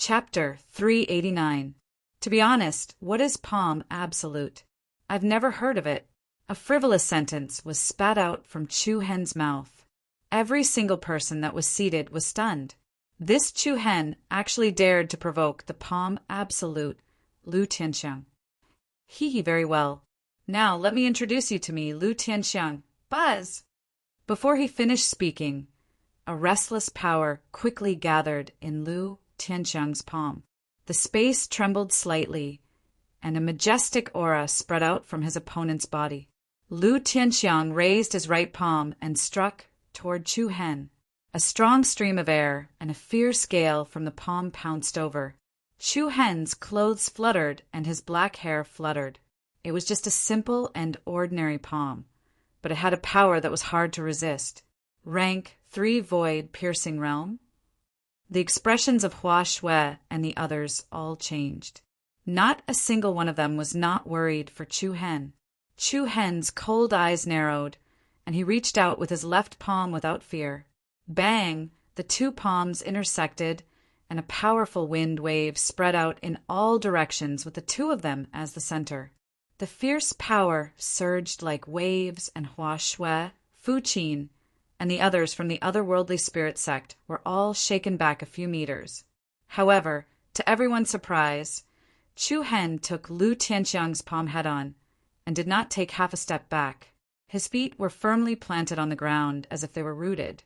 Chapter 389. To be honest, what is palm absolute? I've never heard of it. A frivolous sentence was spat out from Chu Hen's mouth. Every single person that was seated was stunned. This Chu Hen actually dared to provoke the palm absolute, Lu Tianxiang. He very well. Now let me introduce you to me, Lu Tianxiang. Buzz! Before he finished speaking, a restless power quickly gathered in Lu Tianxiang's palm. The space trembled slightly, and a majestic aura spread out from his opponent's body. Lu Tianxiang raised his right palm and struck toward Chu Hen. A strong stream of air and a fierce gale from the palm pounced over. Chu Hen's clothes fluttered and his black hair fluttered. It was just a simple and ordinary palm, but it had a power that was hard to resist. Rank 3 void piercing realm. The expressions of Hua Shui and the others all changed. Not a single one of them was not worried for Chu Hen. Chu Hen's cold eyes narrowed, and he reached out with his left palm without fear. Bang! The two palms intersected, and a powerful wind wave spread out in all directions with the two of them as the center. The fierce power surged like waves, and Hua Shui, Fu Qin, and the others from the otherworldly spirit sect were all shaken back a few meters. However, to everyone's surprise, Chu Hen took Lu Tianxiang's palm head-on and did not take half a step back. His feet were firmly planted on the ground as if they were rooted.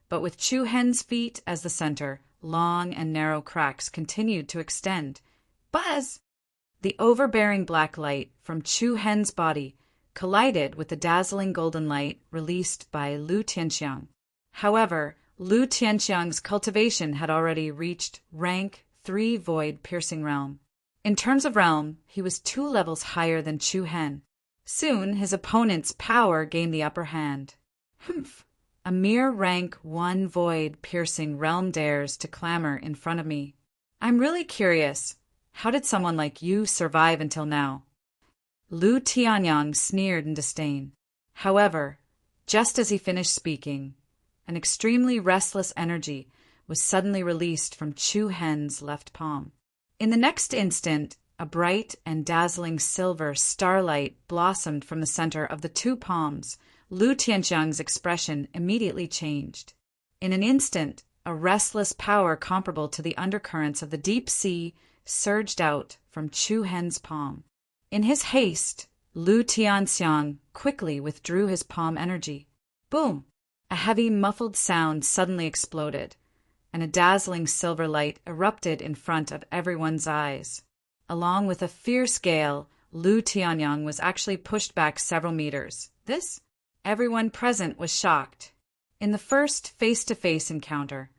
But with Chu Hen's feet as the center, long and narrow cracks continued to extend. Buzz! The overbearing black light from Chu Hen's body collided with the dazzling golden light released by Lu Tianxiang. However, Lu Tianxiang's cultivation had already reached rank 3 void piercing realm. In terms of realm, he was 2 levels higher than Chu Hen. Soon his opponent's power gained the upper hand. Humph! A mere rank 1 void piercing realm dares to clamor in front of me. I'm really curious. How did someone like you survive until now? Lu Tianyang sneered in disdain. However, just as he finished speaking, an extremely restless energy was suddenly released from Chu Hen's left palm. In the next instant, a bright and dazzling silver starlight blossomed from the center of the 2 palms. Lu Tianxiang's expression immediately changed. In an instant, a restless power comparable to the undercurrents of the deep sea surged out from Chu Hen's palm. In his haste, Lu Tianxiang quickly withdrew his palm energy. Boom! A heavy, muffled sound suddenly exploded, and a dazzling silver light erupted in front of everyone's eyes. Along with a fierce gale, Lu Tianyang was actually pushed back several meters. Everyone present was shocked. In the first face-to-face encounter,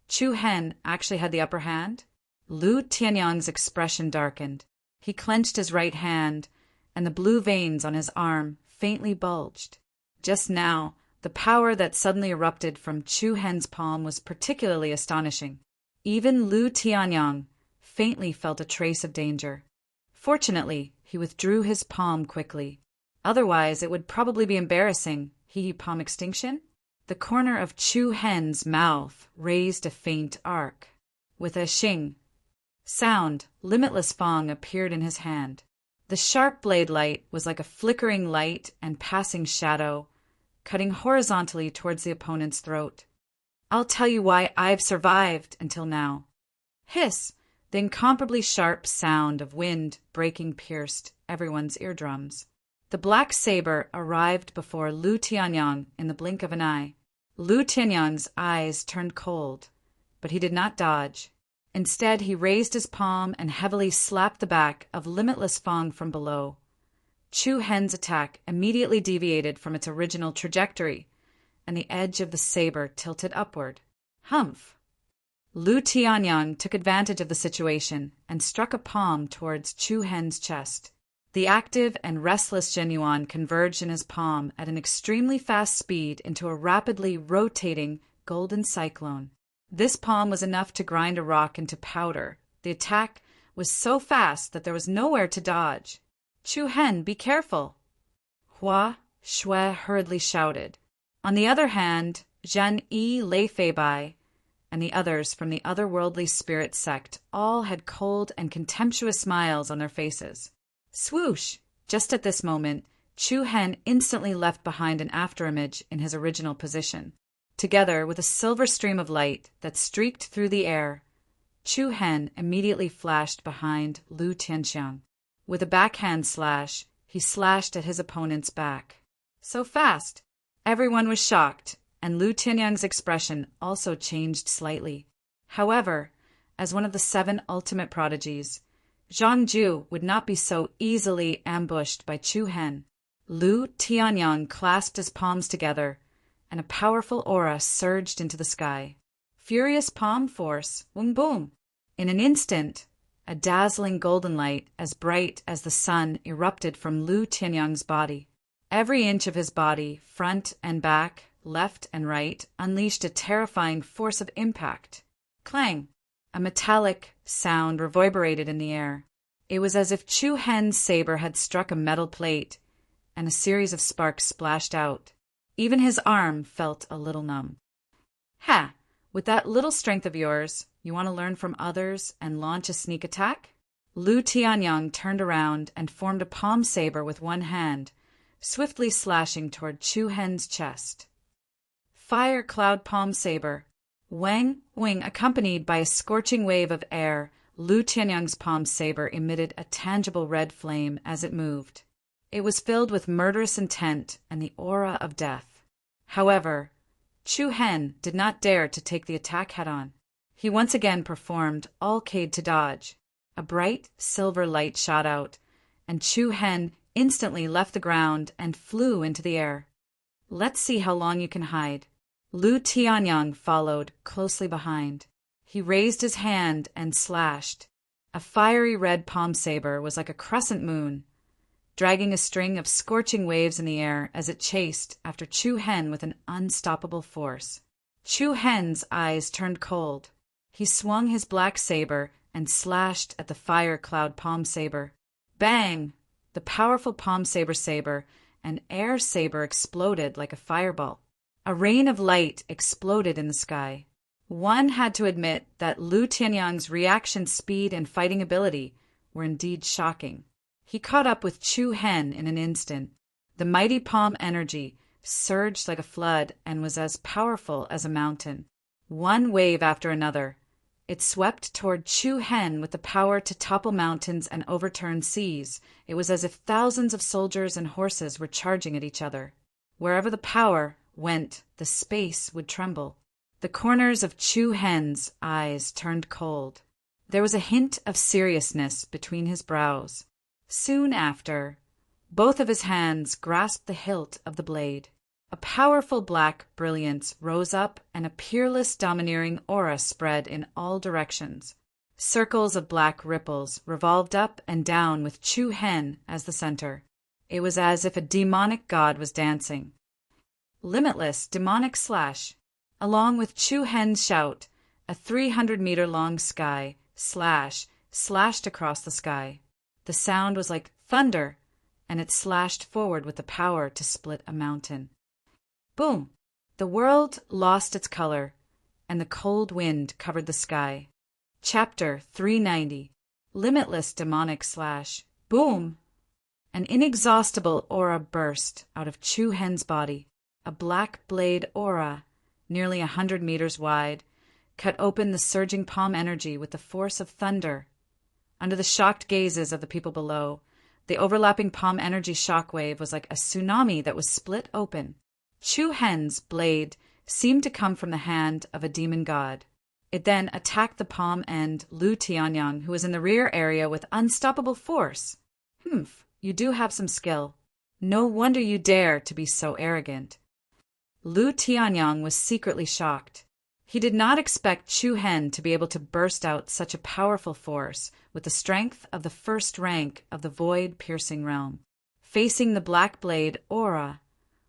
Chu Hen actually had the upper hand. Lu Tianyang's expression darkened. He clenched his right hand, and the blue veins on his arm faintly bulged. Just now, the power that suddenly erupted from Chu Hen's palm was particularly astonishing. Even Lu Tianyang faintly felt a trace of danger. Fortunately, he withdrew his palm quickly. Otherwise, it would probably be embarrassing. Palm extinction? The corner of Chu Hen's mouth raised a faint arc. With a xing sound, Limitless Fang appeared in his hand. The sharp blade light was like a flickering light and passing shadow, cutting horizontally towards the opponent's throat. I'll tell you why I've survived until now. Hiss! The incomparably sharp sound of wind breaking pierced everyone's eardrums. The black saber arrived before Lu Tianyang in the blink of an eye. Lu Tianyang's eyes turned cold, but he did not dodge. Instead, he raised his palm and heavily slapped the back of Limitless Fang from below. Chu Hen's attack immediately deviated from its original trajectory, and the edge of the saber tilted upward. Humph! Lu Tianyang took advantage of the situation and struck a palm towards Chu Hen's chest. The active and restless Genuan converged in his palm at an extremely fast speed into a rapidly rotating golden cyclone. This palm was enough to grind a rock into powder. The attack was so fast that there was nowhere to dodge. Chu Hen, be careful! Hua Shui hurriedly shouted. On the other hand, Zhan Yi lay Fei Bai and the others from the otherworldly spirit sect all had cold and contemptuous smiles on their faces. Swoosh! Just at this moment, Chu Hen instantly left behind an afterimage in his original position. Together with a silver stream of light that streaked through the air, Chu Hen immediately flashed behind Lu Tianxiang. With a backhand slash, he slashed at his opponent's back. So fast! Everyone was shocked, and Lu Tianyang's expression also changed slightly. However, as one of the 7 ultimate prodigies, Zhang Ju would not be so easily ambushed by Chu Hen. Lu Tianyang clasped his palms together, and a powerful aura surged into the sky. Furious palm force, boom boom. In an instant, a dazzling golden light as bright as the sun erupted from Lu Tianyang's body. Every inch of his body, front and back, left and right, unleashed a terrifying force of impact. Clang! A metallic sound reverberated in the air. It was as if Chu Hen's saber had struck a metal plate, and a series of sparks splashed out. Even his arm felt a little numb. Ha! With that little strength of yours, you want to learn from others and launch a sneak attack? Lu Tianyang turned around and formed a palm saber with one hand, swiftly slashing toward Chu Hen's chest. Fire Cloud Palm Saber. Wang, wing, accompanied by a scorching wave of air, Lu Tianyang's palm saber emitted a tangible red flame as it moved. It was filled with murderous intent and the aura of death. However, Chu Hen did not dare to take the attack head-on. He once again performed All-Cade to dodge. A bright silver light shot out, and Chu Hen instantly left the ground and flew into the air. Let's see how long you can hide. Lu Tianyang followed closely behind. He raised his hand and slashed. A fiery red palm saber was like a crescent moon, dragging a string of scorching waves in the air as it chased after Chu Hen with an unstoppable force. Chu Hen's eyes turned cold. He swung his black saber and slashed at the fire cloud palm saber. Bang! The powerful palm saber and air saber exploded like a fireball. A rain of light exploded in the sky. One had to admit that Lu Tianyang's reaction speed and fighting ability were indeed shocking. He caught up with Chu Hen in an instant. The mighty palm energy surged like a flood and was as powerful as a mountain. One wave after another, it swept toward Chu Hen with the power to topple mountains and overturn seas. It was as if thousands of soldiers and horses were charging at each other. Wherever the power went, the space would tremble. The corners of Chu Hen's eyes turned cold. There was a hint of seriousness between his brows. Soon after, both of his hands grasped the hilt of the blade. A powerful black brilliance rose up and a peerless domineering aura spread in all directions. Circles of black ripples revolved up and down with Chu Hen as the center. It was as if a demonic god was dancing. Limitless demonic slash. Along with Chu Hen's shout, a 300-meter-long sky slash slashed across the sky. The sound was like thunder, and it slashed forward with the power to split a mountain. Boom! The world lost its color, and the cold wind covered the sky. Chapter 390. Limitless demonic slash. Boom! An inexhaustible aura burst out of Chu Hen's body. A black blade aura, nearly 100 meters wide, cut open the surging palm energy with the force of thunder. Under the shocked gazes of the people below, the overlapping palm energy shockwave was like a tsunami that was split open. Chu Hen's blade seemed to come from the hand of a demon god. It then attacked the palm end Lu Tianyang, who was in the rear area with unstoppable force. Humph, you do have some skill. No wonder you dare to be so arrogant. Lu Tianyang was secretly shocked. He did not expect Chu Hen to be able to burst out such a powerful force with the strength of the first rank of the void-piercing realm. Facing the black blade aura,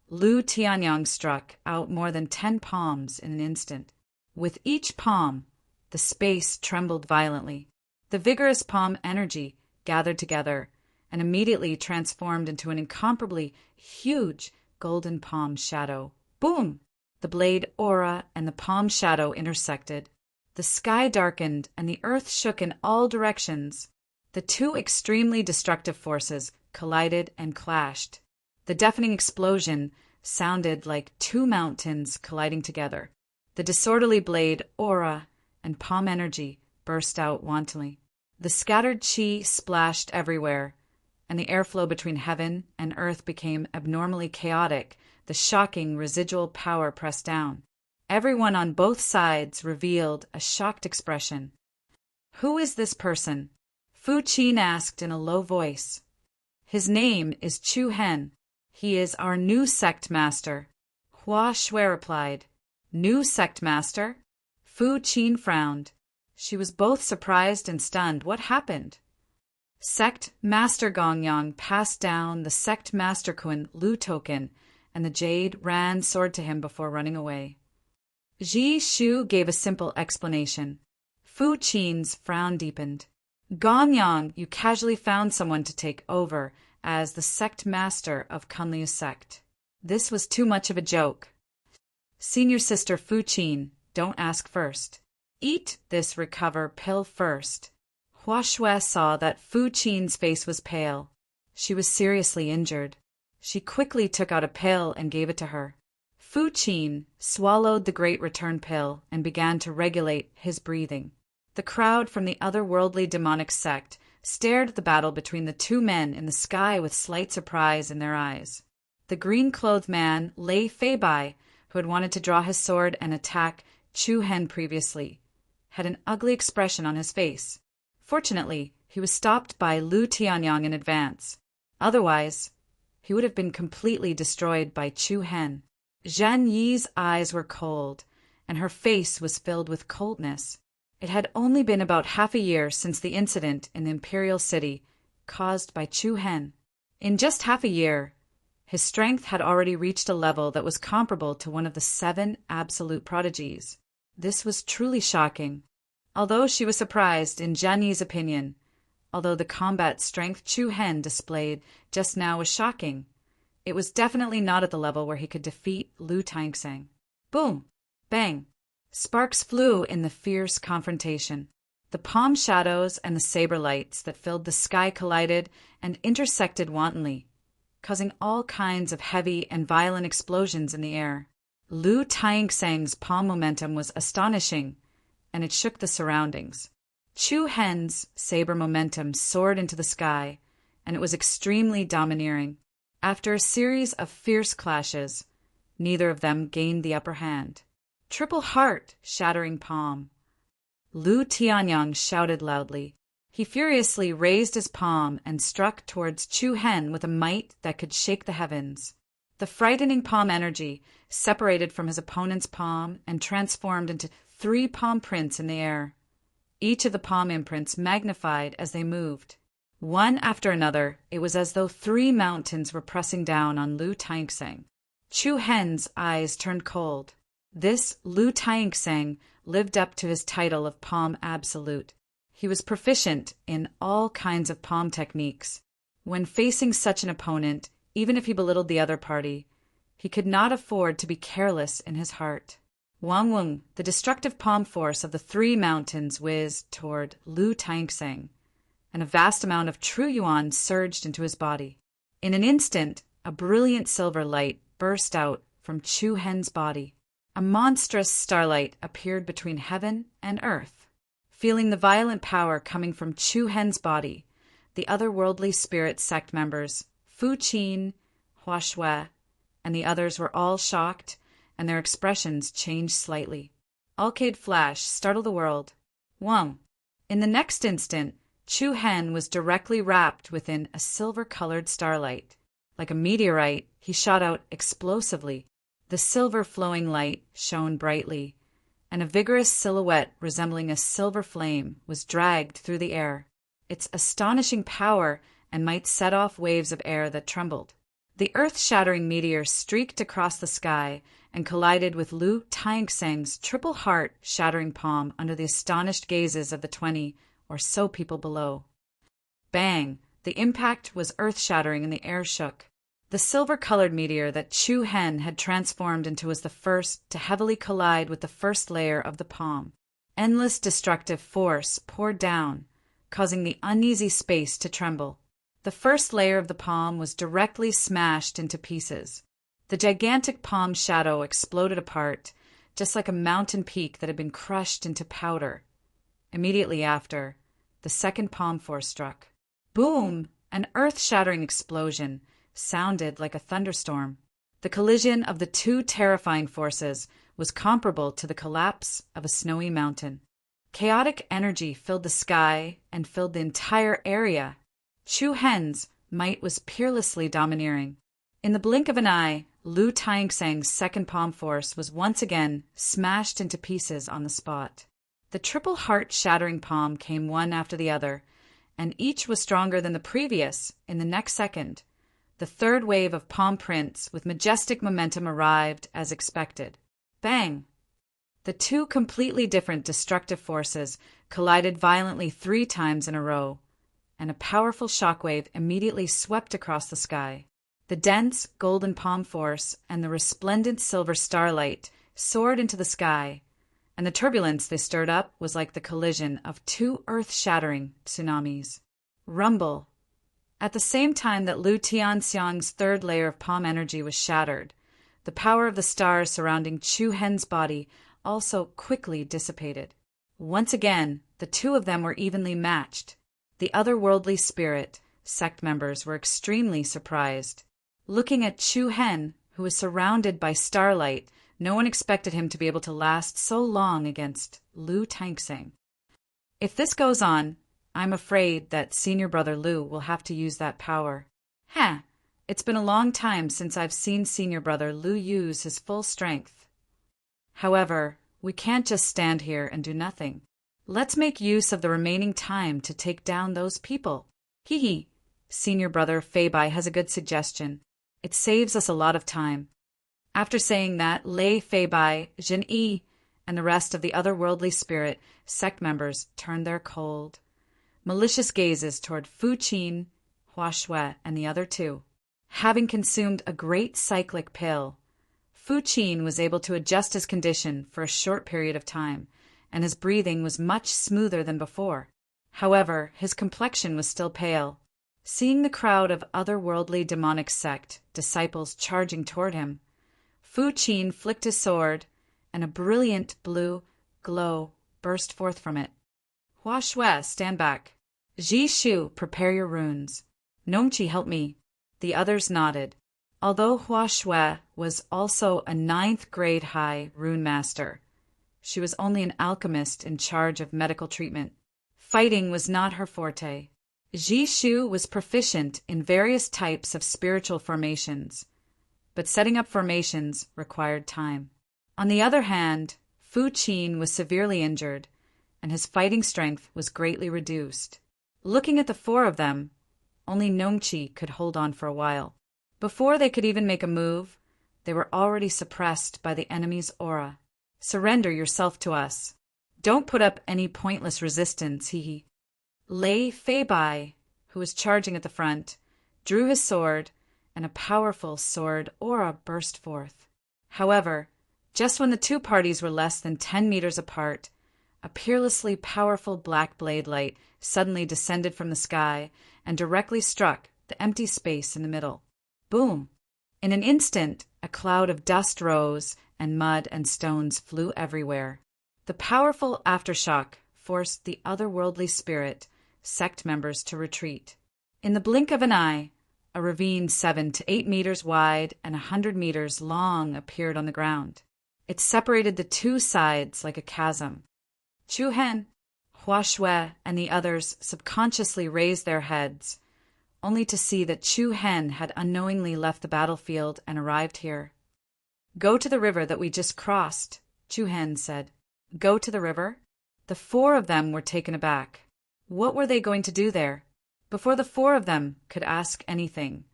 Lu Tianyang struck out more than 10 palms in an instant. With each palm, the space trembled violently. The vigorous palm energy gathered together and immediately transformed into an incomparably huge golden palm shadow. Boom! The blade aura and the palm shadow intersected. The sky darkened and the earth shook in all directions. The two extremely destructive forces collided and clashed. The deafening explosion sounded like two mountains colliding together. The disorderly blade, aura, and palm energy burst out wantonly. The scattered chi splashed everywhere, and the airflow between heaven and earth became abnormally chaotic. The shocking residual power pressed down. Everyone on both sides revealed a shocked expression. "Who is this person?" Fu Qin asked in a low voice. "His name is Chu Hen. He is our new sect master." Hua Shui replied. "New sect master?" Fu Qin frowned. She was both surprised and stunned. What happened? Sect Master Gongyang passed down the Sect Master Kun Lu token, and the jade ran sword to him before running away. Ji Shu gave a simple explanation. Fu Qin's frown deepened. "Gongyang, you casually found someone to take over as the sect master of Kunliu's sect. This was too much of a joke. Senior sister Fu Qin, don't ask first. Eat this recover pill first." Hua Shui saw that Fu Qin's face was pale. She was seriously injured. She quickly took out a pill and gave it to her. Fu Qin swallowed the great return pill and began to regulate his breathing. The crowd from the otherworldly demonic sect stared at the battle between the two men in the sky with slight surprise in their eyes. The green-clothed man, Lei Feibai, who had wanted to draw his sword and attack Chu Hen previously, had an ugly expression on his face. Fortunately, he was stopped by Lu Tianyang in advance. Otherwise, he would have been completely destroyed by Chu Hen. Zhan Yi's eyes were cold, and her face was filled with coldness. It had only been about half a year since the incident in the imperial city caused by Chu Hen. In just half a year, his strength had already reached a level that was comparable to one of the 7 absolute prodigies. This was truly shocking. Although she was surprised, in Zhan Yi's opinion, although the combat strength Chu Hen displayed just now was shocking, it was definitely not at the level where he could defeat Lu Taixing. Boom! Bang! Sparks flew in the fierce confrontation. The palm shadows and the saber lights that filled the sky collided and intersected wantonly, causing all kinds of heavy and violent explosions in the air. Lu Taixing's palm momentum was astonishing, and it shook the surroundings. Chu Hen's saber momentum soared into the sky, and it was extremely domineering. After a series of fierce clashes, neither of them gained the upper hand. "Triple heart, shattering palm." Lu Tianyang shouted loudly. He furiously raised his palm and struck towards Chu Hen with a might that could shake the heavens. The frightening palm energy separated from his opponent's palm and transformed into 3 palm prints in the air. Each of the palm imprints magnified as they moved. One after another, it was as though 3 mountains were pressing down on Lu Taixing. Chu Hen's eyes turned cold. This Lu Taixing lived up to his title of Palm Absolute. He was proficient in all kinds of palm techniques. When facing such an opponent, even if he belittled the other party, he could not afford to be careless in his heart. Wang Weng, the destructive palm force of the 3 mountains, whizzed toward Lu Taixing, and a vast amount of true yuan surged into his body. In an instant, a brilliant silver light burst out from Chu Hen's body. A monstrous starlight appeared between heaven and earth. Feeling the violent power coming from Chu Hen's body, the otherworldly spirit sect members, Fu Qin, Hua Shui, and the others were all shocked, and their expressions changed slightly. Alcade flash startled the world. Wang. In the next instant, Chu Hen was directly wrapped within a silver-colored starlight. Like a meteorite, he shot out explosively. The silver flowing light shone brightly, and a vigorous silhouette resembling a silver flame was dragged through the air. Its astonishing power and might set off waves of air that trembled. The earth-shattering meteor streaked across the sky and collided with Lu Taixing's triple heart-shattering palm under the astonished gazes of the 20 or so people below. Bang! The impact was earth-shattering and the air shook. The silver-colored meteor that Chu Hen had transformed into was the first to heavily collide with the first layer of the palm. Endless destructive force poured down, causing the uneasy space to tremble. The first layer of the palm was directly smashed into pieces. The gigantic palm shadow exploded apart, just like a mountain peak that had been crushed into powder. Immediately after, the second palm force struck. Boom! An earth-shattering explosion sounded like a thunderstorm. The collision of the two terrifying forces was comparable to the collapse of a snowy mountain. Chaotic energy filled the sky and filled the entire area. Chu Hen's might was peerlessly domineering. In the blink of an eye, Lu Taingsang's second palm force was once again smashed into pieces on the spot. The triple heart-shattering palm came one after the other, and each was stronger than the previous in the next second. The third wave of palm prints with majestic momentum arrived as expected. Bang! The two completely different destructive forces collided violently 3 times in a row, and a powerful shockwave immediately swept across the sky. The dense golden palm force and the resplendent silver starlight soared into the sky, and the turbulence they stirred up was like the collision of 2 earth-shattering tsunamis. Rumble. At the same time that Lu Tianxiang's third layer of palm energy was shattered, the power of the stars surrounding Chu Hen's body also quickly dissipated. Once again, the two of them were evenly matched. The otherworldly spirit sect members were extremely surprised. Looking at Chu Hen, who was surrounded by starlight, no one expected him to be able to last so long against Lu Taingsang. If this goes on, I'm afraid that senior brother Lu will have to use that power. It's been a long time since I've seen senior brother Lu use his full strength. However, we can't just stand here and do nothing. Let's make use of the remaining time to take down those people. Hee. Senior brother Fei Bai has a good suggestion. It saves us a lot of time. After saying that, Lei Fei Bai, Jin Yi, and the rest of the otherworldly spirit sect members turned their cold, malicious gazes toward Fu Qin, Hua Shui, and the other two. Having consumed a great cyclic pill, Fu Qin was able to adjust his condition for a short period of time, and his breathing was much smoother than before. However, his complexion was still pale. Seeing the crowd of otherworldly demonic sect disciples charging toward him, Fu Qin flicked his sword, and a brilliant blue glow burst forth from it. Hua Shui, stand back. Ji Shu, prepare your runes. Nongqi, help me. The others nodded. Although Hua Shui was also a 9th grade high rune master, she was only an alchemist in charge of medical treatment. Fighting was not her forte. Ji Shu was proficient in various types of spiritual formations, but setting up formations required time. On the other hand, Fu Qin was severely injured, and his fighting strength was greatly reduced. Looking at the 4 of them, only Nongqi could hold on for a while. Before they could even make a move, they were already suppressed by the enemy's aura. Surrender yourself to us. Don't put up any pointless resistance, hee. Lei Fei Bai, who was charging at the front, drew his sword, and a powerful sword aura burst forth. However, just when the two parties were less than 10 meters apart, a peerlessly powerful black blade light suddenly descended from the sky and directly struck the empty space in the middle. Boom! In an instant, a cloud of dust rose, and mud and stones flew everywhere. The powerful aftershock forced the otherworldly spirit sect members to retreat. In the blink of an eye, a ravine 7 to 8 meters wide and 100 meters long appeared on the ground. It separated the two sides like a chasm. Chu Hen, Hua Shui, and the others subconsciously raised their heads, only to see that Chu Hen had unknowingly left the battlefield and arrived here. Go to the river that we just crossed, Chu Hen said. Go to the river? The 4 of them were taken aback. What were they going to do there? Before the 4 of them could ask anything,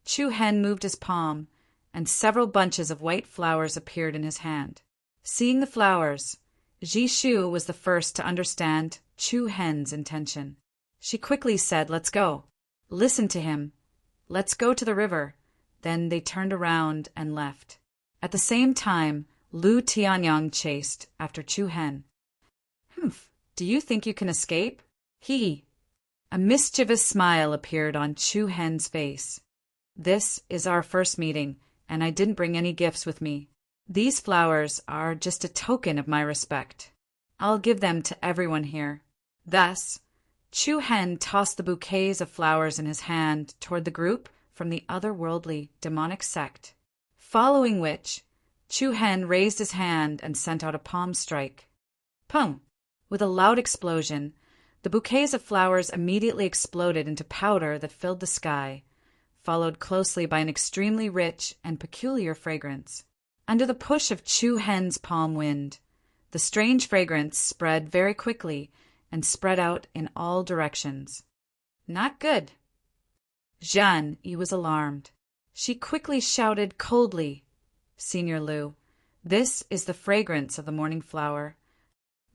Chu Hen moved his palm, and several bunches of white flowers appeared in his hand. Seeing the flowers, Ji Shu was the first to understand Chu Hen's intention. She quickly said, "Let's go." Listen to him. Let's go to the river. Then they turned around and left. At the same time, Lu Tianyang chased after Chu Hen. Humph, do you think you can escape? He. A mischievous smile appeared on Chu Hen's face. This is our first meeting, and I didn't bring any gifts with me. These flowers are just a token of my respect. I'll give them to everyone here. Thus, Chu Hen tossed the bouquets of flowers in his hand toward the group from the otherworldly demonic sect, following which, Chu Hen raised his hand and sent out a palm strike. Pum! With a loud explosion, the bouquets of flowers immediately exploded into powder that filled the sky, followed closely by an extremely rich and peculiar fragrance. Under the push of Chu Hen's palm wind, the strange fragrance spread very quickly and spread out in all directions. Not good. Jeanne was alarmed. She quickly shouted coldly, "Senior Lu, this is the fragrance of the morning flower."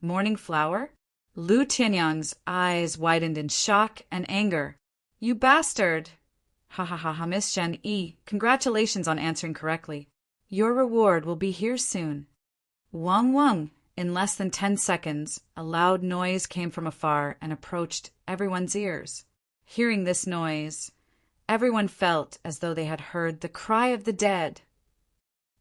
Morning flower? Lu Tianyang's eyes widened in shock and anger. "You bastard!" Ha ha ha ha, Miss Jeanne, congratulations on answering correctly. Your reward will be here soon. Wang Wang! In less than 10 seconds, a loud noise came from afar and approached everyone's ears. Hearing this noise, everyone felt as though they had heard the cry of the dead.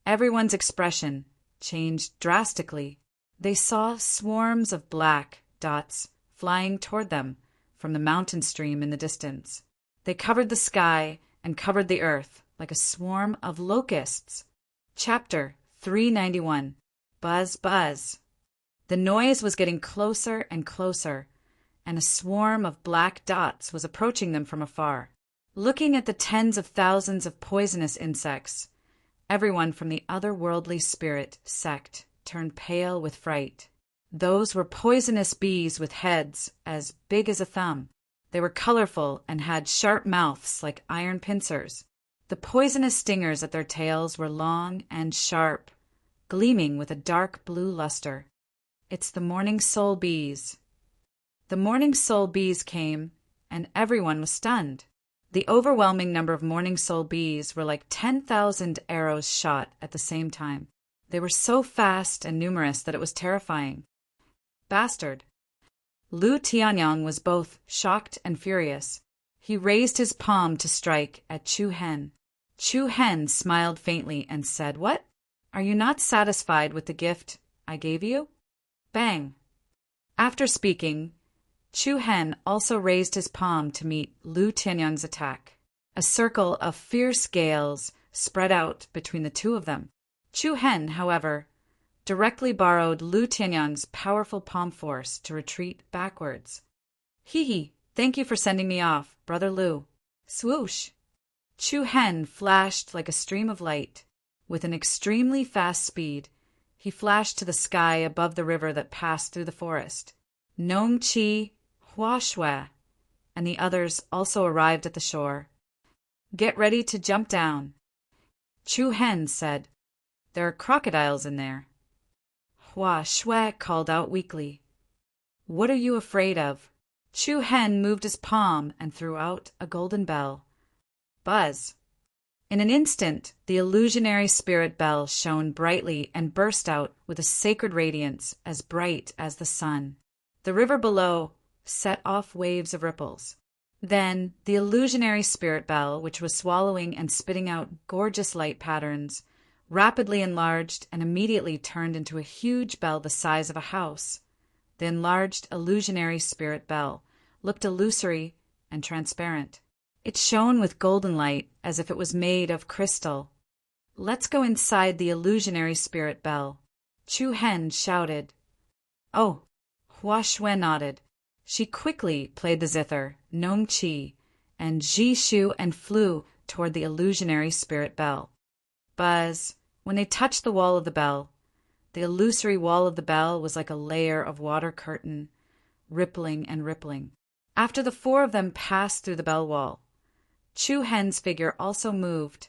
Everyone's expression changed drastically. They saw swarms of black dots flying toward them from the mountain stream in the distance. They covered the sky and covered the earth like a swarm of locusts. Chapter 391. Buzz, buzz. The noise was getting closer and closer, and a swarm of black dots was approaching them from afar. Looking at the tens of thousands of poisonous insects, everyone from the otherworldly spirit sect turned pale with fright. Those were poisonous bees with heads as big as a thumb. They were colorful and had sharp mouths like iron pincers. The poisonous stingers at their tails were long and sharp, gleaming with a dark blue luster. It's the morning soul bees. The morning soul bees came, and everyone was stunned. The overwhelming number of morning soul bees were like 10,000 arrows shot at the same time. They were so fast and numerous that it was terrifying. Bastard. Lu Tianyang was both shocked and furious. He raised his palm to strike at Chu Hen. Chu Hen smiled faintly and said, "What? Are you not satisfied with the gift I gave you?" Bang! After speaking, Chu Hen also raised his palm to meet Lu Tianyang's attack. A circle of fierce gales spread out between the two of them. Chu Hen, however, directly borrowed Lu Tianyang's powerful palm force to retreat backwards. Hee, thank you for sending me off, Brother Lu. Swoosh! Chu Hen flashed like a stream of light. With an extremely fast speed, he flashed to the sky above the river that passed through the forest. Nong Chi, Hua Shui, and the others also arrived at the shore. Get ready to jump down. Chu Hen said, "There are crocodiles in there." Hua Shui called out weakly, "What are you afraid of?" Chu Hen moved his palm and threw out a golden bell. Buzz! In an instant, the illusionary spirit bell shone brightly and burst out with a sacred radiance as bright as the sun. The river below set off waves of ripples. Then the illusionary spirit bell, which was swallowing and spitting out gorgeous light patterns, rapidly enlarged and immediately turned into a huge bell the size of a house. The enlarged illusionary spirit bell looked illusory and transparent. It shone with golden light as if it was made of crystal. Let's go inside the illusionary spirit bell. Chu Hen shouted. Oh, Hua Shui nodded. She quickly played the zither, Nong Chi, and Ji Shu and flew toward the illusionary spirit bell. Buzz! When they touched the wall of the bell, the illusory wall of the bell was like a layer of water curtain, rippling and rippling. After the four of them passed through the bell wall, Chu Hen's figure also moved,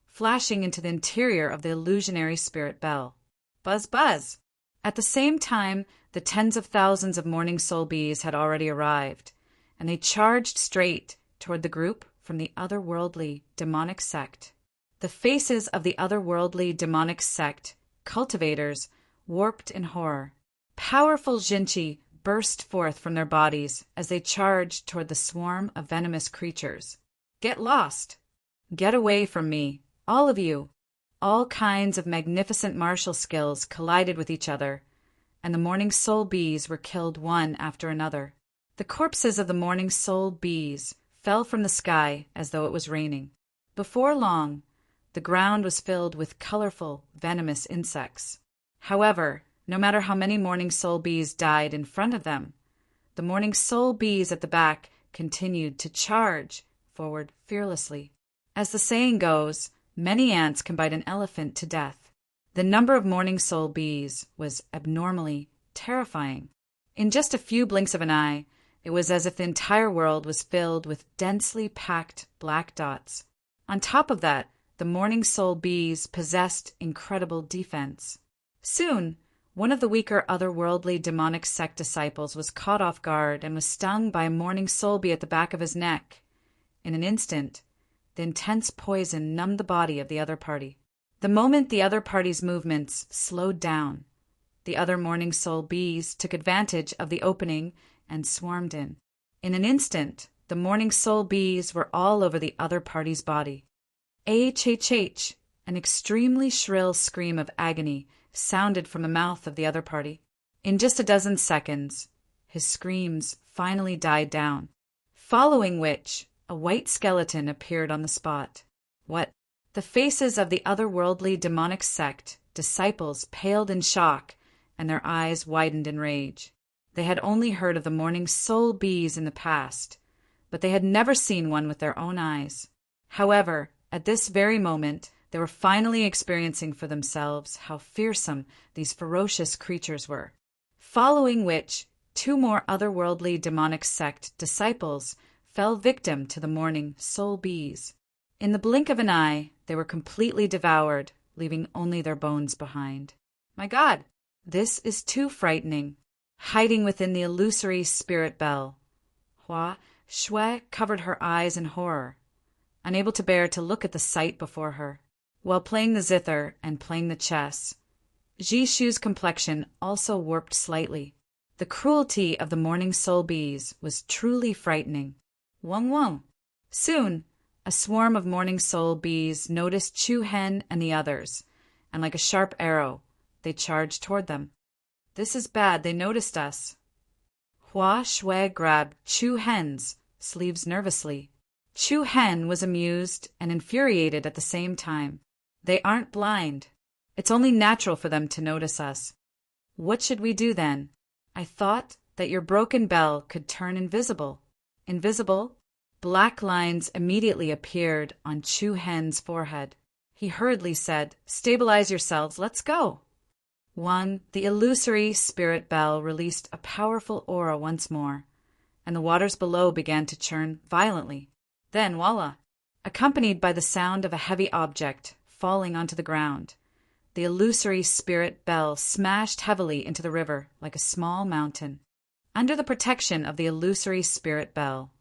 flashing into the interior of the illusionary spirit bell. Buzz, buzz! At the same time, the tens of thousands of morning soul bees had already arrived, and they charged straight toward the group from the otherworldly demonic sect. The faces of the otherworldly demonic sect cultivators warped in horror. Powerful Jinchi burst forth from their bodies as they charged toward the swarm of venomous creatures. Get lost! Get away from me, all of you! All kinds of magnificent martial skills collided with each other, and the Morning Soul Bees were killed one after another. The corpses of the Morning Soul Bees fell from the sky as though it was raining. Before long, the ground was filled with colorful, venomous insects. However, no matter how many Morning Soul Bees died in front of them, the Morning Soul Bees at the back continued to charge forward fearlessly. As the saying goes, many ants can bite an elephant to death. The number of Morning Soul Bees was abnormally terrifying. In just a few blinks of an eye, it was as if the entire world was filled with densely packed black dots. On top of that, the Morning Soul Bees possessed incredible defense. Soon, one of the weaker otherworldly demonic sect disciples was caught off guard and was stung by a Morning Soul Bee at the back of his neck. In an instant, the intense poison numbed the body of the other party. The moment the other party's movements slowed down, the other Morning Soul Bees took advantage of the opening and swarmed in. In an instant, the Morning Soul Bees were all over the other party's body. H, an extremely shrill scream of agony sounded from the mouth of the other party. In just a dozen seconds, his screams finally died down, following which a white skeleton appeared on the spot. What? The faces of the otherworldly demonic sect disciples paled in shock, and their eyes widened in rage. They had only heard of the Morning Soul Bees in the past, but they had never seen one with their own eyes. However, at this very moment, they were finally experiencing for themselves how fearsome these ferocious creatures were. Following which, 2 more otherworldly demonic sect disciples fell victim to the Morning Soul Bees. In the blink of an eye, they were completely devoured, leaving only their bones behind. My God, this is too frightening. Hiding within the illusory spirit bell, Hua Shui covered her eyes in horror, unable to bear to look at the sight before her. While playing the zither and playing the chess, Jishu's complexion also warped slightly. The cruelty of the Morning Soul Bees was truly frightening. Wong. Soon, a swarm of Morning Soul Bees noticed Chu Hen and the others, and like a sharp arrow, they charged toward them. This is bad, they noticed us. Hua Shui grabbed Chu Hen's sleeves nervously. Chu Hen was amused and infuriated at the same time. They aren't blind. It's only natural for them to notice us. What should we do then? I thought that your broken bell could turn invisible. Invisible? Black lines immediately appeared on Chu Hen's forehead. He hurriedly said, "Stabilize yourselves, let's go." The illusory spirit bell released a powerful aura once more, and the waters below began to churn violently. Then, voila! Accompanied by the sound of a heavy object falling onto the ground, the illusory spirit bell smashed heavily into the river like a small mountain. Under the protection of the illusory spirit bell,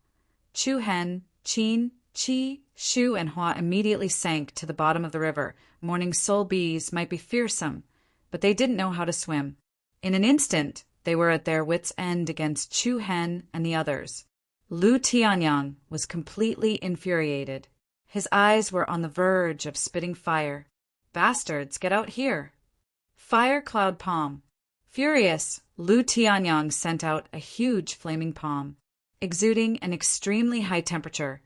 Chu Hen, Qin, Qi, Shu, and Hua immediately sank to the bottom of the river. Morning Soul Bees might be fearsome, but they didn't know how to swim. In an instant, they were at their wits' end against Chu Hen and the others. Lu Tianyang was completely infuriated. His eyes were on the verge of spitting fire. Bastards, get out here! Fire Cloud Palm. Furious, Lu Tianyang sent out a huge flaming palm. Exuding an extremely high temperature,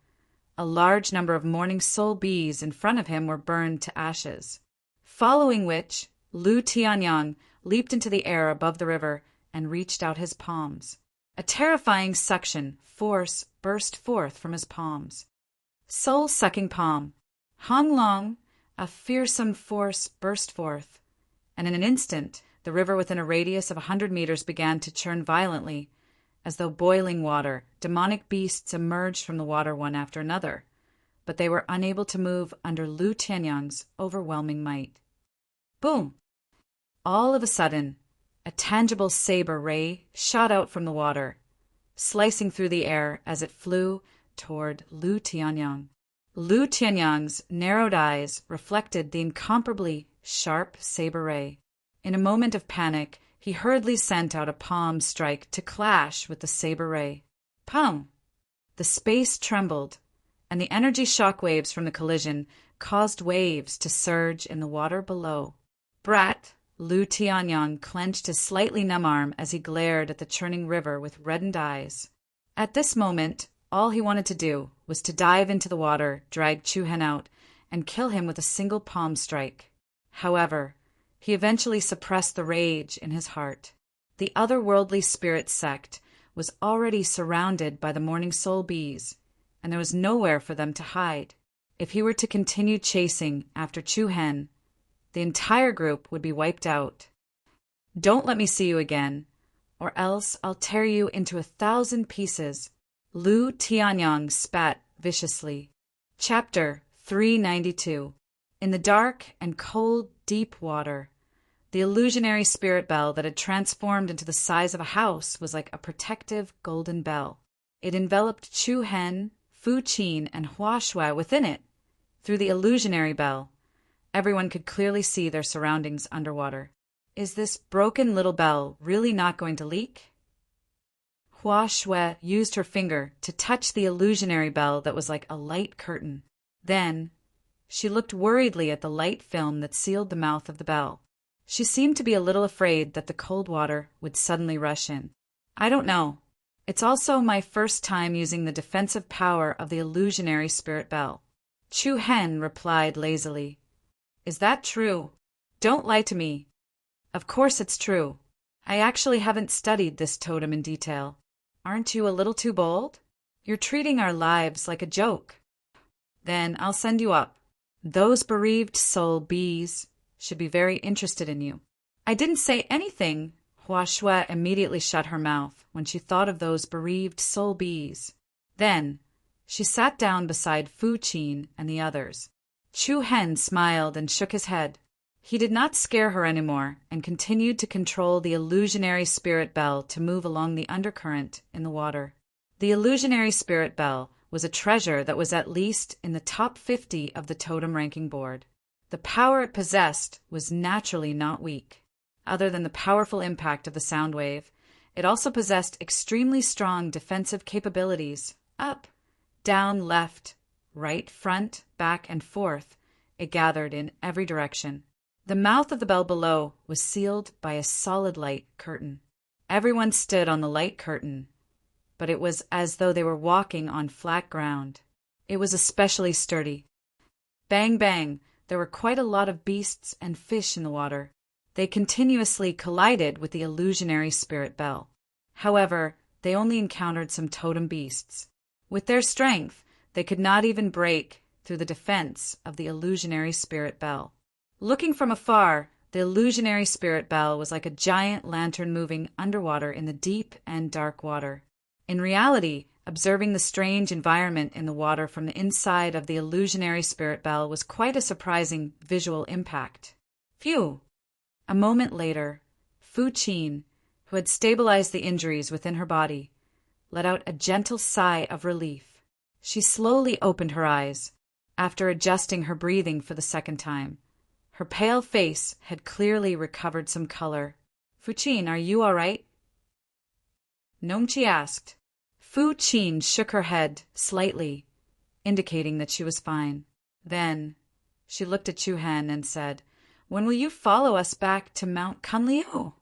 a large number of Morning Soul Bees in front of him were burned to ashes. Following which, Lu Tianyang leaped into the air above the river and reached out his palms. A terrifying suction force burst forth from his palms. Soul-sucking palm. Hong Long, a fearsome force burst forth, and in an instant the river within a radius of 100 meters began to churn violently. As though boiling water, demonic beasts emerged from the water one after another, but they were unable to move under Lu Tianyang's overwhelming might. Boom! All of a sudden, a tangible saber ray shot out from the water, slicing through the air as it flew toward Lu Tianyang. Lu Tianyang's narrowed eyes reflected the incomparably sharp saber ray. In a moment of panic, he he hurriedly sent out a palm strike to clash with the saber ray. Pum! The space trembled, and the energy shock waves from the collision caused waves to surge in the water below. Brat! Lu Tianyang clenched his slightly numb arm as he glared at the churning river with reddened eyes. At this moment, all he wanted to do was to dive into the water, drag Chu Hen out, and kill him with a single palm strike. However, he eventually suppressed the rage in his heart. The otherworldly spirit sect was already surrounded by the Morning Soul Bees, and there was nowhere for them to hide. If he were to continue chasing after Chu Hen, the entire group would be wiped out. Don't let me see you again, or else I'll tear you into 1,000 pieces. Lu Tianyang spat viciously. Chapter 392. In the dark and cold, deep water, the illusionary spirit bell that had transformed into the size of a house was like a protective golden bell. It enveloped Chu Hen, Fu Qin, and Hua Shui within it. Through the illusionary bell, everyone could clearly see their surroundings underwater. Is this broken little bell really not going to leak? Hua Shui used her finger to touch the illusionary bell that was like a light curtain. Then, she looked worriedly at the light film that sealed the mouth of the bell. She seemed to be a little afraid that the cold water would suddenly rush in. I don't know. It's also my first time using the defensive power of the illusionary spirit bell. Chu Hen replied lazily. Is that true? Don't lie to me. Of course it's true. I actually haven't studied this totem in detail. Aren't you a little too bold? You're treating our lives like a joke. Then I'll send you up. Those bereaved soul bees should be very interested in you. I didn't say anything. Hua Shui immediately shut her mouth when she thought of those bereaved soul bees. Then she sat down beside Fu Qin and the others. Chu Hen smiled and shook his head. He did not scare her anymore and continued to control the illusionary spirit bell to move along the undercurrent in the water. The illusionary spirit bell was a treasure that was at least in the top 50 of the totem ranking board. The power it possessed was naturally not weak. Other than the powerful impact of the sound wave, it also possessed extremely strong defensive capabilities. Up, down, left, right, front, back, and forth, it gathered in every direction. The mouth of the bell below was sealed by a solid light curtain. Everyone stood on the light curtain, but it was as though they were walking on flat ground. It was especially sturdy. Bang, bang, there were quite a lot of beasts and fish in the water. They continuously collided with the illusionary spirit bell. However, they only encountered some totem beasts. With their strength, they could not even break through the defense of the illusionary spirit bell. Looking from afar, the illusionary spirit bell was like a giant lantern moving underwater in the deep and dark water. In reality, observing the strange environment in the water from the inside of the illusionary spirit bell was quite a surprising visual impact. Phew! A moment later, Fu Qin, who had stabilized the injuries within her body, let out a gentle sigh of relief. She slowly opened her eyes, after adjusting her breathing for the second time. Her pale face had clearly recovered some color. Fu Qin, are you all right? Nomchi asked. Fu Qin shook her head slightly, indicating that she was fine. Then she looked at Chu Hen and said, When will you follow us back to Mount Kunliu?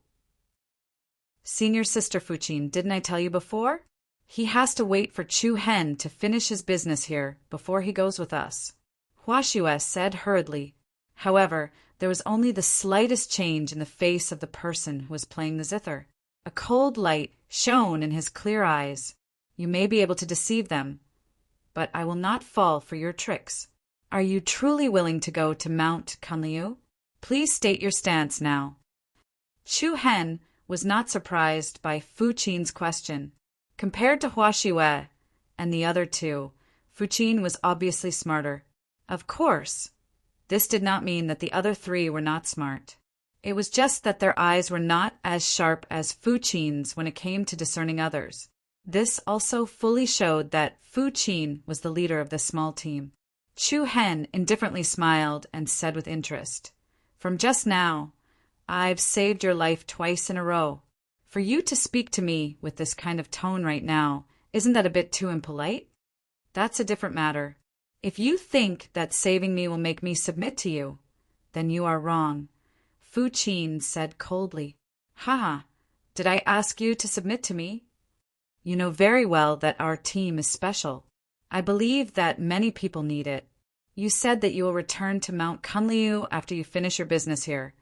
Senior Sister Fu Qin, didn't I tell you before? He has to wait for Chu Hen to finish his business here before he goes with us. Hua Shui said hurriedly. However, there was only the slightest change in the face of the person who was playing the zither. A cold light shone in his clear eyes. You may be able to deceive them, but I will not fall for your tricks. Are you truly willing to go to Mount Kunliu? Please state your stance now. Chu Hen was not surprised by Fu Qin's question. Compared to Hua Shui and the other two, Fu Qin was obviously smarter. Of course, this did not mean that the other three were not smart. It was just that their eyes were not as sharp as Fu Qin's when it came to discerning others. This also fully showed that Fu Qin was the leader of this small team. Chu Hen indifferently smiled and said with interest, From just now, I've saved your life twice in a row. For you to speak to me with this kind of tone right now, isn't that a bit too impolite? That's a different matter. If you think that saving me will make me submit to you, then you are wrong, Fu Qin said coldly. Haha, did I ask you to submit to me? You know very well that our team is special. I believe that many people need it. You said that you will return to Mount Kunliu after you finish your business here,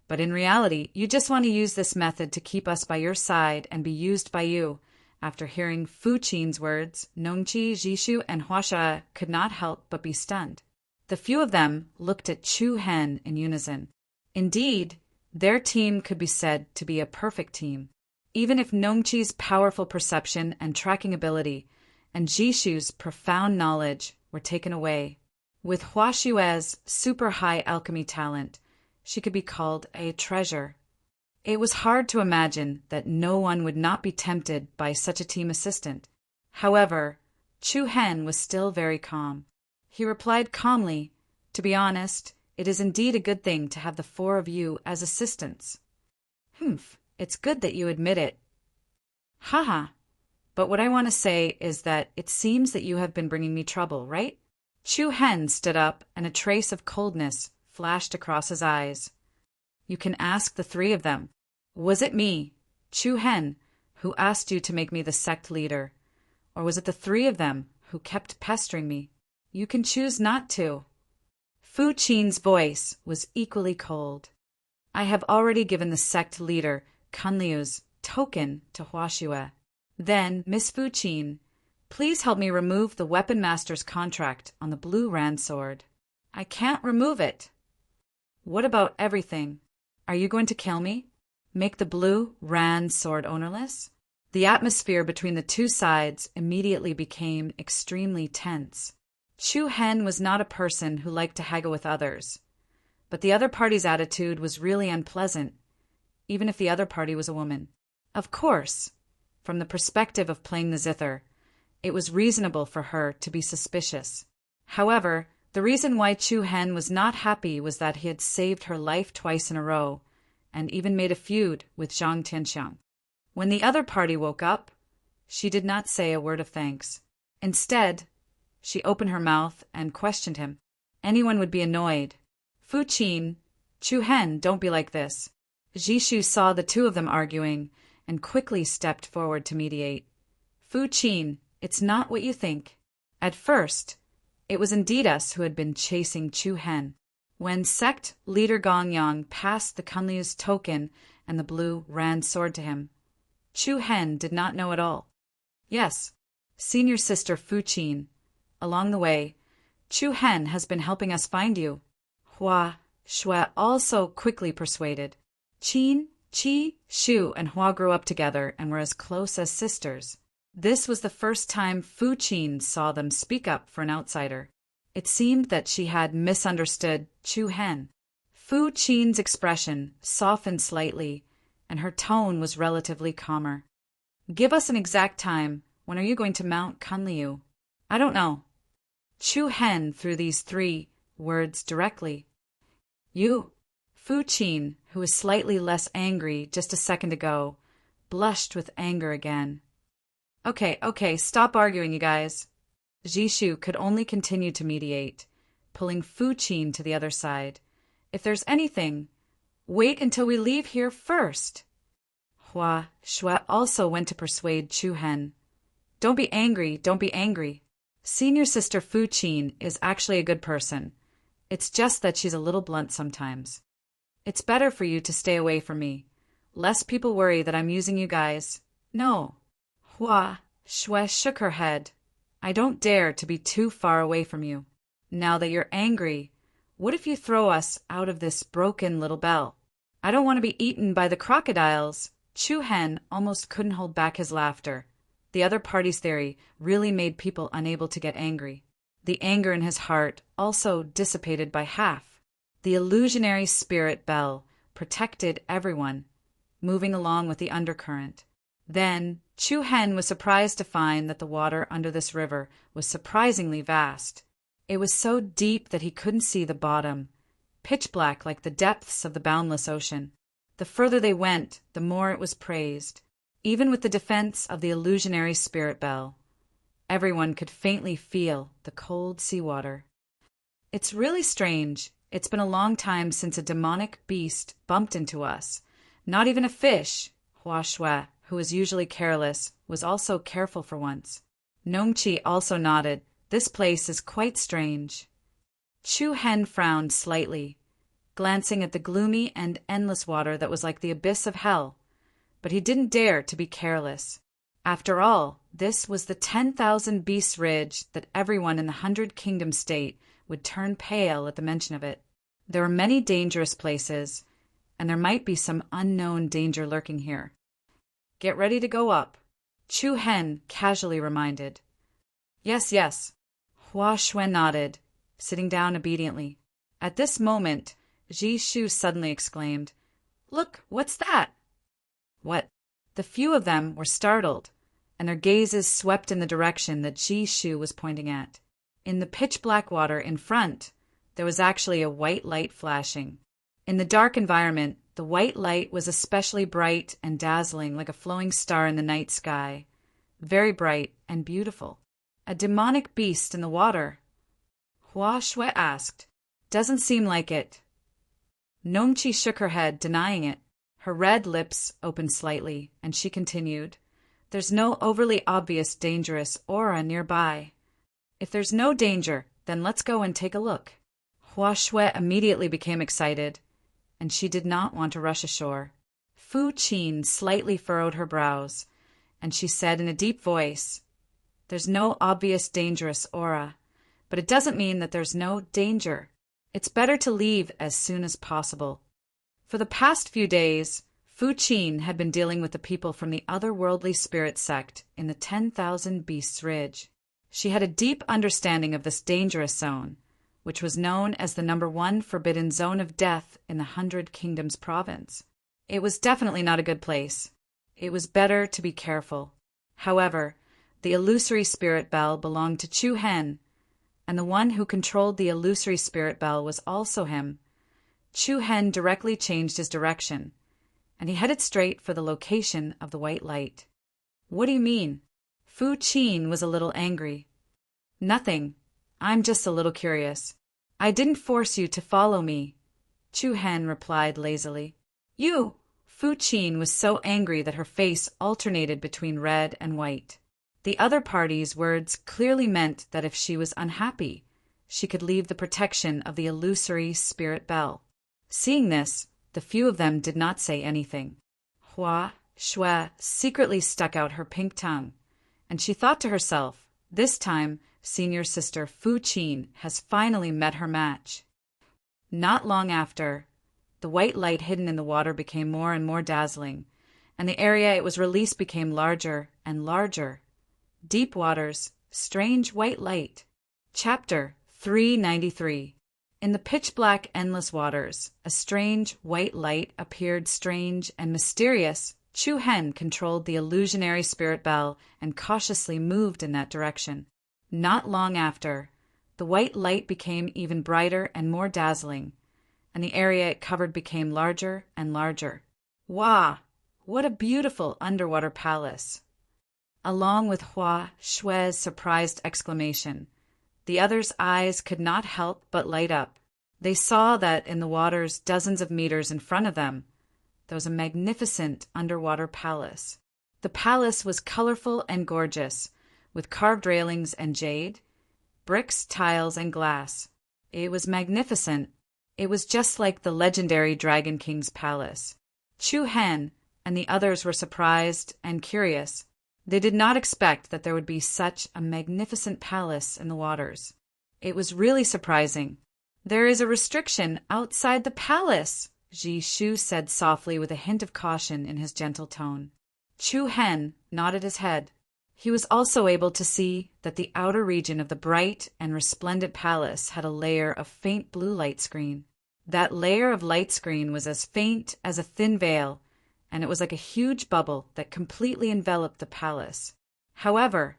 but in reality, you just want to use this method to keep us by your side and be used by you. After hearing Fu Qin's words, Nongqi, Jishu, and Huasha could not help but be stunned. The few of them looked at Chu Hen in unison. Indeed, their team could be said to be a perfect team. Even if Nongqi's powerful perception and tracking ability and Jishu's profound knowledge were taken away, with Hua Xue's super high alchemy talent, she could be called a treasure. It was hard to imagine that no one would not be tempted by such a team assistant. However, Chu Hen was still very calm. He replied calmly, "To be honest, it is indeed a good thing to have the four of you as assistants." "Humph, it's good that you admit it." "Haha, but what I want to say is that it seems that you have been bringing me trouble, right?" Chu Hen stood up, and a trace of coldness flashed across his eyes. "You can ask the three of them. Was it me, Chu Hen, who asked you to make me the sect leader? Or was it the three of them who kept pestering me? You can choose not to." Fu Qin's voice was equally cold. "I have already given the sect leader Kunliu's token to Hua Xue. Then, Miss Fu Qin, please help me remove the weapon master's contract on the blue Ran sword." "I can't remove it." "What about everything? Are you going to kill me? Make the blue Ran sword ownerless?" The atmosphere between the two sides immediately became extremely tense. Chu Hen was not a person who liked to haggle with others, but the other party's attitude was really unpleasant, even if the other party was a woman. Of course, from the perspective of playing the zither, it was reasonable for her to be suspicious. However, the reason why Chu Hen was not happy was that he had saved her life twice in a row, and even made a feud with Zhang Tianxiang. When the other party woke up, she did not say a word of thanks. Instead, she opened her mouth and questioned him. Anyone would be annoyed. "Fu Qin, Chu Hen, don't be like this." Jishu saw the two of them arguing and quickly stepped forward to mediate. "Fu Qin, it's not what you think. At first, it was indeed us who had been chasing Chu Hen. When sect leader Gong Yang passed the Kunliu's token and the blue Ran sword to him, Chu Hen did not know at all. Yes, senior sister Fu Qin, along the way, Chu Hen has been helping us find you." Hua Xue also quickly persuaded. Qin, Qi, Shu, and Hua grew up together and were as close as sisters. This was the first time Fu Qin saw them speak up for an outsider. It seemed that she had misunderstood Chu Hen. Fu Qin's expression softened slightly, and her tone was relatively calmer. "Give us an exact time. When are you going to Mount Kunliu?" "I don't know." Chu Hen threw these three words directly. "You." Fu Qin, who was slightly less angry just a second ago, blushed with anger again. Okay, stop arguing, you guys." Jishu could only continue to mediate, pulling Fu Qin to the other side. "If there's anything, wait until we leave here first." Hua Xue also went to persuade Chu Hen. Don't be angry. Senior sister Fu Qin is actually a good person. It's just that she's a little blunt sometimes. It's better for you to stay away from me. Lest people worry that I'm using you guys." "No." Hua Xue shook her head. "I don't dare to be too far away from you. Now that you're angry, what if you throw us out of this broken little bell?" "I don't want to be eaten by the crocodiles." Chu Hen almost couldn't hold back his laughter. The other party's theory really made people unable to get angry. The anger in his heart also dissipated by half. The illusionary spirit bell protected everyone, moving along with the undercurrent. Then Chu Hen was surprised to find that the water under this river was surprisingly vast. It was so deep that he couldn't see the bottom, pitch black like the depths of the boundless ocean. The further they went, the more it was praised. Even with the defense of the illusionary spirit bell, everyone could faintly feel the cold seawater. It's really strange. It's been a long time since a demonic beast bumped into us. Not even a fish. Hua Shui, who was usually careless, was also careful for once. Nongqi also nodded. This place is quite strange. Chu Hen frowned slightly, glancing at the gloomy and endless water that was like the abyss of hell. But he didn't dare to be careless. After all, this was the 10,000 Beasts Ridge that everyone in the 100 Kingdom State would turn pale at the mention of it. There were many dangerous places, and there might be some unknown danger lurking here. Get ready to go up, Chu Hen casually reminded. Yes, yes. Hua Shui nodded, sitting down obediently. At this moment, Ji Shu suddenly exclaimed, Look, what's that? What? The few of them were startled, and their gazes swept in the direction that Ji Shu was pointing at. In the pitch-black water in front, there was actually a white light flashing. In the dark environment, the white light was especially bright and dazzling like a flowing star in the night sky. Very bright and beautiful. A demonic beast in the water? Hua Shui asked. Doesn't seem like it. Nongqi shook her head, denying it. Her red lips opened slightly, and she continued, There's no overly obvious dangerous aura nearby. If there's no danger, then let's go and take a look. Hua Shui immediately became excited, and she did not want to rush ashore. Fu Qin slightly furrowed her brows, and she said in a deep voice, There's no obvious dangerous aura, but it doesn't mean that there's no danger. It's better to leave as soon as possible. For the past few days, Fu Qin had been dealing with the people from the otherworldly spirit sect in the 10,000 Beasts Ridge. She had a deep understanding of this dangerous zone, which was known as the #1 forbidden zone of death in the 100 Kingdoms province. It was definitely not a good place. It was better to be careful. However, the illusory spirit bell belonged to Chu Hen, and the one who controlled the illusory spirit bell was also him. Chu Hen directly changed his direction, and he headed straight for the location of the white light. What do you mean? Fu Qin was a little angry. Nothing. I'm just a little curious. I didn't force you to follow me, Chu Hen replied lazily. You! Fu Qin was so angry that her face alternated between red and white. The other party's words clearly meant that if she was unhappy, she could leave the protection of the illusory spirit bell. Seeing this, the few of them did not say anything. Hua Shui secretly stuck out her pink tongue, and she thought to herself, this time, senior sister Fu Qin has finally met her match. Not long after, the white light hidden in the water became more and more dazzling, and the area it was released became larger and larger. Deep waters, strange white light. Chapter 393. In the pitch-black endless waters, a strange white light appeared strange and mysterious. Chu Hen controlled the illusionary spirit bell and cautiously moved in that direction. Not long after, the white light became even brighter and more dazzling, and the area it covered became larger and larger. Wow! What a beautiful underwater palace! Along with Hua Shui's surprised exclamation, the others' eyes could not help but light up. They saw that in the waters dozens of meters in front of them, there was a magnificent underwater palace. The palace was colorful and gorgeous, with carved railings and jade, bricks, tiles, and glass. It was magnificent. It was just like the legendary Dragon King's palace. Chu Hen and the others were surprised and curious. They did not expect that there would be such a magnificent palace in the waters. It was really surprising. There is a restriction outside the palace, Ji Shu said softly with a hint of caution in his gentle tone. Chu Hen nodded his head. He was also able to see that the outer region of the bright and resplendent palace had a layer of faint blue light screen. That layer of light screen was as faint as a thin veil, and it was like a huge bubble that completely enveloped the palace. However,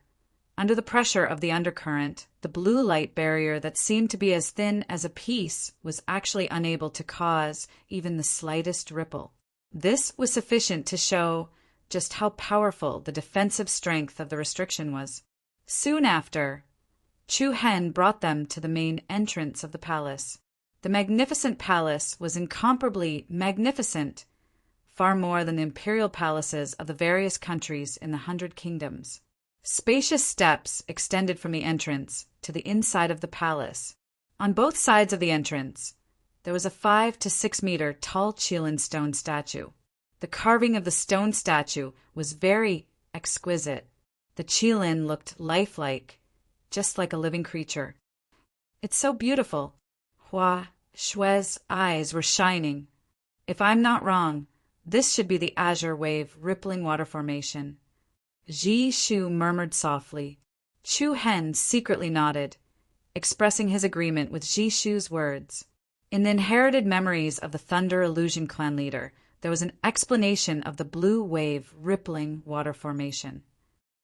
under the pressure of the undercurrent, the blue light barrier that seemed to be as thin as a piece was actually unable to cause even the slightest ripple. This was sufficient to show just how powerful the defensive strength of the restriction was. Soon after, Chu Hen brought them to the main entrance of the palace. The magnificent palace was incomparably magnificent, far more than the imperial palaces of the various countries in the 100 Kingdoms. Spacious steps extended from the entrance to the inside of the palace. On both sides of the entrance, there was a 5 to 6 meter tall Qilin stone statue. The carving of the stone statue was very exquisite. The Qilin looked lifelike, just like a living creature. "It's so beautiful." Hua Shui's eyes were shining. "If I'm not wrong, this should be the azure wave rippling water formation." Ji Shu murmured softly. Chu Hen secretly nodded, expressing his agreement with Ji Shu's words. In the inherited memories of the Thunder Illusion clan leader, there was an explanation of the blue wave rippling water formation.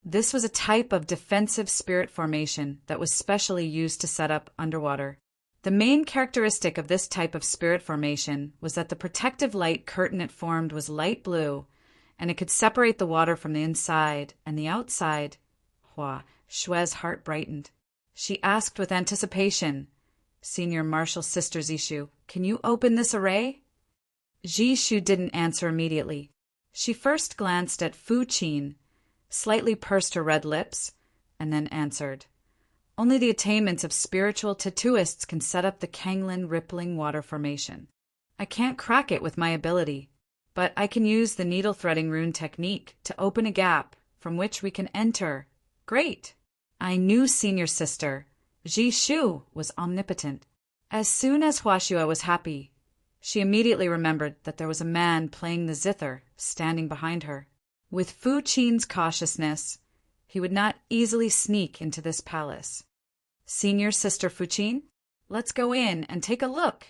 This was a type of defensive spirit formation that was specially used to set up underwater. The main characteristic of this type of spirit formation was that the protective light curtain it formed was light blue, and it could separate the water from the inside and the outside. Hua Shui's heart brightened. She asked with anticipation, "Senior Marshal Sister Zishu, can you open this array?" Ji Shu didn't answer immediately. She first glanced at Fu Qin, slightly pursed her red lips, and then answered, "Only the attainments of spiritual tattooists can set up the Kanglin rippling water formation. I can't crack it with my ability, but I can use the needle threading rune technique to open a gap from which we can enter." "Great!" I knew Senior Sister Ji Shu was omnipotent. As soon as Hua Shua was happy, she immediately remembered that there was a man playing the zither standing behind her. With Fu Qin's cautiousness, he would not easily sneak into this palace. "Senior Sister Fu Qin, let's go in and take a look."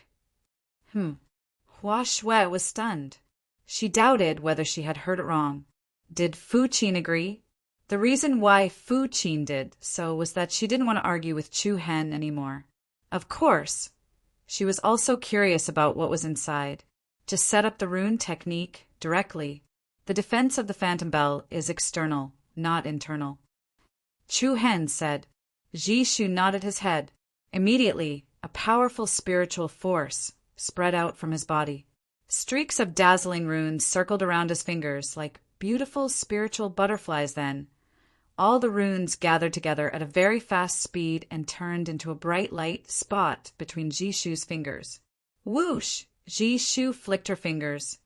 Hua Shui was stunned. She doubted whether she had heard it wrong. Did Fu Qin agree? The reason why Fu Qin did so was that she didn't want to argue with Chu Hen anymore. Of course, she was also curious about what was inside. To set up the rune technique directly, the defense of the Phantom Bell is external, not internal. Chu Hen said. Ji Shu nodded his head. Immediately, a powerful spiritual force spread out from his body. Streaks of dazzling runes circled around his fingers like beautiful spiritual butterflies then. All the runes gathered together at a very fast speed and turned into a bright light spot between Ji Shu's fingers. Whoosh! Ji Shu flicked her fingers,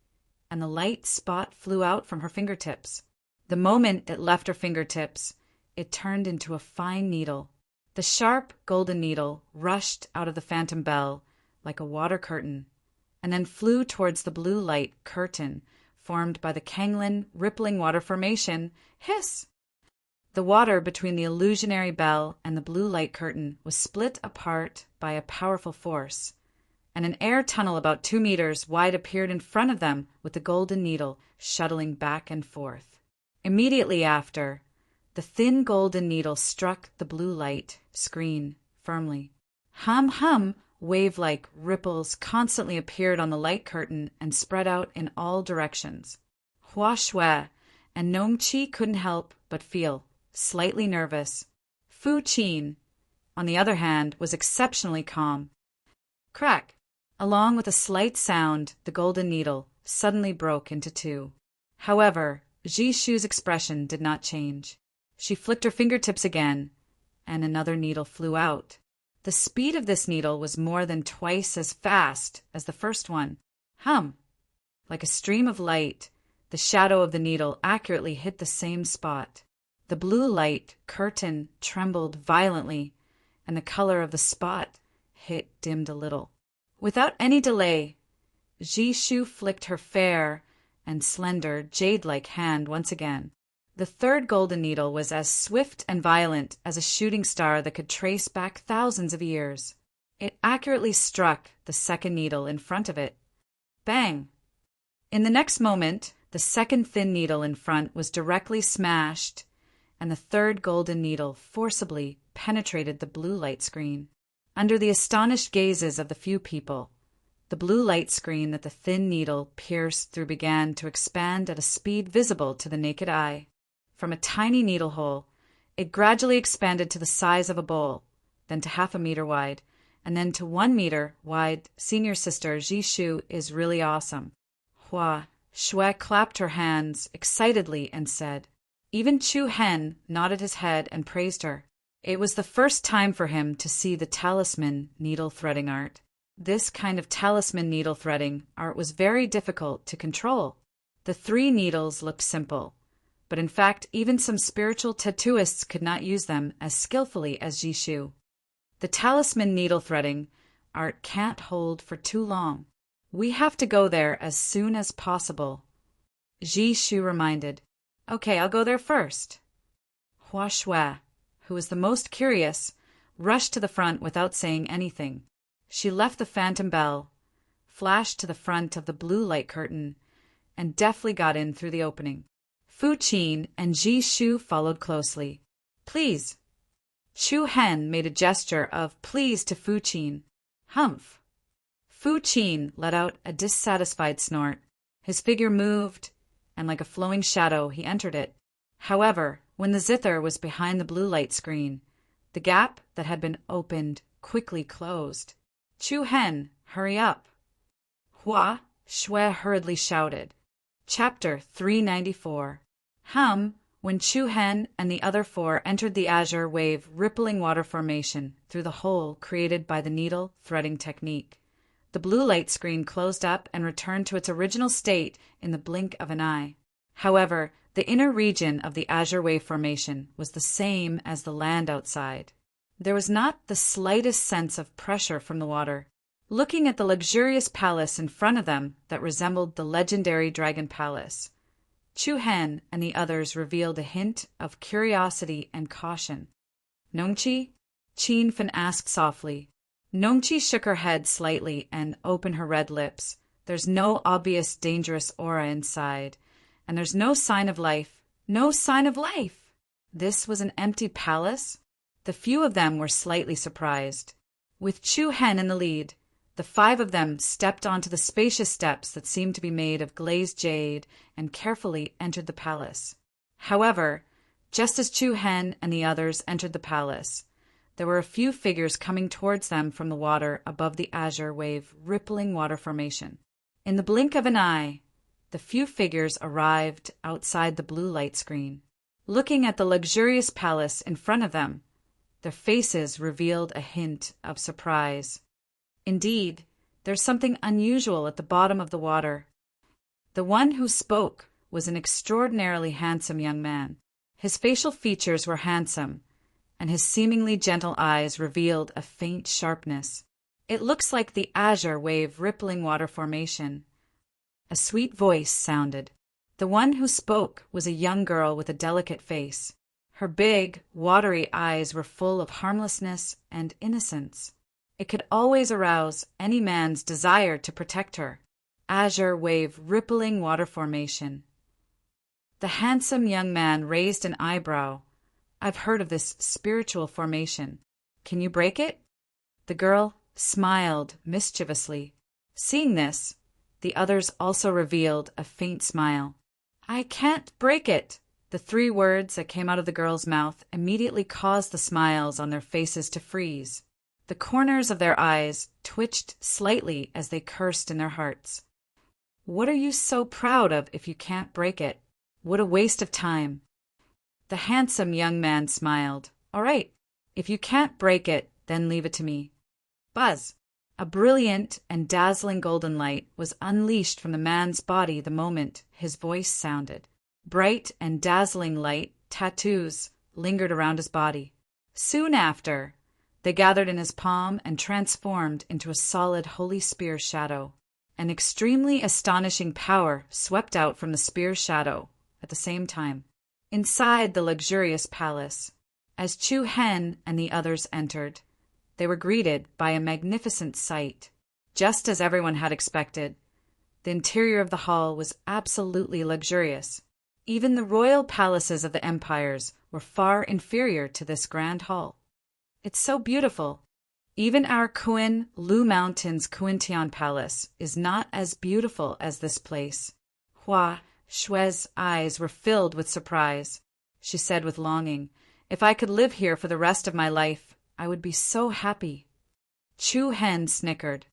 and the light spot flew out from her fingertips. The moment it left her fingertips, it turned into a fine needle. The sharp golden needle rushed out of the Phantom Bell like a water curtain, and then flew towards the blue light curtain formed by the Kanglin rippling water formation. Hiss! The water between the illusionary bell and the blue light curtain was split apart by a powerful force, and an air tunnel about 2 meters wide appeared in front of them with the golden needle shuttling back and forth. Immediately after, the thin golden needle struck the blue light screen firmly. Hum, wave-like ripples constantly appeared on the light curtain and spread out in all directions. Hua Shui and Nong Qi couldn't help but feel slightly nervous. Fu Qin, on the other hand, was exceptionally calm. Crack! Along with a slight sound, the golden needle suddenly broke into 2. However, Ji Shu's expression did not change. She flicked her fingertips again, and another needle flew out. The speed of this needle was more than twice as fast as the first one. Like a stream of light, the shadow of the needle accurately hit the same spot. The blue light curtain trembled violently, and the color of the spot dimmed a little. Without any delay, Ji Shu flicked her fair and slender, jade-like hand once again. The third golden needle was as swift and violent as a shooting star that could trace back thousands of years. It accurately struck the second needle in front of it. Bang! In the next moment, the second thin needle in front was directly smashed, and the third golden needle forcibly penetrated the blue light screen. Under the astonished gazes of the few people, The blue light screen that the thin needle pierced through began to expand at a speed visible to the naked eye. From a tiny needle hole, it gradually expanded to the size of a bowl, then to 1/2 meter wide, and then to 1 meter wide. Senior sister Jishu is really awesome. Hua Shui clapped her hands excitedly and said. Even Chu Hen nodded his head and praised her. It was the first time for him to see the talisman needle threading art. This kind of talisman needle threading art was very difficult to control. The 3 needles looked simple, but in fact even some spiritual tattooists could not use them as skillfully as Jishu. The talisman needle threading art can't hold for too long. We have to go there as soon as possible. Jishu reminded. Okay, I'll go there first. Hua Shui, who was the most curious, rushed to the front without saying anything. She left the phantom bell, flashed to the front of the blue light curtain, and deftly got in through the opening. Fu Qin and Jishu followed closely. Please. Chu Hen made a gesture of please to Fu Qin. Humph. Fu Qin let out a dissatisfied snort. His figure moved, and like a flowing shadow he entered it. However, when the zither was behind the blue light screen, the gap that had been opened quickly closed. Chu Hen, hurry up. Hua Shui hurriedly shouted. Chapter 394. When Chu Hen and the other 4 entered the azure wave rippling water formation through the hole created by the needle threading technique, the blue light screen closed up and returned to its original state in the blink of an eye. However, the inner region of the azure wave formation was the same as the land outside. There was not the slightest sense of pressure from the water. Looking at the luxurious palace in front of them that resembled the legendary Dragon Palace, Chu Hen and the others revealed a hint of curiosity and caution. Nongqi? Qin Fen asked softly. Nongqi shook her head slightly and opened her red lips. There's no obvious dangerous aura inside, and there's no sign of life. No sign of life! This was an empty palace? The few of them were slightly surprised. With Chu Hen in the lead, the 5 of them stepped onto the spacious steps that seemed to be made of glazed jade and carefully entered the palace. However, just as Chu Hen and the others entered the palace, there were a few figures coming towards them from the water above the azure wave rippling water formation. In the blink of an eye, the few figures arrived outside the blue light screen. Looking at the luxurious palace in front of them, their faces revealed a hint of surprise. Indeed, there's something unusual at the bottom of the water. The one who spoke was an extraordinarily handsome young man. His facial features were handsome, and his seemingly gentle eyes revealed a faint sharpness. It looks like the azure wave rippling water formation. A sweet voice sounded. The one who spoke was a young girl with a delicate face. Her big, watery eyes were full of harmlessness and innocence. It could always arouse any man's desire to protect her. Azure wave rippling water formation. The handsome young man raised an eyebrow. I've heard of this spiritual formation. Can you break it? The girl smiled mischievously. Seeing this, the others also revealed a faint smile. I can't break it. The 3 words that came out of the girl's mouth immediately caused the smiles on their faces to freeze. The corners of their eyes twitched slightly as they cursed in their hearts. What are you so proud of if you can't break it? What a waste of time. The handsome young man smiled. All right, if you can't break it, then leave it to me. Buzz. A brilliant and dazzling golden light was unleashed from the man's body the moment his voice sounded. Bright and dazzling light tattoos lingered around his body. Soon after, they gathered in his palm and transformed into a solid holy spear shadow. An extremely astonishing power swept out from the spear's shadow at the same time. Inside the luxurious palace, as Chu Hen and the others entered, they were greeted by a magnificent sight. Just as everyone had expected, the interior of the hall was absolutely luxurious. Even the royal palaces of the empires were far inferior to this grand hall. It's so beautiful. Even our Kuan Lu Mountains Kuantian Palace is not as beautiful as this place. Hua Shui's eyes were filled with surprise. She said with longing, "If I could live here for the rest of my life, I would be so happy." Chu Hen snickered.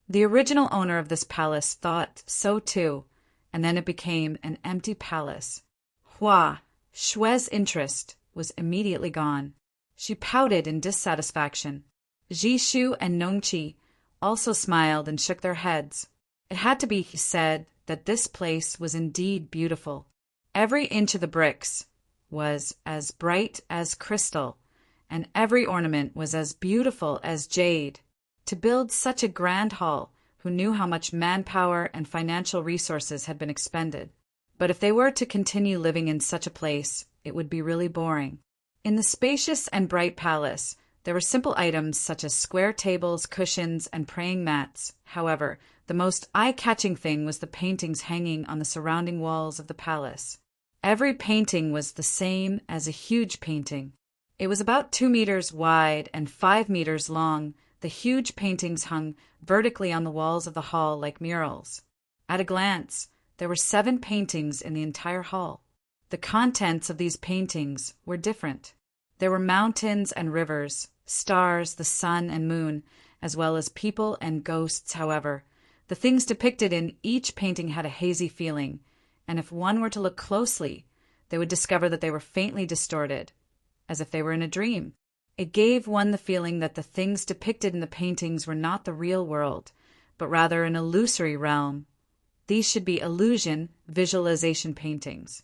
The original owner of this palace thought so too, and then it became an empty palace. Hua Shui's interest was immediately gone. She pouted in dissatisfaction. Jishu and Nongqi also smiled and shook their heads. It had to be said that this place was indeed beautiful. Every inch of the bricks was as bright as crystal, and every ornament was as beautiful as jade. To build such a grand hall, who knew how much manpower and financial resources had been expended? But if they were to continue living in such a place, it would be really boring. In the spacious and bright palace, there were simple items such as square tables, cushions, and praying mats. However, the most eye-catching thing was the paintings hanging on the surrounding walls of the palace. Every painting was the same as a huge painting. It was about 2 meters wide and 5 meters long. The huge paintings hung vertically on the walls of the hall like murals. At a glance, there were 7 paintings in the entire hall. The contents of these paintings were different. There were mountains and rivers, stars, the sun and moon, as well as people and ghosts. However, the things depicted in each painting had a hazy feeling, and if one were to look closely, they would discover that they were faintly distorted, as if they were in a dream. It gave one the feeling that the things depicted in the paintings were not the real world, but rather an illusory realm. These should be illusion visualization paintings.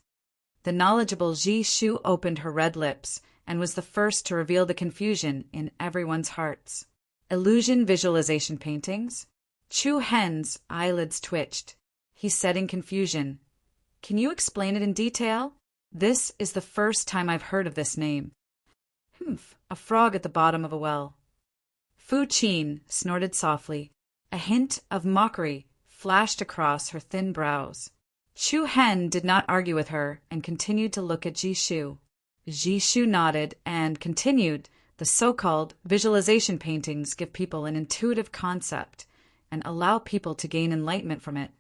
The knowledgeable Ji Shu opened her red lips and was the first to reveal the confusion in everyone's hearts. Illusion visualization paintings? Chu Hen's eyelids twitched. He said in confusion, "Can you explain it in detail? This is the first time I've heard of this name." "Humph, a frog at the bottom of a well." Fu Qin snorted softly. A hint of mockery flashed across her thin brows. Chu Hen did not argue with her and continued to look at Jishu. Jishu nodded and continued, "The so-called visualization paintings give people an intuitive concept and allow people to gain enlightenment from it.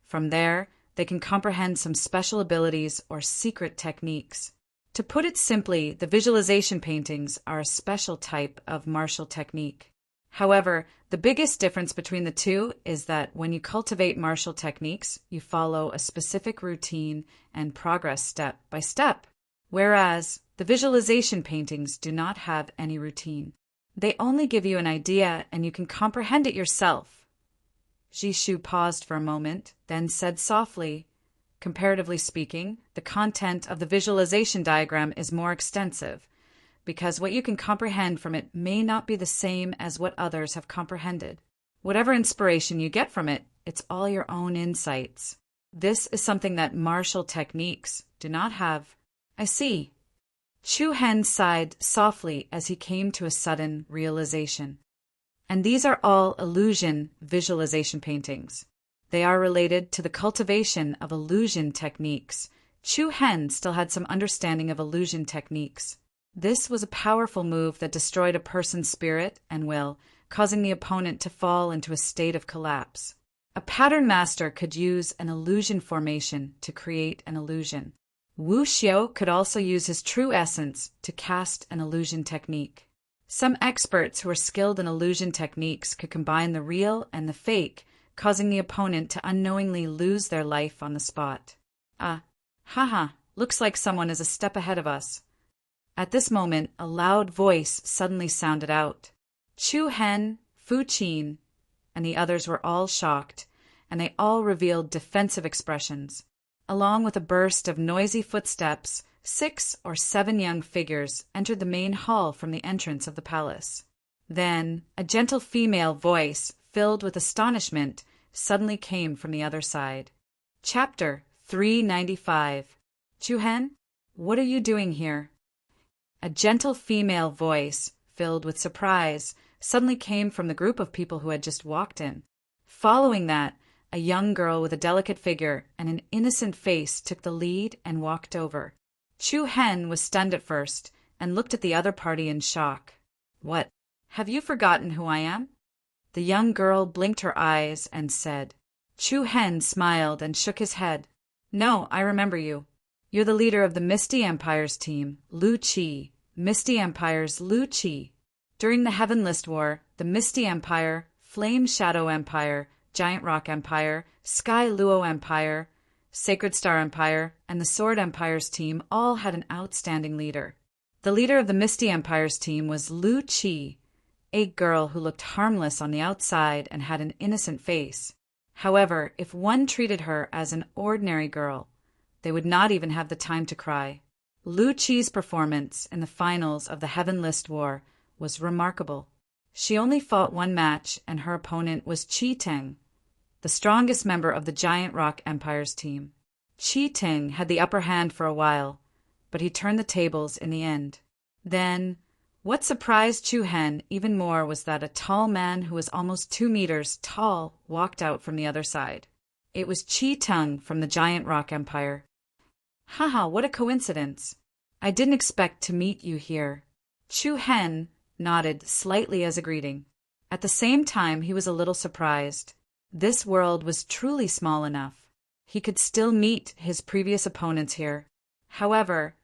From there, they can comprehend some special abilities or secret techniques. To put it simply, the visualization paintings are a special type of martial technique. However, the biggest difference between the two is that when you cultivate martial techniques, you follow a specific routine and progress step by step, whereas the visualization paintings do not have any routine. They only give you an idea and you can comprehend it yourself." Jishu paused for a moment, then said softly, "Comparatively speaking, the content of the visualization diagram is more extensive, because what you can comprehend from it may not be the same as what others have comprehended. Whatever inspiration you get from it, it's all your own insights. This is something that martial techniques do not have." "I see." Chu Hen sighed softly as he came to a sudden realization. "And these are all illusion visualization paintings. They are related to the cultivation of illusion techniques." Chu Hen still had some understanding of illusion techniques. This was a powerful move that destroyed a person's spirit and will, causing the opponent to fall into a state of collapse. A pattern master could use an illusion formation to create an illusion. Wu Xiao could also use his true essence to cast an illusion technique. Some experts who are skilled in illusion techniques could combine the real and the fake, causing the opponent to unknowingly lose their life on the spot. Haha, looks like someone is a step ahead of us." At this moment, a loud voice suddenly sounded out. Chu Hen, Fu Qin, and the others were all shocked, and they all revealed defensive expressions. Along with a burst of noisy footsteps, 6 or 7 young figures entered the main hall from the entrance of the palace. Then, a gentle female voice, filled with astonishment, suddenly came from the other side. Chapter 395. "Chu Hen, what are you doing here?" A gentle female voice, filled with surprise, suddenly came from the group of people who had just walked in. Following that, a young girl with a delicate figure and an innocent face took the lead and walked over. Chu Hen was stunned at first and looked at the other party in shock. "What? Have you forgotten who I am? The young girl blinked her eyes and said. Chu Hen smiled and shook his head. No, I remember you. You're the leader of the Misty Empire's team, Lu Qi. Misty Empire's Lu Qi. During the Heaven List War, the Misty Empire, Flame Shadow Empire, Giant Rock Empire, Sky Luo Empire, Sacred Star Empire, and the Sword Empire's team all had an outstanding leader. The leader of the Misty Empire's team was Lu Qi, a girl who looked harmless on the outside and had an innocent face. However, if one treated her as an ordinary girl, they would not even have the time to cry. Lu Qi's performance in the finals of the Heaven List War was remarkable. She only fought one match, and her opponent was Qi Teng, the strongest member of the Giant Rock Empire's team. Qi Teng had the upper hand for a while, but he turned the tables in the end. Then, what surprised Chu Hen even more was that a tall man who was almost 2 meters tall walked out from the other side. It was Qi Teng from the Giant Rock Empire. Haha, what a coincidence. I didn't expect to meet you here. Chu Hen nodded slightly as a greeting. At the same time, he was a little surprised. This world was truly small enough. He could still meet his previous opponents here. However,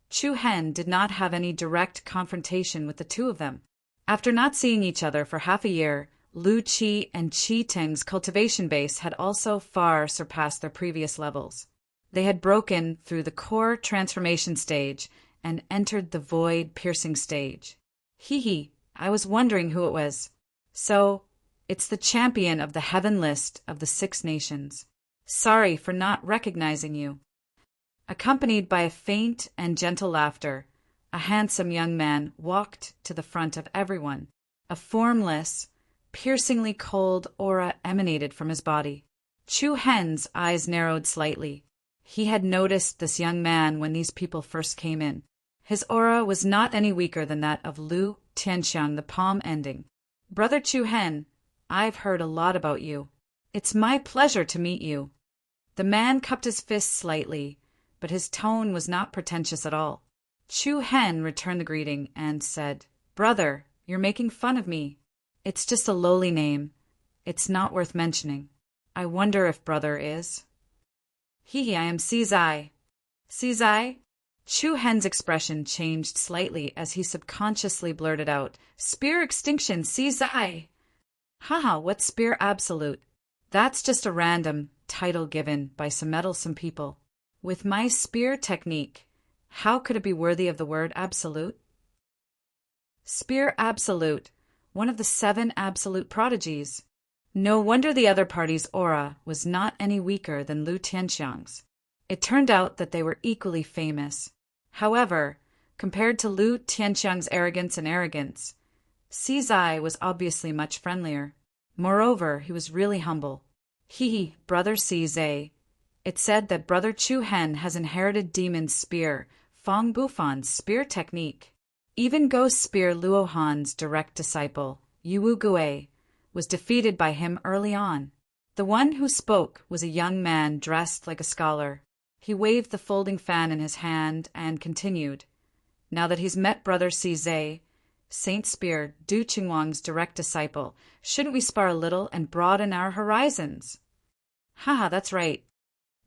Chu Hen did not have any direct confrontation with the two of them. After not seeing each other for half a year, Lu Qi and Qi Teng's cultivation base had also far surpassed their previous levels. They had broken through the core transformation stage and entered the void-piercing stage. Hee, I was wondering who it was. So, it's the champion of the Heaven List of the 6 nations. Sorry for not recognizing you. Accompanied by a faint and gentle laughter, a handsome young man walked to the front of everyone. A formless, piercingly cold aura emanated from his body. Chu Hen's eyes narrowed slightly. He had noticed this young man when these people first came in. His aura was not any weaker than that of Lu Tianxiang, the palm ending. Brother Chu Hen, I've heard a lot about you. It's my pleasure to meet you. The man cupped his fist slightly, but his tone was not pretentious at all. Chu Hen returned the greeting and said, Brother, you're making fun of me. It's just a lowly name. It's not worth mentioning. I wonder if brother is. I am Sizai. Sizai? Chu Hen's expression changed slightly as he subconsciously blurted out, Spear Extinction, Sizai! Haha, what Spear Absolute? That's just a random title given by some meddlesome people. With my spear technique, how could it be worthy of the word absolute? Spear Absolute, one of the 7 absolute prodigies. No wonder the other party's aura was not any weaker than Lu Tianxiang's. It turned out that they were equally famous. However, compared to Lu Tianxiang's arrogance, Sizai was obviously much friendlier. Moreover, he was really humble. Brother Sizai. It's said that Brother Chu Hen has inherited Demon's Spear, Fong Bufan's spear technique. Even Ghost Spear Luohan's direct disciple, Yu Gui, was defeated by him early on. The one who spoke was a young man dressed like a scholar. He waved the folding fan in his hand and continued. Now that he's met Brother Sizai, Saint Spear, Du Qingwang's direct disciple, shouldn't we spar a little and broaden our horizons? Haha, that's right.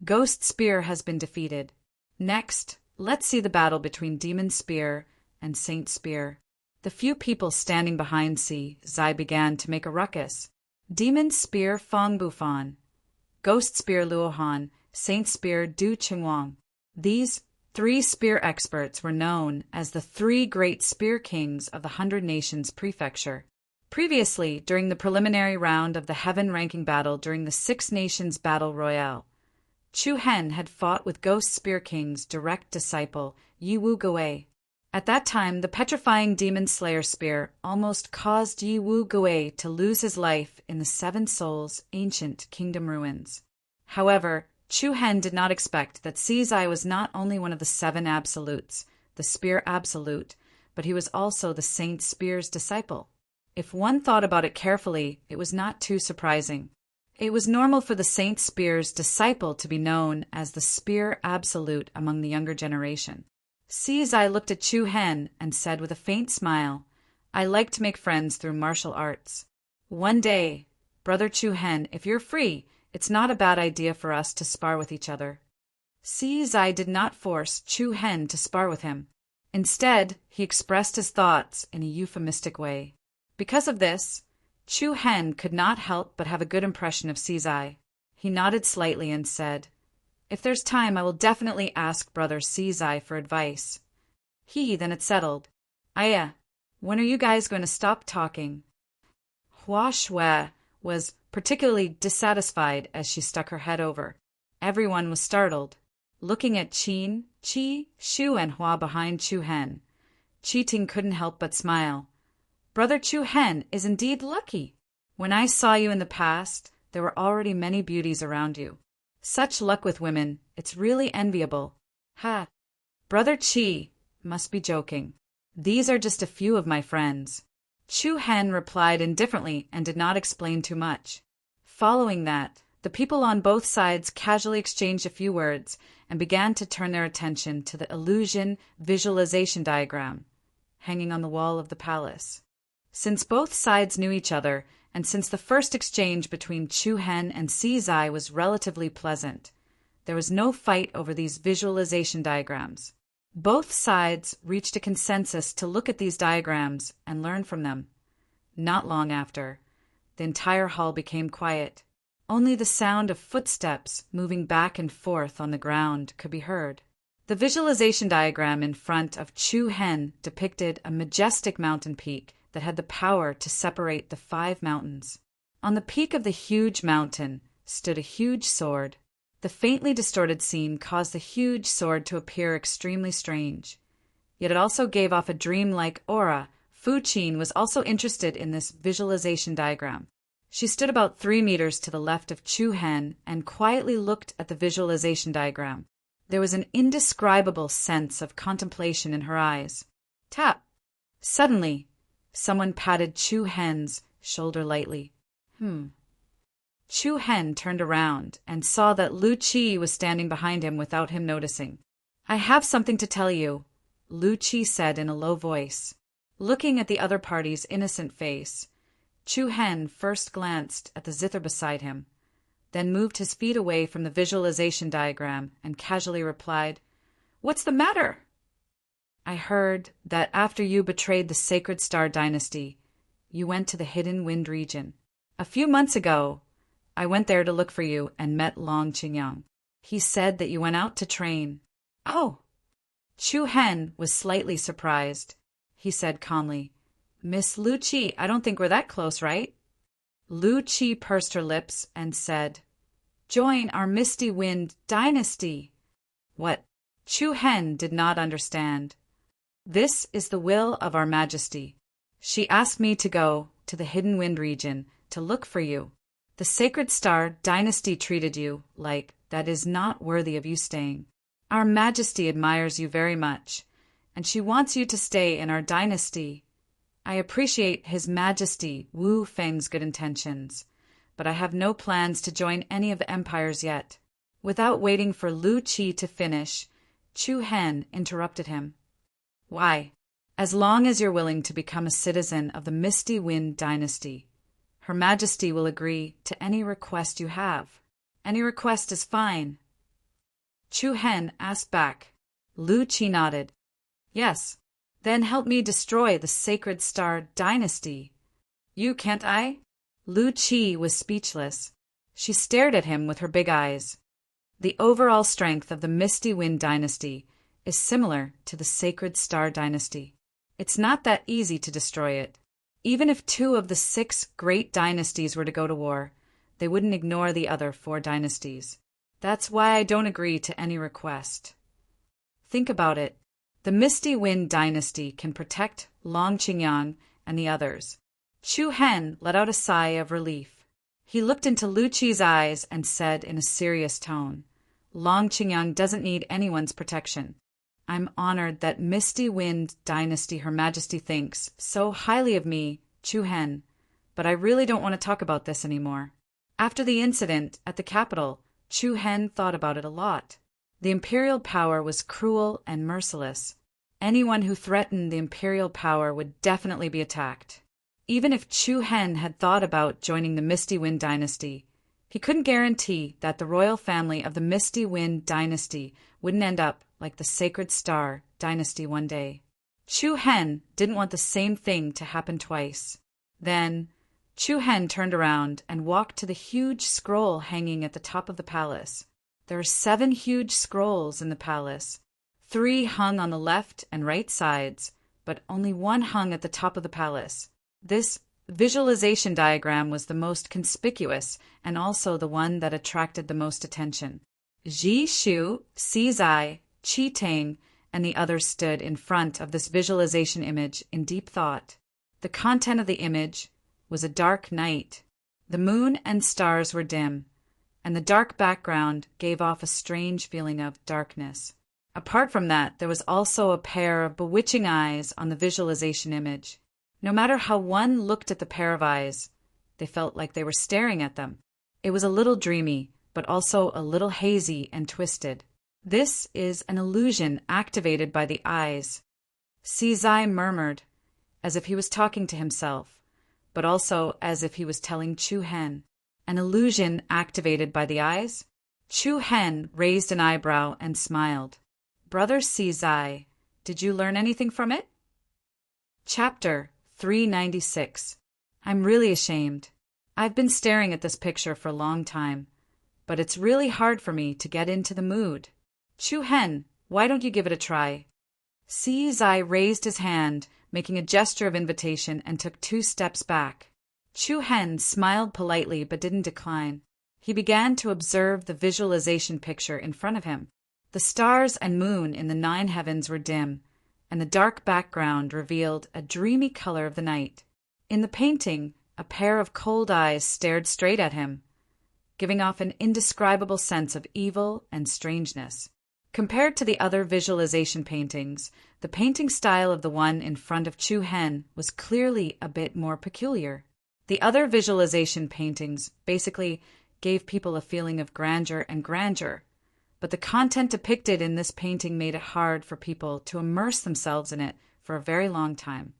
Ghost Spear has been defeated. Next, let's see the battle between Demon Spear and Saint Spear. The few people standing behind Zai began to make a ruckus. Demon Spear Fong Bufan, Ghost Spear Luohan, Saint Spear Du Qingwang. These 3 spear experts were known as the 3 great spear kings of the 100 Nations Prefecture. Previously, during the preliminary round of the Heaven ranking battle during the 6 Nations Battle Royale, Chu Hen had fought with Ghost Spear King's direct disciple, Yi Gui. At that time, the petrifying Demon Slayer Spear almost caused Yi Gui to lose his life in the 7 Souls' ancient kingdom ruins. However, Chu Hen did not expect that Sizai was not only one of the 7 absolutes, the Spear Absolute, but he was also the Saint Spear's disciple. If one thought about it carefully, it was not too surprising. It was normal for the Saint Spear's disciple to be known as the Spear Absolute among the younger generation. Sizai looked at Chu Hen and said with a faint smile, I like to make friends through martial arts. One day, Brother Chu Hen, if you're free, it's not a bad idea for us to spar with each other. Si Zai did not force Chu Hen to spar with him. Instead, he expressed his thoughts in a euphemistic way. Because of this, Chu Hen could not help but have a good impression of Si Zai. He nodded slightly and said, "If there's time, I will definitely ask Brother Si Zai for advice." Then it's settled. Aya, when are you guys going to stop talking? Hua Shui was particularly dissatisfied as she stuck her head over. Everyone was startled, looking at Qin, Qi, Shu, and Hua behind Chu Hen. Qi Ting couldn't help but smile. Brother Chu Hen is indeed lucky. When I saw you in the past, there were already many beauties around you. Such luck with women, it's really enviable. Ha! Brother Qi must be joking. These are just a few of my friends. Chu Hen replied indifferently and did not explain too much. Following that, the people on both sides casually exchanged a few words and began to turn their attention to the illusion visualization diagram hanging on the wall of the palace. Since both sides knew each other, and since the first exchange between Chu Hen and Si Zai was relatively pleasant, there was no fight over these visualization diagrams. Both sides reached a consensus to look at these diagrams and learn from them. Not long after, the entire hall became quiet. Only the sound of footsteps moving back and forth on the ground could be heard. The visualization diagram in front of Chu Hen depicted a majestic mountain peak that had the power to separate the 5 mountains. On the peak of the huge mountain stood a huge sword. The faintly distorted scene caused the huge sword to appear extremely strange. Yet it also gave off a dreamlike aura. Fu Qin was also interested in this visualization diagram. She stood about 3 meters to the left of Chu Hen and quietly looked at the visualization diagram. There was an indescribable sense of contemplation in her eyes. Tap! Suddenly, someone patted Chu Hen's shoulder lightly. Chu Hen turned around and saw that Lu Qi was standing behind him without him noticing. "I have something to tell you," Lu Qi said in a low voice. Looking at the other party's innocent face, Chu Hen first glanced at the zither beside him, then moved his feet away from the visualization diagram and casually replied, "What's the matter?" "I heard that after you betrayed the Sacred Star Dynasty, you went to the Hidden Wind region. A few months ago, I went there to look for you and met Long Qingyang. He said that you went out to train." "Oh!" Chu Hen was slightly surprised. He said calmly, "Miss Lu Qi, I don't think we're that close, right?" Lu Qi pursed her lips and said, "Join our Misty Wind Dynasty." "What?" Chu Hen did not understand. "This is the will of our Majesty. She asked me to go to the Hidden Wind region to look for you. The Sacred Star Dynasty treated you like that is not worthy of you staying. Our Majesty admires you very much, and she wants you to stay in our dynasty. I appreciate His Majesty Wu Feng's good intentions, but I have no plans to join any of the empires yet." Without waiting for Lu Qi to finish, Chu Hen interrupted him. "Why? As long as you're willing to become a citizen of the Misty Wind Dynasty, Her Majesty will agree to any request you have. Any request is fine." Chu Hen asked back. Lu Qi nodded. "Yes. Then help me destroy the Sacred Star Dynasty." "You can't I?" Lu Qi was speechless. She stared at him with her big eyes. The overall strength of the Misty Wind Dynasty is similar to the Sacred Star Dynasty. It's not that easy to destroy it. Even if 2 of the 6 great dynasties were to go to war, they wouldn't ignore the other 4 dynasties. That's why I don't agree to any request. Think about it. The Misty Wind Dynasty can protect Long Qingyang and the others. Chu Hen let out a sigh of relief. He looked into Lu Qi's eyes and said in a serious tone, "Long Qingyang doesn't need anyone's protection. I'm honored that Misty Wind Dynasty Her Majesty thinks so highly of me, Chu Hen, but I really don't want to talk about this anymore." After the incident at the capital, Chu Hen thought about it a lot. The imperial power was cruel and merciless. Anyone who threatened the imperial power would definitely be attacked. Even if Chu Hen had thought about joining the Misty Wind dynasty, he couldn't guarantee that the royal family of the Misty Wind dynasty wouldn't end up like the Sacred Star dynasty one day. Chu Hen didn't want the same thing to happen twice. Then, Chu Hen turned around and walked to the huge scroll hanging at the top of the palace. There are 7 huge scrolls in the palace. 3 hung on the left and right sides, but only 1 hung at the top of the palace. This visualization diagram was the most conspicuous and also the one that attracted the most attention. Ji Shu, Si Zai, Qi Tang, and the others stood in front of this visualization image in deep thought. The content of the image was a dark night. The moon and stars were dim, and the dark background gave off a strange feeling of darkness. Apart from that, there was also a pair of bewitching eyes on the visualization image. No matter how one looked at the pair of eyes, they felt like they were staring at them. It was a little dreamy, but also a little hazy and twisted. This is an illusion activated by the eyes. Si Zai murmured, as if he was talking to himself, but also as if he was telling Chu Hen. An illusion activated by the eyes? Chu Hen raised an eyebrow and smiled. Brother Si Zai, did you learn anything from it? Chapter 396. I'm really ashamed. I've been staring at this picture for a long time, but it's really hard for me to get into the mood. Chu Hen, why don't you give it a try? Si Zai raised his hand, making a gesture of invitation, and took 2 steps back. Chu Hen smiled politely but didn't decline. He began to observe the visualization picture in front of him. The stars and moon in the 9 heavens were dim, and the dark background revealed a dreamy color of the night. In the painting, a pair of cold eyes stared straight at him, giving off an indescribable sense of evil and strangeness. Compared to the other visualization paintings, the painting style of the one in front of Chu Hen was clearly a bit more peculiar. The other visualization paintings basically gave people a feeling of grandeur, but the content depicted in this painting made it hard for people to immerse themselves in it for a very long time.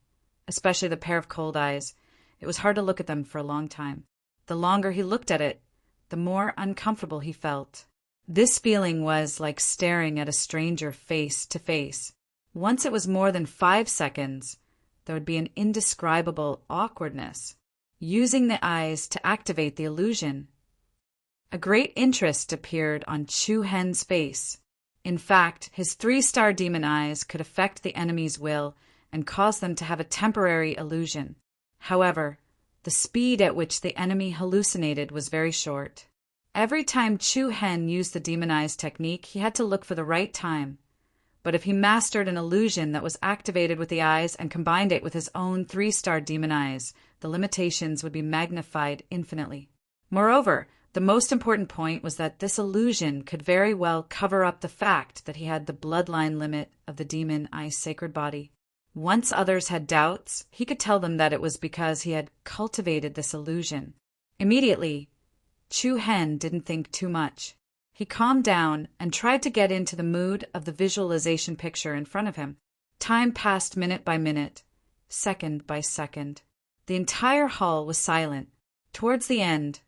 Especially the pair of cold eyes. It was hard to look at them for a long time. The longer he looked at it, the more uncomfortable he felt. This feeling was like staring at a stranger face to face. Once it was more than 5 seconds, there would be an indescribable awkwardness. Using the eyes to activate the illusion. A great interest appeared on Chu Hen's face. In fact, his 3-star demon eyes could affect the enemy's will and cause them to have a temporary illusion. However, the speed at which the enemy hallucinated was very short. Every time Chu Hen used the demon eyes technique, he had to look for the right time. But if he mastered an illusion that was activated with the eyes and combined it with his own 3-star demon eyes, the limitations would be magnified infinitely. Moreover, the most important point was that this illusion could very well cover up the fact that he had the bloodline limit of the demon Ice Sacred Body. Once others had doubts, he could tell them that it was because he had cultivated this illusion. Immediately, Chu Hen didn't think too much. He calmed down and tried to get into the mood of the visualization picture in front of him. Time passed minute by minute, second by second. The entire hall was silent. Towards the end,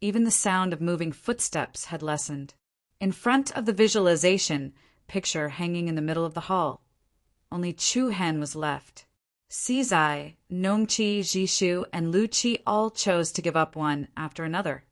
even the sound of moving footsteps had lessened. In front of the visualization picture hanging in the middle of the hall, only Chu Hen was left. Si Zai, Nongqi, Jishu, and Lu Qi all chose to give up one after another.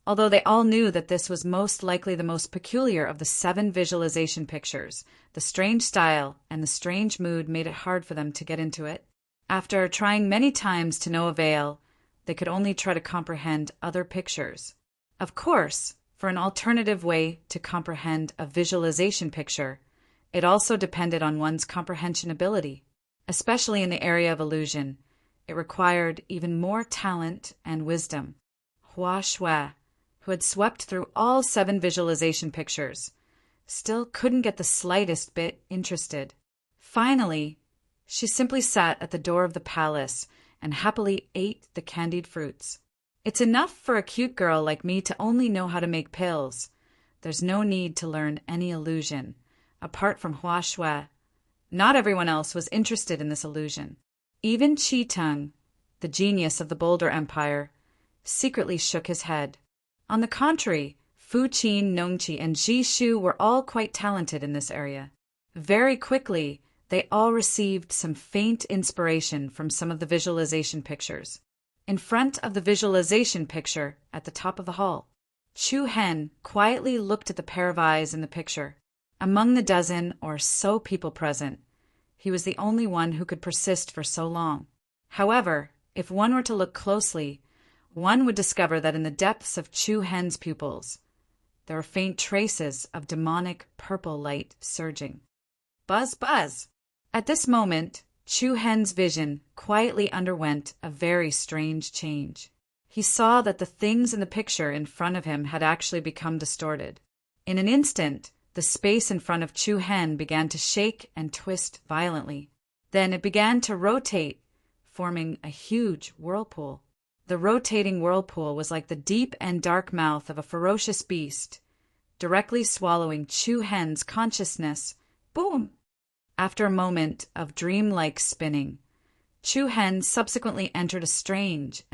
Although they all knew that this was most likely the most peculiar of the 7 visualization pictures, the strange style and the strange mood made it hard for them to get into it. After trying many times to no avail, they could only try to comprehend other pictures. Of course, for an alternative way to comprehend a visualization picture, it also depended on one's comprehension ability. Especially in the area of illusion, it required even more talent and wisdom. Hua Shui, who had swept through all 7 visualization pictures, still couldn't get the slightest bit interested. Finally, she simply sat at the door of the palace and happily ate the candied fruits. It's enough for a cute girl like me to only know how to make pills. There's no need to learn any illusion. Apart from Hua Shui, Not everyone else was interested in this illusion. Even Tung, the genius of the Boulder Empire, secretly shook his head. On the contrary, Fu Qin, Nongqi, and Ji Shu were all quite talented in this area. Very quickly, they all received some faint inspiration from some of the visualization pictures. In front of the visualization picture, at the top of the hall, Chu Hen quietly looked at the pair of eyes in the picture. Among the dozen or so people present, he was the only one who could persist for so long. However, if one were to look closely, one would discover that in the depths of Chu Hen's pupils, there were faint traces of demonic purple light surging. Buzz, buzz! At this moment, Chu Hen's vision quietly underwent a very strange change. He saw that the things in the picture in front of him had actually become distorted. In an instant, the space in front of Chu Hen began to shake and twist violently. Then it began to rotate, forming a huge whirlpool. The rotating whirlpool was like the deep and dark mouth of a ferocious beast, directly swallowing Chu Hen's consciousness. Boom! After a moment of dreamlike spinning, Chu Hen subsequently entered a strange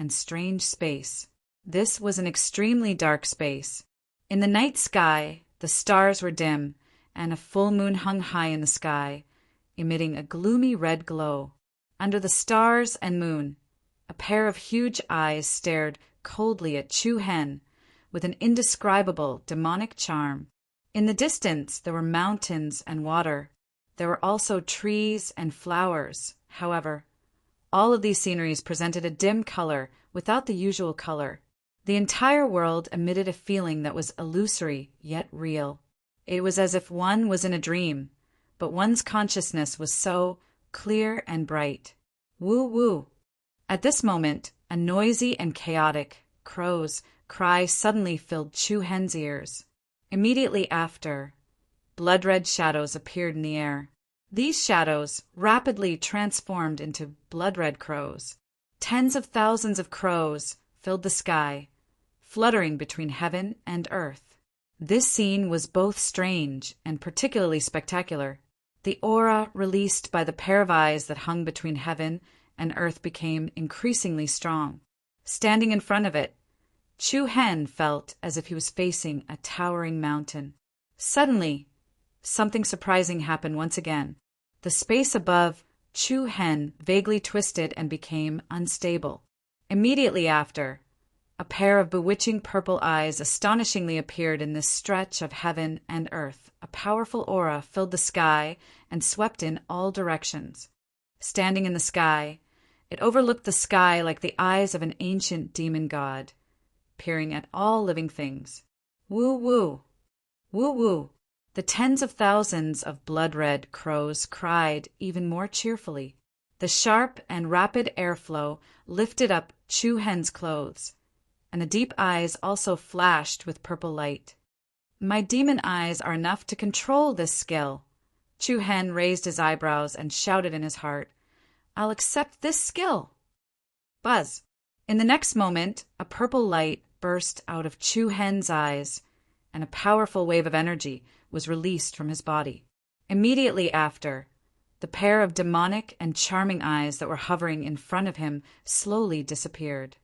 space. This was an extremely dark space. In the night sky, the stars were dim, and a full moon hung high in the sky, emitting a gloomy red glow. Under the stars and moon, a pair of huge eyes stared coldly at Chu Hen with an indescribable demonic charm. In the distance, there were mountains and water. There were also trees and flowers. However, all of these sceneries presented a dim color without the usual color. The entire world emitted a feeling that was illusory yet real. It was as if one was in a dream, but one's consciousness was so clear and bright. Woo woo! At this moment, a noisy and chaotic crow's cry suddenly filled Chu Hen's ears. Immediately after, blood-red shadows appeared in the air. These shadows rapidly transformed into blood-red crows. Tens of thousands of crows filled the sky, fluttering between heaven and earth. This scene was both strange and particularly spectacular. The aura released by the pair of eyes that hung between heaven and earth became increasingly strong. Standing in front of it, Chu Hen felt as if he was facing a towering mountain. Suddenly, something surprising happened once again. The space above Chu Hen vaguely twisted and became unstable. Immediately after, a pair of bewitching purple eyes astonishingly appeared in this stretch of heaven and earth. A powerful aura filled the sky and swept in all directions. Standing in the sky, it overlooked the sky like the eyes of an ancient demon god, peering at all living things. Woo woo! Woo woo! The tens of thousands of blood-red crows cried even more cheerfully. The sharp and rapid airflow lifted up Chu Hen's clothes, and the deep eyes also flashed with purple light. My demon eyes are enough to control this skill. Chu Hen raised his eyebrows and shouted in his heart, I'll accept this skill. Buzz. In the next moment, a purple light burst out of Chu Hen's eyes, and a powerful wave of energy was released from his body. Immediately after, the pair of demonic and charming eyes that were hovering in front of him slowly disappeared.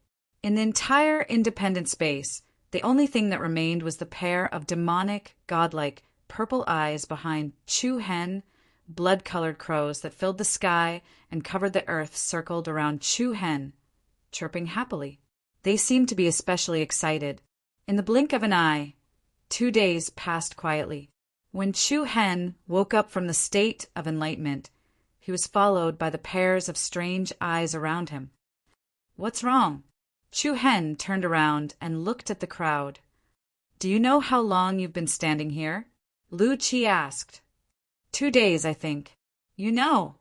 In the entire independent space, the only thing that remained was the pair of demonic, godlike, purple eyes behind Chu Hen. Blood-colored crows that filled the sky and covered the earth circled around Chu Hen, chirping happily. They seemed to be especially excited. In the blink of an eye, 2 days passed quietly. When Chu Hen woke up from the state of enlightenment, he was followed by the pairs of strange eyes around him. What's wrong? Chu Hen turned around and looked at the crowd. Do you know how long you've been standing here? Lu Qi asked. 2 days, I think. You know.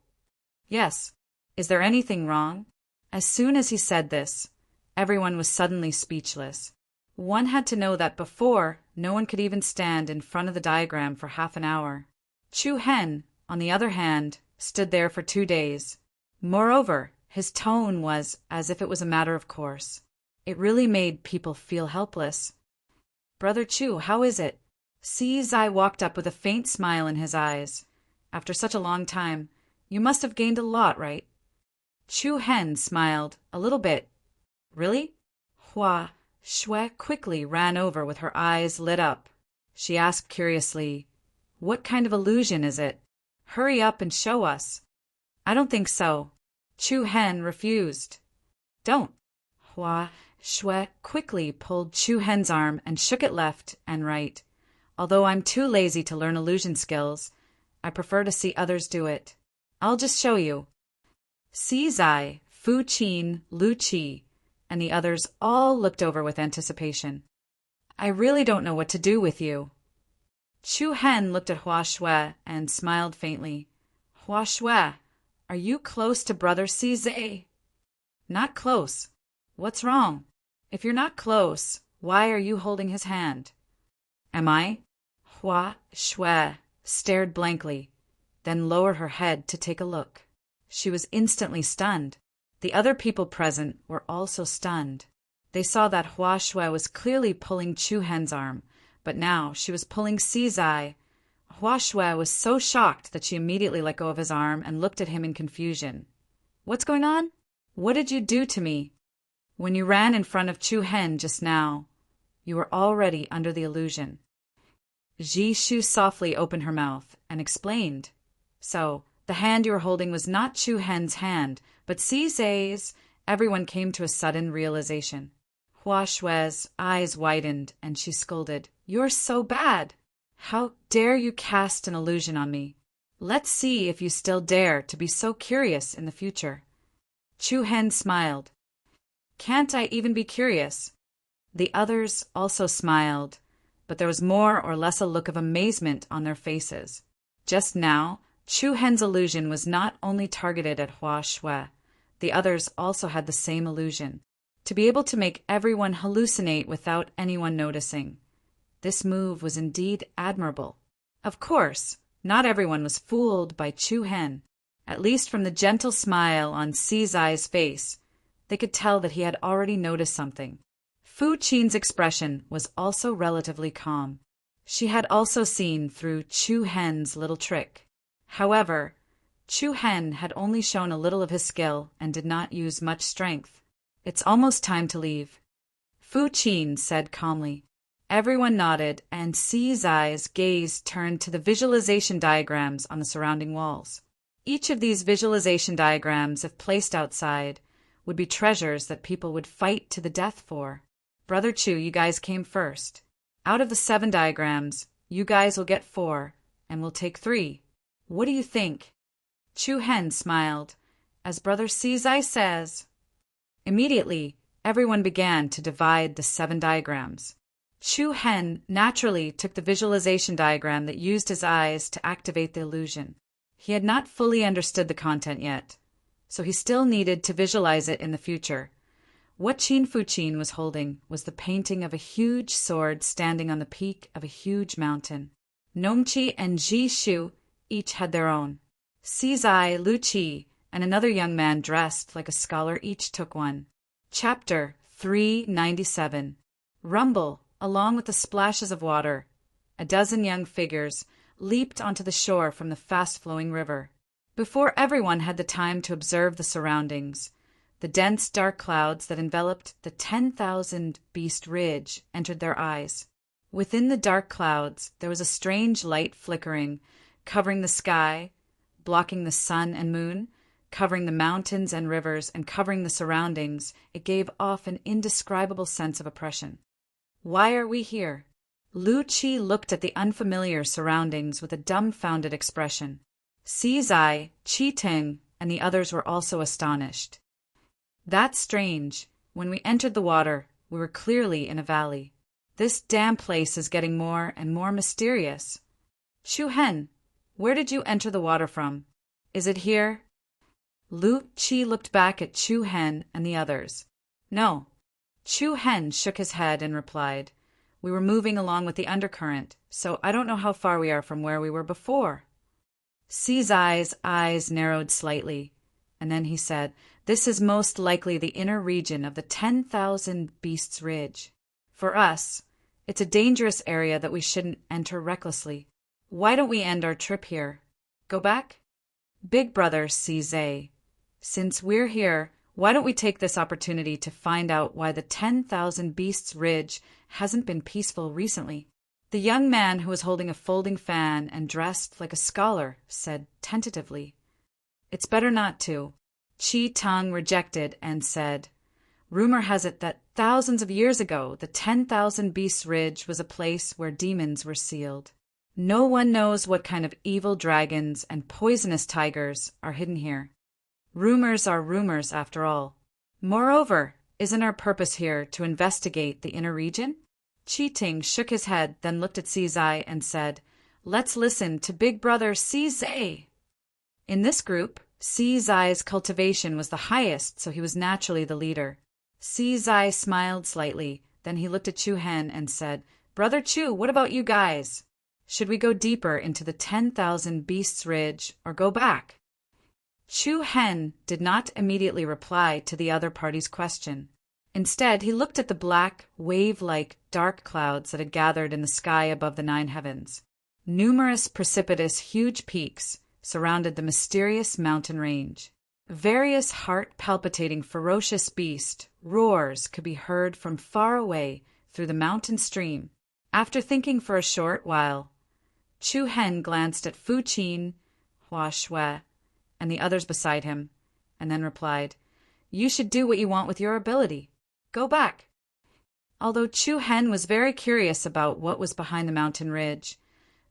Yes. Is there anything wrong? As soon as he said this, everyone was suddenly speechless. One had to know that before, no one could even stand in front of the diagram for half an hour. Chu Hen, on the other hand, stood there for 2 days. Moreover, his tone was as if it was a matter of course. It really made people feel helpless. Brother Chu, how is it? Si Zai walked up with a faint smile in his eyes, After such a long time, you must have gained a lot, right? Chu Hen smiled, a little bit. Really? Hua Shui quickly ran over with her eyes lit up. She asked curiously, "What kind of illusion is it? Hurry up and show us." "I don't think so." Chu Hen refused. "Don't." Hua Shui quickly pulled Chu Hen's arm and shook it left and right. "Although I'm too lazy to learn illusion skills, I prefer to see others do it. I'll just show you." Si Zai, Fu Qin, Lu Qi, and the others all looked over with anticipation. "I really don't know what to do with you." Chu Hen looked at Hua Shui and smiled faintly. "Hua Shui, are you close to Brother Si Zai?" "Not close. What's wrong? If you're not close, why are you holding his hand?" "Am I?" Hua Shui stared blankly, then lowered her head to take a look. She was instantly stunned. The other people present were also stunned. They saw that Hua Shui was clearly pulling Chu Hen's arm, but now she was pulling Si Zai. Hua Shui was so shocked that she immediately let go of his arm and looked at him in confusion. "What's going on? What did you do to me?" "When you ran in front of Chu Hen just now, you were already under the illusion." Ji Shu softly opened her mouth and explained. "So, the hand you were holding was not Chu Hen's hand, but Si Zai's." Everyone came to a sudden realization. Hua Shui's eyes widened and she scolded, "You're so bad! How dare you cast an illusion on me? Let's see if you still dare to be so curious in the future." Chu Hen smiled. "Can't I even be curious?" The others also smiled, but there was more or less a look of amazement on their faces. Just now, Chu Hen's illusion was not only targeted at Hua Shui. The others also had the same illusion, to be able to make everyone hallucinate without anyone noticing. This move was indeed admirable. Of course, not everyone was fooled by Chu Hen. At least from the gentle smile on Si Zai's face, they could tell that he had already noticed something. Fu Qin's expression was also relatively calm. She had also seen through Chu Hen's little trick. However, Chu Hen had only shown a little of his skill and did not use much strength. "It's almost time to leave," Fu Qin said calmly. Everyone nodded, and Si Zai's gaze turned to the visualization diagrams on the surrounding walls. Each of these visualization diagrams, if placed outside, would be treasures that people would fight to the death for. "Brother Chu, you guys came first. Out of the 7 diagrams, you guys will get 4, and we'll take 3. What do you think?" Chu Hen smiled. "As Brother Si Zai says." Immediately, everyone began to divide the 7 diagrams. Chu Hen naturally took the visualization diagram that used his eyes to activate the illusion. He had not fully understood the content yet, so he still needed to visualize it in the future. What Qin Fu Qin was holding was the painting of a huge sword standing on the peak of a huge mountain. Nongqi and Ji Shu each had their own. Si Zai, Lu Qi, and another young man dressed like a scholar each took one. Chapter 397. Rumble, along with the splashes of water, a dozen young figures leaped onto the shore from the fast-flowing river. Before everyone had the time to observe the surroundings, the dense dark clouds that enveloped the 10,000 Beast Ridge entered their eyes. Within the dark clouds there was a strange light flickering, covering the sky, blocking the sun and moon, covering the mountains and rivers, and covering the surroundings. It gave off an indescribable sense of oppression. "Why are we here?" Lu Qi looked at the unfamiliar surroundings with a dumbfounded expression. Si Zai, Qi Ting, and the others were also astonished. "That's strange. When we entered the water, we were clearly in a valley. This damn place is getting more and more mysterious. Chu Hen, where did you enter the water from? Is it here?" Lu Qi looked back at Chu Hen and the others. "No." Chu Hen shook his head and replied, "We were moving along with the undercurrent, so I don't know how far we are from where we were before." Si Zai's eyes narrowed slightly, and then he said, "This is most likely the inner region of the 10,000 Beasts Ridge. For us, it's a dangerous area that we shouldn't enter recklessly. Why don't we end our trip here? Go back? Big brother CZ. Since we're here, why don't we take this opportunity to find out why the 10,000 Beasts Ridge hasn't been peaceful recently? The young man who was holding a folding fan and dressed like a scholar said tentatively. It's better not to. Chi Tang rejected and said, Rumor has it that thousands of years ago, the 10,000 Beasts Ridge was a place where demons were sealed. No one knows what kind of evil dragons and poisonous tigers are hidden here. Rumors are rumors, after all. Moreover, isn't our purpose here to investigate the inner region? Qi Ting shook his head, then looked at Cizai and said, Let's listen to Big Brother Cizai. In this group, Cizai's cultivation was the highest, so he was naturally the leader. Cizai smiled slightly, then he looked at Chu Hen and said, Brother Chu, what about you guys? Should we go deeper into the 10,000 Beasts Ridge or go back? Chu Hen did not immediately reply to the other party's question. Instead, he looked at the black, wave-like dark clouds that had gathered in the sky above the 9 heavens. Numerous precipitous, huge peaks surrounded the mysterious mountain range. Various heart-palpitating, ferocious beast roars could be heard from far away through the mountain stream. After thinking for a short while, Chu Hen glanced at Fu Qin, Hua Shui, and the others beside him, and then replied, You should do what you want with your ability. Go back. Although Chu Hen was very curious about what was behind the mountain ridge,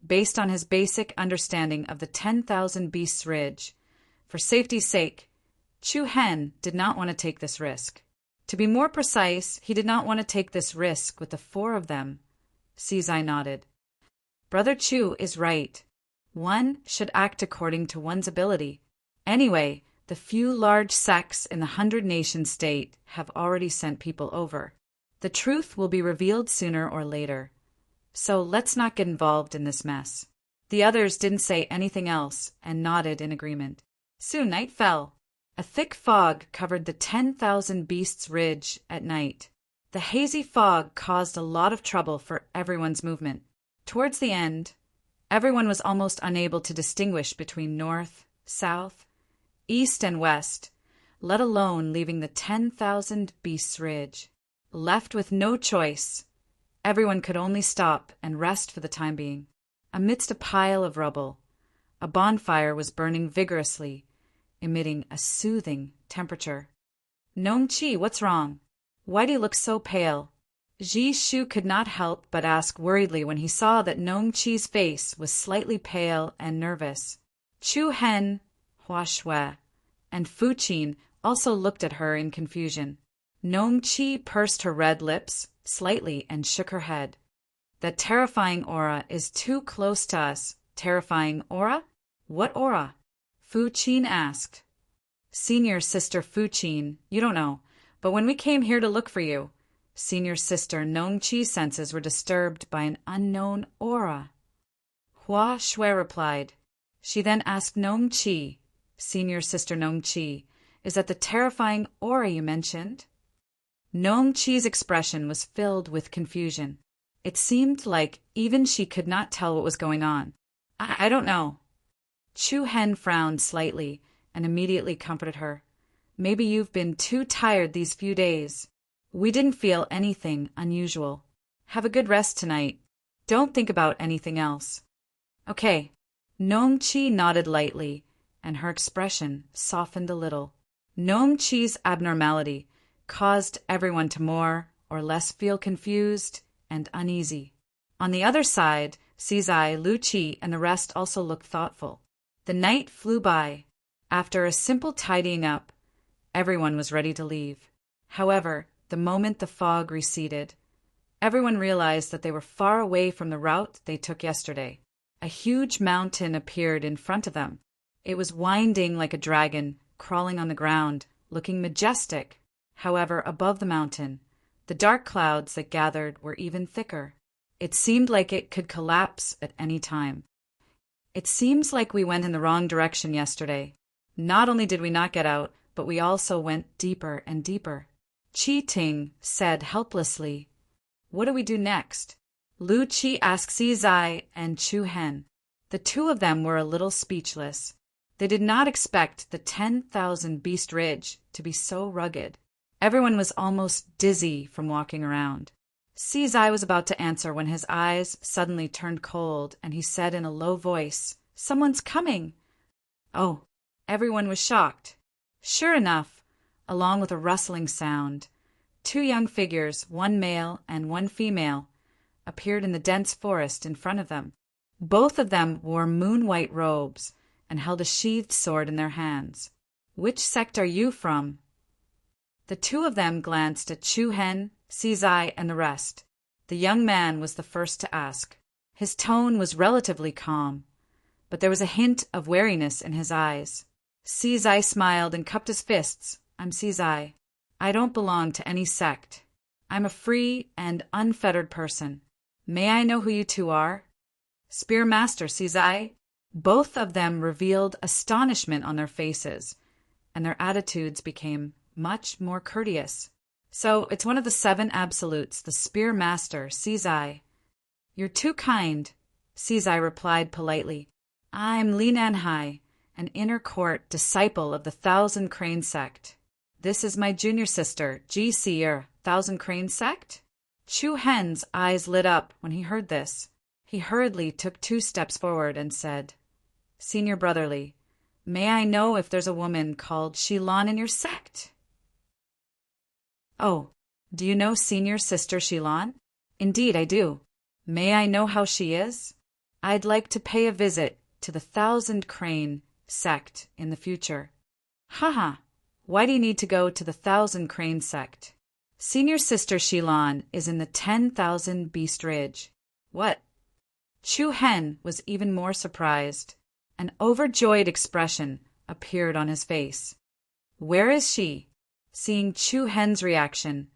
based on his basic understanding of the 10,000 Beasts Ridge, for safety's sake, Chu Hen did not want to take this risk. To be more precise, he did not want to take this risk with the 4 of them. Cizai nodded. Brother Chu is right. One should act according to one's ability. Anyway, the few large sects in the 100 Nation state have already sent people over. The truth will be revealed sooner or later. So let's not get involved in this mess. The others didn't say anything else and nodded in agreement. Soon night fell. A thick fog covered the 10,000 Beasts Ridge at night. The hazy fog caused a lot of trouble for everyone's movement. Towards the end, everyone was almost unable to distinguish between north, south, east and west, let alone leaving the 10,000 Beasts Ridge. Left with no choice, everyone could only stop and rest for the time being. Amidst a pile of rubble, a bonfire was burning vigorously, emitting a soothing temperature. Nong Chi, what's wrong? Why do you look so pale? Ji Shu could not help but ask worriedly when he saw that Nong Chi's face was slightly pale and nervous. Chu Hen, Hua Shui, and Fu Qin also looked at her in confusion. Nong Chi pursed her red lips slightly and shook her head. That terrifying aura is too close to us. Terrifying aura? What aura? Fu Qin asked. Senior Sister Fu Qin, you don't know, but when we came here to look for you, Senior Sister Nong Chi's senses were disturbed by an unknown aura. Hua Shui replied. She then asked Nong Chi, Senior Sister Nong Chi, is that the terrifying aura you mentioned? Nong Chi's expression was filled with confusion. It seemed like even she could not tell what was going on. I don't know. Chu Hen frowned slightly and immediately comforted her. Maybe you've been too tired these few days. We didn't feel anything unusual. Have a good rest tonight. Don't think about anything else. Okay. Nong Chi nodded lightly, and her expression softened a little. Nong Chi's abnormality caused everyone to more or less feel confused and uneasy. On the other side, Cizai, Lu Qi, and the rest also looked thoughtful. The night flew by. After a simple tidying up, everyone was ready to leave. However, the moment the fog receded, everyone realized that they were far away from the route they took yesterday. A huge mountain appeared in front of them. It was winding like a dragon, crawling on the ground, looking majestic. However, above the mountain, the dark clouds that gathered were even thicker. It seemed like it could collapse at any time. It seems like we went in the wrong direction yesterday. Not only did we not get out, but we also went deeper and deeper. Qi Ting said helplessly, What do we do next? Lu Qi asked Cizai and Chu Hen. The two of them were a little speechless. They did not expect the 10,000 Beast Ridge to be so rugged. Everyone was almost dizzy from walking around. Sizai was about to answer when his eyes suddenly turned cold, and he said in a low voice, "Someone's coming!" Oh, everyone was shocked. Sure enough, along with a rustling sound, two young figures, one male and one female, appeared in the dense forest in front of them. Both of them wore moon-white robes and held a sheathed sword in their hands. "Which sect are you from?" The two of them glanced at Chu-Hen, Sizai, and the rest. The young man was the first to ask. His tone was relatively calm, but there was a hint of wariness in his eyes. Sizai smiled and cupped his fists. "I'm Sizai. I don't belong to any sect. I'm a free and unfettered person. May I know who you two are?" "Spear Master Sizai." Both of them revealed astonishment on their faces, and their attitudes became much more courteous. "So it's one of the 7 absolutes, the Spear Master, Sizai." "You're too kind," Sizai replied politely. "I'm Li Nanhai, an inner court disciple of the Thousand Crane sect. This is my junior sister, Ji Seer, Thousand Crane sect?" Chu-Hen's eyes lit up when he heard this. He hurriedly took 2 steps forward and said, "Senior Brotherly, may I know if there's a woman called Shilon in your sect?" "Oh, do you know Senior Sister Shilon?" "Indeed, I do. May I know how she is? I'd like to pay a visit to the Thousand Crane sect in the future." "Haha, why do you need to go to the Thousand Crane sect?" "Senior Sister Shilon is in the 10,000 Beast Ridge." "What?" Chu-Hen was even more surprised. An overjoyed expression appeared on his face. "Where is she?" Seeing Chu-Hen's reaction,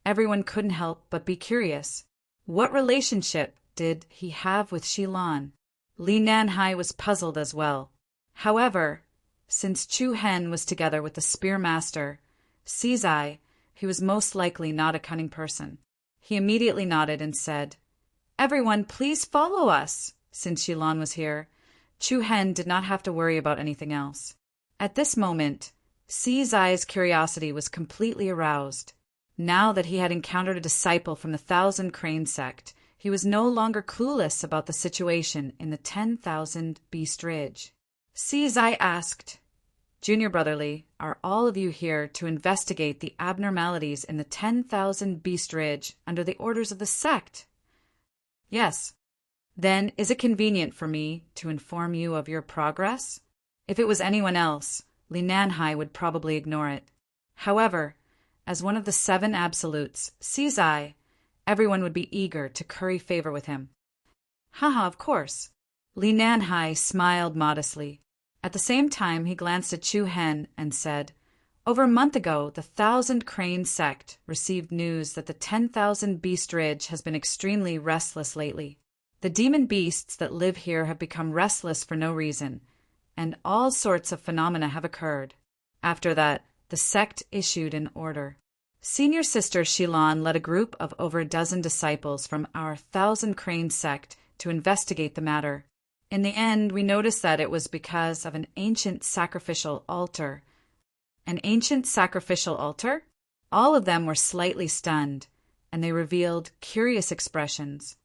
everyone couldn't help but be curious. What relationship did he have with Shilon? Li Nanhai was puzzled as well. However, since Chu-Hen was together with the Spear Master, Sizai, he was most likely not a cunning person. He immediately nodded and said, "Everyone, please follow us." Since Shilon was here, Chu-Hen did not have to worry about anything else. At this moment, Sizai's curiosity was completely aroused. Now that he had encountered a disciple from the Thousand Crane sect, he was no longer clueless about the situation in the 10,000 Beast Ridge. Sizai asked, "Junior Brotherly, are all of you here to investigate the abnormalities in the 10,000 Beast Ridge under the orders of the sect?" "Yes." "Then is it convenient for me to inform you of your progress?" If it was anyone else, Li Nanhai would probably ignore it. However, as one of the 7 absolutes, Sizai, everyone would be eager to curry favor with him. "Haha, of course." Li Nanhai smiled modestly. At the same time, he glanced at Chu-Hen and said, "Over a month ago, the Thousand Crane sect received news that the 10,000 Beast Ridge has been extremely restless lately. The demon beasts that live here have become restless for no reason, and all sorts of phenomena have occurred. After that, the sect issued an order. Senior Sister Shilon led a group of over a dozen disciples from our Thousand Crane sect to investigate the matter. In the end, we noticed that it was because of an ancient sacrificial altar." "An ancient sacrificial altar?" All of them were slightly stunned, and they revealed curious expressions.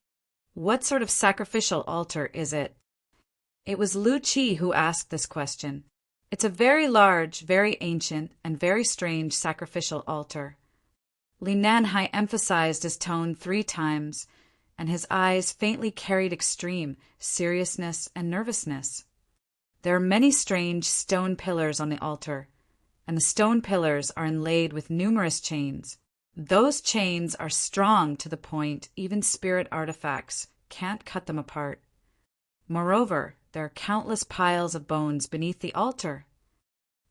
"What sort of sacrificial altar is it?" It was Lu Qi who asked this question. "It's a very large, very ancient, and very strange sacrificial altar." Li Nanhai emphasized his tone 3 times, and his eyes faintly carried extreme seriousness and nervousness. "There are many strange stone pillars on the altar, and the stone pillars are inlaid with numerous chains. Those chains are strong to the point even spirit artifacts can't cut them apart. Moreover, there are countless piles of bones beneath the altar."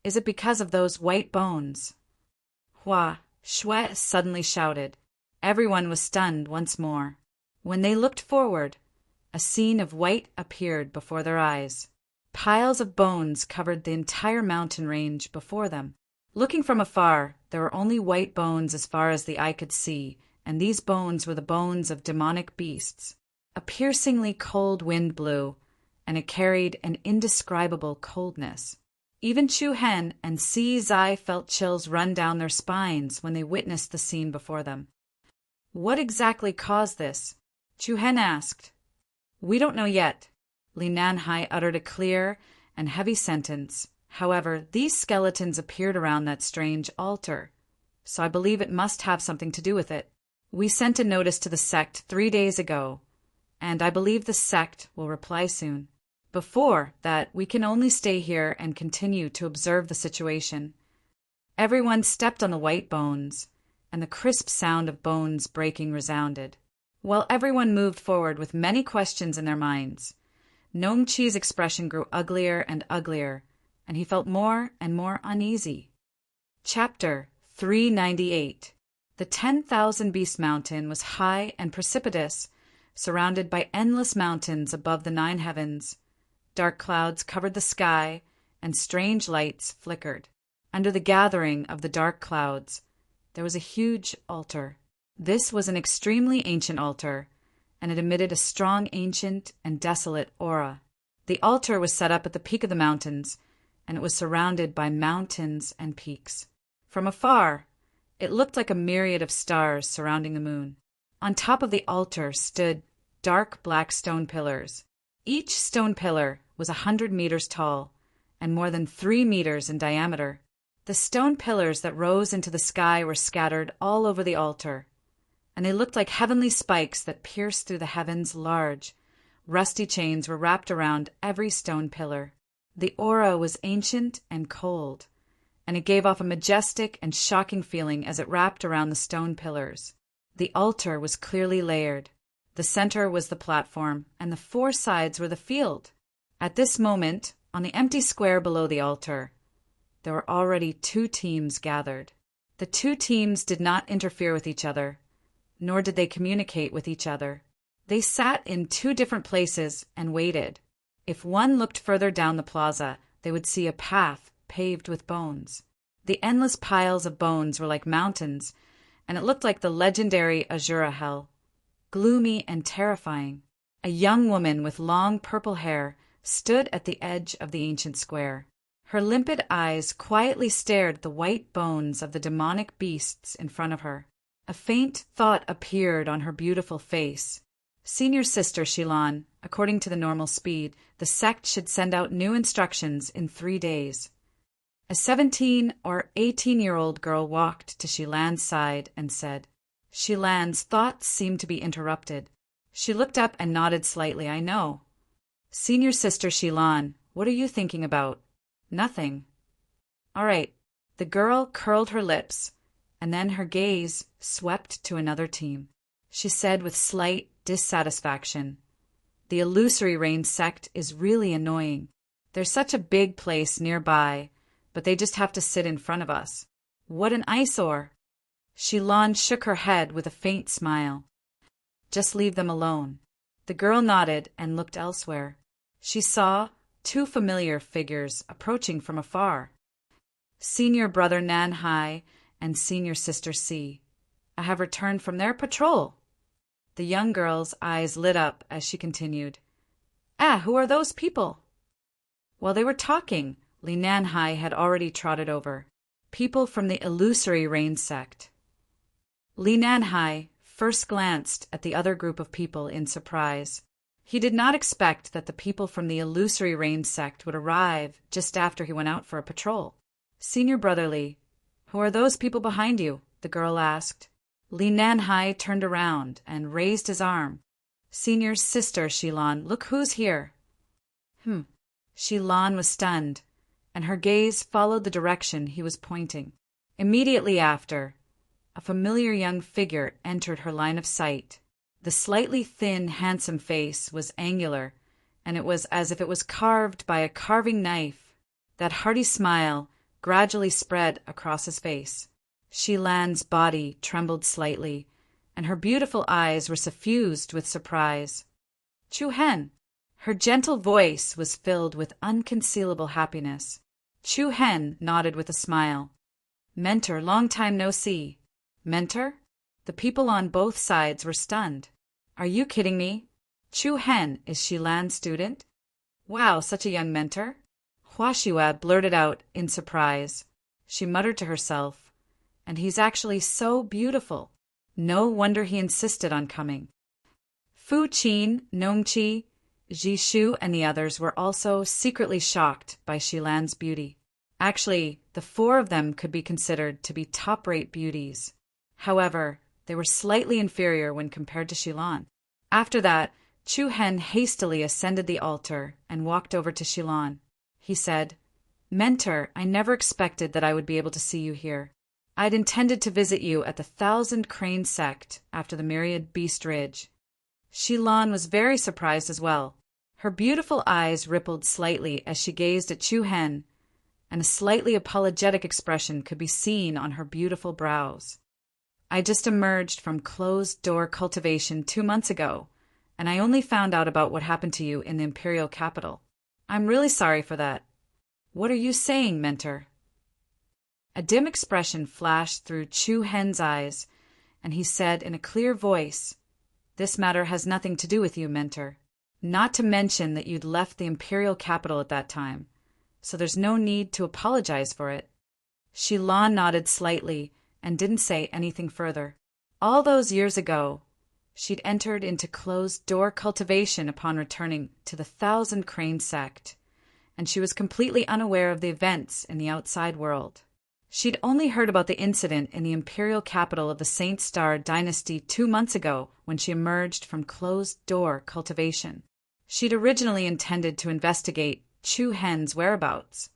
"Is it because of those white bones?" Hua Shui suddenly shouted. Everyone was stunned once more. When they looked forward, a scene of white appeared before their eyes. Piles of bones covered the entire mountain range before them. Looking from afar, there were only white bones as far as the eye could see, and these bones were the bones of demonic beasts. A piercingly cold wind blew, and it carried an indescribable coldness. Even Chu Hen and Si Zai felt chills run down their spines when they witnessed the scene before them. What exactly caused this? Chu Hen asked. We don't know yet. Li Nanhai uttered a clear and heavy sentence. However, these skeletons appeared around that strange altar, so I believe it must have something to do with it. We sent a notice to the sect 3 days ago, and I believe the sect will reply soon. Before that, we can only stay here and continue to observe the situation. Everyone stepped on the white bones, and the crisp sound of bones breaking resounded. While everyone moved forward with many questions in their minds, Nong Chi's expression grew uglier and uglier, and he felt more and more uneasy. Chapter 398. The 10,000 Beast Mountain was high and precipitous, surrounded by endless mountains above the 9 heavens. Dark clouds covered the sky, and strange lights flickered. Under the gathering of the dark clouds, there was a huge altar. This was an extremely ancient altar, and it emitted a strong, ancient, and desolate aura. The altar was set up at the peak of the mountains, and it was surrounded by mountains and peaks. From afar, it looked like a myriad of stars surrounding the moon. On top of the altar stood dark black stone pillars. Each stone pillar was 100 meters tall and more than 3 meters in diameter. The stone pillars that rose into the sky were scattered all over the altar, and they looked like heavenly spikes that pierced through the heavens. Large, rusty chains were wrapped around every stone pillar. The aura was ancient and cold, and it gave off a majestic and shocking feeling as it wrapped around the stone pillars. The altar was clearly layered. The center was the platform, and the 4 sides were the field. At this moment, on the empty square below the altar, there were already 2 teams gathered. The 2 teams did not interfere with each other, nor did they communicate with each other. They sat in 2 different places and waited. If one looked further down the plaza, they would see a path paved with bones. The endless piles of bones were like mountains, and it looked like the legendary Azura Hell, gloomy and terrifying. A young woman with long purple hair stood at the edge of the ancient square. Her limpid eyes quietly stared at the white bones of the demonic beasts in front of her. A faint thought appeared on her beautiful face. Senior Sister Shilan, according to the normal speed, the sect should send out new instructions in 3 days. A 17 or 18-year-old girl walked to Shilan's side and said. Shilan's thoughts seemed to be interrupted. She looked up and nodded slightly. I know. Senior Sister Shilan, what are you thinking about? Nothing. All right. The girl curled her lips, and then her gaze swept to another team. She said with slight dissatisfaction, the Illusory Rain sect is really annoying. There's such a big place nearby, but they just have to sit in front of us. What an eyesore! Shilan shook her head with a faint smile. Just leave them alone. The girl nodded and looked elsewhere. She saw 2 familiar figures approaching from afar. Senior Brother Nanhai and Senior Sister Si. I have returned from their patrol. The young girl's eyes lit up as she continued. Who are those people? While they were talking, Li Nanhai had already trotted over. People from the Illusory Rain sect. Li Nanhai first glanced at the other group of people in surprise. He did not expect that the people from the Illusory Rain sect would arrive just after he went out for a patrol. Senior Brother Li, who are those people behind you? The girl asked. Li Nanhai turned around and raised his arm. Senior Sister Shilan, look who's here. Shilan was stunned, and her gaze followed the direction he was pointing. Immediately after, a familiar young figure entered her line of sight. The slightly thin, handsome face was angular, and it was as if it was carved by a carving knife. That hearty smile gradually spread across his face. Shilan's body trembled slightly, and her beautiful eyes were suffused with surprise. Chu Hen! Her gentle voice was filled with unconcealable happiness. Chu Hen nodded with a smile. Mentor, long time no see. Mentor? The people on both sides were stunned. Are you kidding me? Chu Hen is Shilan's student? Wow, such a young mentor? Huashiwa blurted out in surprise. She muttered to herself, and he's actually so beautiful. No wonder he insisted on coming. Fu Qin, Nongqi, Jishu, and the others were also secretly shocked by Shilan's beauty. Actually, the four of them could be considered to be top-rate beauties. However, they were slightly inferior when compared to Shilan. After that, Chu Hen hastily ascended the altar and walked over to Shilan. He said, "Mentor, I never expected that I would be able to see you here. I'd intended to visit you at the Thousand Crane Sect after the Myriad Beast Ridge." Shilan was very surprised as well. Her beautiful eyes rippled slightly as she gazed at Chu Hen, and a slightly apologetic expression could be seen on her beautiful brows. "I just emerged from closed-door cultivation 2 months ago, and I only found out about what happened to you in the imperial capital. I'm really sorry for that." "What are you saying, Mentor?" A dim expression flashed through Chu Hen's eyes, and he said in a clear voice, "This matter has nothing to do with you, Mentor. Not to mention that you'd left the imperial capital at that time, so there's no need to apologize for it." Shilan nodded slightly and didn't say anything further. All those years ago, she'd entered into closed-door cultivation upon returning to the Thousand Crane Sect, and she was completely unaware of the events in the outside world. She'd only heard about the incident in the imperial capital of the Saint Star dynasty 2 months ago when she emerged from closed-door cultivation. She'd originally intended to investigate Chu Hen's whereabouts,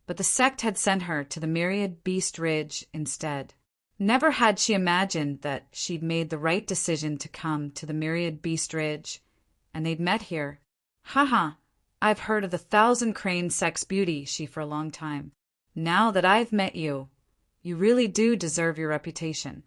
but the sect had sent her to the Myriad Beast Ridge instead. Never had she imagined that she'd made the right decision to come to the Myriad Beast Ridge, and they'd met here. "Haha, I've heard of the Thousand Crane Sect's beauty," she for a long time. "Now that I've met you, you really do deserve your reputation."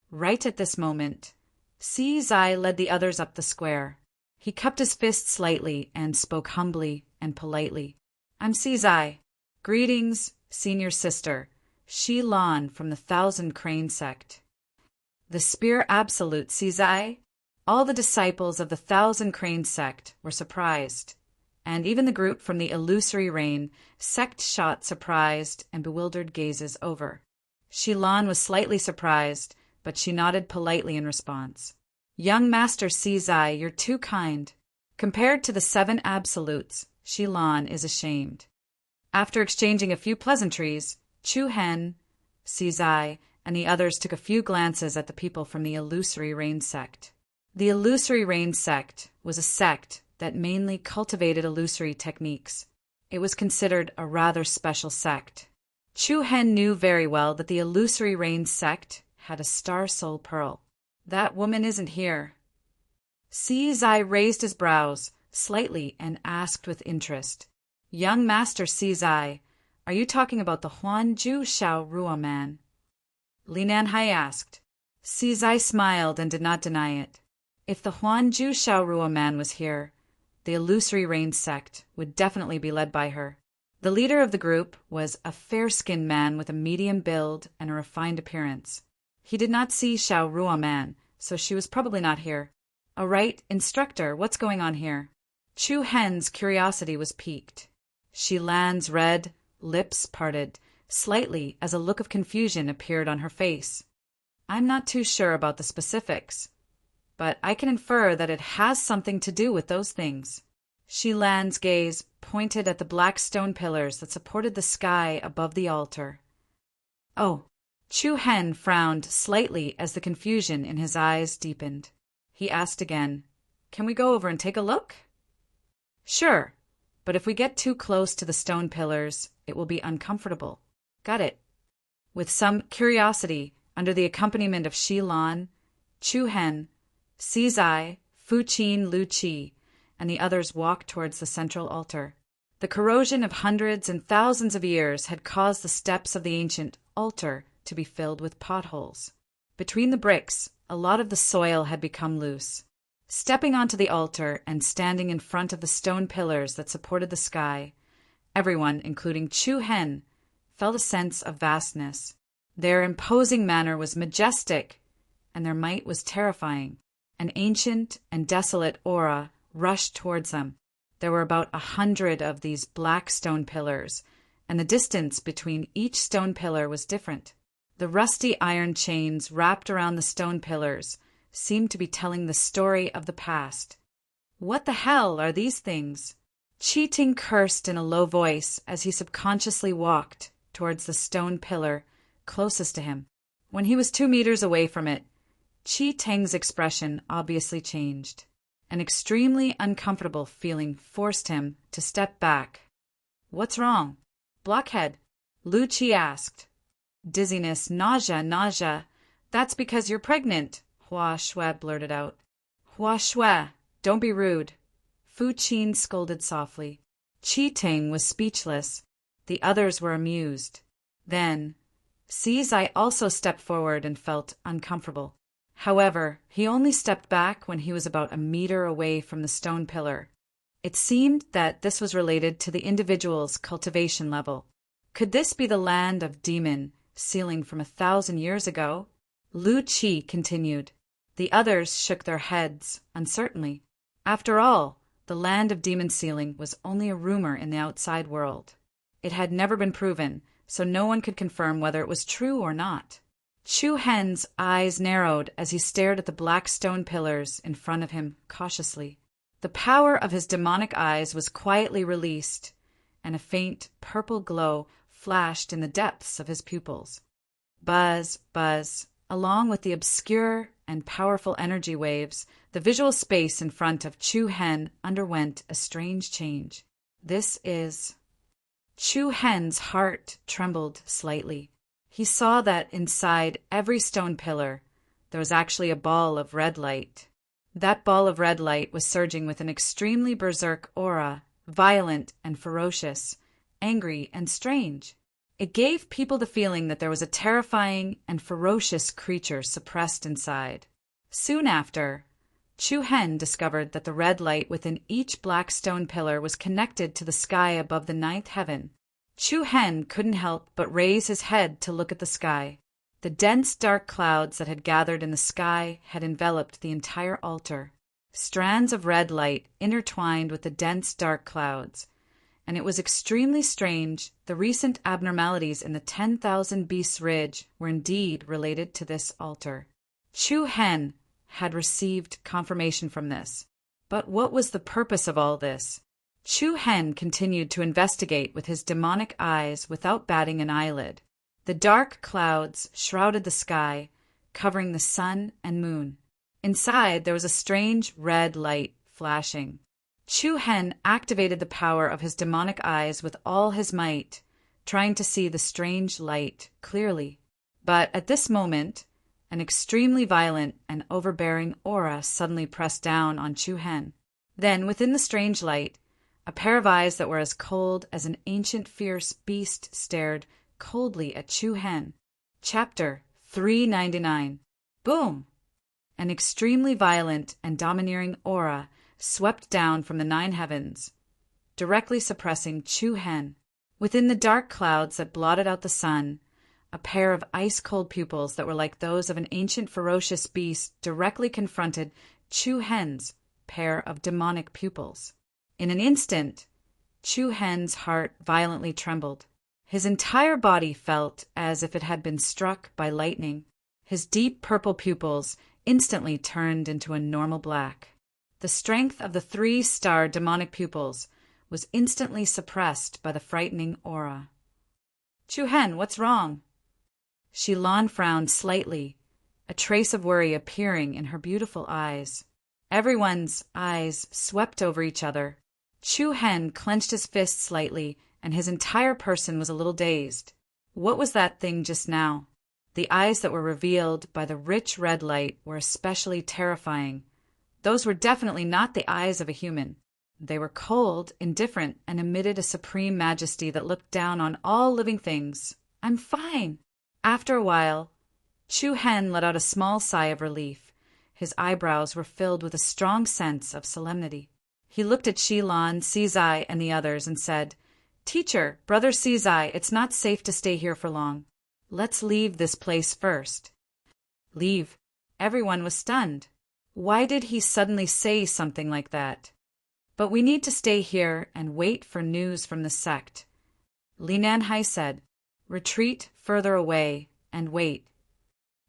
Right at this moment, Si Zai led the others up the square. He cupped his fist slightly and spoke humbly and politely. "I'm Si Zai. Greetings, senior sister. Shi Lan from the Thousand Crane Sect." The Spear Absolute, Si Zai? All the disciples of the Thousand Crane Sect were surprised, and even the group from the Illusory Rain sect shot surprised and bewildered gazes over. Shilan was slightly surprised, but she nodded politely in response. "Young Master Si Zai, you're too kind. Compared to the 7 Absolutes, Shilan is ashamed." After exchanging a few pleasantries, Chu Hen, Si Zai, and the others took a few glances at the people from the Illusory Rain sect. The Illusory Rain sect was a sect that mainly cultivated illusory techniques. It was considered a rather special sect. Chu Hen knew very well that the Illusory Rain sect had a star soul pearl. "That woman isn't here." Si Zai raised his brows slightly and asked with interest, "Young Master Si Zai, are you talking about the Huanju Shao Rua man?" Li Nanhai asked. Si Zai smiled and did not deny it. If the Huanju Shao Rua man was here, the Illusory Rain sect would definitely be led by her. The leader of the group was a fair-skinned man with a medium build and a refined appearance. He did not see Shao Rua man, so she was probably not here. "All right, instructor, what's going on here?" Chu Hen's curiosity was piqued. Shilan's red lips parted slightly as a look of confusion appeared on her face. "I'm not too sure about the specifics, but I can infer that it has something to do with those things." Shilan's gaze pointed at the black stone pillars that supported the sky above the altar. "Oh." Chu Hen frowned slightly as the confusion in his eyes deepened. He asked again, "Can we go over and take a look?" "Sure, but if we get too close to the stone pillars, it will be uncomfortable." "Got it." With some curiosity, under the accompaniment of Shi Lan, Chu Hen, Si Zai, Fu Qin Lu Qi, and the others walked towards the central altar. The corrosion of hundreds and thousands of years had caused the steps of the ancient altar to be filled with potholes. Between the bricks, a lot of the soil had become loose. Stepping onto the altar and standing in front of the stone pillars that supported the sky, everyone, including Chu Hen, felt a sense of vastness. Their imposing manner was majestic, and their might was terrifying. An ancient and desolate aura rushed towards them. There were about 100 of these black stone pillars, and the distance between each stone pillar was different. The rusty iron chains wrapped around the stone pillars seemed to be telling the story of the past. What the hell are these things? Chi Ting cursed in a low voice as he subconsciously walked towards the stone pillar closest to him. When he was 2 meters away from it, Chi Ting's expression obviously changed. An extremely uncomfortable feeling forced him to step back. "What's wrong?" "Blockhead," Lu Chi asked. "Dizziness, nausea. That's because you're pregnant," Hua Shui blurted out. "Hua Shui, don't be rude," Fu Qin scolded softly. Chi Ting was speechless. The others were amused. Then, Zai also stepped forward and felt uncomfortable. However, he only stepped back when he was about a meter away from the stone pillar. It seemed that this was related to the individual's cultivation level. Could this be the land of demon, sealing from 1,000 years ago? Lu Chi continued. The others shook their heads, uncertainly. After all, the land of demon sealing was only a rumor in the outside world. It had never been proven, so no one could confirm whether it was true or not. Chu Hen's eyes narrowed as he stared at the black stone pillars in front of him cautiously. The power of his demonic eyes was quietly released, and a faint purple glow flashed in the depths of his pupils. Buzz, buzz. Along with the obscure and powerful energy waves, the visual space in front of Chu Hen underwent a strange change. This is... Chu Hen's heart trembled slightly. He saw that inside every stone pillar, there was actually a ball of red light. That ball of red light was surging with an extremely berserk aura, violent and ferocious, angry and strange. It gave people the feeling that there was a terrifying and ferocious creature suppressed inside. Soon after, Chu Hen discovered that the red light within each black stone pillar was connected to the sky above the 9th heaven. Chu Hen couldn't help but raise his head to look at the sky. The dense dark clouds that had gathered in the sky had enveloped the entire altar. Strands of red light intertwined with the dense dark clouds, and it was extremely strange. The recent abnormalities in the 10,000 Beasts Ridge were indeed related to this altar. Chu Hen had received confirmation from this. But what was the purpose of all this? Chu Hen continued to investigate with his demonic eyes without batting an eyelid. The dark clouds shrouded the sky, covering the sun and moon. Inside, there was a strange red light flashing. Chu Hen activated the power of his demonic eyes with all his might, trying to see the strange light clearly. But at this moment, an extremely violent and overbearing aura suddenly pressed down on Chu Hen. Then, within the strange light, a pair of eyes that were as cold as an ancient fierce beast stared coldly at Chu Hen. Chapter 399. Boom! An extremely violent and domineering aura swept down from the 9 heavens, directly suppressing Chu Hen. Within the dark clouds that blotted out the sun, a pair of ice-cold pupils that were like those of an ancient ferocious beast directly confronted Chu Hen's pair of demonic pupils. In an instant, Chu Hen's heart violently trembled. His entire body felt as if it had been struck by lightning. His deep purple pupils instantly turned into a normal black. The strength of the 3-star demonic pupils was instantly suppressed by the frightening aura. "Chu Hen, what's wrong?" Shilan frowned slightly, a trace of worry appearing in her beautiful eyes. Everyone's eyes swept over each other. Chu Hen clenched his fist slightly, and his entire person was a little dazed. What was that thing just now? The eyes that were revealed by the rich red light were especially terrifying. Those were definitely not the eyes of a human. They were cold, indifferent, and emitted a supreme majesty that looked down on all living things. "I'm fine." After a while, Chu Hen let out a small sigh of relief. His eyebrows were filled with a strong sense of solemnity. He looked at Shilan, Zai, and the others and said, "Teacher, Brother Zai, it's not safe to stay here for long. Let's leave this place first." Leave? Everyone was stunned. Why did he suddenly say something like that? But we need to stay here and wait for news from the sect. Li Nanhai said, "Retreat further away and wait."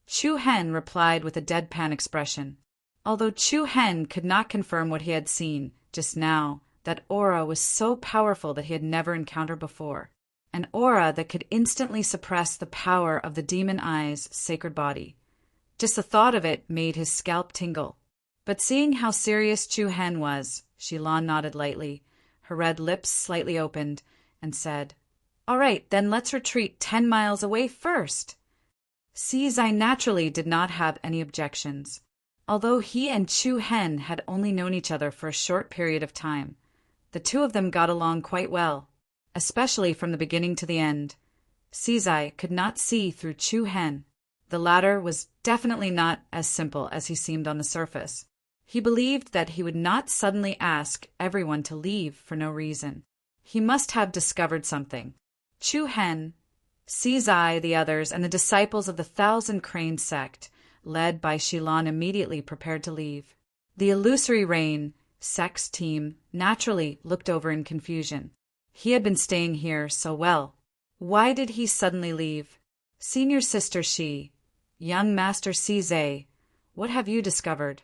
Chu Hen replied with a deadpan expression. Although Chu Hen could not confirm what he had seen just now, that aura was so powerful that he had never encountered before. An aura that could instantly suppress the power of the demon eye's sacred body. Just the thought of it made his scalp tingle. But seeing how serious Chu Hen was, Shilan nodded lightly, her red lips slightly opened, and said, "All right, then let's retreat 10 miles away first." Si Zai naturally did not have any objections. Although he and Chu Hen had only known each other for a short period of time, the two of them got along quite well, especially from the beginning to the end. Si Zai could not see through Chu Hen. The latter was definitely not as simple as he seemed on the surface. He believed that he would not suddenly ask everyone to leave for no reason. He must have discovered something. Chu Hen, Si Zai, the others, and the disciples of the Thousand Crane sect, led by Shilan, immediately prepared to leave. The Illusory Rain sect's team naturally looked over in confusion. He had been staying here so well. Why did he suddenly leave? Senior Sister Shi, Young Master Si Zai, what have you discovered?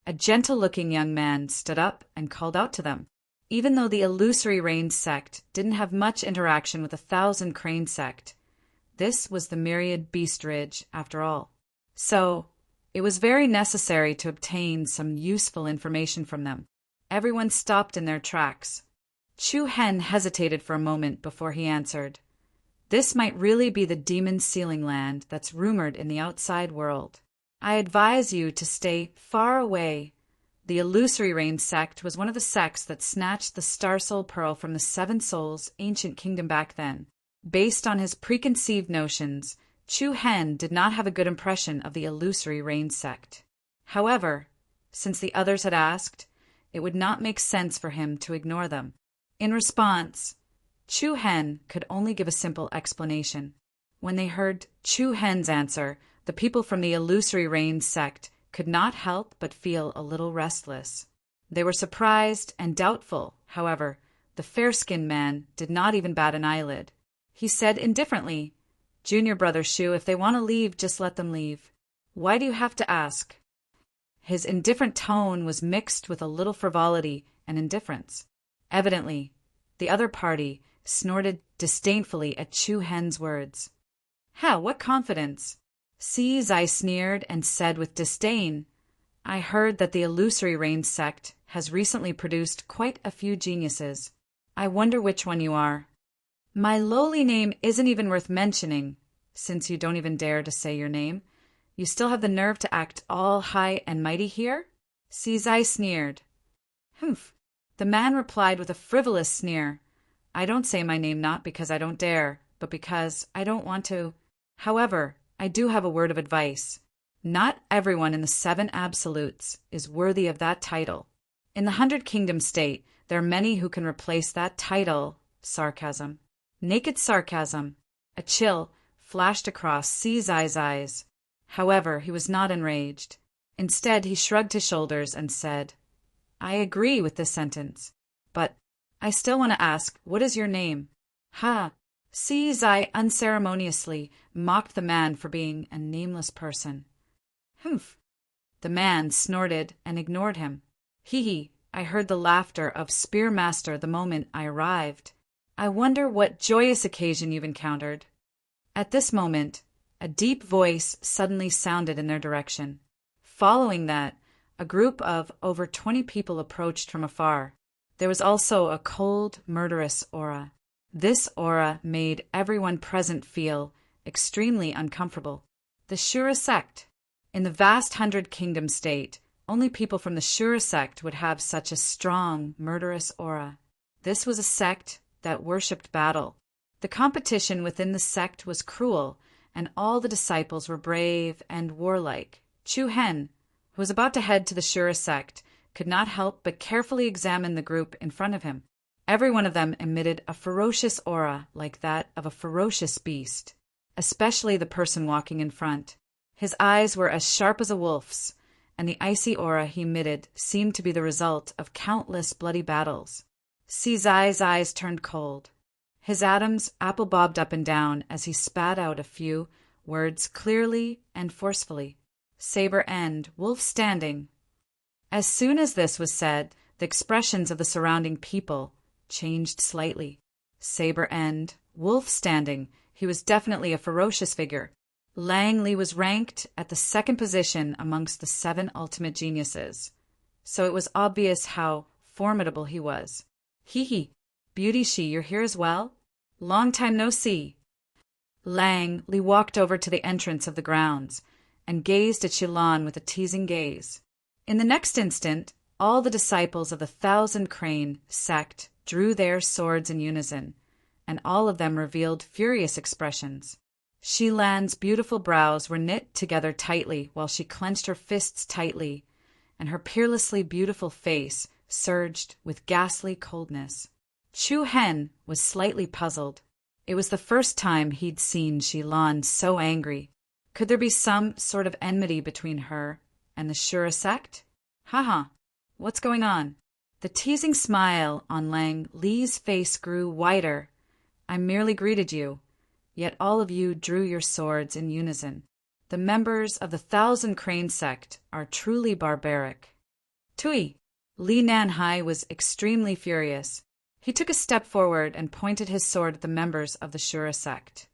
A gentle-looking young man stood up and called out to them. Even though the Illusory Rain sect didn't have much interaction with the Thousand Crane sect, this was the Myriad Beast Ridge, after all. So, it was very necessary to obtain some useful information from them. Everyone stopped in their tracks. Chu Hen hesitated for a moment before he answered. This might really be the demon sealing land that's rumored in the outside world. I advise you to stay far away. The Illusory Rain sect was one of the sects that snatched the Star Soul Pearl from the Seven Souls' ancient kingdom back then. Based on his preconceived notions, Chu Hen did not have a good impression of the Illusory Rain sect. However, since the others had asked, it would not make sense for him to ignore them. In response, Chu Hen could only give a simple explanation. When they heard Chu Hen's answer, the people from the Illusory Rain sect could not help but feel a little restless. They were surprised and doubtful. However, the fair-skinned man did not even bat an eyelid. He said indifferently, "Junior Brother Shu, if they want to leave, just let them leave. Why do you have to ask?" His indifferent tone was mixed with a little frivolity and indifference. Evidently, the other party snorted disdainfully at Chu Hen's words. "How? What confidence?" Si Zai sneered and said with disdain, "I heard that the Illusory Rain sect has recently produced quite a few geniuses. I wonder which one you are." "My lowly name isn't even worth mentioning, since you don't even dare to say your name. You still have the nerve to act all high and mighty here?" Si Zai sneered. "Humph." The man replied with a frivolous sneer, "I don't say my name not because I don't dare, but because I don't want to. However, I do have a word of advice. Not everyone in the 7 Absolutes is worthy of that title. In the 100 Kingdom state, there are many who can replace that title." Sarcasm. Naked sarcasm. A chill flashed across Si Zai's eyes. However, he was not enraged. Instead, he shrugged his shoulders and said, "I agree with this sentence. But I still want to ask, what is your name?" "Ha!" Si Zai unceremoniously mocked the man for being a nameless person. "Humph." The man snorted and ignored him. "Hee, I heard the laughter of Spearmaster the moment I arrived. I wonder what joyous occasion you've encountered." At this moment, a deep voice suddenly sounded in their direction. Following that, a group of over 20 people approached from afar. There was also a cold, murderous aura. This aura made everyone present feel extremely uncomfortable. The Shura sect. In the vast 100 Kingdom state, only people from the Shura sect would have such a strong, murderous aura. This was a sect that worshipped battle. The competition within the sect was cruel, and all the disciples were brave and warlike. Chu Hen, who was about to head to the Shura sect, could not help but carefully examine the group in front of him. Every one of them emitted a ferocious aura like that of a ferocious beast, especially the person walking in front. His eyes were as sharp as a wolf's, and the icy aura he emitted seemed to be the result of countless bloody battles. Zai's eyes turned cold. His atoms apple-bobbed up and down as he spat out a few words clearly and forcefully. Saber end, wolf standing. As soon as this was said, the expressions of the surrounding people changed slightly. Saber end, wolf standing. He was definitely a ferocious figure. Lang Li was ranked at the second position amongst the 7 ultimate geniuses, so it was obvious how formidable he was. Hee, Beauty She, you're here as well? Long time no see. Lang Li walked over to the entrance of the grounds and gazed at Shilan with a teasing gaze. In the next instant, all the disciples of the 1,000 Crane sect drew their swords in unison, and all of them revealed furious expressions. Shilan's beautiful brows were knit together tightly while she clenched her fists tightly, and her peerlessly beautiful face surged with ghastly coldness. Chu Hen was slightly puzzled. It was the first time he'd seen Shilan so angry. Could there be some sort of enmity between her and the Shura sect? Haha, what's going on? The teasing smile on Lang Li's face grew wider. I merely greeted you, yet all of you drew your swords in unison. The members of the 1,000 Crane sect are truly barbaric. Tui! Li Nanhai was extremely furious. He took a step forward and pointed his sword at the members of the Shura sect.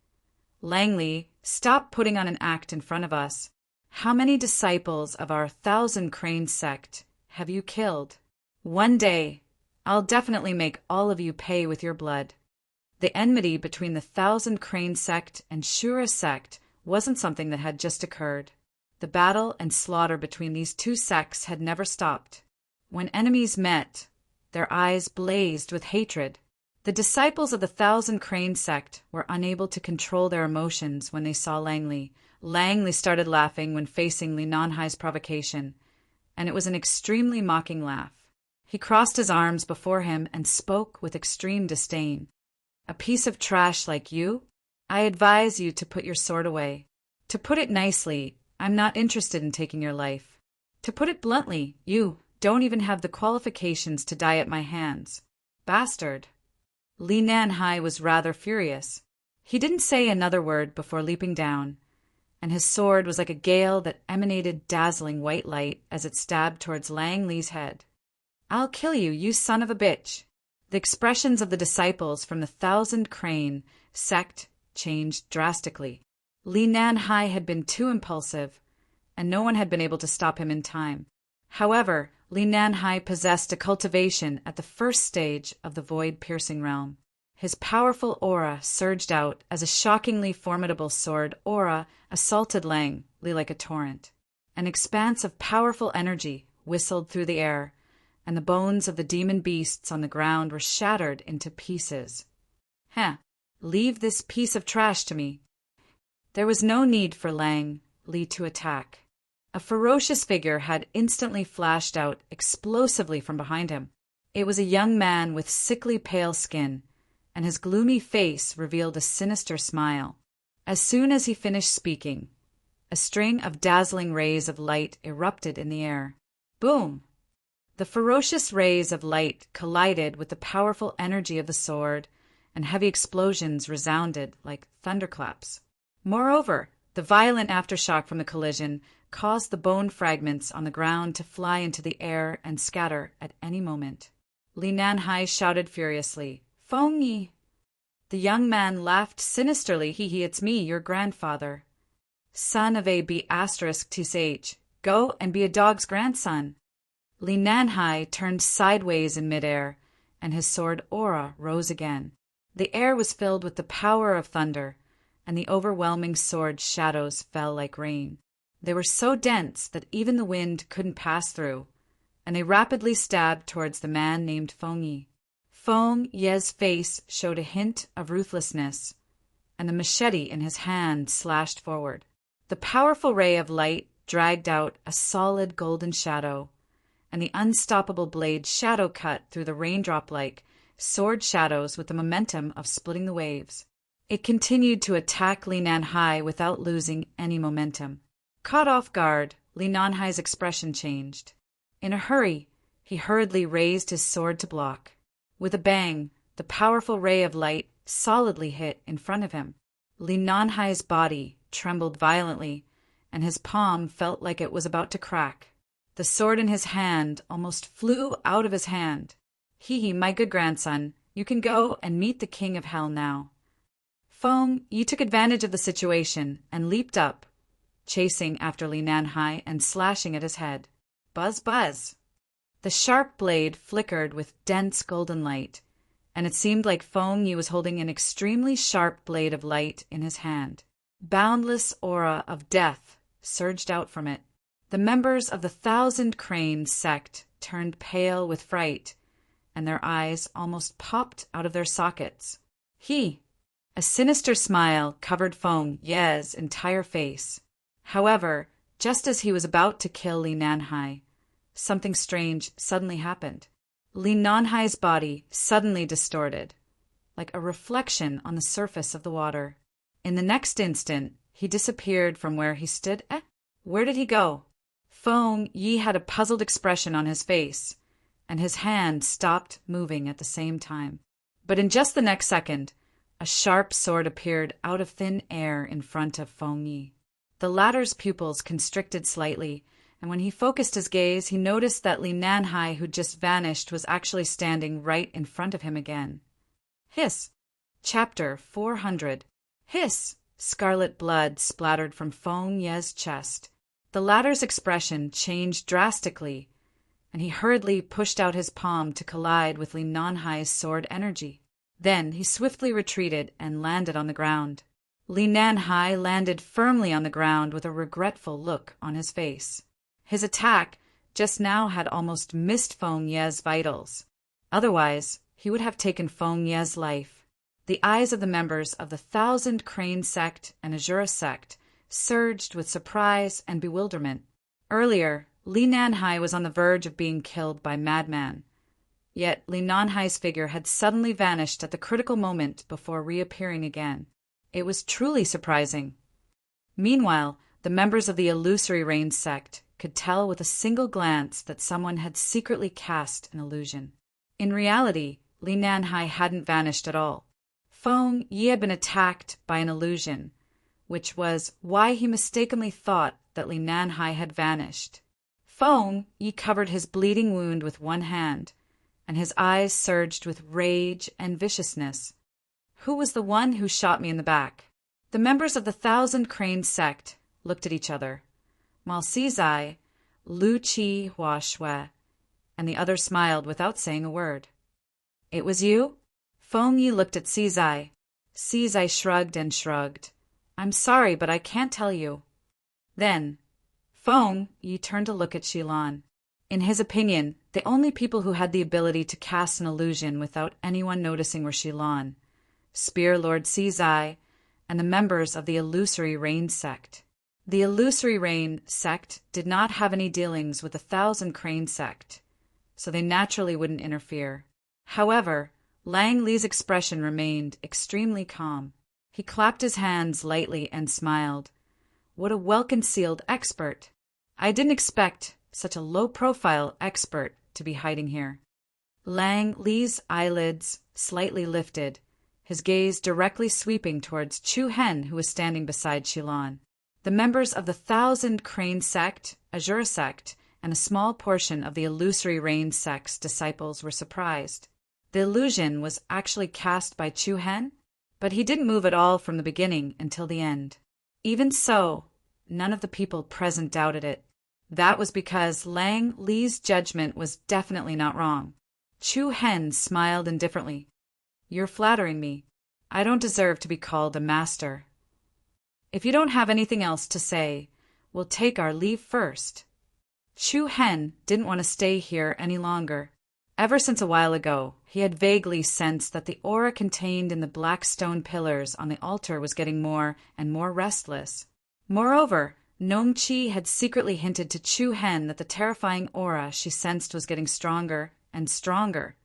Lang Li, stop putting on an act in front of us. How many disciples of our 1,000 Crane sect have you killed? One day, I'll definitely make all of you pay with your blood. The enmity between the 1,000 Crane sect and Shura sect wasn't something that had just occurred. The battle and slaughter between these two sects had never stopped. When enemies met, their eyes blazed with hatred. The disciples of the 1,000 Crane sect were unable to control their emotions when they saw Lang Li. Lang Li started laughing when facing Li Nanhai's provocation, and it was an extremely mocking laugh. He crossed his arms before him and spoke with extreme disdain. A piece of trash like you? I advise you to put your sword away. To put it nicely, I'm not interested in taking your life. To put it bluntly, you don't even have the qualifications to die at my hands. Bastard. Li Nanhai was rather furious. He didn't say another word before leaping down, and his sword was like a gale that emanated dazzling white light as it stabbed towards Lang Li's head. I'll kill you, you son of a bitch. The expressions of the disciples from the 1,000 Crane sect changed drastically. Li Nanhai had been too impulsive, and no one had been able to stop him in time. However, Li Nanhai possessed a cultivation at the first stage of the void-piercing realm. His powerful aura surged out as a shockingly formidable sword aura assaulted Lang Li like a torrent. An expanse of powerful energy whistled through the air, and the bones of the demon beasts on the ground were shattered into pieces. Leave this piece of trash to me. There was no need for Lang Li to attack. A ferocious figure had instantly flashed out explosively from behind him. It was a young man with sickly pale skin, and his gloomy face revealed a sinister smile. As soon as he finished speaking, a string of dazzling rays of light erupted in the air. Boom! The ferocious rays of light collided with the powerful energy of the sword, and heavy explosions resounded like thunderclaps. Moreover, the violent aftershock from the collision caused the bone fragments on the ground to fly into the air and scatter at any moment. Li Nanhai shouted furiously, "Feng Yi!" The young man laughed sinisterly. Hee, it's me, your grandfather. Son of a B***th, go and be a dog's grandson. Li Nanhai turned sideways in midair, and his sword aura rose again. The air was filled with the power of thunder, and the overwhelming sword shadows fell like rain. They were so dense that even the wind couldn't pass through, and they rapidly stabbed towards the man named Feng Yi. Feng Ye's face showed a hint of ruthlessness, and the machete in his hand slashed forward. The powerful ray of light dragged out a solid golden shadow, and the unstoppable blade shadow cut through the raindrop-like sword shadows with the momentum of splitting the waves. It continued to attack Li Nanhai without losing any momentum. Caught off guard, Li Nanhai's expression changed. In a hurry, he hurriedly raised his sword to block. With a bang, the powerful ray of light solidly hit in front of him. Li Nanhai's body trembled violently, and his palm felt like it was about to crack. The sword in his hand almost flew out of his hand. Hee, my good grandson, you can go and meet the king of hell now. Feng Yi took advantage of the situation and leaped up, chasing after Li Nanhai and slashing at his head. Buzz, buzz! The sharp blade flickered with dense golden light, and it seemed like Feng Yi was holding an extremely sharp blade of light in his hand. Boundless aura of death surged out from it. The members of the 1,000 Crane sect turned pale with fright, and their eyes almost popped out of their sockets. A sinister smile covered Feng Ye's entire face. However, just as he was about to kill Li Nanhai, something strange suddenly happened. Li Nanhai's body suddenly distorted, like a reflection on the surface of the water. In the next instant, he disappeared from where he stood. Where did he go? Feng Yi had a puzzled expression on his face, and his hand stopped moving at the same time. But in just the next second, a sharp sword appeared out of thin air in front of Feng Yi. The latter's pupils constricted slightly, and when he focused his gaze, he noticed that Li Nanhai, who'd just vanished, was actually standing right in front of him again. Hiss! Chapter 400. Hiss! Scarlet blood splattered from Feng Ye's chest. The latter's expression changed drastically, and he hurriedly pushed out his palm to collide with Li Nanhai's sword energy. Then he swiftly retreated and landed on the ground. Li Nanhai landed firmly on the ground with a regretful look on his face. His attack just now had almost missed Feng Ye's vitals. Otherwise, he would have taken Feng Ye's life. The eyes of the members of the 1,000 Crane sect and Azura sect surged with surprise and bewilderment. Earlier, Li Nanhai was on the verge of being killed by Madman. Yet Li Nanhai's figure had suddenly vanished at the critical moment before reappearing again. It was truly surprising. Meanwhile, the members of the Illusory Rain sect could tell with a single glance that someone had secretly cast an illusion. In reality, Li Nanhai hadn't vanished at all. Feng Yi had been attacked by an illusion, which was why he mistakenly thought that Li Nanhai had vanished. Feng Yi covered his bleeding wound with one hand, and his eyes surged with rage and viciousness. Who was the one who shot me in the back? The members of the 1,000 Crane sect looked at each other. Mal Sizai, Lu Qi Hua Shui, and the other smiled without saying a word. It was you? Feng Yi looked at Sizai. Sizai shrugged and shrugged. I'm sorry, but I can't tell you. Then, Feng Yi turned to look at Shilan. In his opinion, the only people who had the ability to cast an illusion without anyone noticing were Shilan, Spear Lord Sizai, and the members of the Illusory Rain sect. The Illusory Rain sect did not have any dealings with the 1,000 Crane sect, so they naturally wouldn't interfere. However, Lang Li's expression remained extremely calm. He clapped his hands lightly and smiled. What a well-concealed expert! I didn't expect such a low-profile expert to be hiding here. Lang Li's eyelids slightly lifted, his gaze directly sweeping towards Chu Hen, who was standing beside Shilan. The members of the 1,000 Crane sect, Azura sect, and a small portion of the Illusory Rain sect's disciples were surprised. The illusion was actually cast by Chu Hen, but he didn't move at all from the beginning until the end. Even so, none of the people present doubted it. That was because Lang Li's judgment was definitely not wrong. Chu Hen smiled indifferently. You're flattering me. I don't deserve to be called a master. If you don't have anything else to say, we'll take our leave first. Chu Hen didn't want to stay here any longer. Ever since a while ago, he had vaguely sensed that the aura contained in the black stone pillars on the altar was getting more and more restless. Moreover, Nong Chi had secretly hinted to Chu Hen that the terrifying aura she sensed was getting stronger and stronger.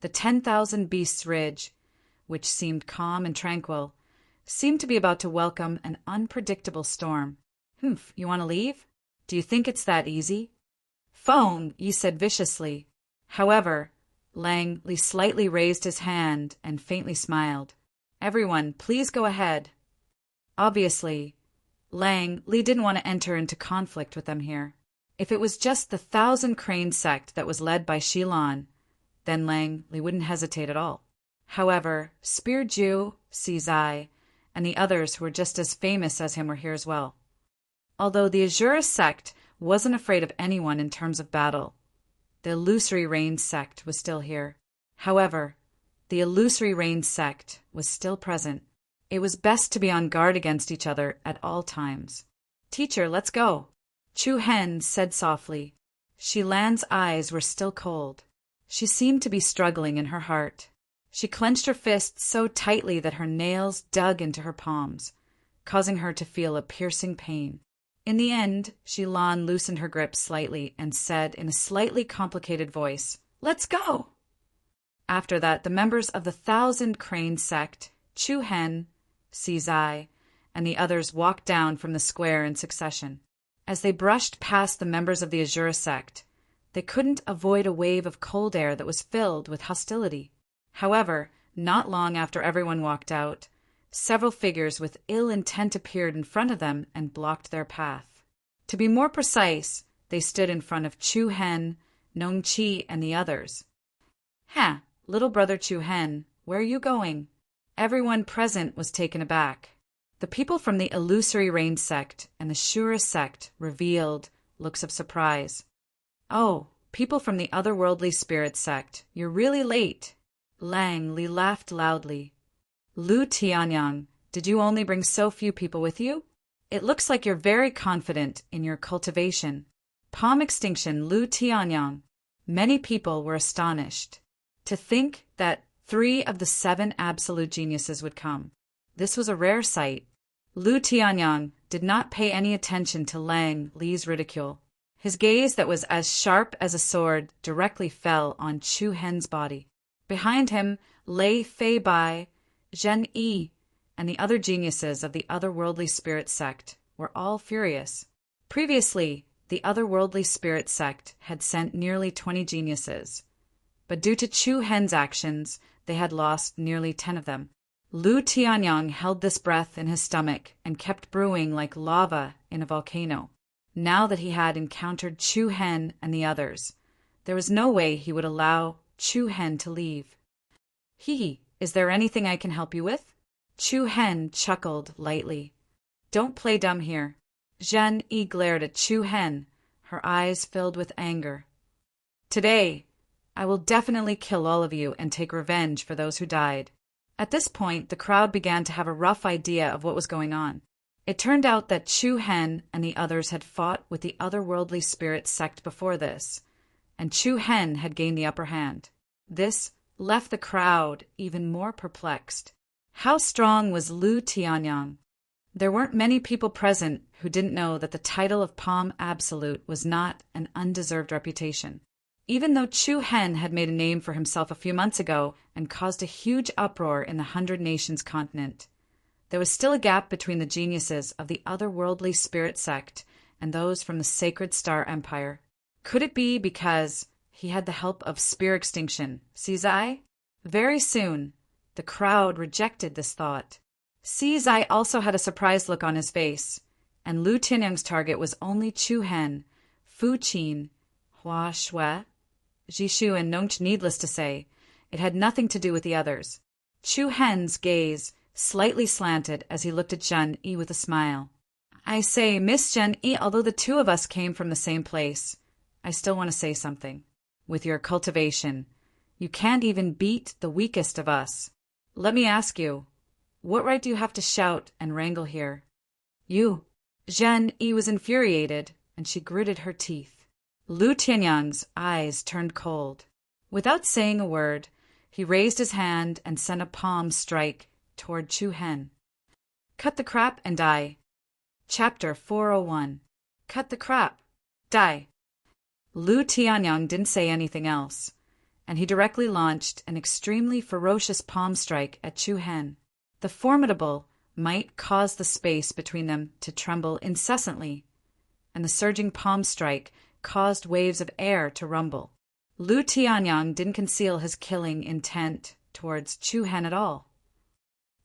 The 10,000 Beasts Ridge, which seemed calm and tranquil, seemed to be about to welcome an unpredictable storm. You want to leave? Do you think it's that easy? Phone, Yi said viciously. However, Lang Li slightly raised his hand and faintly smiled. Everyone, please go ahead. Obviously, Lang Li didn't want to enter into conflict with them here. If it was just the Thousand Crane sect that was led by Shilan, then Lang Li wouldn't hesitate at all. However, Spear Ju, Si Zai, and the others who were just as famous as him were here as well. Although the Azura sect wasn't afraid of anyone in terms of battle, the Illusory Rain sect was still here. However, the Illusory Rain sect was still present. It was best to be on guard against each other at all times. Teacher, let's go, Chu Hen said softly. Shilan's eyes were still cold. She seemed to be struggling in her heart. She clenched her fists so tightly that her nails dug into her palms, causing her to feel a piercing pain. In the end, Shilan loosened her grip slightly and said in a slightly complicated voice, "Let's go!" After that, the members of the Thousand Crane sect, Chu Hen, Si Zai, and the others walked down from the square in succession. As they brushed past the members of the Azura sect, they couldn't avoid a wave of cold air that was filled with hostility. However, not long after everyone walked out, several figures with ill intent appeared in front of them and blocked their path. To be more precise, they stood in front of Chu Hen, Nong Chi, and the others. "Ha, little brother Chu Hen, where are you going?" Everyone present was taken aback. The people from the Illusory Rain sect and the Shura sect revealed looks of surprise. "Oh, people from the Otherworldly Spirit sect, you're really late." Lang Li laughed loudly. "Lu Tianyang, did you only bring so few people with you? It looks like you're very confident in your cultivation." Palm extinction, Lu Tianyang. Many people were astonished. To think that 3 of the 7 absolute geniuses would come. This was a rare sight. Lu Tianyang did not pay any attention to Lang Li's ridicule. His gaze that was as sharp as a sword directly fell on Chu Hen's body. Behind him, Lei Fei Bai, Zhen Yi, and the other geniuses of the Otherworldly Spirit sect were all furious. Previously, the Otherworldly Spirit sect had sent nearly 20 geniuses, but due to Chu Hen's actions, they had lost nearly 10 of them. Lu Tianyang held this breath in his stomach and kept brewing like lava in a volcano. Now that he had encountered Chu Hen and the others, there was no way he would allow Chu Hen to leave. Is there anything I can help you with?" Chu Hen chuckled lightly. "Don't play dumb here." Zhen Yi glared at Chu Hen, her eyes filled with anger. "Today, I will definitely kill all of you and take revenge for those who died." At this point, the crowd began to have a rough idea of what was going on. It turned out that Chu Hen and the others had fought with the Otherworldly Spirit sect before this, and Chu Hen had gained the upper hand. This left the crowd even more perplexed. How strong was Lu Tianyang? There weren't many people present who didn't know that the title of Palm Absolute was not an undeserved reputation. Even though Chu Hen had made a name for himself a few months ago and caused a huge uproar in the 100 Nations continent, there was still a gap between the geniuses of the Otherworldly Spirit sect and those from the Sacred Star Empire. Could it be because he had the help of Spear Extinction, Si Zai? Very soon, the crowd rejected this thought. Si Zai also had a surprised look on his face, and Lu Tianyang's target was only Chu Hen, Fu Qin, Hua Shui, Jishu, and Nongch. Needless to say, it had nothing to do with the others. Chu Hen's gaze slightly slanted as he looked at Zhen Yi with a smile. "I say, Miss Zhen Yi, although the 2 of us came from the same place, I still want to say something. With your cultivation, you can't even beat the weakest of us. Let me ask you, what right do you have to shout and wrangle here?" "You." Zhen Yi was infuriated, and she gritted her teeth. Lu Tianyang's eyes turned cold. Without saying a word, he raised his hand and sent a palm strike toward Chu Hen. Cut the crap and die. Chapter 401. Cut the crap. Die. Lu Tianyang didn't say anything else, and he directly launched an extremely ferocious palm strike at Chu Hen. The formidable might caused the space between them to tremble incessantly, and the surging palm strike caused waves of air to rumble. Lu Tianyang didn't conceal his killing intent towards Chu Hen at all.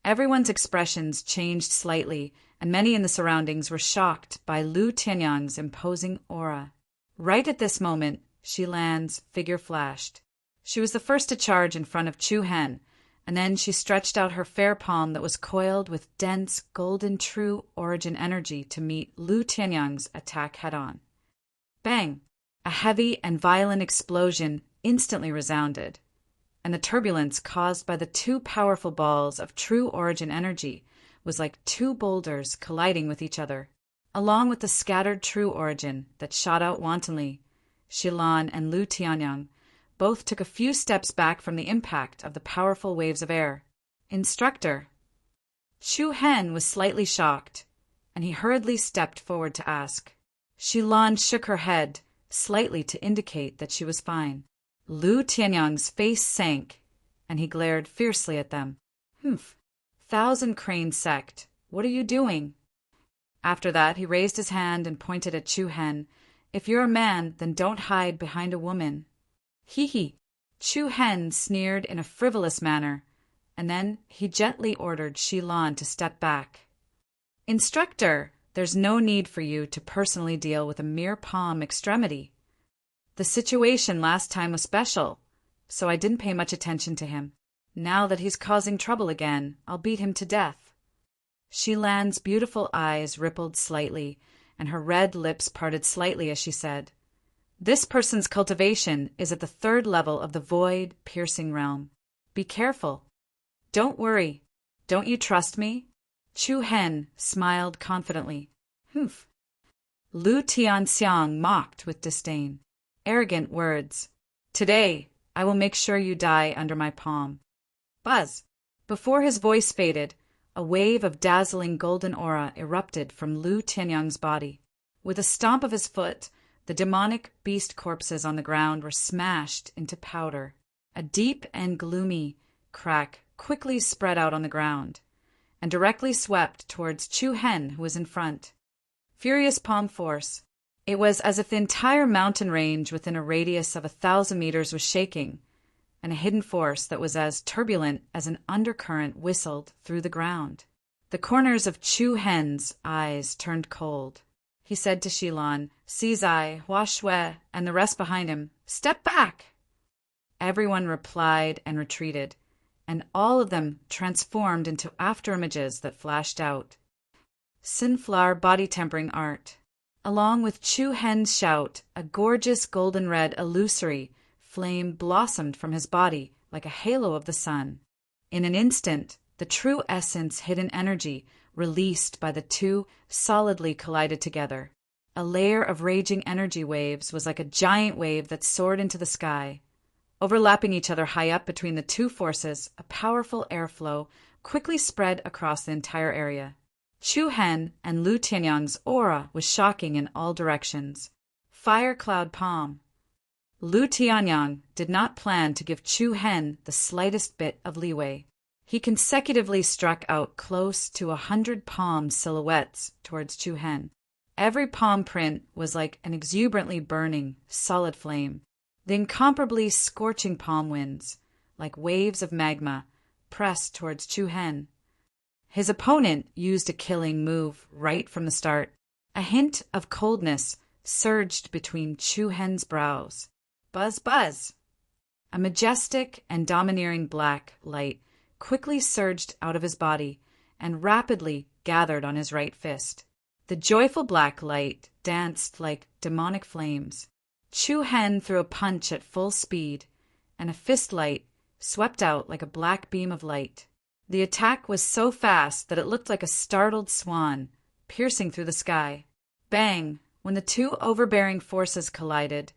Everyone's expressions changed slightly, and many in the surroundings were shocked by Lu Tianyang's imposing aura. Right at this moment, Shi Lan's figure flashed. She was the first to charge in front of Chu Hen, and then she stretched out her fair palm that was coiled with dense, golden true origin energy to meet Lu Tianyang's attack head-on. Bang! A heavy and violent explosion instantly resounded, and the turbulence caused by the two powerful balls of true origin energy was like two boulders colliding with each other. Along with the scattered true origin that shot out wantonly, Shilan and Lu Tianyang both took a few steps back from the impact of the powerful waves of air. Instructor. Chu Hen was slightly shocked, and he hurriedly stepped forward to ask. Shilan shook her head slightly to indicate that she was fine. Lu Tianyang's face sank, and he glared fiercely at them. Humph. Thousand Crane Sect, what are you doing? After that, he raised his hand and pointed at Chu Hen. If you're a man, then don't hide behind a woman. Hee hee. Chu Hen sneered in a frivolous manner, and then he gently ordered Shi Lan to step back. Instructor, there's no need for you to personally deal with a mere palm extremity. The situation last time was special, so I didn't pay much attention to him. Now that he's causing trouble again, I'll beat him to death. Shi Lan's beautiful eyes rippled slightly, and her red lips parted slightly as she said, This person's cultivation is at the 3rd level of the void-piercing realm. Be careful. Don't worry. Don't you trust me? Chu Hen smiled confidently. Humph. Lu Tianxiang mocked with disdain. Arrogant words. Today, I will make sure you die under my palm. Buzz. Before his voice faded, a wave of dazzling golden aura erupted from Lu Tianyang's body. With a stomp of his foot, the demonic beast corpses on the ground were smashed into powder. A deep and gloomy crack quickly spread out on the ground, and directly swept towards Chu Hen, who was in front. Furious palm force. It was as if the entire mountain range within a radius of 1,000 meters was shaking, and a hidden force that was as turbulent as an undercurrent whistled through the ground. The corners of Chu Hen's eyes turned cold. He said to Shilan, Sizai, Hua Shui, and the rest behind him, Step back! Everyone replied and retreated, and all of them transformed into afterimages that flashed out. Sinflar body tempering art. Along with Chu Hen's shout, a gorgeous golden-red illusory flame blossomed from his body like a halo of the sun. In an instant, the true essence hidden energy released by the two solidly collided together. A layer of raging energy waves was like a giant wave that soared into the sky. Overlapping each other high up between the two forces, a powerful airflow quickly spread across the entire area. Chu Hen and Lu Tianyang's aura was shocking in all directions. Fire cloud palm. Lu Tianyang did not plan to give Chu Hen the slightest bit of leeway. He consecutively struck out close to 100 palm silhouettes towards Chu Hen. Every palm print was like an exuberantly burning, solid flame. The incomparably scorching palm winds, like waves of magma, pressed towards Chu Hen. His opponent used a killing move right from the start. A hint of coldness surged between Chu Hen's brows. Buzz, buzz! A majestic and domineering black light quickly surged out of his body and rapidly gathered on his right fist. The joyful black light danced like demonic flames. Chu Hen threw a punch at full speed, and a fist light swept out like a black beam of light. The attack was so fast that it looked like a startled swan, piercing through the sky. Bang! When the two overbearing forces collided,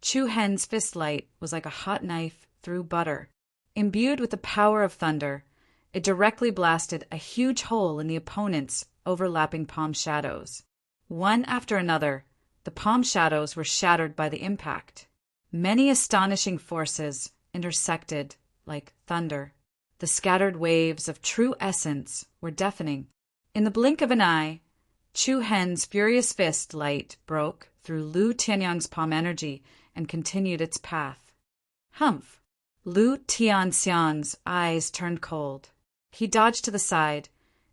Chu Hen's fist light was like a hot knife through butter. Imbued with the power of thunder, it directly blasted a huge hole in the opponent's overlapping palm shadows. One after another, the palm shadows were shattered by the impact. Many astonishing forces intersected like thunder. The scattered waves of true essence were deafening. In the blink of an eye, Chu Hen's furious fist light broke through Lu Tianyang's palm energy and continued its path. Humph! Lu Tianxiang's eyes turned cold. He dodged to the side,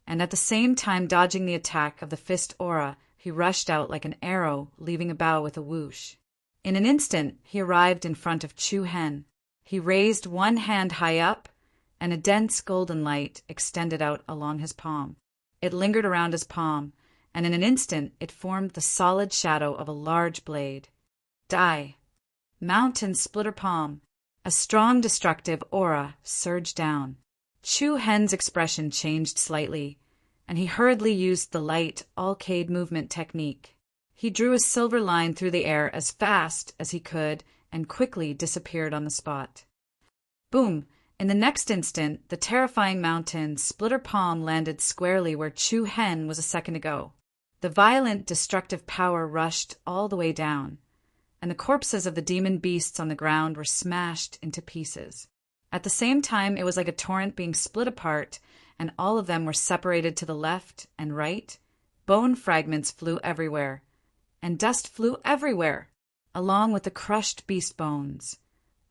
and at the same time dodging the attack of the fist aura, he rushed out like an arrow, leaving a bow with a whoosh. In an instant, he arrived in front of Chu Hen. He raised one hand high up, and a dense golden light extended out along his palm. It lingered around his palm, and in an instant it formed the solid shadow of a large blade. Die! Mountain splitter palm. A strong destructive aura surged down. Chu Hen's expression changed slightly, and he hurriedly used the light arcade movement technique. He drew a silver line through the air as fast as he could and quickly disappeared on the spot. Boom! In the next instant, the terrifying mountain splitter palm landed squarely where Chu Hen was a second ago. The violent, destructive power rushed all the way down, and the corpses of the demon beasts on the ground were smashed into pieces. At the same time, it was like a torrent being split apart, and all of them were separated to the left and right. Bone fragments flew everywhere, and dust flew everywhere, along with the crushed beast bones.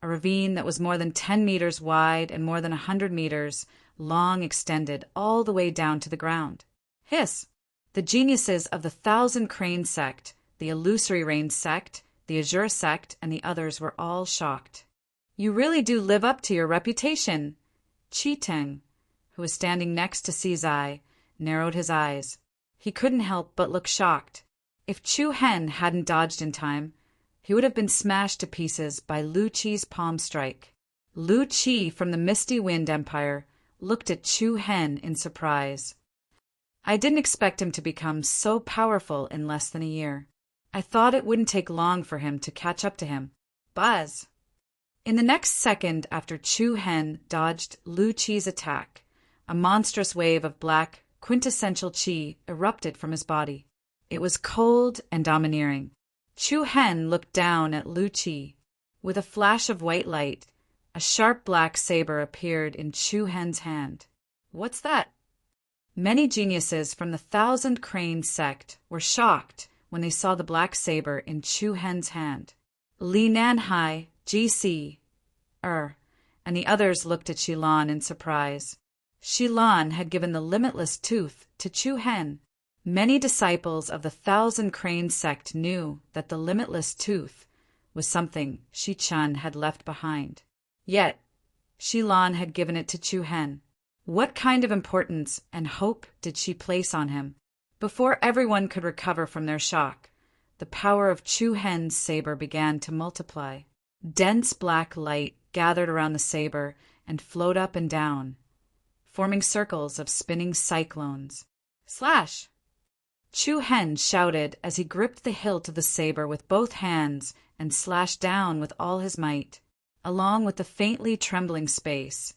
A ravine that was more than 10 meters wide and more than 100 meters long extended all the way down to the ground. Hiss! The geniuses of the Thousand Crane sect, the Illusory Rain sect, the Azure sect, and the others were all shocked. You really do live up to your reputation. Chi Teng, who was standing next to Sizai, narrowed his eyes. He couldn't help but look shocked. If Chu Hen hadn't dodged in time, he would have been smashed to pieces by Lu Qi's palm strike. Lu Qi from the Misty Wind Empire looked at Chu Hen in surprise. I didn't expect him to become so powerful in less than a year. I thought it wouldn't take long for him to catch up to him. Buzz! In the next second after Chu Hen dodged Lu Qi's attack, a monstrous wave of black, quintessential qi erupted from his body. It was cold and domineering. Chu Hen looked down at Lu Qi. With a flash of white light, a sharp black saber appeared in Chu Hen's hand. What's that? Many geniuses from the Thousand Crane sect were shocked when they saw the black saber in Chu Hen's hand. Li Nanhai, G.C., and the others looked at Shilan in surprise. Shilan had given the limitless tooth to Chu Hen. Many disciples of the Thousand Crane sect knew that the limitless tooth was something Shi Chun had left behind. Yet, Shilan had given it to Chu Hen. What kind of importance and hope did she place on him? Before everyone could recover from their shock, the power of Chu Hen's saber began to multiply. Dense black light gathered around the saber and flowed up and down, forming circles of spinning cyclones. Slash! Chu Hen shouted as he gripped the hilt of the saber with both hands and slashed down with all his might. Along with the faintly trembling space,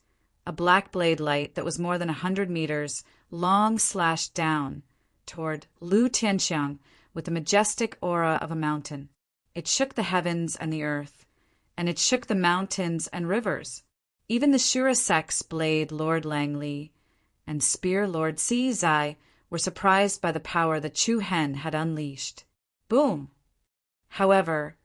a black blade light that was more than 100 meters long slashed down toward Lu Tianxiang with the majestic aura of a mountain. It shook the heavens and the earth, and it shook the mountains and rivers. Even the Shura sect's blade Lord Lang Li and spear Lord Si Zai were surprised by the power that Chu Hen had unleashed. Boom! However,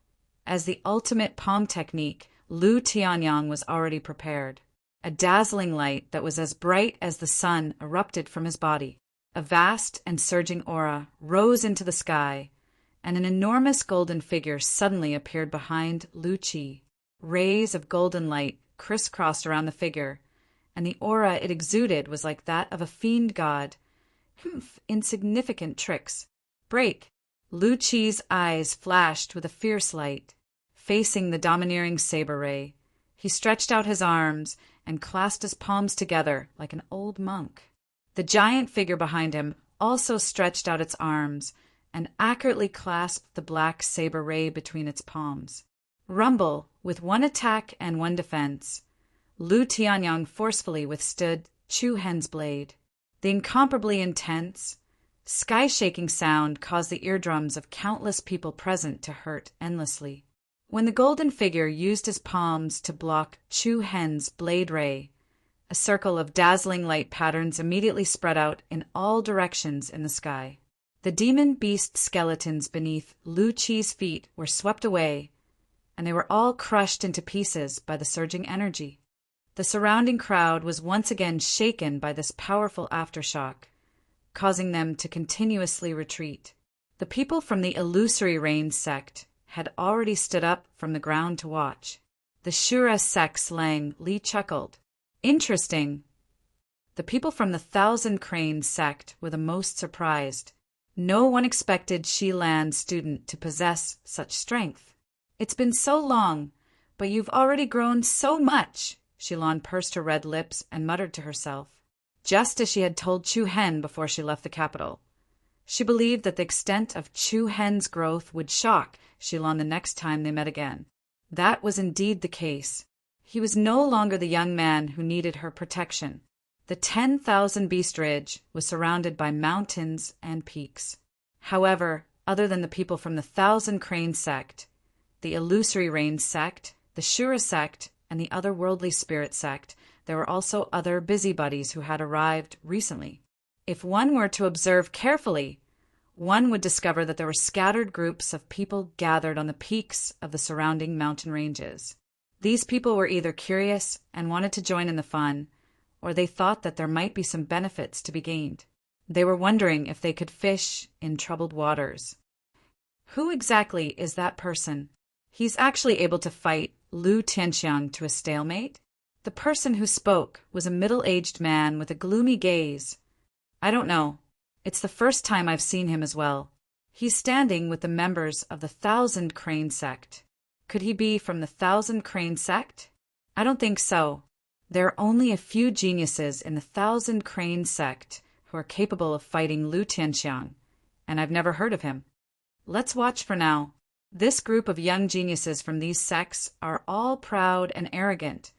as the ultimate palm technique, Lu Tianyang was already prepared. A dazzling light that was as bright as the sun erupted from his body. A vast and surging aura rose into the sky, and an enormous golden figure suddenly appeared behind Lu Qi. Rays of golden light crisscrossed around the figure, and the aura it exuded was like that of a fiend god. Insignificant tricks. Break! Lu Qi's eyes flashed with a fierce light. Facing the domineering saber ray, he stretched out his arms and clasped his palms together like an old monk. The giant figure behind him also stretched out its arms and accurately clasped the black saber ray between its palms. Rumble, with one attack and one defense, Lu Tianyang forcefully withstood Chu Hen's blade. The incomparably intense, sky-shaking sound caused the eardrums of countless people present to hurt endlessly. When the golden figure used his palms to block Chu Hen's blade ray, a circle of dazzling light patterns immediately spread out in all directions in the sky. The demon beast skeletons beneath Lu Qi's feet were swept away, and they were all crushed into pieces by the surging energy. The surrounding crowd was once again shaken by this powerful aftershock, causing them to continuously retreat. The people from the Illusory Rain sect had already stood up from the ground to watch. The Shura sect's Lang Li chuckled. Interesting. The people from the Thousand Cranes sect were the most surprised. No one expected Shilan's student to possess such strength. It's been so long, but you've already grown so much. Shilan pursed her red lips and muttered to herself, just as she had told Chu Hen before she left the capital. She believed that the extent of Chu Hen's growth would shock Shilan the next time they met again. That was indeed the case. He was no longer the young man who needed her protection. The 10,000 Beast Ridge was surrounded by mountains and peaks. However, other than the people from the Thousand Crane sect, the Illusory Rain sect, the Shura sect, and the Otherworldly Spirit sect, there were also other busybodies who had arrived recently. If one were to observe carefully, one would discover that there were scattered groups of people gathered on the peaks of the surrounding mountain ranges. These people were either curious and wanted to join in the fun, or they thought that there might be some benefits to be gained. They were wondering if they could fish in troubled waters. Who exactly is that person? He's actually able to fight Lu Tianxiang to a stalemate? The person who spoke was a middle-aged man with a gloomy gaze. I don't know. It's the first time I've seen him as well. He's standing with the members of the Thousand Crane sect. Could he be from the Thousand Crane sect? I don't think so. There are only a few geniuses in the Thousand Crane sect who are capable of fighting Lu Tianxiang, and I've never heard of him. Let's watch for now. This group of young geniuses from these sects are all proud and arrogant,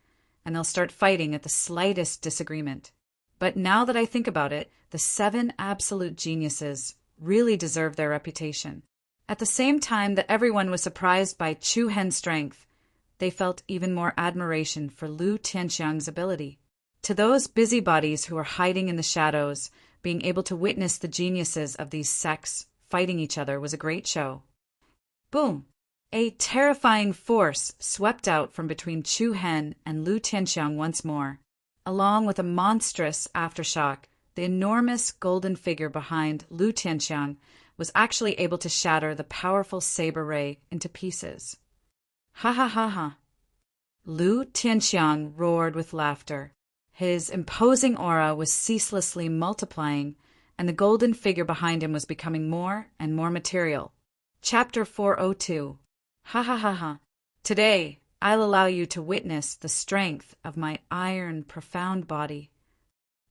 and they'll start fighting at the slightest disagreement. But now that I think about it, the 7 absolute geniuses really deserve their reputation. At the same time that everyone was surprised by Chu Hen's strength, they felt even more admiration for Lu Tianxiang's ability. To those busybodies who were hiding in the shadows, being able to witness the geniuses of these sects fighting each other was a great show. Boom! A terrifying force swept out from between Chu Hen and Lu Tianxiang once more. Along with a monstrous aftershock, the enormous golden figure behind Lu Tianxiang was actually able to shatter the powerful saber ray into pieces. Ha ha ha ha! Lu Tianxiang roared with laughter. His imposing aura was ceaselessly multiplying, and the golden figure behind him was becoming more and more material. Chapter 402. Ha ha ha ha! Today, I'll allow you to witness the strength of my iron profound body.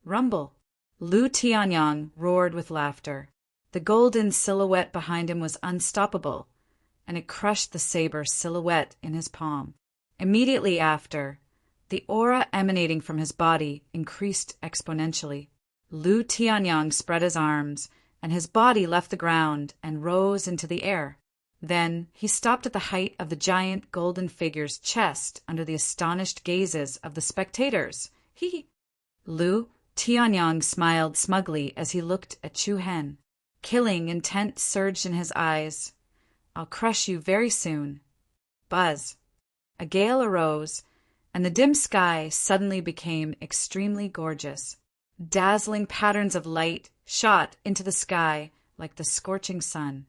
Rumble! Lu Tianyang roared with laughter. The golden silhouette behind him was unstoppable, and it crushed the saber silhouette in his palm. Immediately after, the aura emanating from his body increased exponentially. Lu Tianyang spread his arms, and his body left the ground and rose into the air. Then he stopped at the height of the giant golden figure's chest under the astonished gazes of the spectators. He! Lu Tianyang smiled smugly as he looked at Chu Hen. Killing intent surged in his eyes. I'll crush you very soon. Buzz. A gale arose, and the dim sky suddenly became extremely gorgeous. Dazzling patterns of light shot into the sky like the scorching sun.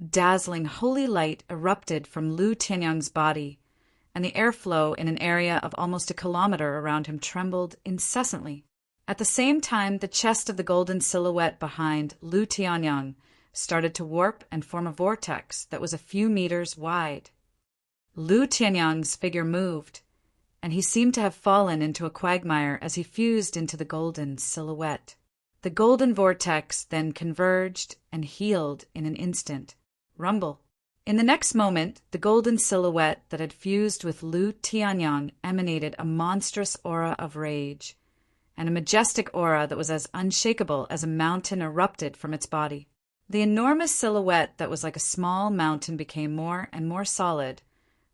Dazzling holy light erupted from Lu Tianyang's body, and the airflow in an area of almost a kilometer around him trembled incessantly. At the same time, the chest of the golden silhouette behind Lu Tianyang started to warp and form a vortex that was a few meters wide. Lu Tianyang's figure moved, and he seemed to have fallen into a quagmire as he fused into the golden silhouette. The golden vortex then converged and healed in an instant. Rumble. In the next moment, the golden silhouette that had fused with Lu Tianyang emanated a monstrous aura of rage, and a majestic aura that was as unshakable as a mountain erupted from its body. The enormous silhouette that was like a small mountain became more and more solid,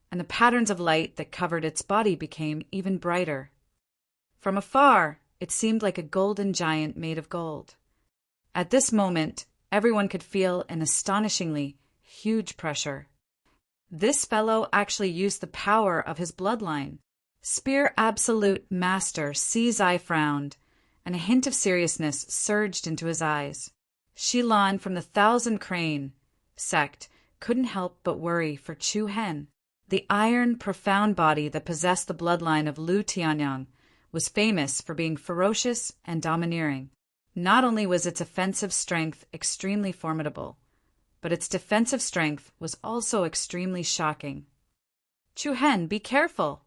and the patterns of light that covered its body became even brighter. From afar, it seemed like a golden giant made of gold. At this moment, Everyone could feel an astonishingly huge pressure. This fellow actually used the power of his bloodline. Spear Absolute Master Sizai frowned, and a hint of seriousness surged into his eyes. Shilan from the Thousand Crane sect couldn't help but worry for Chu Hen. The iron, profound body that possessed the bloodline of Lu Tianyang was famous for being ferocious and domineering. Not only was its offensive strength extremely formidable, but its defensive strength was also extremely shocking. Chu Hen, be careful!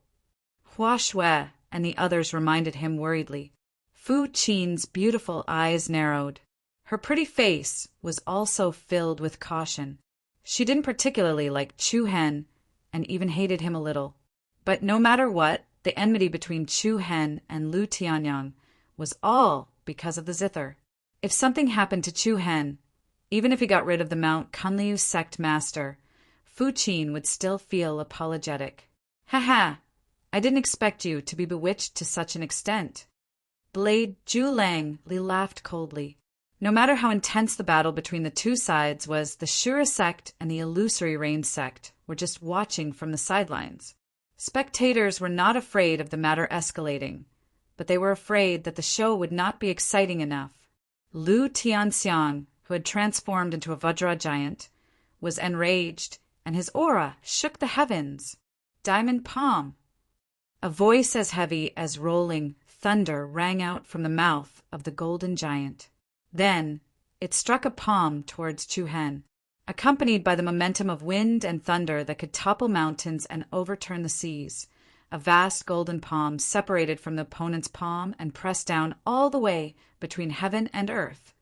Hua Shui and the others reminded him worriedly. Fu Qin's beautiful eyes narrowed. Her pretty face was also filled with caution. She didn't particularly like Chu Hen and even hated him a little. But no matter what, the enmity between Chu Hen and Lu Tianyang was all because of the zither. If something happened to Chu Hen, even if he got rid of the Mount Kunliu sect master, Fu Qin would still feel apologetic. Ha! I didn't expect you to be bewitched to such an extent. Blade Zhu Lang Li laughed coldly. No matter how intense the battle between the two sides was, the Shura sect and the Illusory Rain sect were just watching from the sidelines. Spectators were not afraid of the matter escalating, but they were afraid that the show would not be exciting enough. Lu Tianxiang, who had transformed into a Vajra giant, was enraged, and his aura shook the heavens. Diamond Palm! A voice as heavy as rolling thunder rang out from the mouth of the golden giant. Then it struck a palm towards Chu Hen, accompanied by the momentum of wind and thunder that could topple mountains and overturn the seas. A vast golden palm separated from the opponent's palm and pressed down all the way between heaven and earth.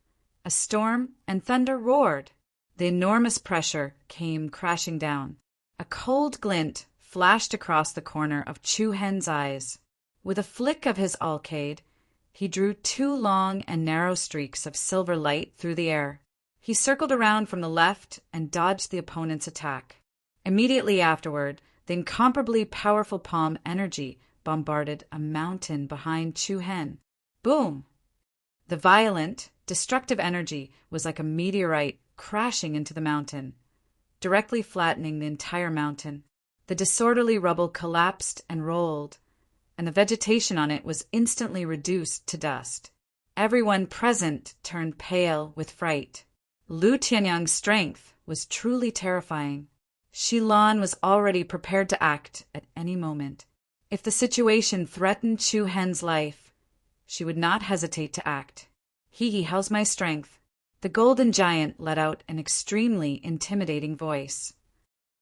A storm and thunder roared. The enormous pressure came crashing down. A cold glint flashed across the corner of Chu Hen's eyes. With a flick of his alcade, he drew two long and narrow streaks of silver light through the air. He circled around from the left and dodged the opponent's attack. Immediately afterward, the incomparably powerful palm energy bombarded a mountain behind Chu Hen. Boom! The violent, destructive energy was like a meteorite crashing into the mountain, directly flattening the entire mountain. The disorderly rubble collapsed and rolled, and the vegetation on it was instantly reduced to dust. Everyone present turned pale with fright. Lu Tianyang's strength was truly terrifying. Shilan was already prepared to act at any moment. If the situation threatened Chu Hen's life, she would not hesitate to act. How's my strength? The golden giant let out an extremely intimidating voice.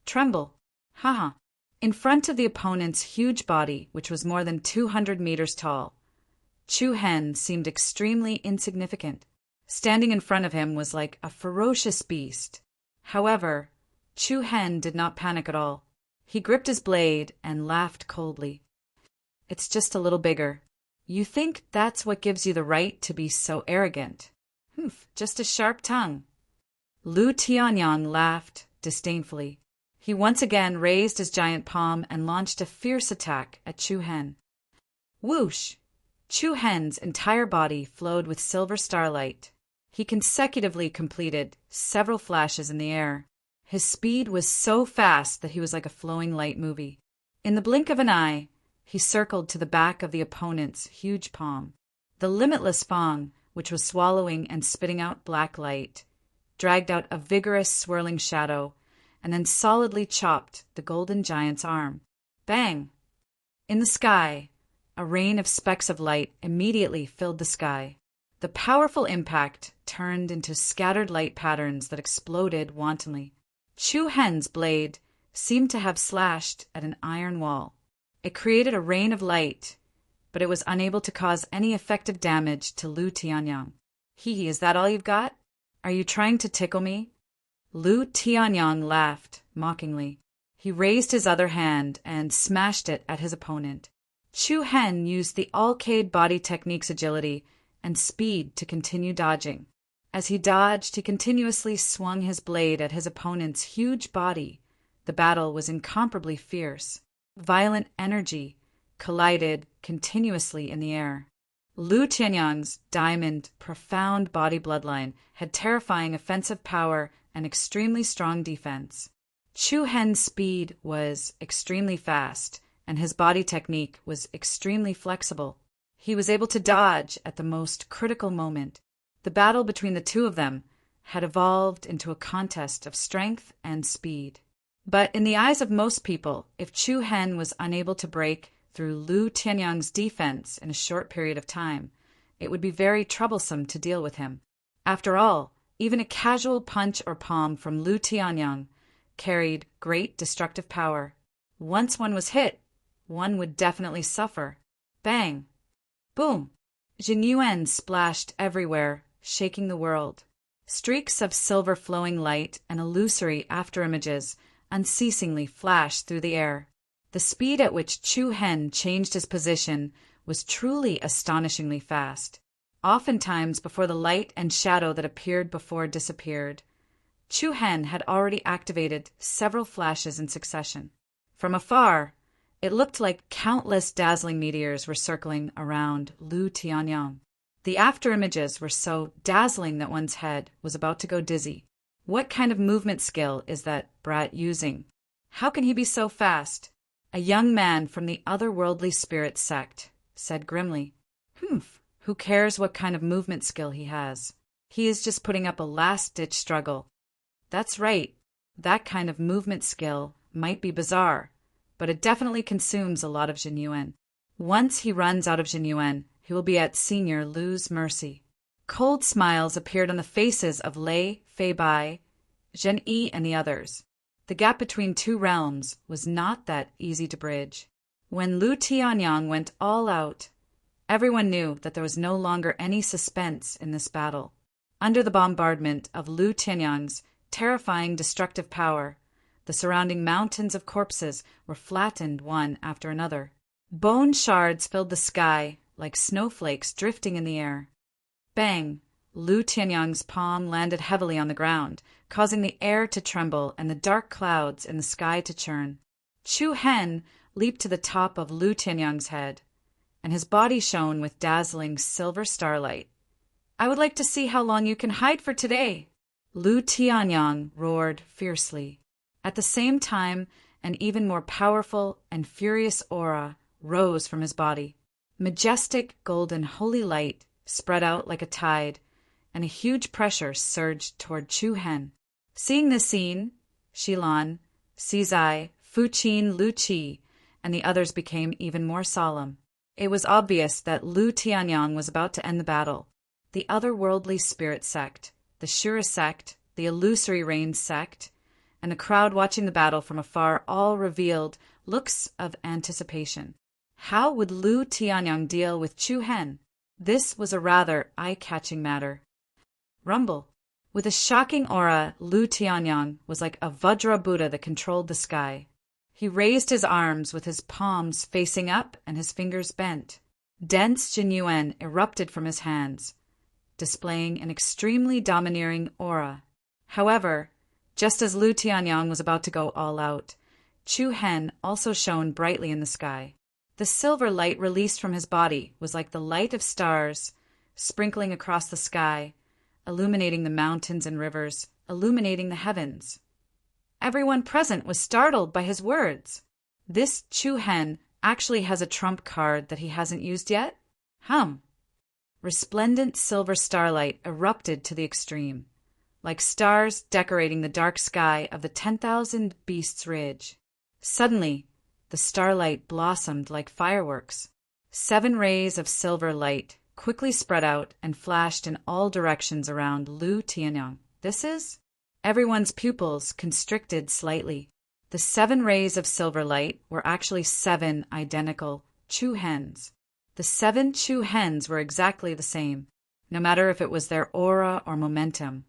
Tremble. Haha. In front of the opponent's huge body, which was more than 200 meters tall, Chu Hen seemed extremely insignificant. Standing in front of him was like a ferocious beast. However, Chu Hen did not panic at all. He gripped his blade and laughed coldly. It's just a little bigger. You think that's what gives you the right to be so arrogant? Just a sharp tongue. Lu Tianyang laughed disdainfully. He once again raised his giant palm and launched a fierce attack at Chu Hen. Whoosh! Chu Hen's entire body flowed with silver starlight. He consecutively completed several flashes in the air. His speed was so fast that he was like a flowing light movie. In the blink of an eye, he circled to the back of the opponent's huge palm. The limitless Fang, which was swallowing and spitting out black light, dragged out a vigorous swirling shadow and then solidly chopped the golden giant's arm. Bang! In the sky, a rain of specks of light immediately filled the sky. The powerful impact turned into scattered light patterns that exploded wantonly. Chu Hen's blade seemed to have slashed at an iron wall. It created a rain of light, but it was unable to cause any effective damage to Lu Tianyang. Is that all you've got? Are you trying to tickle me? Lu Tianyang laughed mockingly. He raised his other hand and smashed it at his opponent. Chu Hen used the alcade body technique's agility and speed to continue dodging. As he dodged, he continuously swung his blade at his opponent's huge body. The battle was incomparably fierce. Violent energy collided continuously in the air. Lu Tianyang's diamond, profound body bloodline had terrifying offensive power and extremely strong defense. Chu Hen's speed was extremely fast, and his body technique was extremely flexible. He was able to dodge at the most critical moment. The battle between the two of them had evolved into a contest of strength and speed. But in the eyes of most people, if Chu Hen was unable to break through Lu Tianyang's defense in a short period of time, it would be very troublesome to deal with him. After all, even a casual punch or palm from Lu Tianyang carried great destructive power. Once one was hit, one would definitely suffer. Bang! Boom! Jin Yuan splashed everywhere, shaking the world. Streaks of silver flowing light and illusory afterimages unceasingly flashed through the air. The speed at which Chu Hen changed his position was truly astonishingly fast. Oftentimes, before the light and shadow that appeared before disappeared, Chu Hen had already activated several flashes in succession. From afar, it looked like countless dazzling meteors were circling around Lu Tianyang. The afterimages were so dazzling that one's head was about to go dizzy. What kind of movement skill is that brat using? How can he be so fast? A young man from the otherworldly spirit sect said grimly. Who cares what kind of movement skill he has? He is just putting up a last-ditch struggle. That's right. That kind of movement skill might be bizarre, but it definitely consumes a lot of Jin Yuan. Once he runs out of Jin Yuan, he will be at Senior Lu's mercy. Cold smiles appeared on the faces of Lei, Fei Bai, Zhen Yi, and the others. The gap between two realms was not that easy to bridge. When Lu Tianyang went all out, everyone knew that there was no longer any suspense in this battle. Under the bombardment of Lu Tianyang's terrifying destructive power, the surrounding mountains of corpses were flattened one after another. Bone shards filled the sky like snowflakes drifting in the air. Bang! Lu Tianyang's palm landed heavily on the ground, causing the air to tremble and the dark clouds in the sky to churn. Chu Hen leaped to the top of Lu Tianyang's head, and his body shone with dazzling silver starlight. I would like to see how long you can hide for today. Lu Tianyang roared fiercely. At the same time, an even more powerful and furious aura rose from his body. Majestic golden holy light spread out like a tide, and a huge pressure surged toward Chu Hen. Seeing this scene, Shilan, Sizai, Fuqin, Lu Qi, and the others became even more solemn. It was obvious that Lu Tianyang was about to end the battle. The otherworldly spirit sect, the Shura sect, the illusory rain sect, and the crowd watching the battle from afar all revealed looks of anticipation. How would Lu Tianyang deal with Chu Hen? This was a rather eye-catching matter. Rumble. With a shocking aura, Lu Tianyang was like a Vajra Buddha that controlled the sky. He raised his arms with his palms facing up and his fingers bent. Dense Jin Yuan erupted from his hands, displaying an extremely domineering aura. However, just as Lu Tianyang was about to go all out, Chu Hen also shone brightly in the sky. The silver light released from his body was like the light of stars, sprinkling across the sky, illuminating the mountains and rivers, illuminating the heavens. Everyone present was startled by his words. This Chu Hen actually has a trump card that he hasn't used yet? Resplendent silver starlight erupted to the extreme, like stars decorating the dark sky of the 10,000 Beasts Ridge. Suddenly, the starlight blossomed like fireworks. 7 rays of silver light quickly spread out and flashed in all directions around Lu Tianyang. This is? Everyone's pupils constricted slightly. The 7 rays of silver light were actually 7 identical Chu Hens. The 7 Chu Hens were exactly the same, no matter if it was their aura or momentum.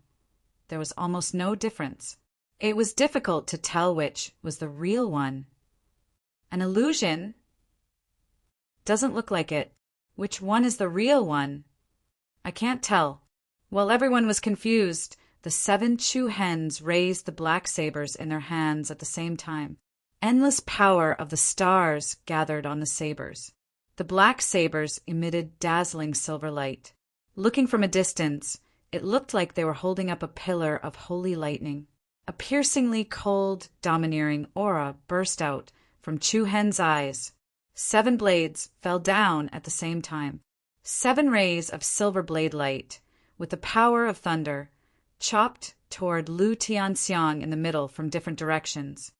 There was almost no difference. It was difficult to tell which was the real one. An illusion? Doesn't look like it. Which one is the real one? I can't tell. While everyone was confused, the 7 Chu Hens raised the black sabers in their hands at the same time. Endless power of the stars gathered on the sabers. The black sabers emitted dazzling silver light. Looking from a distance, it looked like they were holding up a pillar of holy lightning. A piercingly cold, domineering aura burst out from Chu Hen's eyes. 7 blades fell down at the same time. 7 rays of silver blade light, with the power of thunder, chopped toward Lu Tianxiang in the middle from different directions.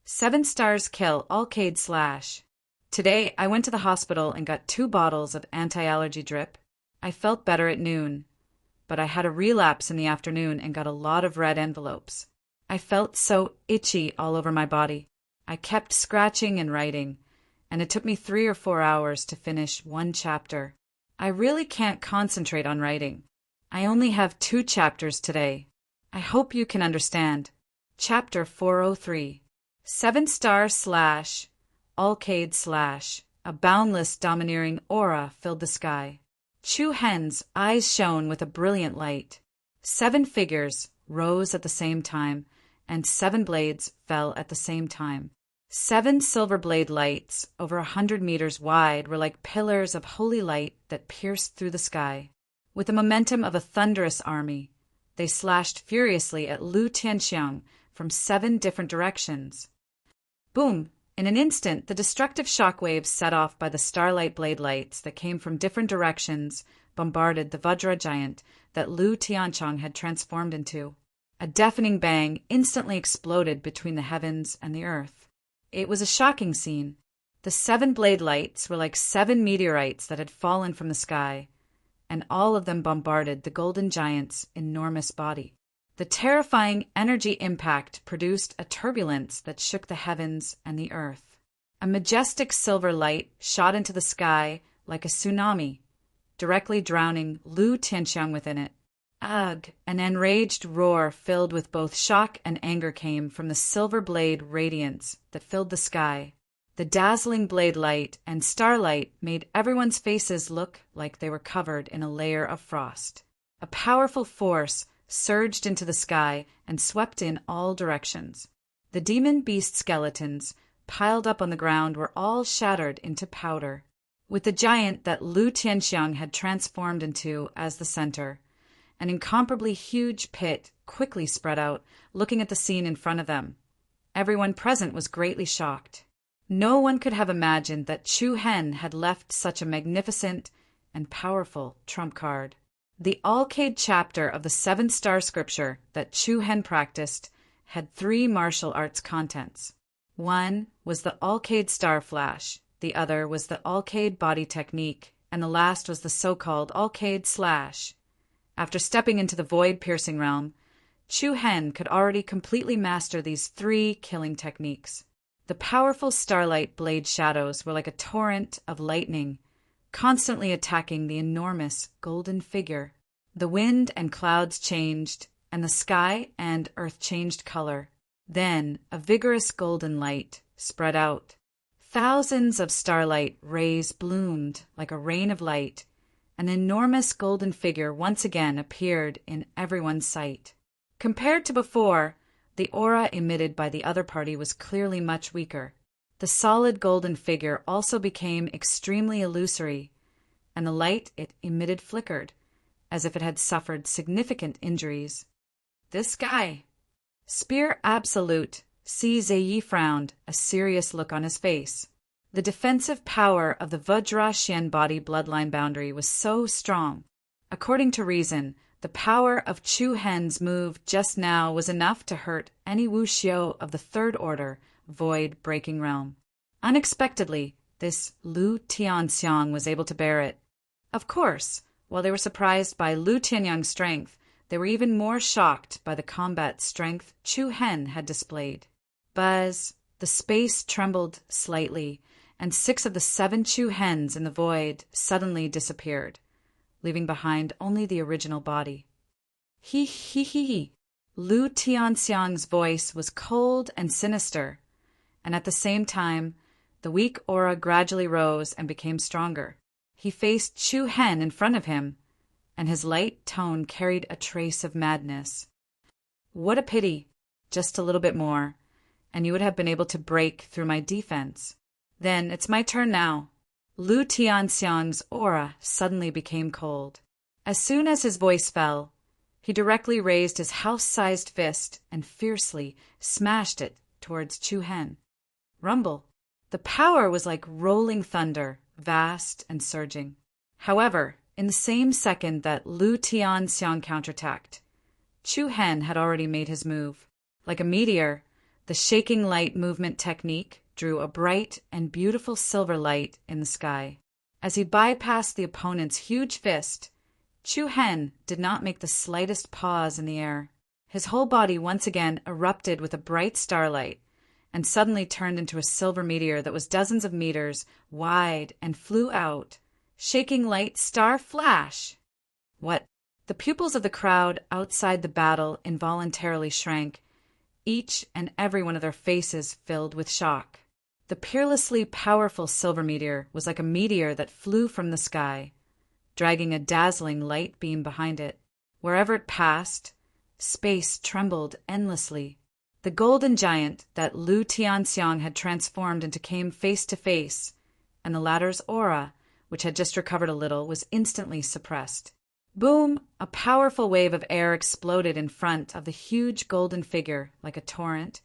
7 stars kill, Alcade slash. Today, I went to the hospital and got 2 bottles of anti-allergy drip. I felt better at noon, but I had a relapse in the afternoon and got a lot of red envelopes. I felt so itchy all over my body. I kept scratching and writing, and it took me 3 or 4 hours to finish 1 chapter. I really can't concentrate on writing. I only have 2 chapters today. I hope you can understand. Chapter 403. 7 star slash, Alcade slash. A boundless, domineering aura filled the sky. Chu Hen's eyes shone with a brilliant light. 7 figures rose at the same time, and 7 blades fell at the same time. 7 silver blade lights, over 100 meters wide, were like pillars of holy light that pierced through the sky. With the momentum of a thunderous army, they slashed furiously at Lu Tianxiang from 7 different directions. Boom! In an instant, the destructive shockwaves set off by the starlight blade lights that came from different directions bombarded the Vajra giant that Lu Tianxiang had transformed into. A deafening bang instantly exploded between the heavens and the earth. It was a shocking scene. The 7 blade lights were like 7 meteorites that had fallen from the sky, and all of them bombarded the golden giant's enormous body. The terrifying energy impact produced a turbulence that shook the heavens and the earth. A majestic silver light shot into the sky like a tsunami, directly drowning Lu Tianxiang within it. Ugh! An enraged roar filled with both shock and anger came from the silver blade radiance that filled the sky. The dazzling blade light and starlight made everyone's faces look like they were covered in a layer of frost. A powerful force surged into the sky and swept in all directions. The demon beast skeletons, piled up on the ground, were all shattered into powder. With the giant that Lu Tianxiang had transformed into as the center, an incomparably huge pit quickly spread out, looking at the scene in front of them. Everyone present was greatly shocked. No one could have imagined that Chu Hen had left such a magnificent and powerful trump card. The Alcade chapter of the 7-star scripture that Chu Hen practiced had 3 martial arts contents. One was the Alcade star flash, the other was the Alcade body technique, and the last was the so-called Alcade slash. After stepping into the void-piercing realm, Chu Hen could already completely master these 3 killing techniques. The powerful starlight blade shadows were like a torrent of lightning, constantly attacking the enormous golden figure. The wind and clouds changed, and the sky and earth changed color. Then a vigorous golden light spread out. Thousands of starlight rays bloomed like a rain of light. An enormous golden figure once again appeared in everyone's sight. Compared to before, the aura emitted by the other party was clearly much weaker. The solid golden figure also became extremely illusory, and the light it emitted flickered, as if it had suffered significant injuries. This guy. Spear Absolute. Si Ziyi frowned, a serious look on his face. The defensive power of the Vajra-Xian body bloodline boundary was so strong. According to reason, the power of Chu Hen's move just now was enough to hurt any Wuxiu of the 3rd order void-breaking realm. Unexpectedly, this Lu Tianxiang was able to bear it. Of course, while they were surprised by Lu Tianyang's strength, they were even more shocked by the combat strength Chu Hen had displayed. Buzz! The space trembled slightly, and 6 of the 7 Chu Hens in the void suddenly disappeared, leaving behind only the original body. He. Lu Tianxiang's voice was cold and sinister, and at the same time, the weak aura gradually rose and became stronger. He faced Chu Hen in front of him, and his light tone carried a trace of madness. What a pity. Just a little bit more, and you would have been able to break through my defense. Then it's my turn now. Lu Tianxiang's aura suddenly became cold. As soon as his voice fell, he directly raised his house-sized fist and fiercely smashed it towards Chu Hen. Rumble. The power was like rolling thunder, vast and surging. However, in the same second that Lu Tianxiang counterattacked, Chu Hen had already made his move. Like a meteor, the shaking light movement technique drew a bright and beautiful silver light in the sky. As he bypassed the opponent's huge fist, Chu Hen did not make the slightest pause in the air. His whole body once again erupted with a bright starlight and suddenly turned into a silver meteor that was dozens of meters wide and flew out, shaking light star flash. What? The pupils of the crowd outside the battle involuntarily shrank, each and every one of their faces filled with shock. The peerlessly powerful silver meteor was like a meteor that flew from the sky, dragging a dazzling light beam behind it. Wherever it passed, space trembled endlessly. The golden giant that Lu Tianxiang had transformed into came face to face, and the latter's aura, which had just recovered a little, was instantly suppressed. Boom! A powerful wave of air exploded in front of the huge golden figure like a torrent,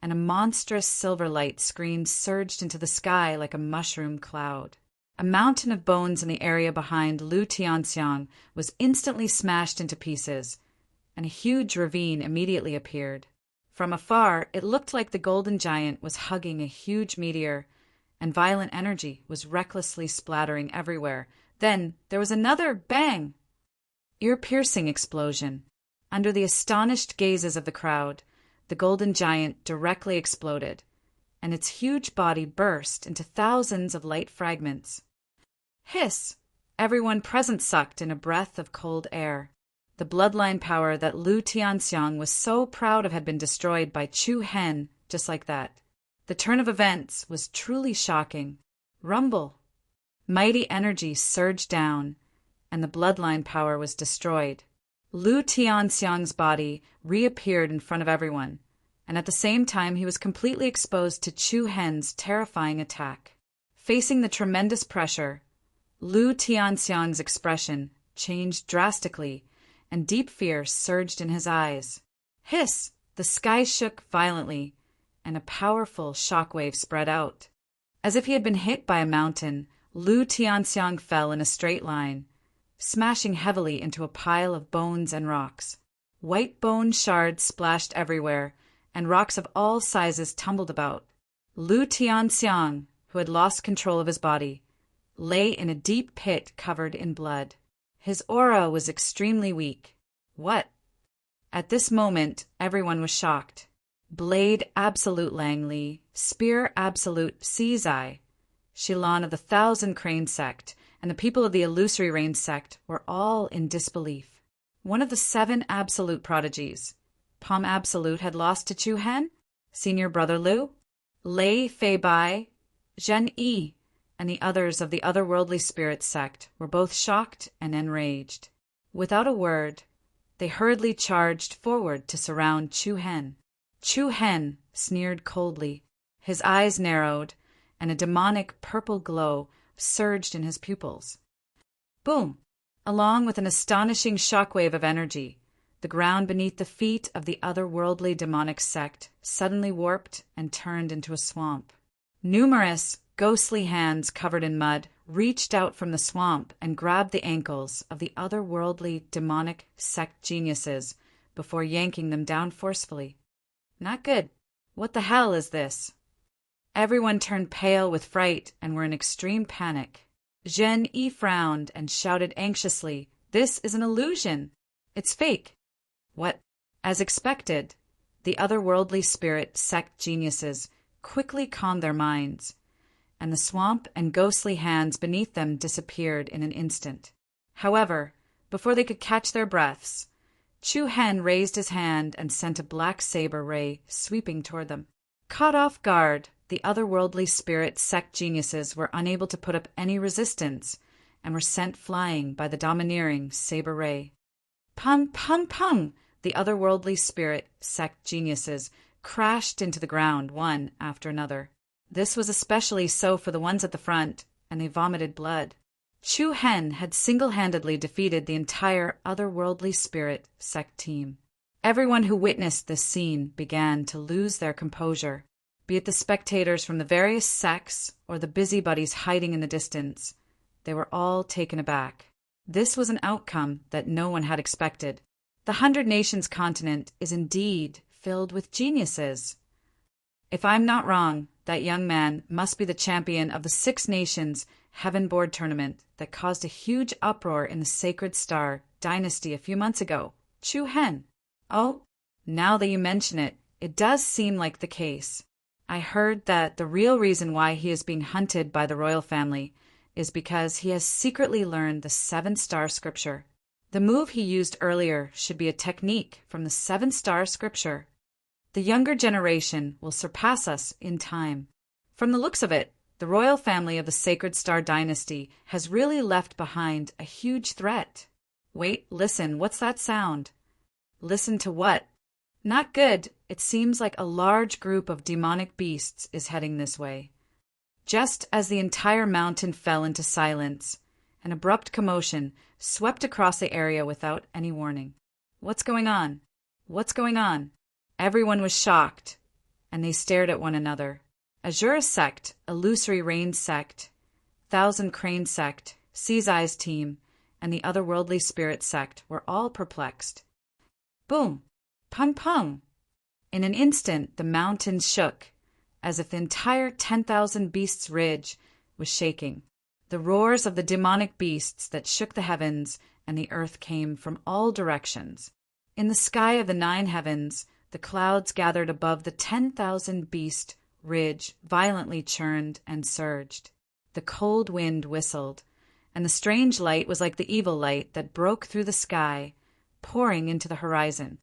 and a monstrous silver light screen surged into the sky like a mushroom cloud. A mountain of bones in the area behind Lu Tianxiang was instantly smashed into pieces, and a huge ravine immediately appeared. From afar, it looked like the golden giant was hugging a huge meteor, and violent energy was recklessly splattering everywhere. Then there was another bang! Ear-piercing explosion. Under the astonished gazes of the crowd, the golden giant directly exploded, and its huge body burst into thousands of light fragments. Hiss! Everyone present sucked in a breath of cold air. The bloodline power that Lu Tianxiang was so proud of had been destroyed by Chu Hen just like that. The turn of events was truly shocking. Rumble! Mighty energy surged down, and the bloodline power was destroyed. Lu Tianxiang's body reappeared in front of everyone, and at the same time he was completely exposed to Chu Hen's terrifying attack. Facing the tremendous pressure, Lu Tianxiang's expression changed drastically, and deep fear surged in his eyes. Hiss! The sky shook violently, and a powerful shockwave spread out. As if he had been hit by a mountain, Lu Tianxiang fell in a straight line, smashing heavily into a pile of bones and rocks. White bone shards splashed everywhere, and rocks of all sizes tumbled about. Lu Tianxiang, who had lost control of his body, lay in a deep pit covered in blood. His aura was extremely weak. What? At this moment, everyone was shocked. Blade Absolute Langley, Spear Absolute Seizai, Shilan of the Thousand Crane Sect, and the people of the Illusory Rain Sect were all in disbelief. One of the 7 Absolute prodigies, Palm Absolute, had lost to Chu Hen, Senior Brother Lu, Lei Fei Bai, Zhen Yi, and the others of the Otherworldly Spirit Sect were both shocked and enraged. Without a word, they hurriedly charged forward to surround Chu Hen. Chu Hen sneered coldly. His eyes narrowed, and a demonic purple glow surged in his pupils. Boom! Along with an astonishing shockwave of energy, the ground beneath the feet of the otherworldly demonic sect suddenly warped and turned into a swamp. Numerous, ghostly hands covered in mud reached out from the swamp and grabbed the ankles of the otherworldly demonic sect geniuses before yanking them down forcefully. Not good. What the hell is this? Everyone turned pale with fright and were in extreme panic. Zhen Yi frowned and shouted anxiously, "This is an illusion! It's fake!" What? As expected, the otherworldly spirit sect geniuses quickly calmed their minds, and the swamp and ghostly hands beneath them disappeared in an instant. However, before they could catch their breaths, Chu Hen raised his hand and sent a black saber ray sweeping toward them. Caught off guard, the otherworldly spirit sect geniuses were unable to put up any resistance and were sent flying by the domineering saber ray. Pung, pung, pung! The otherworldly spirit sect geniuses crashed into the ground one after another. This was especially so for the ones at the front, and they vomited blood. Chu Hen had single-handedly defeated the entire otherworldly spirit sect team. Everyone who witnessed this scene began to lose their composure, be it the spectators from the various sects or the busybodies hiding in the distance. They were all taken aback. This was an outcome that no one had expected. The 100 Nations continent is indeed filled with geniuses. If I'm not wrong, that young man must be the champion of the 6 Nations Heaven Board tournament that caused a huge uproar in the Sacred Star dynasty a few months ago. Chu Hen. Oh, now that you mention it, it does seem like the case. I heard that the real reason why he is being hunted by the royal family is because he has secretly learned the 7-star scripture. The move he used earlier should be a technique from the 7-star scripture. The younger generation will surpass us in time. From the looks of it, the royal family of the Sacred Star dynasty has really left behind a huge threat. Wait, listen, what's that sound? Listen to what? Not good. It seems like a large group of demonic beasts is heading this way. Just as the entire mountain fell into silence, an abrupt commotion swept across the area without any warning. What's going on? What's going on? Everyone was shocked, and they stared at one another. Azura sect, Illusory Rain sect, Thousand Crane sect, Sei's team, and the Otherworldly Spirit sect were all perplexed. Boom! Pung pung! In an instant the mountains shook, as if the entire 10,000 Beasts Ridge was shaking. The roars of the demonic beasts that shook the heavens and the earth came from all directions. In the sky of the 9 heavens, the clouds gathered above the 10,000 Beast Ridge violently churned and surged. The cold wind whistled, and the strange light was like the evil light that broke through the sky, pouring into the horizon.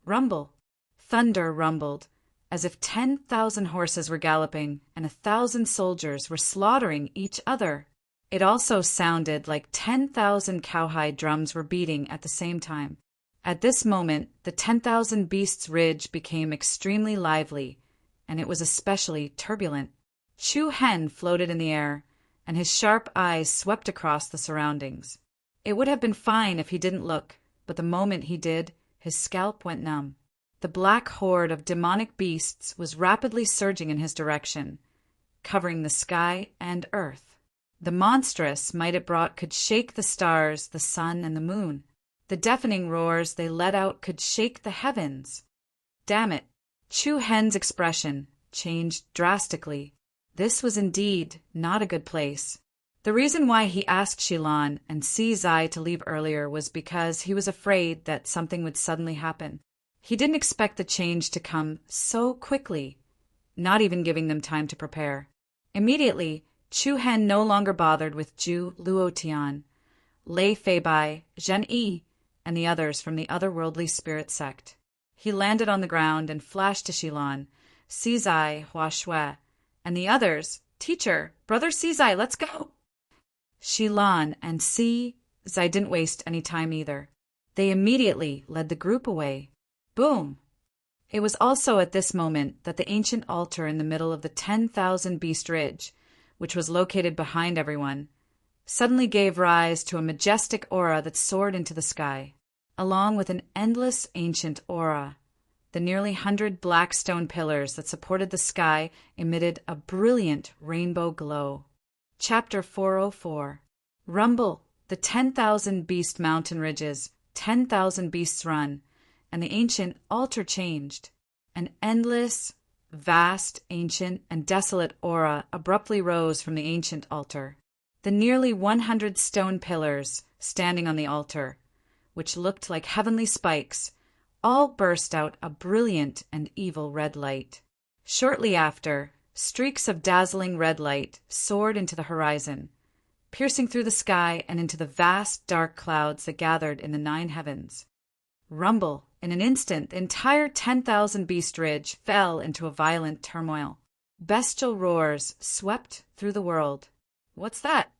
Rumble! Thunder rumbled, as if 10,000 horses were galloping and 1,000 soldiers were slaughtering each other. It also sounded like 10,000 cowhide drums were beating at the same time. At this moment, the 10,000 Beasts Ridge became extremely lively, and it was especially turbulent. Chu Hen floated in the air, and his sharp eyes swept across the surroundings. It would have been fine if he didn't look, but the moment he did, his scalp went numb. The black horde of demonic beasts was rapidly surging in his direction, covering the sky and earth. The monstrous might it brought could shake the stars, the sun, and the moon. The deafening roars they let out could shake the heavens. Damn it! Chu Hen's expression changed drastically. This was indeed not a good place. The reason why he asked Shilan and Sei to leave earlier was because he was afraid that something would suddenly happen. He didn't expect the change to come so quickly, not even giving them time to prepare. Immediately, Chu Hen no longer bothered with Zhu Luotian, Lei Feibai, Zhen Yi, and the others from the Otherworldly Spirit sect. He landed on the ground and flashed to Shilan, Sei, Hua Shui, and the others. Teacher, Brother Sei, let's go! Shilan and Sei didn't waste any time either. They immediately led the group away. Boom! It was also at this moment that the ancient altar in the middle of the 10,000 Beast Ridge, which was located behind everyone, suddenly gave rise to a majestic aura that soared into the sky. Along with an endless ancient aura, the nearly 100 black stone pillars that supported the sky emitted a brilliant rainbow glow. Chapter 404. Rumble, the 10,000 beast mountain ridges, 10,000 beasts run, and the ancient altar changed. An endless, vast, ancient, and desolate aura abruptly rose from the ancient altar. The nearly 100 stone pillars standing on the altar, which looked like heavenly spikes, all burst out a brilliant and evil red light. Shortly after, streaks of dazzling red light soared into the horizon, piercing through the sky and into the vast dark clouds that gathered in the 9 heavens. Rumble! In an instant, the entire 10,000 Beast Ridge fell into a violent turmoil. Bestial roars swept through the world. What's that?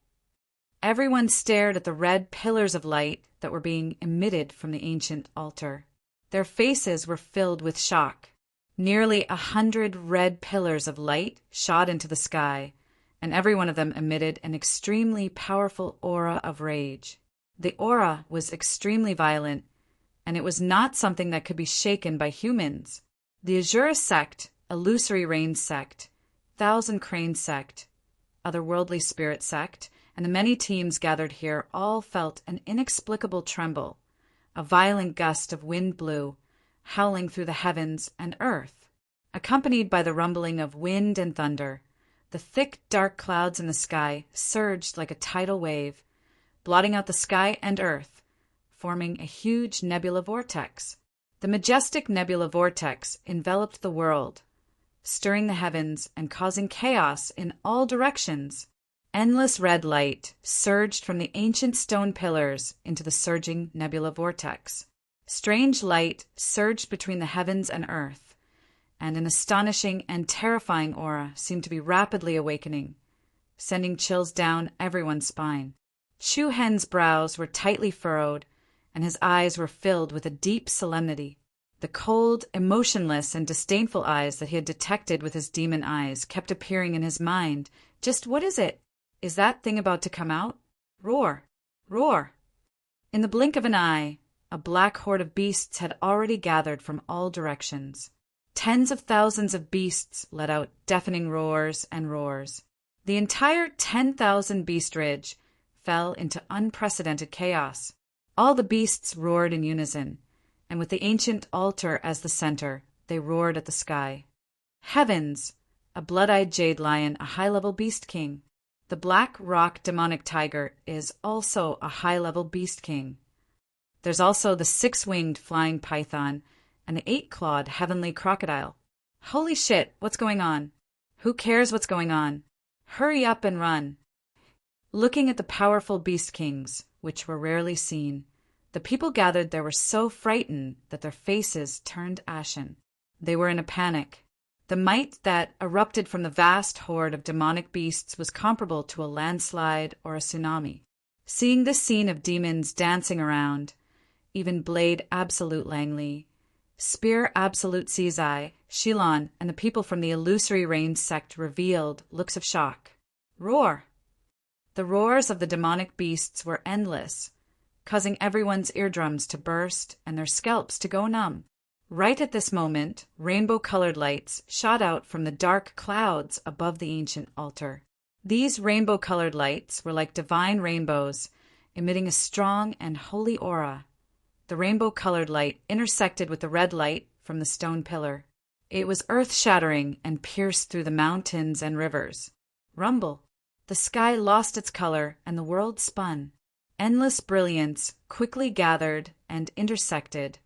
Everyone stared at the red pillars of light that were being emitted from the ancient altar. Their faces were filled with shock. Nearly 100 red pillars of light shot into the sky, and every one of them emitted an extremely powerful aura of rage. The aura was extremely violent, and it was not something that could be shaken by humans. The Azura sect, Illusory Rain sect, Thousand Crane sect, Otherworldly Spirit sect, and the many teams gathered here all felt an inexplicable tremble. A violent gust of wind blew, howling through the heavens and earth. Accompanied by the rumbling of wind and thunder, the thick, dark clouds in the sky surged like a tidal wave, blotting out the sky and earth, forming a huge nebula vortex. The majestic nebula vortex enveloped the world, stirring the heavens and causing chaos in all directions. Endless red light surged from the ancient stone pillars into the surging nebula vortex. Strange light surged between the heavens and earth, and an astonishing and terrifying aura seemed to be rapidly awakening, sending chills down everyone's spine. Chu Hen's brows were tightly furrowed, and his eyes were filled with a deep solemnity. The cold, emotionless, and disdainful eyes that he had detected with his demon eyes kept appearing in his mind. Just what is it? Is that thing about to come out? Roar! Roar! In the blink of an eye, a black horde of beasts had already gathered from all directions. Tens of thousands of beasts let out deafening roars and roars. The entire 10,000 beast ridge fell into unprecedented chaos. All the beasts roared in unison, and with the ancient altar as the center, they roared at the sky. Heavens! A blood-eyed jade lion, a high-level beast king. The black rock demonic tiger is also a high-level beast king. There's also the 6-winged flying python and the 8-clawed heavenly crocodile. Holy shit, what's going on? Who cares what's going on? Hurry up and run. Looking at the powerful beast kings, which were rarely seen, the people gathered there were so frightened that their faces turned ashen. They were in a panic. The might that erupted from the vast horde of demonic beasts was comparable to a landslide or a tsunami. Seeing this scene of demons dancing around, even Blade Absolute Langley, Spear Absolute Seizai, Shilon, and the people from the Illusory Rain sect revealed looks of shock. Roar! The roars of the demonic beasts were endless, causing everyone's eardrums to burst and their scalps to go numb. Right at this moment, rainbow-colored lights shot out from the dark clouds above the ancient altar. These rainbow-colored lights were like divine rainbows, emitting a strong and holy aura. The rainbow-colored light intersected with the red light from the stone pillar. It was earth-shattering and pierced through the mountains and rivers. Rumble! The sky lost its color and the world spun. Endless brilliance quickly gathered and intersected,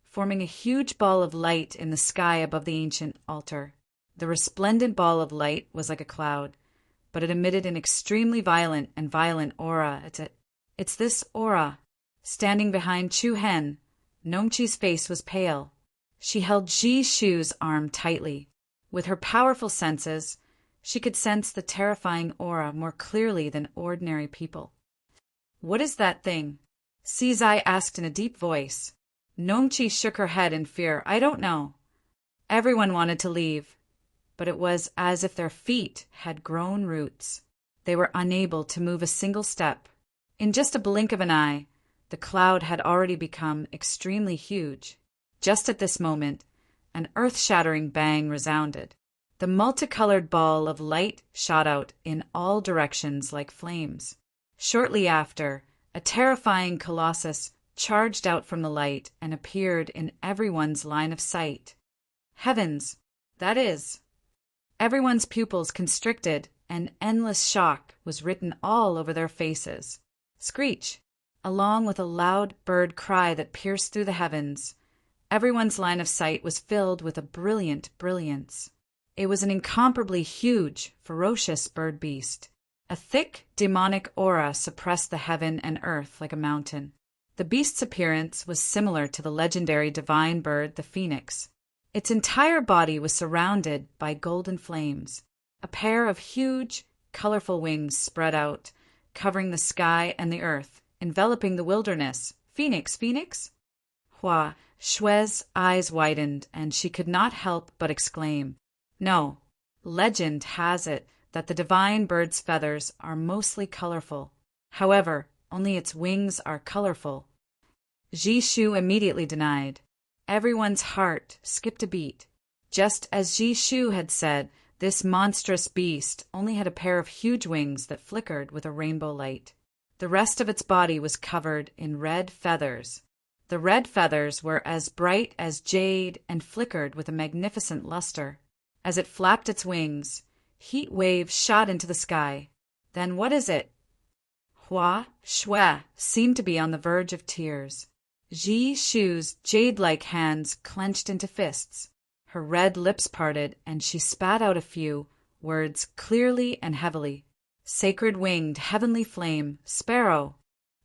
forming a huge ball of light in the sky above the ancient altar. The resplendent ball of light was like a cloud, but it emitted an extremely violent aura. It's this aura. Standing behind Chu Hen, Nomchi's face was pale. She held Ji Shu's arm tightly. With her powerful senses, she could sense the terrifying aura more clearly than ordinary people. What is that thing? Seizai asked in a deep voice. Nomchi shook her head in fear. I don't know. Everyone wanted to leave, but it was as if their feet had grown roots. They were unable to move a single step. In just a blink of an eye, the cloud had already become extremely huge. Just at this moment, an earth-shattering bang resounded. The multicolored ball of light shot out in all directions like flames. Shortly after, a terrifying colossus charged out from the light and appeared in everyone's line of sight. Heavens! That is! Everyone's pupils constricted, and endless shock was written all over their faces. Screech! Along with a loud bird cry that pierced through the heavens, everyone's line of sight was filled with a brilliant brilliance. It was an incomparably huge, ferocious bird beast. A thick, demonic aura suppressed the heaven and earth like a mountain. The beast's appearance was similar to the legendary divine bird, the phoenix. Its entire body was surrounded by golden flames. A pair of huge, colorful wings spread out, covering the sky and the earth, enveloping the wilderness. Phoenix, Phoenix? Hua Shue's eyes widened, and she could not help but exclaim, No, legend has it that the divine bird's feathers are mostly colorful. However, only its wings are colorful. Jishu immediately denied. Everyone's heart skipped a beat. Just as Jishu had said, this monstrous beast only had a pair of huge wings that flickered with a rainbow light. The rest of its body was covered in red feathers. The red feathers were as bright as jade and flickered with a magnificent luster. As it flapped its wings, heat waves shot into the sky. Then what is it? Hua Shui seemed to be on the verge of tears. Ji Shu's jade-like hands clenched into fists. Her red lips parted, and she spat out a few words clearly and heavily. Sacred-winged heavenly flame, sparrow.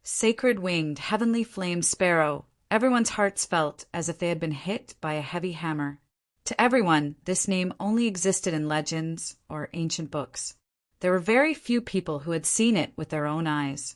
Sacred-winged heavenly flame, sparrow. Everyone's hearts felt as if they had been hit by a heavy hammer. To everyone, this name only existed in legends or ancient books. There were very few people who had seen it with their own eyes.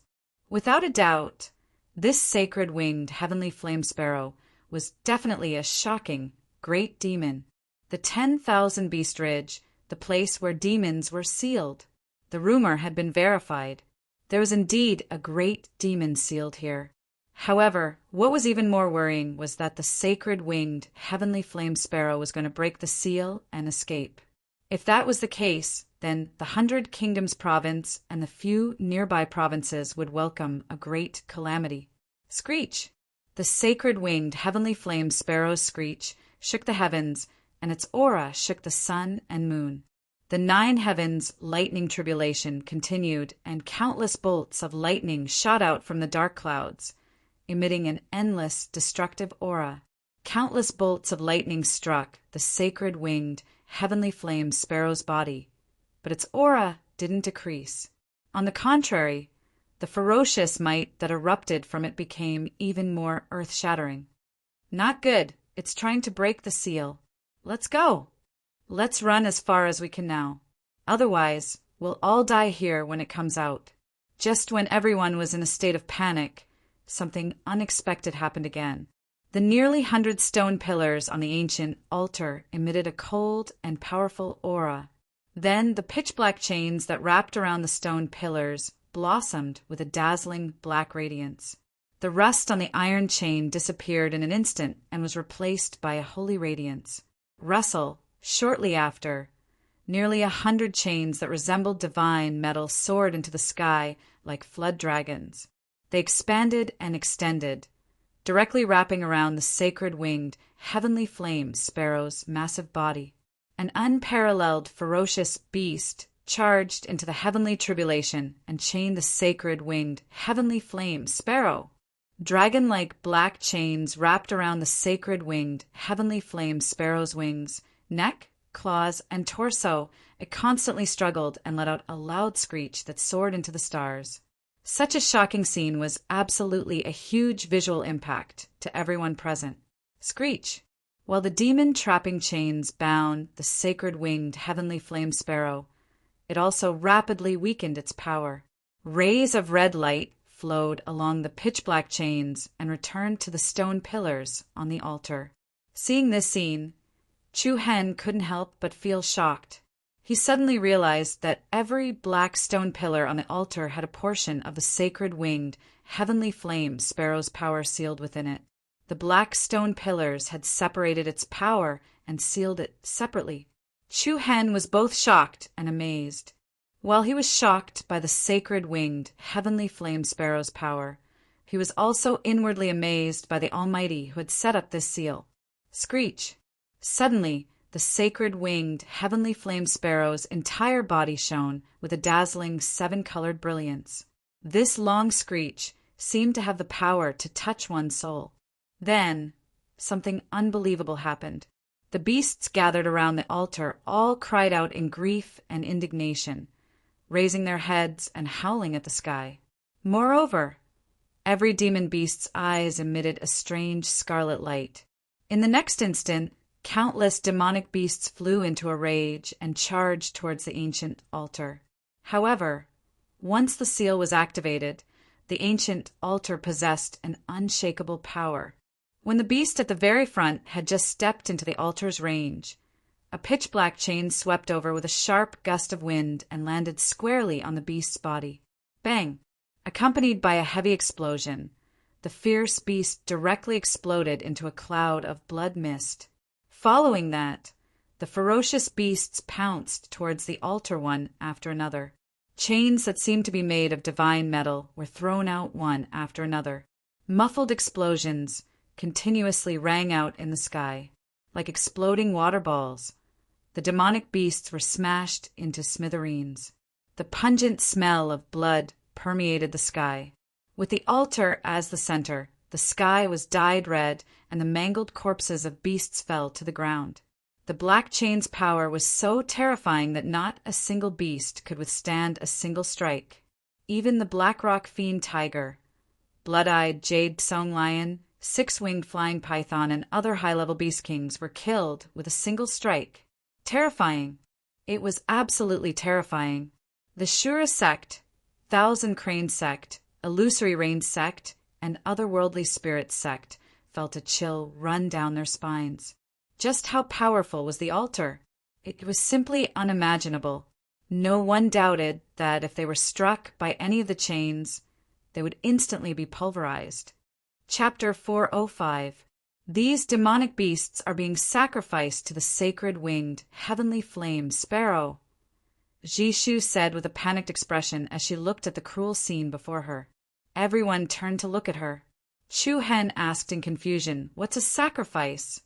Without a doubt, this sacred-winged heavenly flame sparrow was definitely a shocking, great demon. The 10,000 Beast Ridge, the place where demons were sealed. The rumor had been verified. There was indeed a great demon sealed here. However, what was even more worrying was that the sacred-winged heavenly flame sparrow was going to break the seal and escape. If that was the case, then the 100 Kingdoms province and the few nearby provinces would welcome a great calamity. Screech! The sacred-winged heavenly flame sparrow's screech shook the heavens, and its aura shook the sun and moon. The 9 heavens' lightning tribulation continued, and countless bolts of lightning shot out from the dark clouds, emitting an endless, destructive aura. Countless bolts of lightning struck the sacred-winged, heavenly flame sparrow's body, but its aura didn't decrease. On the contrary, the ferocious might that erupted from it became even more earth-shattering. Not good. It's trying to break the seal. Let's go. Let's run as far as we can now. Otherwise, we'll all die here when it comes out. Just when everyone was in a state of panic, something unexpected happened again. The nearly 100 stone pillars on the ancient altar emitted a cold and powerful aura. Then the pitch-black chains that wrapped around the stone pillars blossomed with a dazzling black radiance. The rust on the iron chain disappeared in an instant and was replaced by a holy radiance. Russell, shortly after, nearly 100 chains that resembled divine metal soared into the sky like flood dragons. They expanded and extended, directly wrapping around the sacred-winged, heavenly flame sparrow's massive body. An unparalleled, ferocious beast charged into the heavenly tribulation and chained the sacred-winged, heavenly flame sparrow. Dragon-like black chains wrapped around the sacred-winged, heavenly flame sparrow's wings, neck, claws, and torso. It constantly struggled and let out a loud screech that soared into the stars. Such a shocking scene was absolutely a huge visual impact to everyone present. Screech! While the demon-trapping chains bound the sacred-winged heavenly flame sparrow, it also rapidly weakened its power. Rays of red light flowed along the pitch-black chains and returned to the stone pillars on the altar. Seeing this scene, Chu Hen couldn't help but feel shocked. He suddenly realized that every black stone pillar on the altar had a portion of the sacred-winged, heavenly flame sparrow's power sealed within it. The black stone pillars had separated its power and sealed it separately. Chu Hen was both shocked and amazed. While he was shocked by the sacred-winged, heavenly flame sparrow's power, he was also inwardly amazed by the Almighty who had set up this seal. Screech! Suddenly, the sacred-winged, heavenly flame sparrow's entire body shone with a dazzling 7-colored brilliance. This long screech seemed to have the power to touch one's soul. Then, something unbelievable happened. The beasts gathered around the altar all cried out in grief and indignation, raising their heads and howling at the sky. Moreover, every demon beast's eyes emitted a strange scarlet light. In the next instant, countless demonic beasts flew into a rage and charged towards the ancient altar. However, once the seal was activated, the ancient altar possessed an unshakable power. When the beast at the very front had just stepped into the altar's range, A pitch-black chain swept over with a sharp gust of wind and landed squarely on the beast's body. Bang! Accompanied by a heavy explosion, the fierce beast directly exploded into a cloud of blood mist. Following that, the ferocious beasts pounced towards the altar one after another. Chains that seemed to be made of divine metal were thrown out one after another. Muffled explosions continuously rang out in the sky. Like exploding water balls, the demonic beasts were smashed into smithereens. The pungent smell of blood permeated the sky. With the altar as the center, the sky was dyed red, and the mangled corpses of beasts fell to the ground. The Black Chain's power was so terrifying that not a single beast could withstand a single strike. Even the Blackrock Fiend Tiger, Blood-Eyed Jade Song Lion, Six-Winged Flying Python, and other high-level beast kings were killed with a single strike. Terrifying. It was absolutely terrifying. The Shura sect, Thousand Crane sect, Illusory Range sect, and Otherworldly Spirits sect felt a chill run down their spines. Just how powerful was the altar? It was simply unimaginable. No one doubted that if they were struck by any of the chains, they would instantly be pulverized. Chapter 405. These demonic beasts are being sacrificed to the sacred winged, heavenly flame sparrow, Jishu said with a panicked expression as she looked at the cruel scene before her. Everyone turned to look at her. Chu Hen asked in confusion, "What's a sacrifice?"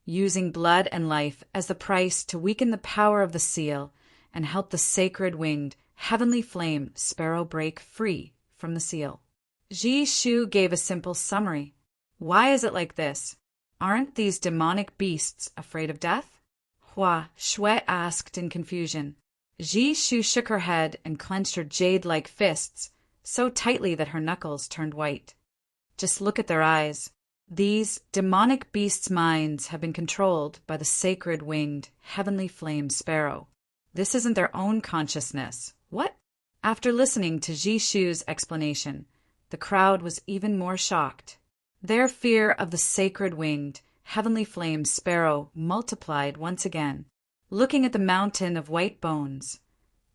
"Using blood and life as the price to weaken the power of the seal and help the sacred winged, heavenly flame sparrow break free from the seal." Jishu gave a simple summary. "Why is it like this? Aren't these demonic beasts afraid of death?" Hua Shui asked in confusion. Jishu shook her head and clenched her jade-like fists so tightly that her knuckles turned white. "Just look at their eyes. These demonic beasts' minds have been controlled by the sacred winged, heavenly flame sparrow. This isn't their own consciousness." "What?" After listening to Jishu's explanation, the crowd was even more shocked. Their fear of the sacred winged, heavenly flame sparrow multiplied once again. Looking at the mountain of white bones,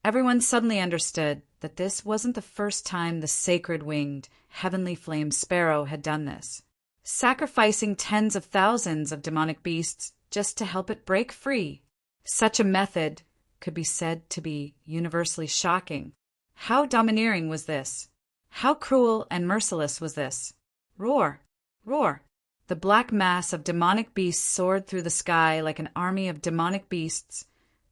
everyone suddenly understood that this wasn't the first time the sacred winged, heavenly flame sparrow had done this, sacrificing tens of thousands of demonic beasts just to help it break free. Such a method could be said to be universally shocking. How domineering was this? How cruel and merciless was this? Roar! Roar! The black mass of demonic beasts soared through the sky like an army of demonic beasts,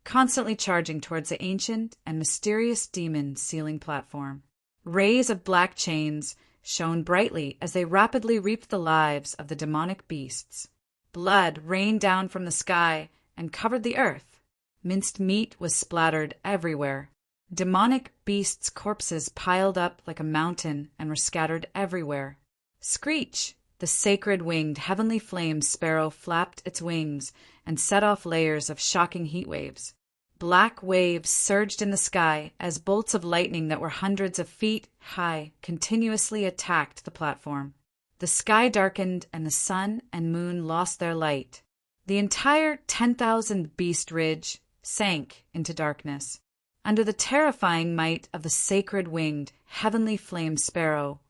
constantly charging towards the ancient and mysterious demon sealing platform. Rays of black chains shone brightly as they rapidly reaped the lives of the demonic beasts. Blood rained down from the sky and covered the earth. Minced meat was splattered everywhere. Demonic beasts' corpses piled up like a mountain and were scattered everywhere. Screech! The sacred winged heavenly flame sparrow flapped its wings and set off layers of shocking heat waves. Black waves surged in the sky as bolts of lightning that were hundreds of feet high continuously attacked the platform. The sky darkened and the sun and moon lost their light. The entire 10,000 beast ridge sank into darkness. Under the terrifying might of the sacred winged heavenly flame sparrow,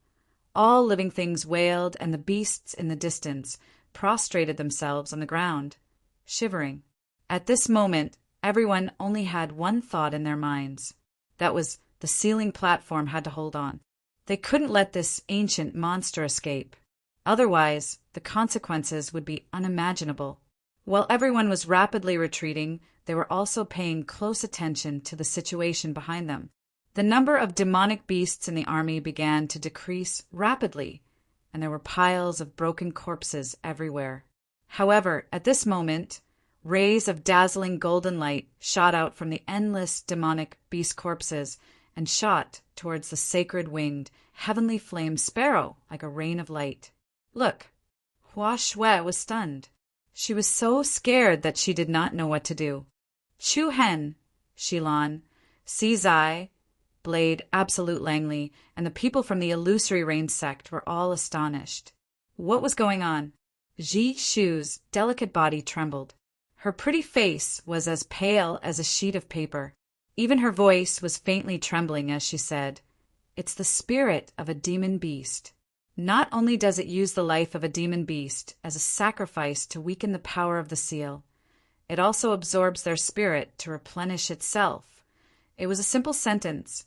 all living things wailed, and the beasts in the distance prostrated themselves on the ground, shivering. At this moment, everyone only had one thought in their minds. That was, the sealing platform had to hold on. They couldn't let this ancient monster escape. Otherwise, the consequences would be unimaginable. While everyone was rapidly retreating, they were also paying close attention to the situation behind them. The number of demonic beasts in the army began to decrease rapidly, and there were piles of broken corpses everywhere. However, at this moment, rays of dazzling golden light shot out from the endless demonic beast corpses and shot towards the sacred winged, heavenly flame sparrow like a rain of light. "Look!" Hua Shui was stunned. She was so scared that she did not know what to do. Chu Hen, Shilan, Si Zai, Blade, Absolute Langley, and the people from the Illusory Range sect were all astonished. What was going on? Ji Shu's delicate body trembled. Her pretty face was as pale as a sheet of paper. Even her voice was faintly trembling as she said, "It's the spirit of a demon beast. Not only does it use the life of a demon beast as a sacrifice to weaken the power of the seal, it also absorbs their spirit to replenish itself." It was a simple sentence,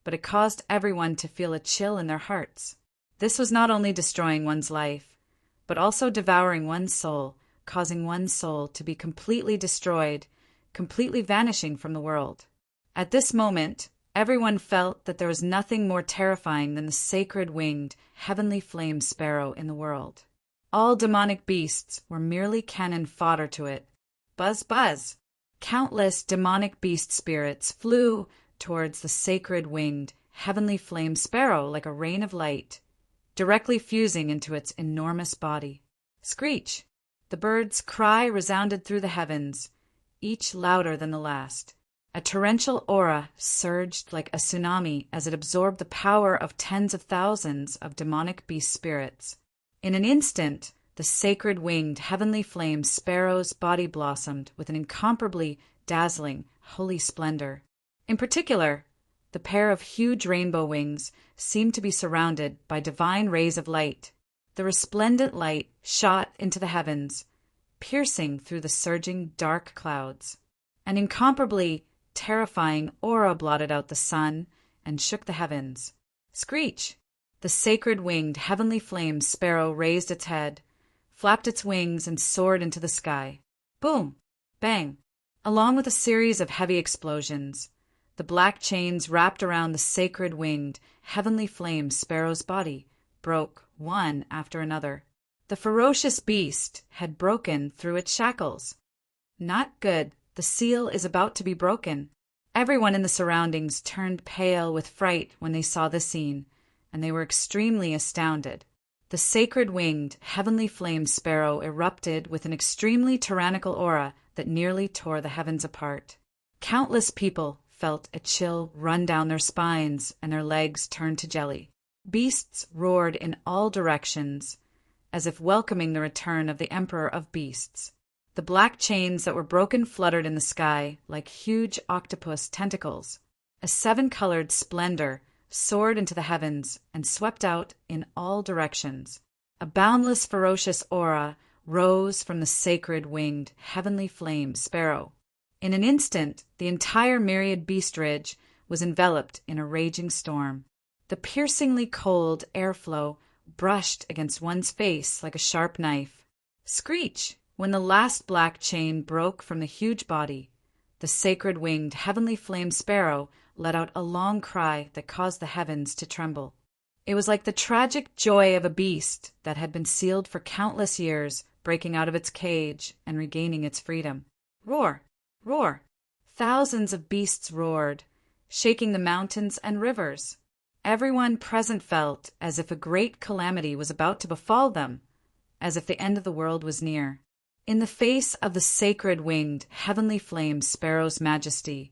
but it caused everyone to feel a chill in their hearts. This was not only destroying one's life, but also devouring one's soul, causing one's soul to be completely destroyed, completely vanishing from the world. At this moment, everyone felt that there was nothing more terrifying than the sacred winged, heavenly flame sparrow in the world. All demonic beasts were merely cannon fodder to it. Buzz, buzz! Countless demonic beast spirits flew towards the sacred winged, heavenly flame sparrow like a rain of light, directly fusing into its enormous body. Screech! The bird's cry resounded through the heavens, each louder than the last. A torrential aura surged like a tsunami as it absorbed the power of tens of thousands of demonic beast spirits. In an instant, the sacred winged heavenly flame sparrow's body blossomed with an incomparably dazzling, holy splendor. In particular, the pair of huge rainbow wings seemed to be surrounded by divine rays of light. The resplendent light shot into the heavens, piercing through the surging dark clouds. An incomparably terrifying aura blotted out the sun and shook the heavens. Screech! The sacred winged heavenly flame sparrow raised its head, flapped its wings, and soared into the sky. Boom! Bang! Along with a series of heavy explosions, the black chains wrapped around the sacred winged heavenly flame sparrow's body broke one after another. The ferocious beast had broken through its shackles. Not good. The seal is about to be broken. Everyone in the surroundings turned pale with fright when they saw the scene, and they were extremely astounded. The sacred winged, heavenly flame sparrow erupted with an extremely tyrannical aura that nearly tore the heavens apart. Countless people felt a chill run down their spines and their legs turned to jelly. Beasts roared in all directions, as if welcoming the return of the Emperor of Beasts. The black chains that were broken fluttered in the sky like huge octopus tentacles. A seven-colored splendor soared into the heavens and swept out in all directions. A boundless ferocious aura rose from the sacred winged heavenly flame sparrow. In an instant, the entire myriad beast ridge was enveloped in a raging storm. The piercingly cold airflow brushed against one's face like a sharp knife. Screech! When the last black chain broke from the huge body, the sacred winged heavenly flame sparrow let out a long cry that caused the heavens to tremble. It was like the tragic joy of a beast that had been sealed for countless years, breaking out of its cage and regaining its freedom. Roar! Roar! Thousands of beasts roared, shaking the mountains and rivers. Everyone present felt as if a great calamity was about to befall them, as if the end of the world was near. In the face of the sacred winged heavenly flame sparrow's majesty,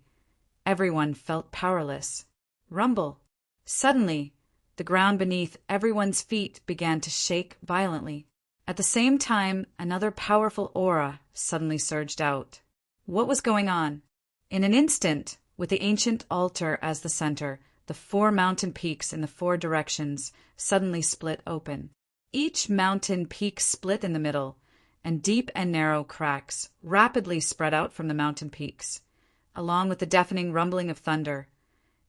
everyone felt powerless. Rumble! Suddenly, the ground beneath everyone's feet began to shake violently. At the same time, another powerful aura suddenly surged out. What was going on? In an instant, with the ancient altar as the center, the 4 mountain peaks in the 4 directions suddenly split open. Each mountain peak split in the middle, and deep and narrow cracks rapidly spread out from the mountain peaks. Along with the deafening rumbling of thunder,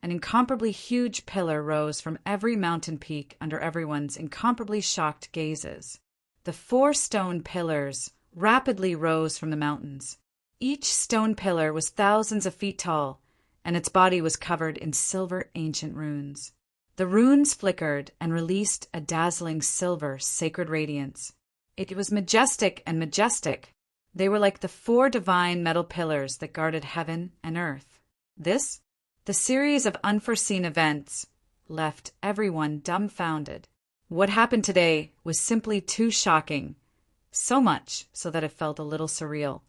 an incomparably huge pillar rose from every mountain peak under everyone's incomparably shocked gazes. The 4 stone pillars rapidly rose from the mountains. Each stone pillar was thousands of feet tall, and its body was covered in silver ancient runes. The runes flickered and released a dazzling silver sacred radiance. It was majestic and majestic. They were like the 4 divine metal pillars that guarded heaven and earth. The series of unforeseen events, left everyone dumbfounded. What happened today was simply too shocking, so much so that it felt a little surreal.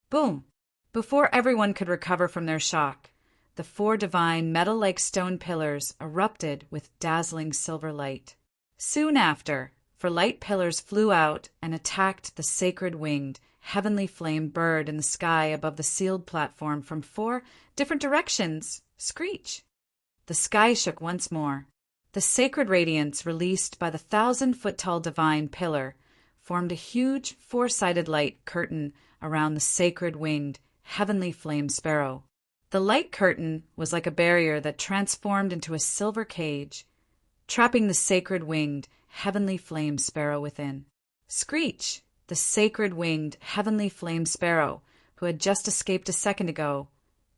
Boom! Before everyone could recover from their shock, the 4 divine metal-like stone pillars erupted with dazzling silver light. Soon after, for light pillars flew out and attacked the sacred winged, heavenly flame bird in the sky above the sealed platform from 4 different directions. Screech! The sky shook once more. The sacred radiance released by the 1,000-foot-tall divine pillar formed a huge 4-sided light curtain around the sacred winged, heavenly flame sparrow. The light curtain was like a barrier that transformed into a silver cage, trapping the sacred winged, heavenly flame sparrow within. Screech! The sacred winged, heavenly flame sparrow, who had just escaped a second ago,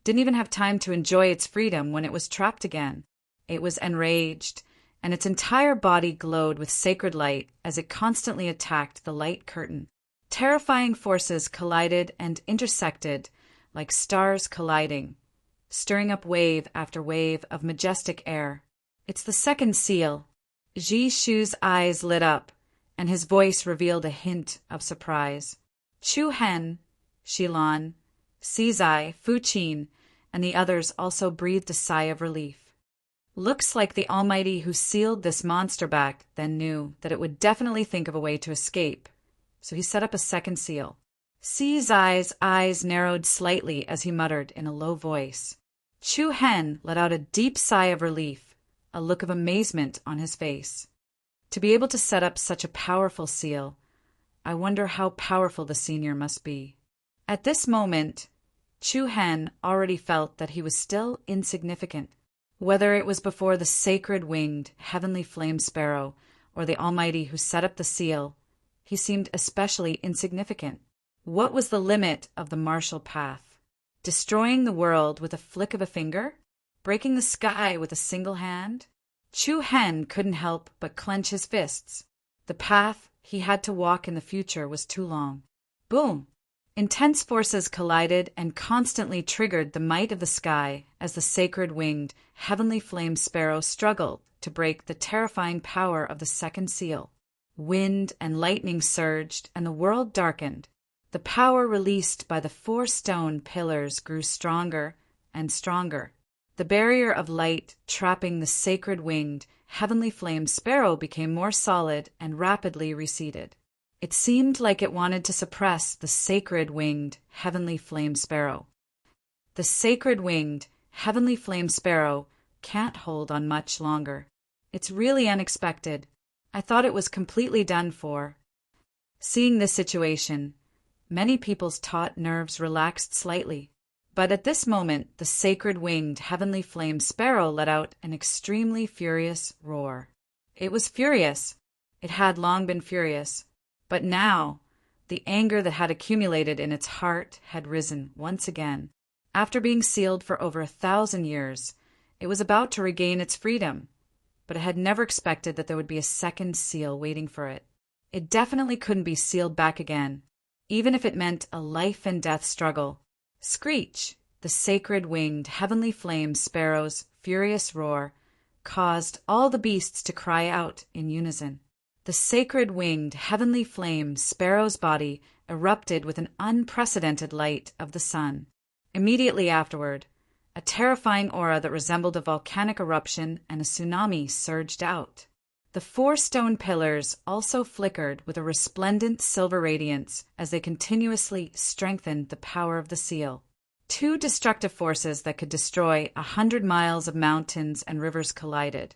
didn't even have time to enjoy its freedom when it was trapped again. It was enraged, and its entire body glowed with sacred light as it constantly attacked the light curtain. Terrifying forces collided and intersected like stars colliding, stirring up wave after wave of majestic air. It's the second seal. Jishu's eyes lit up, and his voice revealed a hint of surprise. Chu Hen, Shilon, Sizai, Fuqin, and the others also breathed a sigh of relief. Looks like the Almighty who sealed this monster back then knew that it would definitely think of a way to escape, so he set up a second seal. Sizai's eyes narrowed slightly as he muttered in a low voice. Chu Hen let out a deep sigh of relief, a look of amazement on his face. To be able to set up such a powerful seal, I wonder how powerful the senior must be. At this moment, Chu Hen already felt that he was still insignificant. Whether it was before the sacred winged, heavenly flame sparrow or the Almighty who set up the seal, he seemed especially insignificant. What was the limit of the martial path? Destroying the world with a flick of a finger? Breaking the sky with a single hand? Chu Hen couldn't help but clench his fists. The path he had to walk in the future was too long. Boom! Intense forces collided and constantly triggered the might of the sky as the sacred winged, heavenly flame sparrow struggled to break the terrifying power of the second seal. Wind and lightning surged, and the world darkened. The power released by the 4 stone pillars grew stronger and stronger. The barrier of light trapping the sacred winged, heavenly flame sparrow became more solid and rapidly receded. It seemed like it wanted to suppress the sacred winged, heavenly flame sparrow. The sacred winged, heavenly flame sparrow can't hold on much longer. It's really unexpected. I thought it was completely done for. Seeing this situation, many people's taut nerves relaxed slightly. But at this moment, the sacred winged, heavenly flame sparrow let out an extremely furious roar. It was furious. It had long been furious. But now, the anger that had accumulated in its heart had risen once again. After being sealed for over 1,000 years, it was about to regain its freedom, but it had never expected that there would be a second seal waiting for it. It definitely couldn't be sealed back again, even if it meant a life-and-death struggle. Screech, the sacred winged, heavenly flame sparrow's furious roar, caused all the beasts to cry out in unison. The sacred winged, heavenly flame sparrow's body erupted with an unprecedented light of the sun. Immediately afterward, a terrifying aura that resembled a volcanic eruption and a tsunami surged out. The 4 stone pillars also flickered with a resplendent silver radiance as they continuously strengthened the power of the seal. 2 destructive forces that could destroy 100 miles of mountains and rivers collided,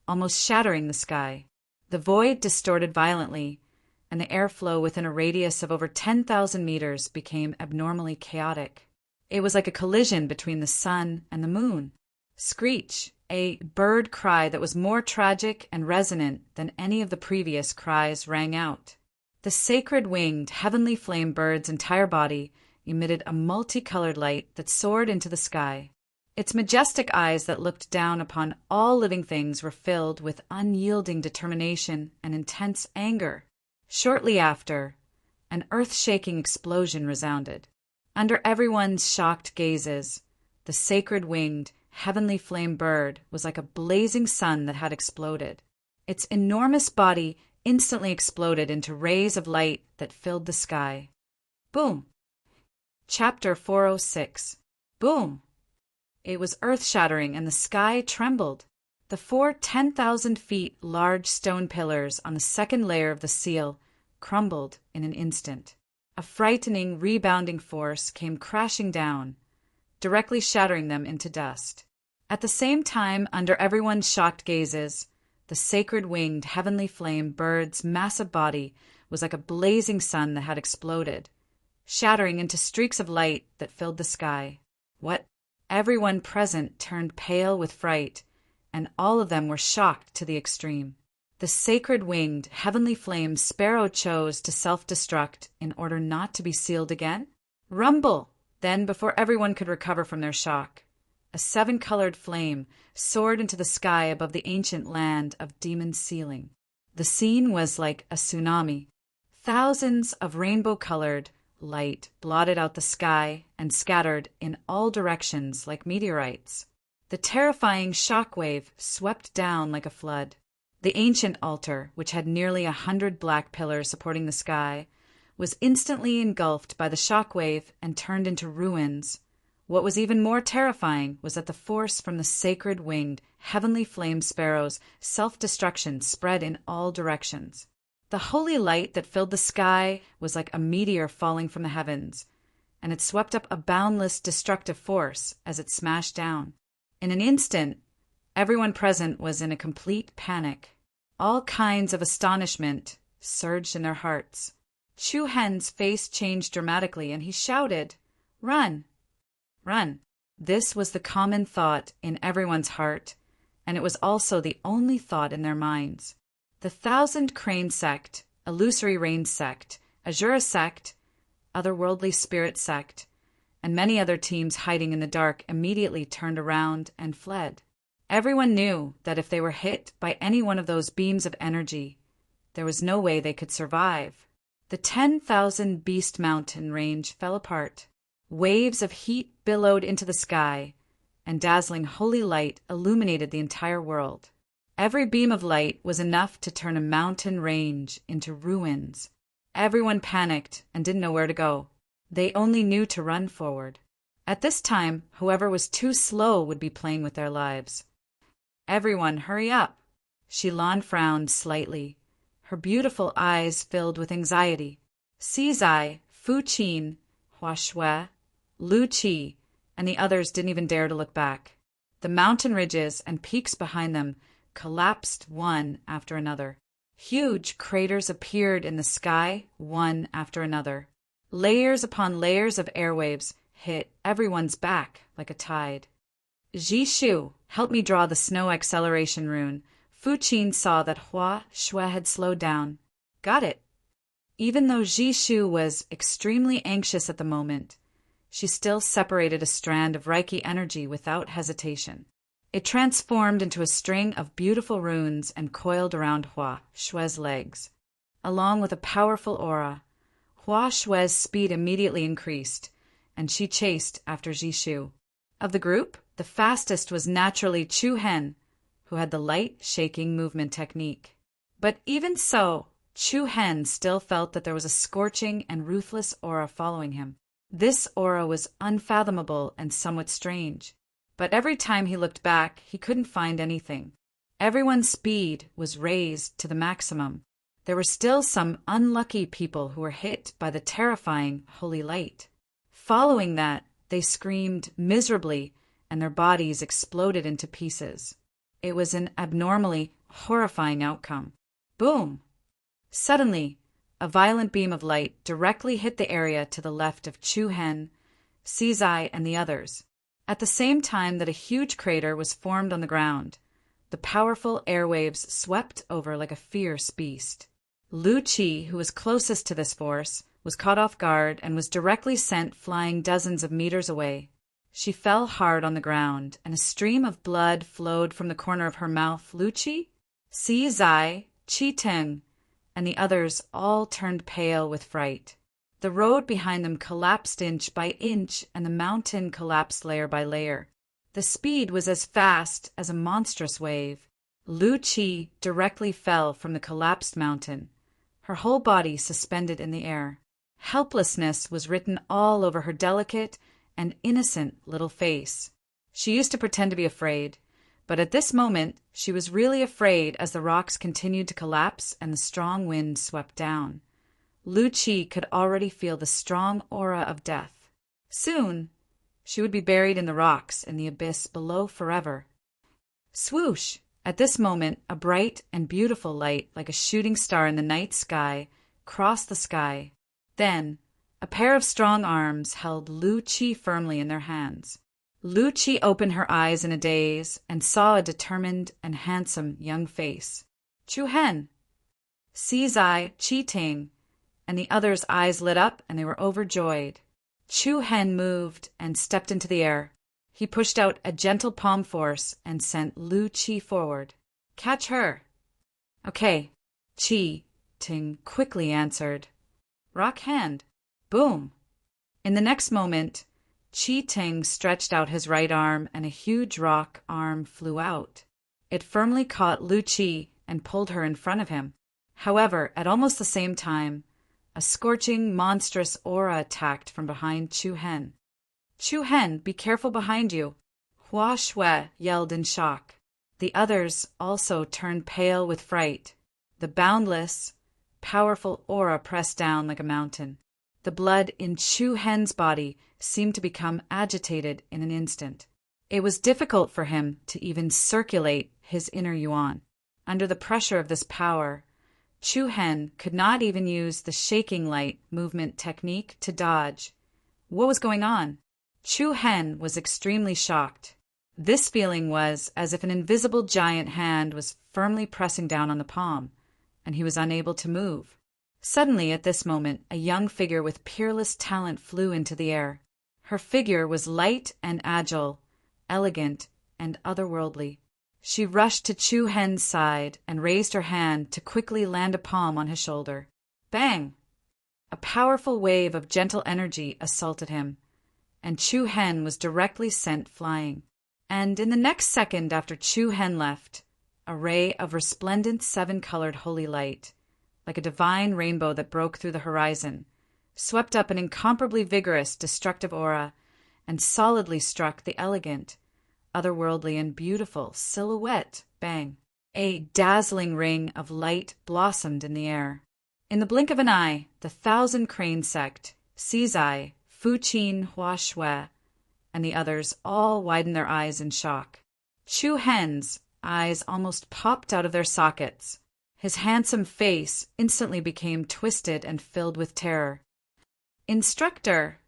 almost shattering the sky. The void distorted violently, and the airflow within a radius of over 10,000 meters became abnormally chaotic. It was like a collision between the sun and the moon. Screech, a bird cry that was more tragic and resonant than any of the previous cries, rang out. The sacred winged, heavenly flame bird's entire body emitted a multicolored light that soared into the sky. Its majestic eyes that looked down upon all living things were filled with unyielding determination and intense anger. Shortly after, an earth-shaking explosion resounded. Under everyone's shocked gazes, the sacred winged, heavenly flame bird was like a blazing sun that had exploded. Its enormous body instantly exploded into rays of light that filled the sky. Boom! Chapter 406. Boom! It was earth-shattering, and the sky trembled. The four 10,000 feet large stone pillars on the second layer of the seal crumbled in an instant. A frightening, rebounding force came crashing down, directly shattering them into dust. At the same time, under everyone's shocked gazes, the sacred winged heavenly flame bird's massive body was like a blazing sun that had exploded, shattering into streaks of light that filled the sky. What? Everyone present turned pale with fright, and all of them were shocked to the extreme. The sacred winged heavenly flame sparrow chose to self-destruct in order not to be sealed again? Rumble! Then, before everyone could recover from their shock, a seven-colored flame soared into the sky above the ancient land of demon sealing. The scene was like a tsunami. Thousands of rainbow-colored light blotted out the sky and scattered in all directions like meteorites. The terrifying shockwave swept down like a flood. The ancient altar, which had nearly 100 black pillars supporting the sky, was instantly engulfed by the shockwave and turned into ruins. What was even more terrifying was that the force from the sacred winged heavenly flame sparrow's self-destruction spread in all directions. The holy light that filled the sky was like a meteor falling from the heavens, and it swept up a boundless destructive force as it smashed down. In an instant, everyone present was in a complete panic. All kinds of astonishment surged in their hearts. Chu Hen's face changed dramatically, and he shouted, "Run! Run!" This was the common thought in everyone's heart, and it was also the only thought in their minds. The Thousand Crane Sect, Illusory Rain Sect, Azura Sect, Otherworldly Spirit Sect, and many other teams hiding in the dark immediately turned around and fled. Everyone knew that if they were hit by any one of those beams of energy, there was no way they could survive. The 10,000 Beast Mountain range fell apart. Waves of heat billowed into the sky, and dazzling holy light illuminated the entire world. Every beam of light was enough to turn a mountain range into ruins. Everyone panicked and didn't know where to go. They only knew to run forward. At this time, whoever was too slow would be playing with their lives. "Everyone, hurry up!" Shilan frowned slightly. Her beautiful eyes filled with anxiety. Sizai, Fu Qin, Hua Shui, Lu Qi, and the others didn't even dare to look back. The mountain ridges and peaks behind them collapsed one after another. Huge craters appeared in the sky, one after another. Layers upon layers of airwaves hit everyone's back like a tide. "Jishu, help me draw the snow acceleration rune." Fu Qin saw that Hua Shui had slowed down. "Got it." Even though Jishu was extremely anxious at the moment, she still separated a strand of Reiki energy without hesitation. It transformed into a string of beautiful runes and coiled around Hua Shui's legs. Along with a powerful aura, Hua Shui's speed immediately increased, and she chased after Jishu. Of the group, the fastest was naturally Chu Hen, who had the light-shaking movement technique. But even so, Chu Hen still felt that there was a scorching and ruthless aura following him. This aura was unfathomable and somewhat strange, but every time he looked back, he couldn't find anything. Everyone's speed was raised to the maximum. There were still some unlucky people who were hit by the terrifying holy light. Following that, they screamed miserably, and their bodies exploded into pieces. It was an abnormally horrifying outcome. Boom! Suddenly, a violent beam of light directly hit the area to the left of Chu Hen, Sizai, and the others. At the same time that a huge crater was formed on the ground, the powerful airwaves swept over like a fierce beast. Lu Qi, who was closest to this force, was caught off guard and was directly sent flying dozens of meters away. She fell hard on the ground, and a stream of blood flowed from the corner of her mouth. Lu Qi, Sizai, Qi Teng, and the others all turned pale with fright. The road behind them collapsed inch by inch, and the mountain collapsed layer by layer. The speed was as fast as a monstrous wave. Lu Qi directly fell from the collapsed mountain, her whole body suspended in the air. Helplessness was written all over her delicate and innocent little face. She used to pretend to be afraid, But at this moment, she was really afraid as the rocks continued to collapse and the strong wind swept down. Lu Qi could already feel the strong aura of death. Soon, she would be buried in the rocks in the abyss below forever. Swoosh! At this moment, a bright and beautiful light, like a shooting star in the night sky, crossed the sky. Then, a pair of strong arms held Lu Qi firmly in their hands. Lu Qi opened her eyes in a daze and saw a determined and handsome young face. Chu Hen! Si Zai, Qi Ting, and the others' eyes lit up and they were overjoyed. Chu Hen moved and stepped into the air. He pushed out a gentle palm force and sent Lu Qi forward. Catch her! Okay, Qi Ting quickly answered. Rock hand. Boom! In the next moment, Qi Ting stretched out his right arm and a huge rock arm flew out. It firmly caught Lu Qi and pulled her in front of him. However, at almost the same time, a scorching, monstrous aura attacked from behind Chu Hen. Chu Hen, be careful behind you! Hua Shui yelled in shock. The others also turned pale with fright. The boundless, powerful aura pressed down like a mountain. The blood in Chu Hen's body seemed to become agitated in an instant. It was difficult for him to even circulate his inner yuan. Under the pressure of this power, Chu Hen could not even use the shaking light movement technique to dodge. What was going on? Chu Hen was extremely shocked. This feeling was as if an invisible giant hand was firmly pressing down on the palm, and he was unable to move. Suddenly, at this moment, a young figure with peerless talent flew into the air. Her figure was light and agile, elegant and otherworldly. She rushed to Chu Hen's side and raised her hand to quickly land a palm on his shoulder. Bang! A powerful wave of gentle energy assaulted him, and Chu Hen was directly sent flying. And in the next second after Chu Hen left, a ray of resplendent seven-colored holy light, like a divine rainbow that broke through the horizon, swept up an incomparably vigorous, destructive aura and solidly struck the elegant, otherworldly and beautiful silhouette. Bang! A dazzling ring of light blossomed in the air. In the blink of an eye, the 1,000 Crane sect, Sizai, Fuqin, Hua Shui, and the others all widened their eyes in shock. Chu Hen's eyes almost popped out of their sockets. His handsome face instantly became twisted and filled with terror. Instructor!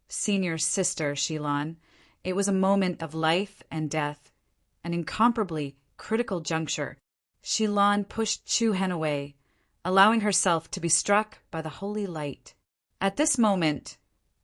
Senior sister Shilan, it was a moment of life and death, an incomparably critical juncture. Shilan pushed Chu Hen away, allowing herself to be struck by the holy light. At this moment,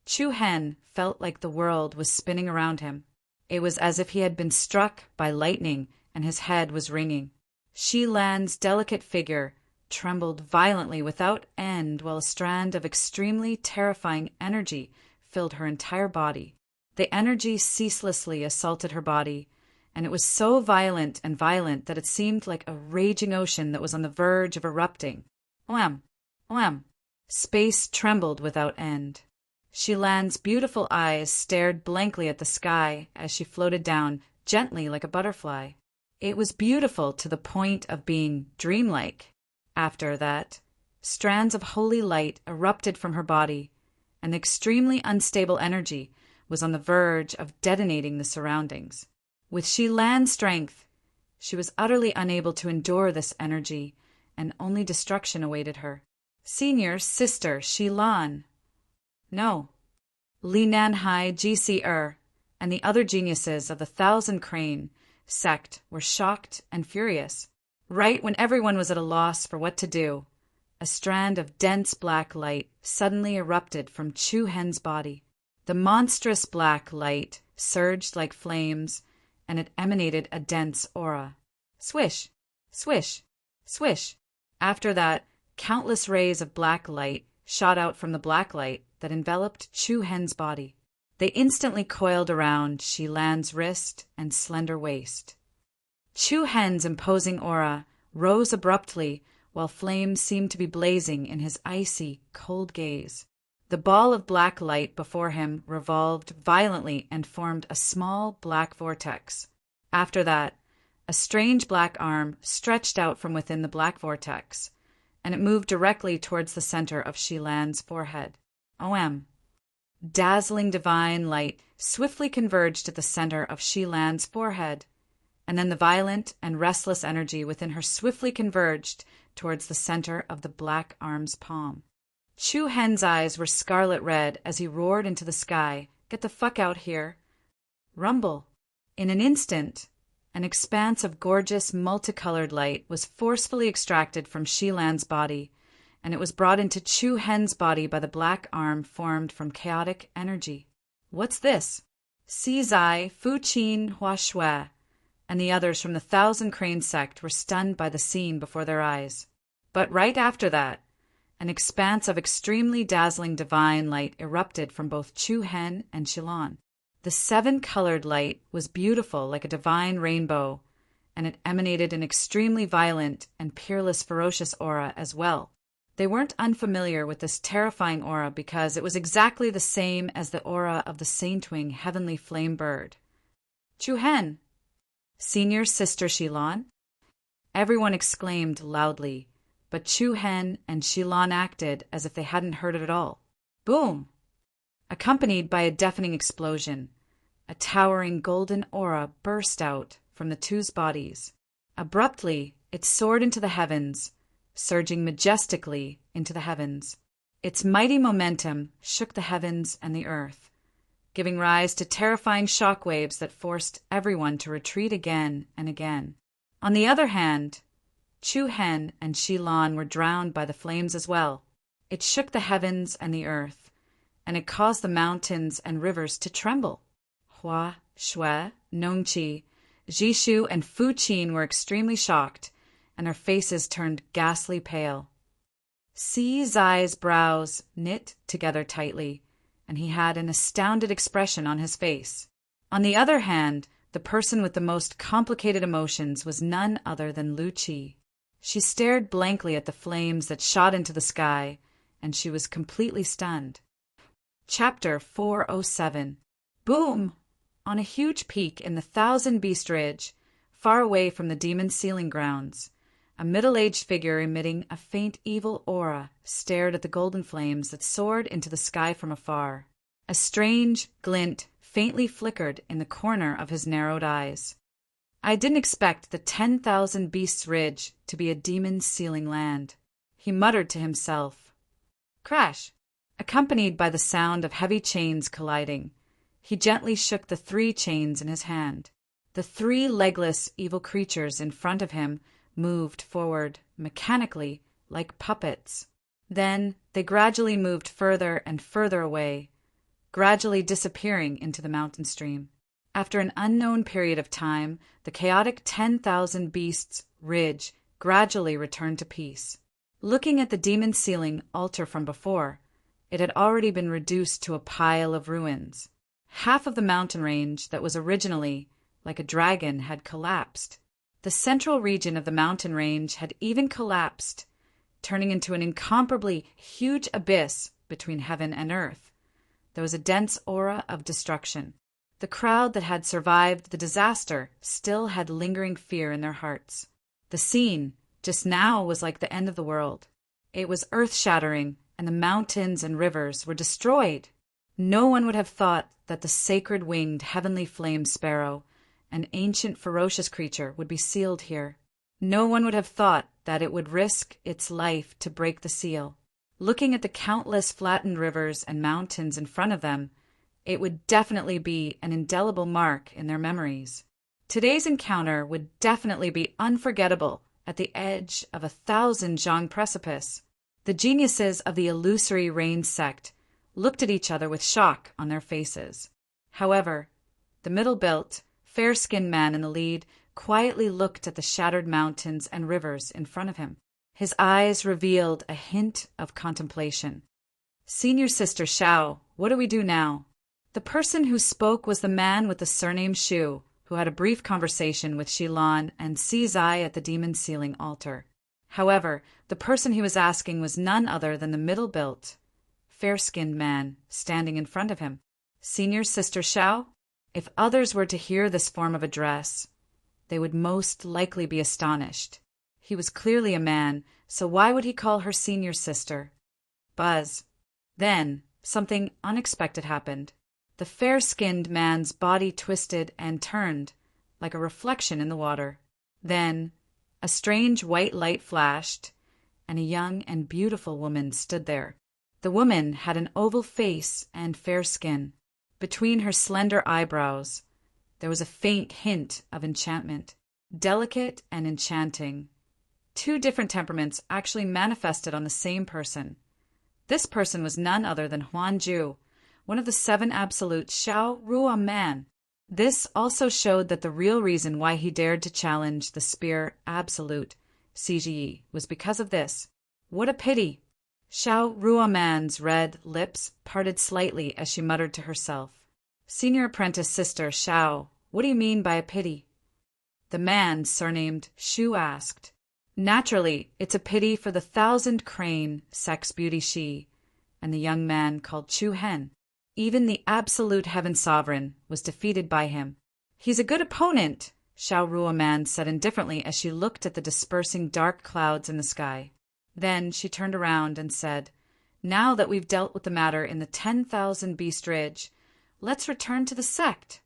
Chu Hen felt like the world was spinning around him. It was as if he had been struck by lightning and his head was ringing. Shilan's delicate figure trembled violently without end while a strand of extremely terrifying energy filled her entire body. The energy ceaselessly assaulted her body, and it was so violent that it seemed like a raging ocean that was on the verge of erupting. Oam! Oam! Space trembled without end. Shilan's beautiful eyes stared blankly at the sky as she floated down gently like a butterfly. It was beautiful to the point of being dreamlike. After that, strands of holy light erupted from her body, and the extremely unstable energy was on the verge of detonating the surroundings. With Shilan's strength, she was utterly unable to endure this energy, and only destruction awaited her. Senior sister Shilan. No. Li Nanhai, GC and the other geniuses of the 1,000 Crane sect were shocked and furious. Right when everyone was at a loss for what to do, a strand of dense black light suddenly erupted from Chu Hen's body. The monstrous black light surged like flames, and it emanated a dense aura. Swish! Swish! Swish! After that, countless rays of black light shot out from the black light that enveloped Chu Hen's body. They instantly coiled around Shilan's wrist and slender waist. Chu Hen's imposing aura rose abruptly while flames seemed to be blazing in his icy, cold gaze. The ball of black light before him revolved violently and formed a small black vortex. After that, A strange black arm stretched out from within the black vortex, and it moved directly towards the center of Shilan's forehead. OM. Dazzling divine light swiftly converged at the center of Shilan's forehead, and then the violent and restless energy within her swiftly converged towards the center of the black arm's palm. Chu Hen's eyes were scarlet red as he roared into the sky, "Get the fuck out here!" Rumble. In an instant, an expanse of gorgeous, multicolored light was forcefully extracted from Shilan's body, and it was brought into Chu Hen's body by the black arm formed from chaotic energy. "What's this?" Si Zai, Fu Qin, Hua Shui, and the others from the Thousand Crane sect were stunned by the scene before their eyes. But right after that, an expanse of extremely dazzling divine light erupted from both Chu Hen and Shilan. The seven-colored light was beautiful like a divine rainbow, and it emanated an extremely violent and peerless ferocious aura as well. They weren't unfamiliar with this terrifying aura because it was exactly the same as the aura of the saintwing heavenly flame bird. "Chu Hen! Senior Sister Shilan?" Everyone exclaimed loudly, but Chu Hen and Shilan acted as if they hadn't heard it at all. Boom! Accompanied by a deafening explosion, a towering golden aura burst out from the two's bodies. Abruptly, it soared into the heavens, surging majestically into the heavens. Its mighty momentum shook the heavens and the earth, giving rise to terrifying shockwaves that forced everyone to retreat again and again. On the other hand, Chu Hen and Shilan were drowned by the flames as well. It shook the heavens and the earth, and it caused the mountains and rivers to tremble. Hua, Shui, Nongqi, Jishu, and Fu Qin were extremely shocked, and their faces turned ghastly pale. Si Zai's brows knit together tightly, and he had an astounded expression on his face. On the other hand, the person with the most complicated emotions was none other than Lu Qi. She stared blankly at the flames that shot into the sky, and she was completely stunned. Chapter 407. Boom! On a huge peak in the Thousand Beast Ridge, far away from the demon's sealing grounds, a middle-aged figure emitting a faint evil aura stared at the golden flames that soared into the sky from afar. A strange glint faintly flickered in the corner of his narrowed eyes. I didn't expect the 10,000 Beasts Ridge to be a demon's sealing land, he muttered to himself. Crash! Accompanied by the sound of heavy chains colliding, he gently shook the 3 chains in his hand. The 3 legless, evil creatures in front of him moved forward mechanically like puppets. Then they gradually moved further and further away, gradually disappearing into the mountain stream. After an unknown period of time, the chaotic 10,000 Beasts Ridge gradually returned to peace. Looking at the demon sealing altar from before, it had already been reduced to a pile of ruins. Half of the mountain range that was originally like a dragon had collapsed. The central region of the mountain range had even collapsed, turning into an incomparably huge abyss between heaven and earth. There was a dense aura of destruction. The crowd that had survived the disaster still had lingering fear in their hearts. The scene, just now, was like the end of the world. It was earth-shattering, and the mountains and rivers were destroyed. No one would have thought that the sacred winged heavenly flame sparrow, an ancient ferocious creature, would be sealed here. No one would have thought that it would risk its life to break the seal. Looking at the countless flattened rivers and mountains in front of them, it would definitely be an indelible mark in their memories. Today's encounter would definitely be unforgettable at the edge of 1,000 Zhang precipice. The geniuses of the illusory rain sect looked at each other with shock on their faces. However, the middle-built, fair-skinned man in the lead quietly looked at the shattered mountains and rivers in front of him. His eyes revealed a hint of contemplation. Senior Sister Xiao, what do we do now? The person who spoke was the man with the surname Shu, who had a brief conversation with Shilan and Si Zai at the demon sealing altar. However, the person he was asking was none other than the middle-built, fair-skinned man standing in front of him. Senior Sister Xiao? If others were to hear this form of address, they would most likely be astonished. He was clearly a man, so why would he call her senior sister? Buzz. Then, something unexpected happened. The fair-skinned man's body twisted and turned, like a reflection in the water. Then, a strange white light flashed, and a young and beautiful woman stood there. The woman had an oval face and fair skin. Between her slender eyebrows, there was a faint hint of enchantment, delicate and enchanting. Two different temperaments actually manifested on the same person. This person was none other than Huan Ju, one of the 7 absolute Xiao Rua man. This also showed that the real reason why he dared to challenge the spear absolute, CGE, was because of this. What a pity! Xiao Rua man's red lips parted slightly as she muttered to herself. Senior apprentice sister Xiao, what do you mean by a pity? The man, surnamed Shu, asked. Naturally, it's a pity for the 1,000 crane sex beauty she, and the young man called Chu Hen. Even the absolute heaven sovereign was defeated by him. He's a good opponent, Xiao Rua man said indifferently as she looked at the dispersing dark clouds in the sky. Then she turned around and said, now that we've dealt with the matter in the 10,000 Beast Ridge, let's return to the sect.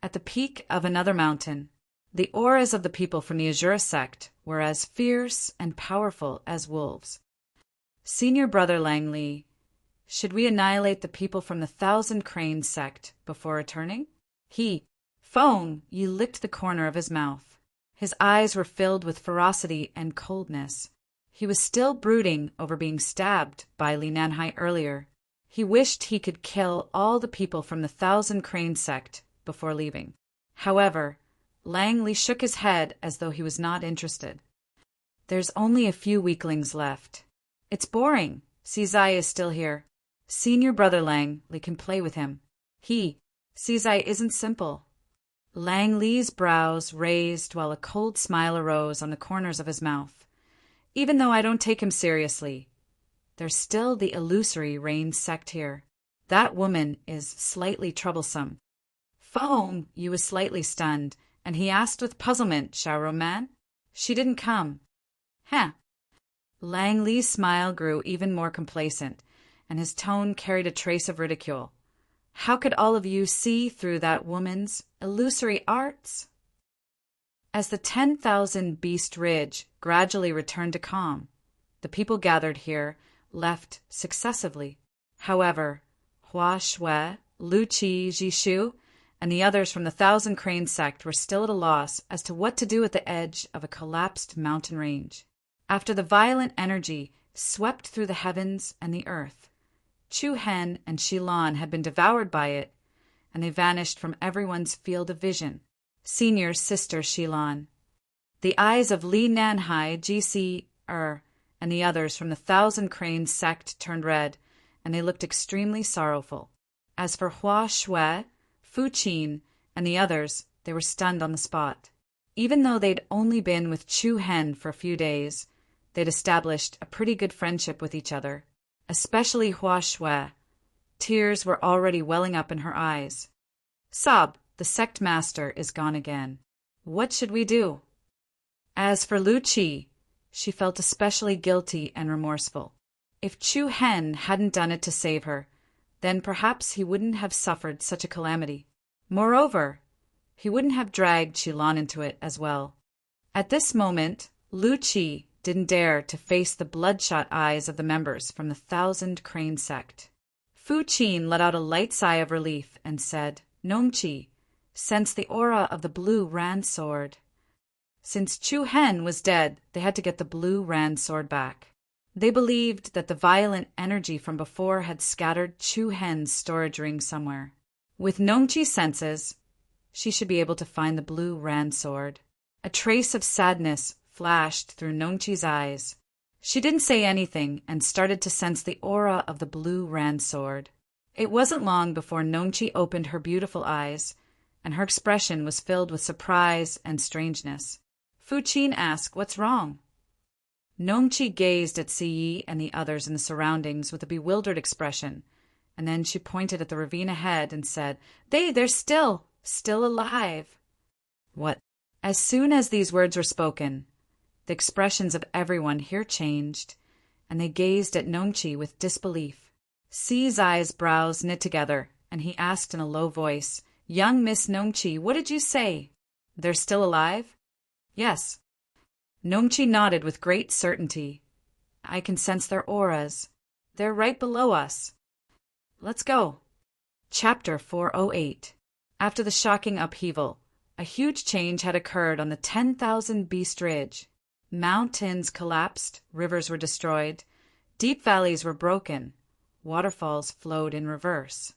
At the peak of another mountain, the auras of the people from the Azura sect were as fierce and powerful as wolves. Senior brother Langley, should we annihilate the people from the 1,000 Crane sect before returning? Phone, you licked the corner of his mouth. His eyes were filled with ferocity and coldness. He was still brooding over being stabbed by Li Nanhai earlier. He wished he could kill all the people from the 1,000 Crane sect before leaving. However, Langley shook his head as though he was not interested. There's only a few weaklings left. It's boring. Sizai is still here. Senior brother Langley can play with him. Sizai isn't simple. Langley's brows raised while a cold smile arose on the corners of his mouth. Even though I don't take him seriously, there's still the illusory Rain sect here. That woman is slightly troublesome. Foam, you was slightly stunned, and he asked with puzzlement, Xiao Man. She didn't come. Langley's smile grew even more complacent, and his tone carried a trace of ridicule. How could all of you see through that woman's illusory arts? As the 10,000 Beast Ridge gradually returned to calm, the people gathered here left successively. However, Hua Shui, Lu Qi Jishu, and the others from the 1,000 Crane sect were still at a loss as to what to do at the edge of a collapsed mountain range. After the violent energy swept through the heavens and the earth, Chu Hen and Shilan had been devoured by it, and they vanished from everyone's field of vision. Senior sister Shilan. The eyes of Li Nanhai, GC and the others from the 1,000 Crane sect turned red, and they looked extremely sorrowful. As for Hua Shui, Fu Qin, and the others, they were stunned on the spot. Even though they'd only been with Chu Hen for a few days, they'd established a pretty good friendship with each other, especially Hua Shui. Tears were already welling up in her eyes. Sob, the sect master is gone again. What should we do? As for Lu Qi, she felt especially guilty and remorseful. If Chu Hen hadn't done it to save her, then perhaps he wouldn't have suffered such a calamity. Moreover, he wouldn't have dragged Shilan into it as well. At this moment, Lu Qi didn't dare to face the bloodshot eyes of the members from the 1,000 Crane sect. Fu Qin let out a light sigh of relief and said, Nongqi, sense the aura of the blue Ran sword. Since Chu Hen was dead, they had to get the blue Ran sword back. They believed that the violent energy from before had scattered Chu Hen's storage ring somewhere. With Nongqi's senses, she should be able to find the blue Ran sword. A trace of sadness flashed through Nongqi's eyes. She didn't say anything and started to sense the aura of the blue Ran sword. It wasn't long before Nongqi opened her beautiful eyes, and her expression was filled with surprise and strangeness. Fu Qin asked, What's wrong? Nongqi gazed at Si and the others in the surroundings with a bewildered expression, and then she pointed at the ravine ahead and said, They're still alive. What? As soon as these words were spoken, the expressions of everyone here changed, and they gazed at Nomchi with disbelief. C's brows knit together, and he asked in a low voice, "Young Miss Nomchi, what did you say? They're still alive?" "Yes." Nomchi nodded with great certainty. "I can sense their auras. They're right below us. Let's go." Chapter 408. After the shocking upheaval, a huge change had occurred on the 10,000 Beast Ridge. Mountains collapsed, rivers were destroyed, deep valleys were broken, waterfalls flowed in reverse.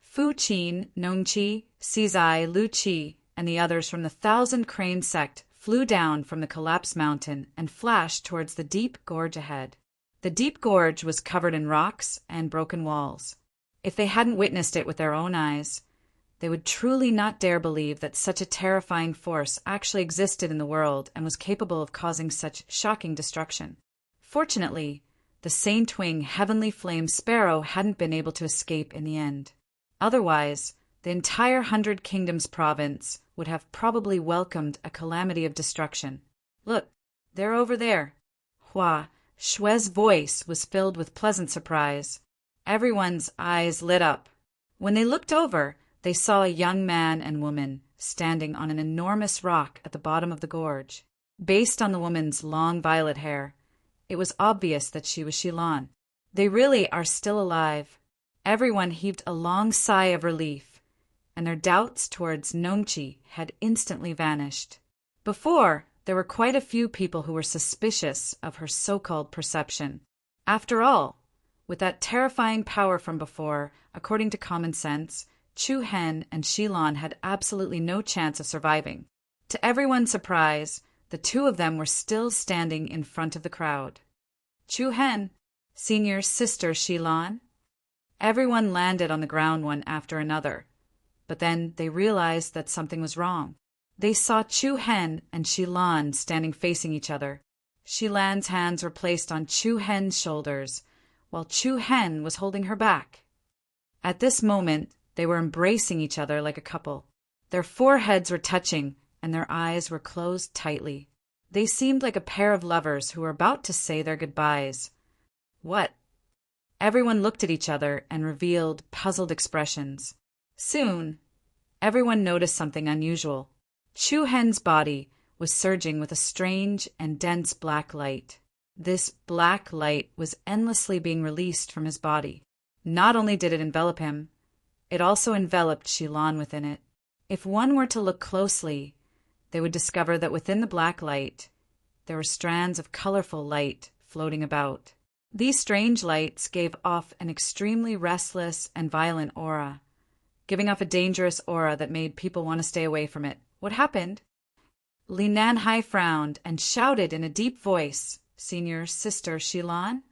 Fu Qin, Nongqi, Sizai, Lu Qi, and the others from the Thousand Crane sect flew down from the collapsed mountain and flashed towards the deep gorge ahead. The deep gorge was covered in rocks and broken walls. If they hadn't witnessed it with their own eyes, they would truly not dare believe that such a terrifying force actually existed in the world and was capable of causing such shocking destruction. Fortunately, the saint-wing heavenly flame sparrow hadn't been able to escape in the end. Otherwise, the entire 100 Kingdoms province would have probably welcomed a calamity of destruction. "Look, they're over there." Hua Shui's voice was filled with pleasant surprise. Everyone's eyes lit up. When they looked over, they saw a young man and woman standing on an enormous rock at the bottom of the gorge. Based on the woman's long violet hair, it was obvious that she was Shilan. They really are still alive. Everyone heaved a long sigh of relief, and their doubts towards Nongqi had instantly vanished. Before, there were quite a few people who were suspicious of her so-called perception. After all, with that terrifying power from before, according to common sense, Chu Hen and Shilan had absolutely no chance of surviving. To everyone's surprise, the two of them were still standing in front of the crowd. "Chu Hen, Senior's sister Shilan?" Everyone landed on the ground one after another, but then they realized that something was wrong. They saw Chu Hen and Shilan standing facing each other. Shilan's hands were placed on Chu Hen's shoulders, while Chu Hen was holding her back. At this moment, they were embracing each other like a couple. Their foreheads were touching, and their eyes were closed tightly. They seemed like a pair of lovers who were about to say their goodbyes. "What?" Everyone looked at each other and revealed puzzled expressions. Soon, everyone noticed something unusual. Chu Hen's body was surging with a strange and dense black light. This black light was endlessly being released from his body. Not only did it envelop him, it also enveloped Shilan within it. If one were to look closely, they would discover that within the black light, there were strands of colorful light floating about. These strange lights gave off an extremely restless and violent aura, giving off a dangerous aura that made people want to stay away from it. What happened? Li Nanhai frowned and shouted in a deep voice, "Senior sister Shilan?"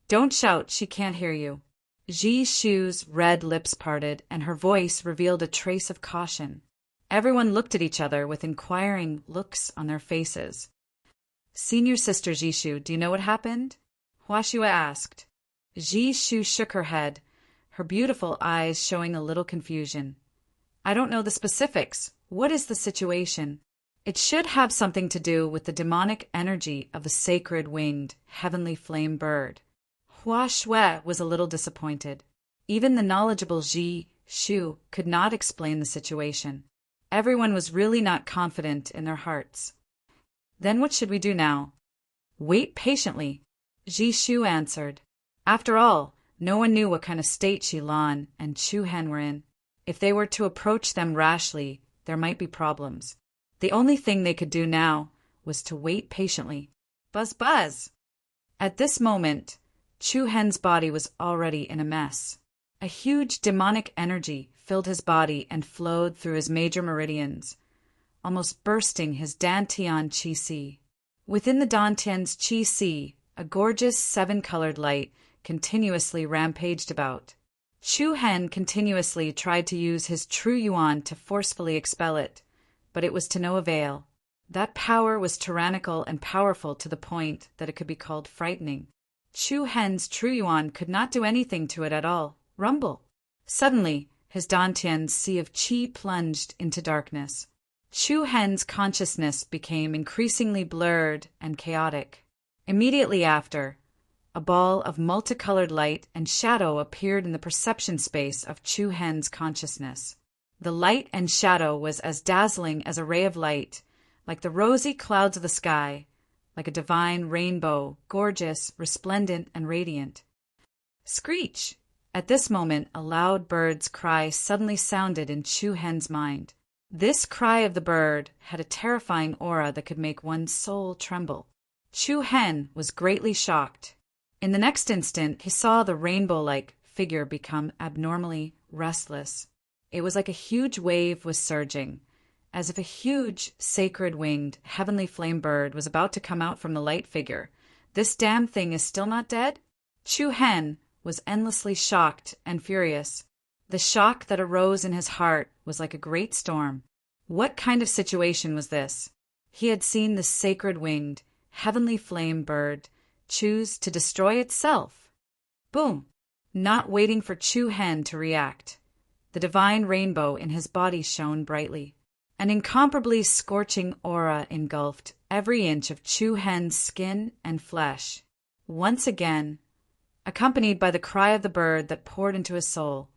"Don't shout, she can't hear you." Ji Shu's red lips parted, and her voice revealed a trace of caution. Everyone looked at each other with inquiring looks on their faces. "Senior sister Jishu, do you know what happened?" Hua Shui asked. Ji Shu shook her head, her beautiful eyes showing a little confusion. "I don't know the specifics. What is the situation?" "It should have something to do with the demonic energy of the sacred winged, heavenly flame bird." Hua Shui was a little disappointed. Even the knowledgeable Ji Shu could not explain the situation. Everyone was really not confident in their hearts. "Then what should we do now?" "Wait patiently," Ji Shu answered. After all, no one knew what kind of state Shilan and Chu Hen were in. If they were to approach them rashly, there might be problems. The only thing they could do now was to wait patiently. Buzz buzz! At this moment, Chu Hen's body was already in a mess. A huge demonic energy filled his body and flowed through his major meridians, almost bursting his Dantian Qi Si. Within the Dantian's Qi Si, a gorgeous 7-colored light continuously rampaged about. Chu Hen continuously tried to use his true yuan to forcefully expel it, but it was to no avail. That power was tyrannical and powerful to the point that it could be called frightening. Chu Hen's true yuan could not do anything to it at all. Rumble! Suddenly, his Dantian's sea of qi plunged into darkness. Chu Hen's consciousness became increasingly blurred and chaotic. Immediately after, a ball of multicolored light and shadow appeared in the perception space of Chu Hen's consciousness. The light and shadow was as dazzling as a ray of light, like the rosy clouds of the sky, like a divine rainbow, gorgeous, resplendent, and radiant. Screech! At this moment, a loud bird's cry suddenly sounded in Chu Hen's mind. This cry of the bird had a terrifying aura that could make one's soul tremble. Chu Hen was greatly shocked. In the next instant, he saw the rainbow-like figure become abnormally restless. It was like a huge wave was surging, as if a huge, sacred-winged, heavenly flame bird was about to come out from the light figure. This damn thing is still not dead? Chu Hen was endlessly shocked and furious. The shock that arose in his heart was like a great storm. What kind of situation was this? He had seen the sacred-winged, heavenly flame bird choose to destroy itself. Boom! Not waiting for Chu Hen to react, the divine rainbow in his body shone brightly. An incomparably scorching aura engulfed every inch of Chu Hen's skin and flesh. Once again, accompanied by the cry of the bird that poured into his soul,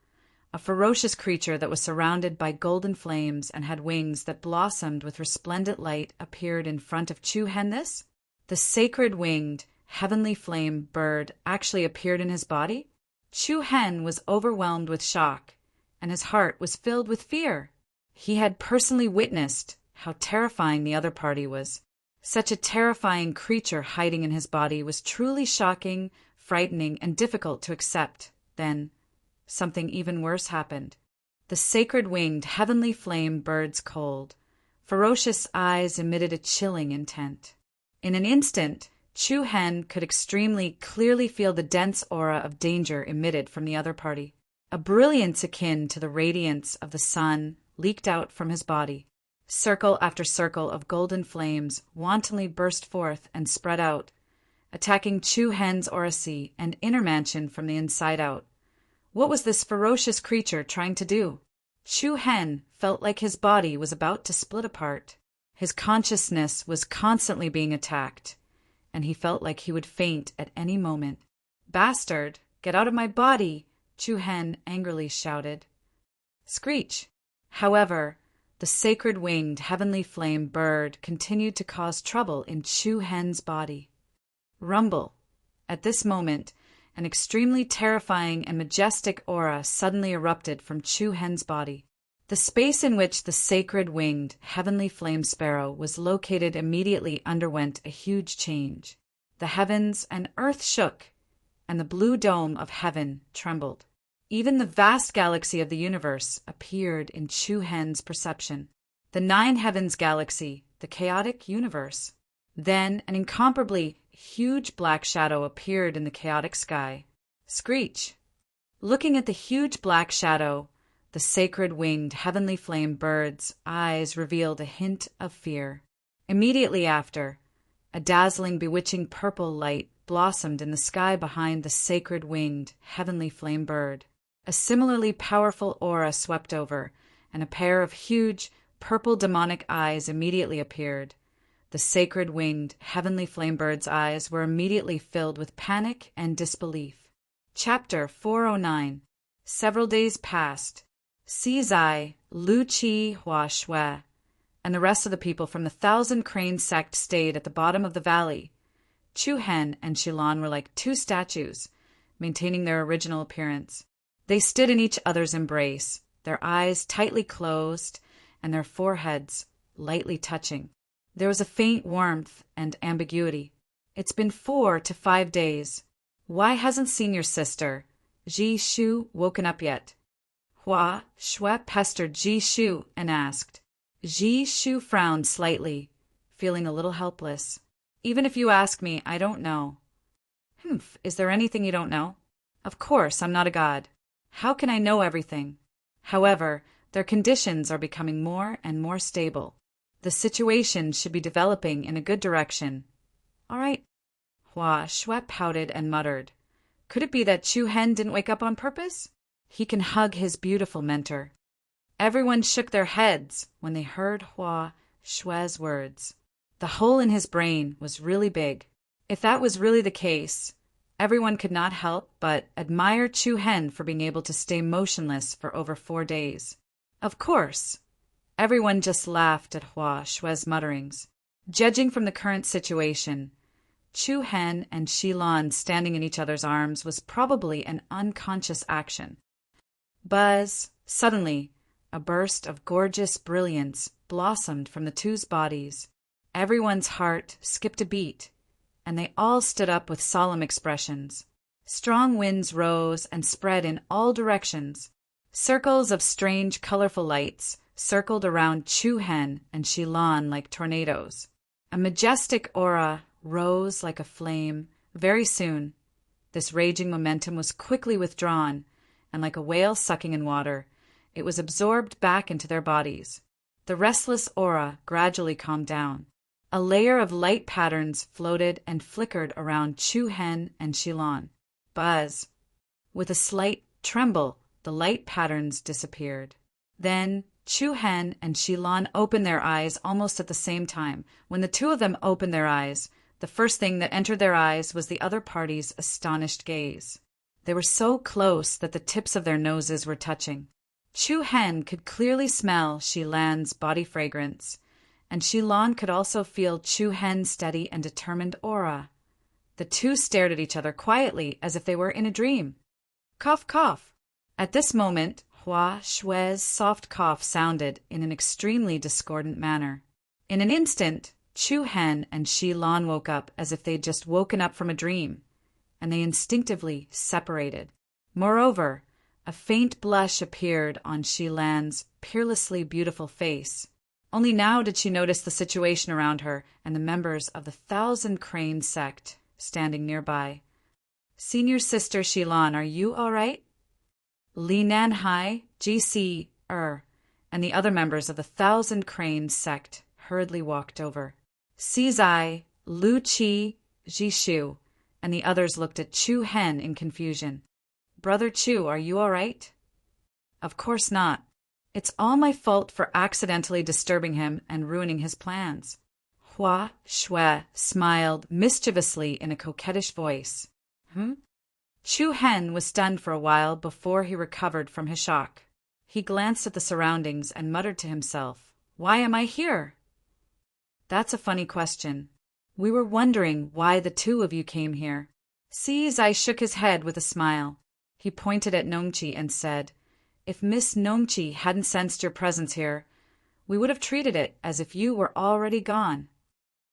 a ferocious creature that was surrounded by golden flames and had wings that blossomed with resplendent light appeared in front of Chu Hen. The sacred-winged, heavenly flame bird actually appeared in his body? Chu Hen was overwhelmed with shock, and his heart was filled with fear. He had personally witnessed how terrifying the other party was. Such a terrifying creature hiding in his body was truly shocking, frightening, and difficult to accept. Then, something even worse happened. The sacred-winged, heavenly flame bird's cold, ferocious eyes emitted a chilling intent. In an instant, Chu Hen could extremely clearly feel the dense aura of danger emitted from the other party. A brilliance akin to the radiance of the sun leaked out from his body. Circle after circle of golden flames wantonly burst forth and spread out, attacking Chu Hen's aura and inner mansion from the inside out. What was this ferocious creature trying to do? Chu Hen felt like his body was about to split apart. His consciousness was constantly being attacked, and he felt like he would faint at any moment. "Bastard, get out of my body!" Chu Hen angrily shouted. Screech! However, the sacred-winged heavenly flame bird continued to cause trouble in Chu Hen's body. Rumble! At this moment, an extremely terrifying and majestic aura suddenly erupted from Chu Hen's body. The space in which the sacred-winged heavenly flame sparrow was located immediately underwent a huge change. The heavens and earth shook, and the blue dome of heaven trembled. Even the vast galaxy of the universe appeared in Chu Hen's perception. The nine heavens galaxy, the chaotic universe. Then an incomparably huge black shadow appeared in the chaotic sky. Screech! Looking at the huge black shadow, the sacred-winged heavenly flame bird's eyes revealed a hint of fear. Immediately after, a dazzling, bewitching purple light blossomed in the sky behind the sacred-winged heavenly flame bird. A similarly powerful aura swept over, and a pair of huge, purple demonic eyes immediately appeared. The sacred-winged heavenly flame bird's eyes were immediately filled with panic and disbelief. Chapter 409. Several days passed. Sizai, Lu Qi, Hua Shui, and the rest of the people from the Thousand Crane sect stayed at the bottom of the valley. Chu Hen and Xilan were like two statues, maintaining their original appearance. They stood in each other's embrace, their eyes tightly closed and their foreheads lightly touching. There was a faint warmth and ambiguity. "It's been 4 to 5 days. Why hasn't senior sister, Ji Shu, woken up yet?" Hua Shui pestered Ji Shu and asked. Ji Shu frowned slightly, feeling a little helpless. "Even if you ask me, I don't know." "Humph, is there anything you don't know?" "Of course, I'm not a god. How can I know everything? However, their conditions are becoming more and more stable. The situation should be developing in a good direction." "All right." Hua Shui pouted and muttered. Could it be that Chu Hen didn't wake up on purpose? He can hug his beautiful mentor. Everyone shook their heads when they heard Hua Shui's words. The hole in his brain was really big. If that was really the case, everyone could not help but admire Chu Hen for being able to stay motionless for over 4 days. Of course, everyone just laughed at Hua Shui's mutterings. Judging from the current situation, Chu Hen and Shilan standing in each other's arms was probably an unconscious action. Buzz! Suddenly, a burst of gorgeous brilliance blossomed from the two's bodies. Everyone's heart skipped a beat, and they all stood up with solemn expressions. Strong winds rose and spread in all directions. Circles of strange, colorful lights circled around Chu Hen and Shilan like tornadoes. A majestic aura rose like a flame. Very soon, this raging momentum was quickly withdrawn, and like a whale sucking in water, it was absorbed back into their bodies. The restless aura gradually calmed down. A layer of light patterns floated and flickered around Chu Hen and Shilan. Buzz! With a slight tremble, the light patterns disappeared. Then Chu Hen and Shilan opened their eyes almost at the same time. When the two of them opened their eyes, the first thing that entered their eyes was the other party's astonished gaze. They were so close that the tips of their noses were touching. Chu Hen could clearly smell Shilan's body fragrance, and Shilan could also feel Chu Hen's steady and determined aura. The two stared at each other quietly as if they were in a dream. Cough, cough. At this moment, Hua Shui's soft cough sounded in an extremely discordant manner. In an instant, Chu Hen and Shilan woke up as if they'd just woken up from a dream, and they instinctively separated. Moreover, a faint blush appeared on Shilan's peerlessly beautiful face. Only now did she notice the situation around her and the members of the Thousand Crane sect standing nearby. Senior Sister Shilan, are you all right? Li Nanhai, GC, and the other members of the Thousand Crane sect hurriedly walked over. Sizai, Lu Qi, Jishu, and the others looked at Chu Hen in confusion. Brother Chu, are you all right? Of course not. It's all my fault for accidentally disturbing him and ruining his plans. Hua Shui smiled mischievously in a coquettish voice. Chu Hen was stunned for a while before he recovered from his shock. He glanced at the surroundings and muttered to himself, "Why am I here?" That's a funny question. We were wondering why the two of you came here. Sizai shook his head with a smile. He pointed at Nongqi and said, "If Miss Nongqi hadn't sensed your presence here, we would have treated it as if you were already gone."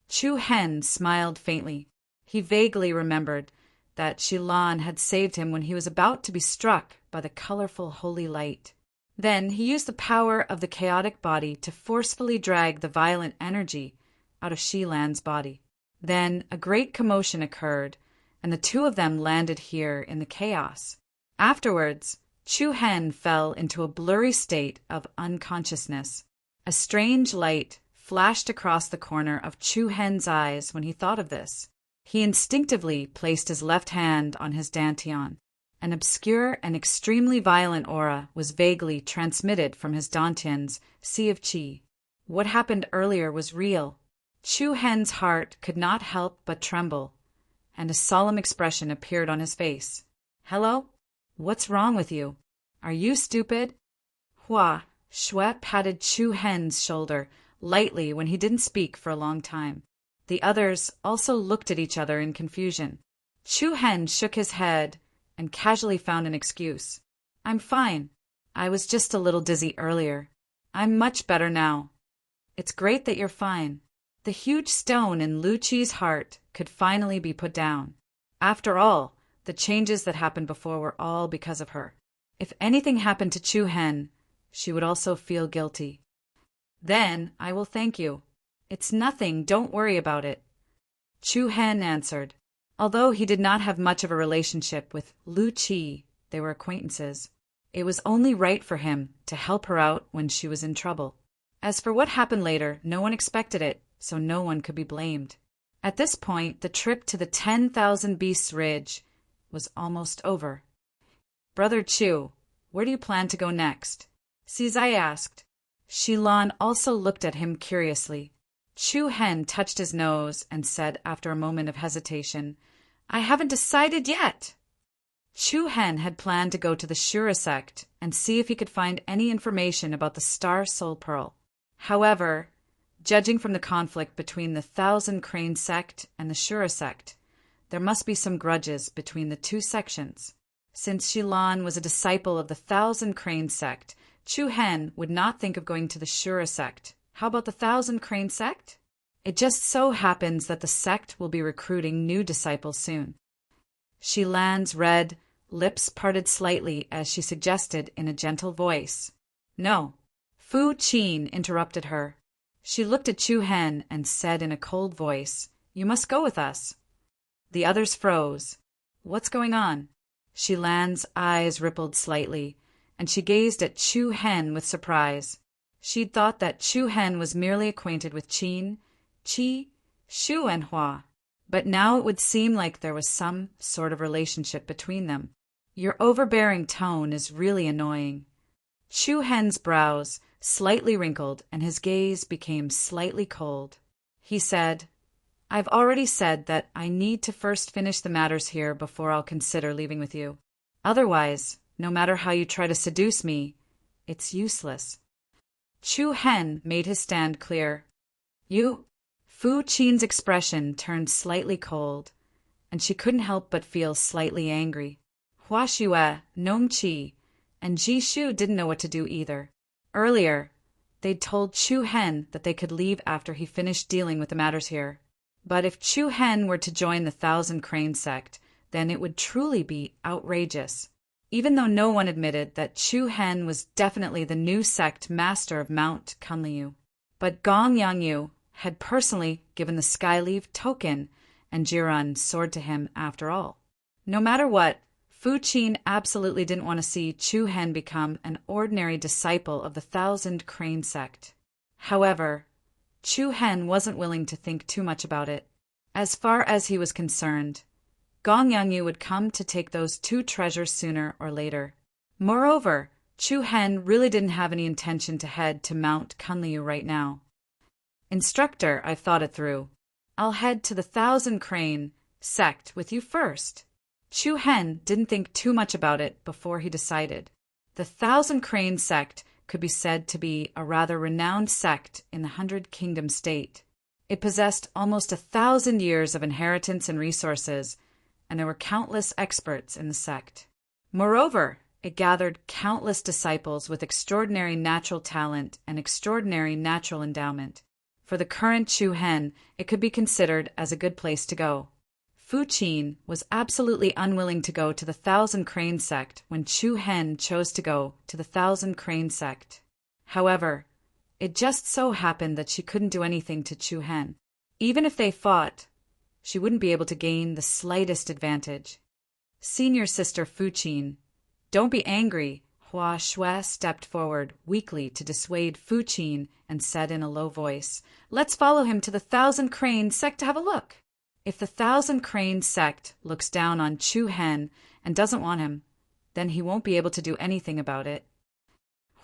Chu Hen smiled faintly. He vaguely remembered that Shilan had saved him when he was about to be struck by the colorful holy light. Then he used the power of the chaotic body to forcefully drag the violent energy out of Shilan's body. Then a great commotion occurred, and the two of them landed here in the chaos. Afterwards, Chu Hen fell into a blurry state of unconsciousness. A strange light flashed across the corner of Chu Hen's eyes when he thought of this. He instinctively placed his left hand on his dantian. An obscure and extremely violent aura was vaguely transmitted from his dantian's sea of qi. What happened earlier was real. Chu Hen's heart could not help but tremble, and a solemn expression appeared on his face. "Hello? What's wrong with you? Are you stupid?" Hua Shui patted Chu Hen's shoulder lightly when he didn't speak for a long time. The others also looked at each other in confusion. Chu Hen shook his head and casually found an excuse. "I'm fine. I was just a little dizzy earlier. I'm much better now." "It's great that you're fine." The huge stone in Lu Qi's heart could finally be put down. After all, the changes that happened before were all because of her. If anything happened to Chu Hen, she would also feel guilty. "Then I will thank you." "It's nothing, don't worry about it," Chu Hen answered. Although he did not have much of a relationship with Lu Qi, they were acquaintances. It was only right for him to help her out when she was in trouble. As for what happened later, no one expected it, so no one could be blamed. At this point, the trip to the 10,000 Beasts Ridge was almost over. "Brother Chu, where do you plan to go next?" Sizai asked. Shilan also looked at him curiously. Chu Hen touched his nose and said after a moment of hesitation, I haven't decided yet. Chu Hen had planned to go to the Shura sect and see if he could find any information about the Star Soul Pearl. However, judging from the conflict between the Thousand Crane sect and the Shura sect, there must be some grudges between the two sections. Since Shilan was a disciple of the Thousand Crane sect, Chu Hen would not think of going to the Shura sect. How about the Thousand Crane sect? It just so happens that the sect will be recruiting new disciples soon. Shilan's red lips parted slightly as she suggested in a gentle voice. No. Fu Qin interrupted her. She looked at Chu Hen and said in a cold voice, You must go with us. The others froze. What's going on? Shilan's eyes rippled slightly, and she gazed at Chu Hen with surprise. She'd thought that Chu Hen was merely acquainted with Qin, Qi, Shu, and Hua, but now it would seem like there was some sort of relationship between them. Your overbearing tone is really annoying. Chu Hen's brows slightly wrinkled and his gaze became slightly cold. He said, I've already said that I need to first finish the matters here before I'll consider leaving with you. Otherwise, no matter how you try to seduce me, it's useless. Chu Hen made his stand clear. You? Fu Qin's expression turned slightly cold, and she couldn't help but feel slightly angry. Hua Xue, Nong Qi, and Ji Shu didn't know what to do either. Earlier, they'd told Chu Hen that they could leave after he finished dealing with the matters here. But if Chu Hen were to join the Thousand Crane sect, then it would truly be outrageous. Even though no one admitted that Chu Hen was definitely the new sect master of Mount Kunliu. But Gong Yangyu had personally given the Skyleaf token, and Jiran soared to him after all. No matter what, Fu Qin absolutely didn't want to see Chu Hen become an ordinary disciple of the Thousand Crane sect. However, Chu Hen wasn't willing to think too much about it. As far as he was concerned, Gong Yangyu would come to take those two treasures sooner or later. Moreover, Chu Hen really didn't have any intention to head to Mount Kunliu right now. Instructor, I've thought it through. I'll head to the Thousand Crane sect with you first. Chu Hen didn't think too much about it before he decided. The Thousand Crane sect could be said to be a rather renowned sect in the 100 Kingdom state. It possessed almost 1,000 years of inheritance and resources, and there were countless experts in the sect. Moreover, it gathered countless disciples with extraordinary natural talent and extraordinary natural endowment. For the current Chu Hen, it could be considered as a good place to go. Fu Qin was absolutely unwilling to go to the Thousand Crane sect when Chu Hen chose to go to the Thousand Crane sect. However, it just so happened that she couldn't do anything to Chu Hen. Even if they fought, she wouldn't be able to gain the slightest advantage. Senior sister Fu Qin, don't be angry. Hua Xue stepped forward weakly to dissuade Fu Qin and said in a low voice, Let's follow him to the Thousand Crane sect to have a look. If the Thousand Crane sect looks down on Chu Hen and doesn't want him, then he won't be able to do anything about it.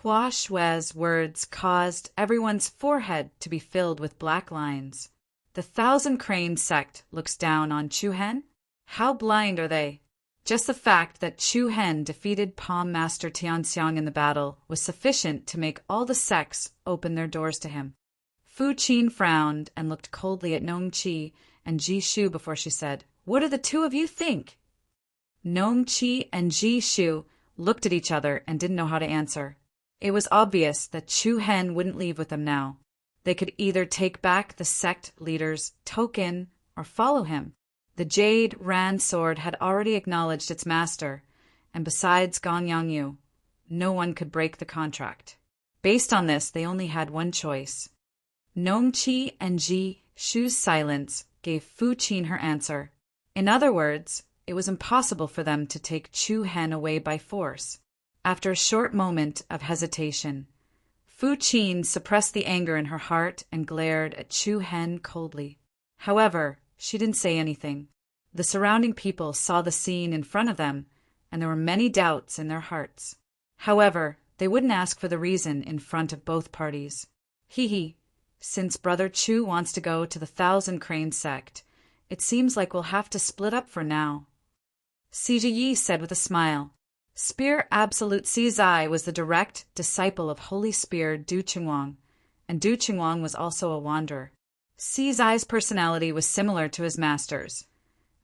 Hua Xue's words caused everyone's forehead to be filled with black lines. The Thousand Crane sect looks down on Chu Hen? How blind are they? Just the fact that Chu Hen defeated Palm Master Tianxiang in the battle was sufficient to make all the sects open their doors to him. Fu Qin frowned and looked coldly at Nong Qi and Ji Shu before she said, What do the two of you think? Nong Qi and Ji Shu looked at each other and didn't know how to answer. It was obvious that Chu Hen wouldn't leave with them now. They could either take back the sect leader's token or follow him. The Jade Ran sword had already acknowledged its master, and besides Gong Yangyu, no one could break the contract. Based on this, they only had one choice. Nong Qi and Ji Shu's silence gave Fu Qin her answer. In other words, it was impossible for them to take Chu Hen away by force. After a short moment of hesitation, Fu Qin suppressed the anger in her heart and glared at Chu Hen coldly. However, she didn't say anything. The surrounding people saw the scene in front of them, and there were many doubts in their hearts. However, They wouldn't ask for the reason in front of both parties. Hee, since Brother Chu wants to go to the Thousand Crane sect, it seems like we'll have to split up for now. Sija Yi said with a smile. Spear Absolute Sizai was the direct disciple of Holy Spear Du Qingwang, and Du Qingwang was also a wanderer. Sizai's personality was similar to his master's,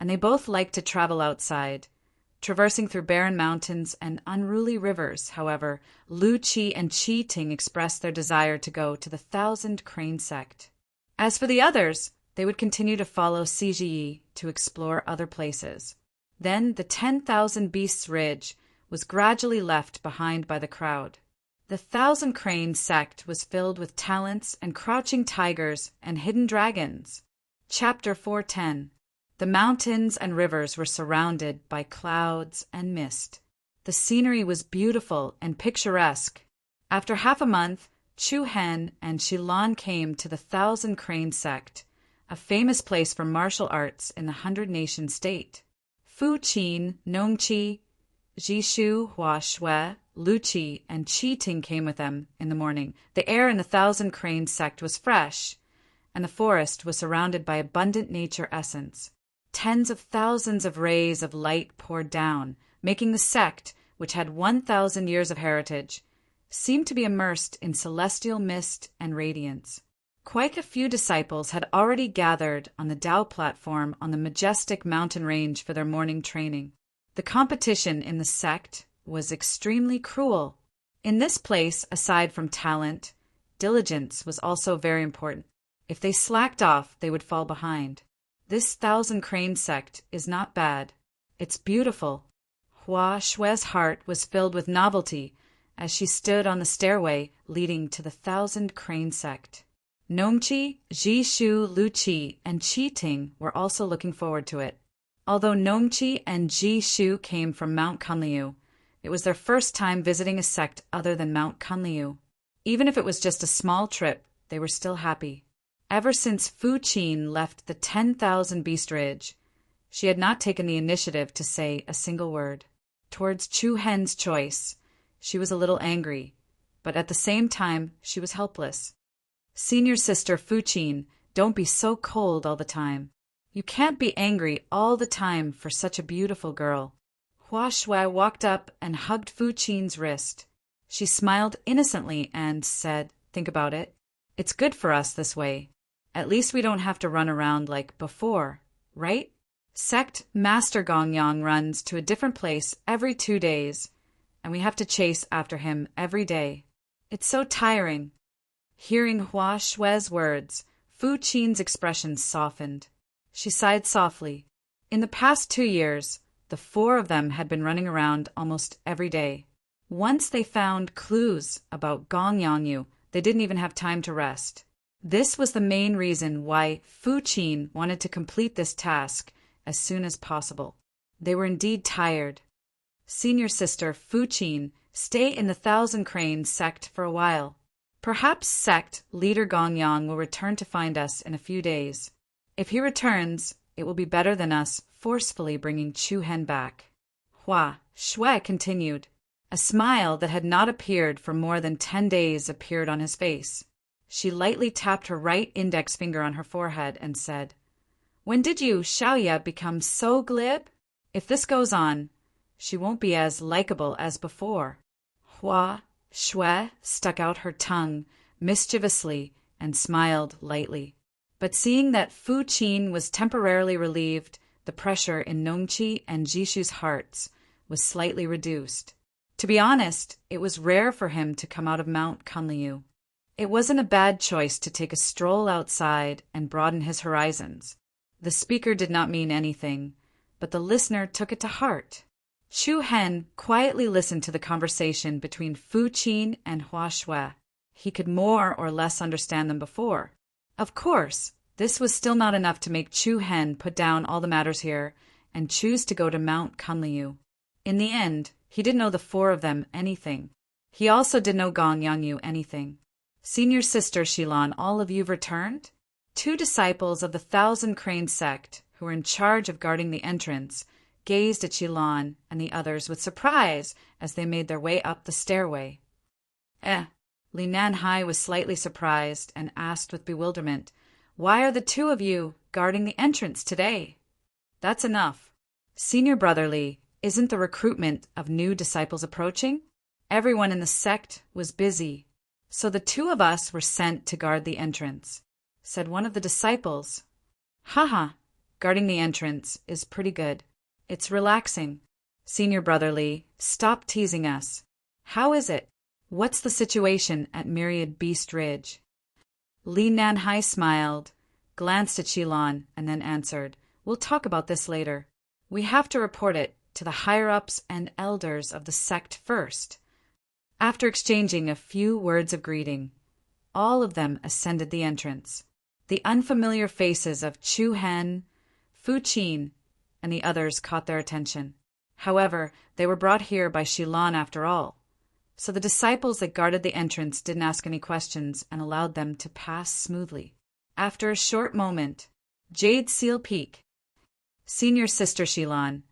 and they both liked to travel outside. Traversing through barren mountains and unruly rivers, however, Lu Qi and Qi Ting expressed their desire to go to the Thousand Crane sect. As for the others, they would continue to follow Sija Yi to explore other places. Then the 10,000 Beasts Ridge was gradually left behind by the crowd. The Thousand Crane sect was filled with talents and crouching tigers and hidden dragons. Chapter 410. The mountains and rivers were surrounded by clouds and mist. The scenery was beautiful and picturesque. After half a month, Chu Hen and Xilan came to the Thousand Crane sect, a famous place for martial arts in the 100-nation state. Fu Qin, Nongqi, Jishu, Hua Shui, Lu Qi, and Qi Ting came with them in the morning. The air in the Thousand Crane sect was fresh, and the forest was surrounded by abundant nature essence. Tens of thousands of rays of light poured down, making the sect, which had 1,000 years of heritage, seem to be immersed in celestial mist and radiance. Quite a few disciples had already gathered on the Dao platform on the majestic mountain range for their morning training. The competition in the sect was extremely cruel. In this place, aside from talent, diligence was also very important. If they slacked off, they would fall behind. This Thousand Crane sect is not bad. It's beautiful. Hua Shui's heart was filled with novelty as she stood on the stairway leading to the Thousand Crane sect. Nongqi, Jishu, Lu Qi, and Qi Ting were also looking forward to it. Although Nongqi and Jishu came from Mount Kunliu, it was their first time visiting a sect other than Mount Kunliu. Even if it was just a small trip, they were still happy. Ever since Fu Qin left the 10,000 Beast Ridge, she had not taken the initiative to say a single word. Towards Chu Hen's choice, she was a little angry, but at the same time, she was helpless. Senior sister Fu Qin, don't be so cold all the time. You can't be angry all the time for such a beautiful girl. Hua Shui walked up and hugged Fu Qin's wrist. She smiled innocently and said, "Think about it. It's good for us this way. At least we don't have to run around like before, right? Sect Master Gongyang runs to a different place every 2 days, and we have to chase after him every day. It's so tiring." Hearing Hua Shui's words, Fu Qin's expression softened. She sighed softly. In the past 2 years, the 4 of them had been running around almost every day. Once they found clues about Gongyangyu, they didn't even have time to rest. This was the main reason why Fu Qin wanted to complete this task as soon as possible. They were indeed tired. Senior sister Fu Qin, stay in the Thousand Crane sect for a while. Perhaps sect leader Gongyang will return to find us in a few days. If he returns, it will be better than us forcefully bringing Chu Hen back. Hua Shui continued. A smile that had not appeared for more than 10 days appeared on his face. She lightly tapped her right index finger on her forehead and said, "When did you, Xiaoya, become so glib? If this goes on, she won't be as likable as before." Hua Shui stuck out her tongue mischievously and smiled lightly. But seeing that Fu Qin was temporarily relieved, the pressure in Nongqi and Jishu's hearts was slightly reduced. To be honest, it was rare for him to come out of Mount Kunliu. It wasn't a bad choice to take a stroll outside and broaden his horizons. The speaker did not mean anything, but the listener took it to heart. Chu Hen quietly listened to the conversation between Fu Qin and Hua Shui. He could more or less understand them before. Of course, this was still not enough to make Chu Hen put down all the matters here and choose to go to Mount Kunliu. In the end, he didn't know the 4 of them anything. He also didn't know Gongyangyu anything. Senior sister Xilan, all of you've returned? 2 disciples of the Thousand Crane sect, who were in charge of guarding the entrance, gazed at Xilan and the others with surprise as they made their way up the stairway. Eh. Li Nanhai was slightly surprised and asked with bewilderment, "Why are the two of you guarding the entrance today?" "That's enough. Senior Brother Li, isn't the recruitment of new disciples approaching?" Everyone in the sect was busy, so the two of us were sent to guard the entrance, said one of the disciples. Haha, guarding the entrance is pretty good. It's relaxing. Senior Brother Li, stop teasing us. How is it? What's the situation at Myriad Beast Ridge? Li Nanhai smiled, glanced at Shilon, and then answered, "We'll talk about this later. We have to report it to the higher-ups and elders of the sect first." After exchanging a few words of greeting, all of them ascended the entrance. The unfamiliar faces of Chu Hen, Fu Qin, and the others caught their attention. However, they were brought here by Shilon after all, so the disciples that guarded the entrance didn't ask any questions and allowed them to pass smoothly. After a short moment, Jade Seal Peak. "Senior Sister Shilon,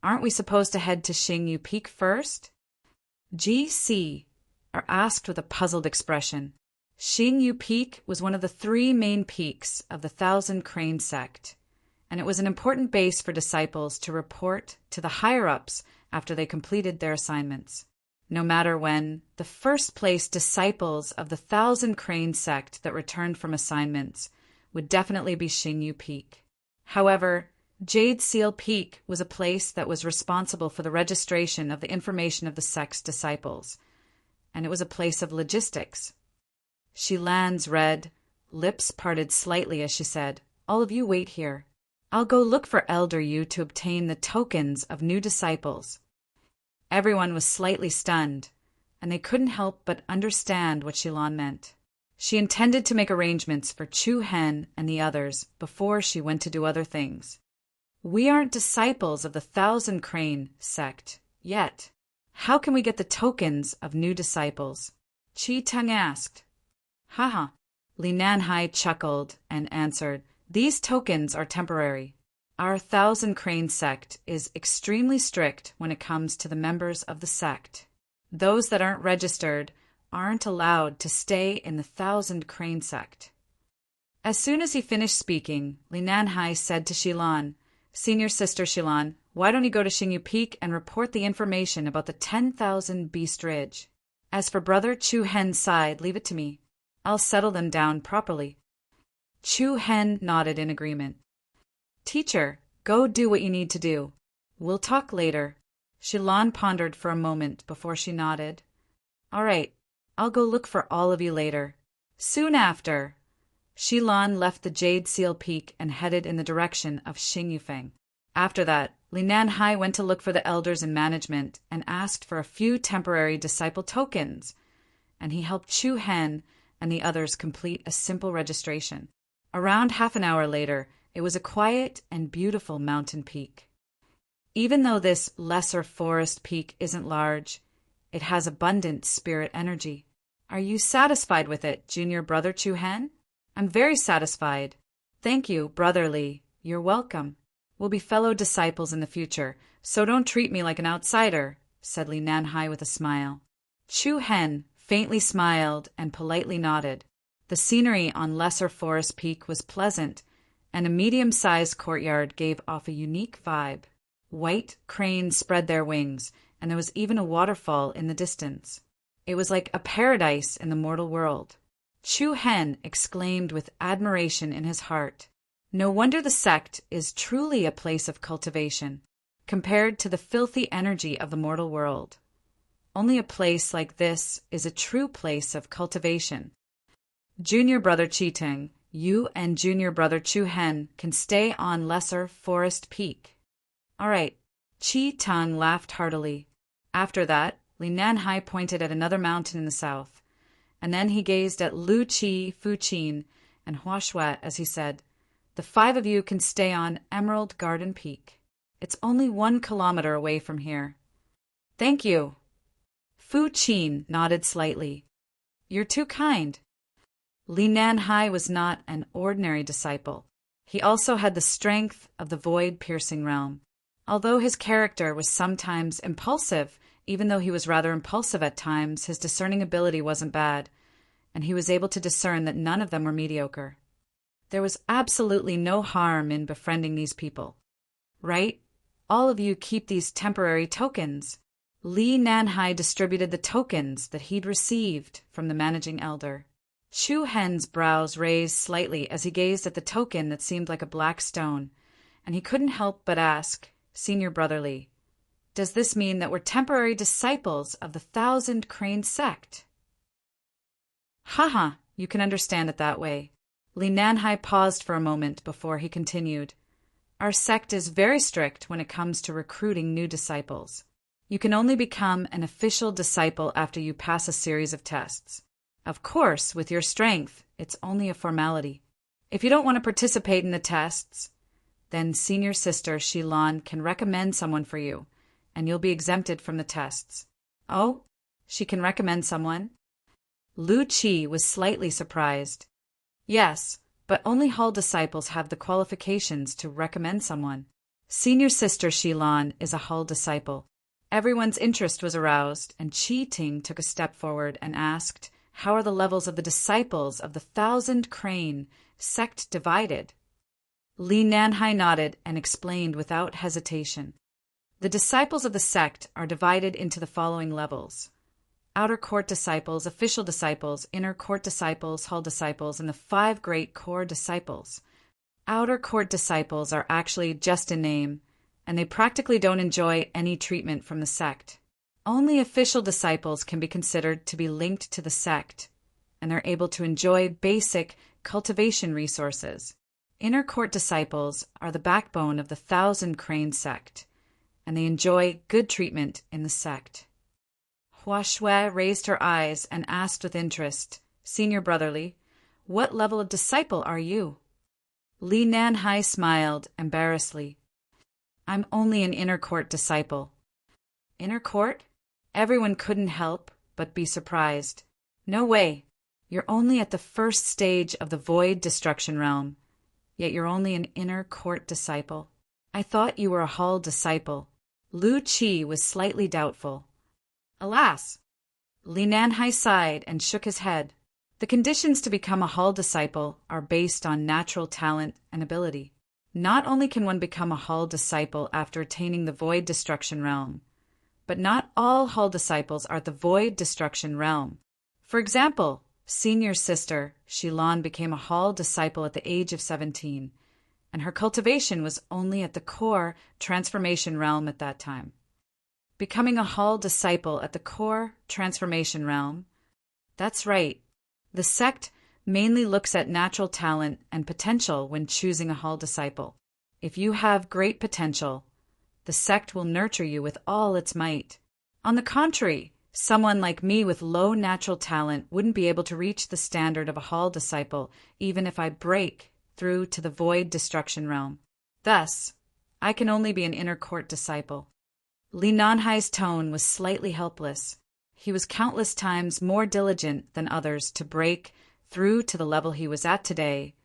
aren't we supposed to head to Xingyu Peak first?" GC are asked with a puzzled expression. Xingyu Peak was one of the three main peaks of the Thousand Crane sect, and it was an important base for disciples to report to the higher-ups after they completed their assignments. No matter when, the first-place disciples of the Thousand Crane sect that returned from assignments would definitely be Xingyu Peak. However, Jade Seal Peak was a place that was responsible for the registration of the information of the sect's disciples, and it was a place of logistics. Shilan's red lips parted slightly as she said, "All of you wait here. I'll go look for Elder Yu to obtain the tokens of new disciples." Everyone was slightly stunned, and they couldn't help but understand what Shilan meant. She intended to make arrangements for Chu Hen and the others before she went to do other things. "We aren't disciples of the Thousand Crane sect yet. How can we get the tokens of new disciples?" Chi Teng asked. "Haha." Li Nanhai chuckled and answered, "These tokens are temporary. Our Thousand Crane sect is extremely strict when it comes to the members of the sect. Those that aren't registered aren't allowed to stay in the Thousand Crane sect." As soon as he finished speaking, Li Nanhai said to Shilan, "Senior Sister Shilan, why don't you go to Xingyu Peak and report the information about the 10,000 Beast Ridge? As for Brother Chu Hen's side, leave it to me. I'll settle them down properly." Chu Hen nodded in agreement. "Teacher, go do what you need to do. We'll talk later." Shilan pondered for a moment before she nodded. "All right, I'll go look for all of you later." Soon after, Shilan left the Jade Seal Peak and headed in the direction of Xingyufeng. After that, Li Nanhai went to look for the elders in management and asked for a few temporary disciple tokens, and he helped Chu Hen and the others complete a simple registration. Around half an hour later, it was a quiet and beautiful mountain peak. Even though this lesser forest peak isn't large, it has abundant spirit energy. "Are you satisfied with it, Junior Brother Chu Hen?" "I'm very satisfied. Thank you, Brother Li. You're welcome. We'll be fellow disciples in the future, so don't treat me like an outsider," said Li Nanhai with a smile. Chu Hen faintly smiled and politely nodded. The scenery on Lesser Forest Peak was pleasant, and a medium-sized courtyard gave off a unique vibe. White cranes spread their wings, and there was even a waterfall in the distance. It was like a paradise in the mortal world. Chu Hen exclaimed with admiration in his heart, "No wonder the sect is truly a place of cultivation, compared to the filthy energy of the mortal world. Only a place like this is a true place of cultivation. Junior Brother Chiteng, you and Junior Brother Chu Hen can stay on Lesser Forest Peak." "All right." Chi Teng laughed heartily. After that, Li Nanhai pointed at another mountain in the south, and then he gazed at Lu Qi, Fu Qin, and Hua Shuai as he said, "The 5 of you can stay on Emerald Garden Peak. It's only 1 kilometer away from here." "Thank you." Fu Qin nodded slightly. "You're too kind." Li Nanhai was not an ordinary disciple. He also had the strength of the void-piercing realm. Although his character was sometimes impulsive Even though he was rather impulsive at times, his discerning ability wasn't bad, and he was able to discern that none of them were mediocre. There was absolutely no harm in befriending these people. Right? All of you keep these temporary tokens. Li Nanhai distributed the tokens that he'd received from the managing elder. Chu Hen's brows raised slightly as he gazed at the token that seemed like a black stone, and he couldn't help but ask, Senior Brotherly, does this mean that we're temporary disciples of the Thousand Crane sect? Haha, you can understand it that way. Li Nanhai paused for a moment before he continued. Our sect is very strict when it comes to recruiting new disciples. You can only become an official disciple after you pass a series of tests. Of course, with your strength, it's only a formality. If you don't want to participate in the tests, then Senior Sister Shilan can recommend someone for you, and you'll be exempted from the tests. Oh, she can recommend someone? Lu Qi was slightly surprised. Yes, but only Hall disciples have the qualifications to recommend someone. Senior Sister Shilan is a Hall disciple. Everyone's interest was aroused, and Qi Ting took a step forward and asked, how are the levels of the disciples of the Thousand Crane sect divided? Li Nanhai nodded and explained without hesitation. The disciples of the sect are divided into the following levels: outer court disciples, official disciples, inner court disciples, hall disciples, and the 5 great core disciples. Outer court disciples are actually just a name, and they practically don't enjoy any treatment from the sect. Only official disciples can be considered to be linked to the sect, and they're able to enjoy basic cultivation resources. Inner court disciples are the backbone of the Thousand Crane sect, and they enjoy good treatment in the sect. Hua Shui raised her eyes and asked with interest, Senior Brotherly, what level of disciple are you? Li Nanhai smiled embarrassedly. I'm only an inner court disciple. Inner court? Everyone couldn't help but be surprised. No way. You're only at the first stage of the void destruction realm, yet you're only an inner court disciple. I thought you were a hall disciple. Lu Qi was slightly doubtful. Alas! Li Nanhai sighed and shook his head. The conditions to become a hall disciple are based on natural talent and ability. Not only can one become a hall disciple after attaining the void destruction realm, but not all hall disciples are at the void destruction realm. For example, Senior Sister Shilan became a hall disciple at the age of 17, and her cultivation was only at the core transformation realm at that time. Becoming a hall disciple at the core transformation realm? That's right. The sect mainly looks at natural talent and potential when choosing a hall disciple. If you have great potential, the sect will nurture you with all its might. On the contrary, someone like me with low natural talent wouldn't be able to reach the standard of a hall disciple even if I break through to the void destruction realm. Thus, I can only be an inner court disciple. Li Nanhai's tone was slightly helpless. He was countless times more diligent than others to break through to the level he was at today,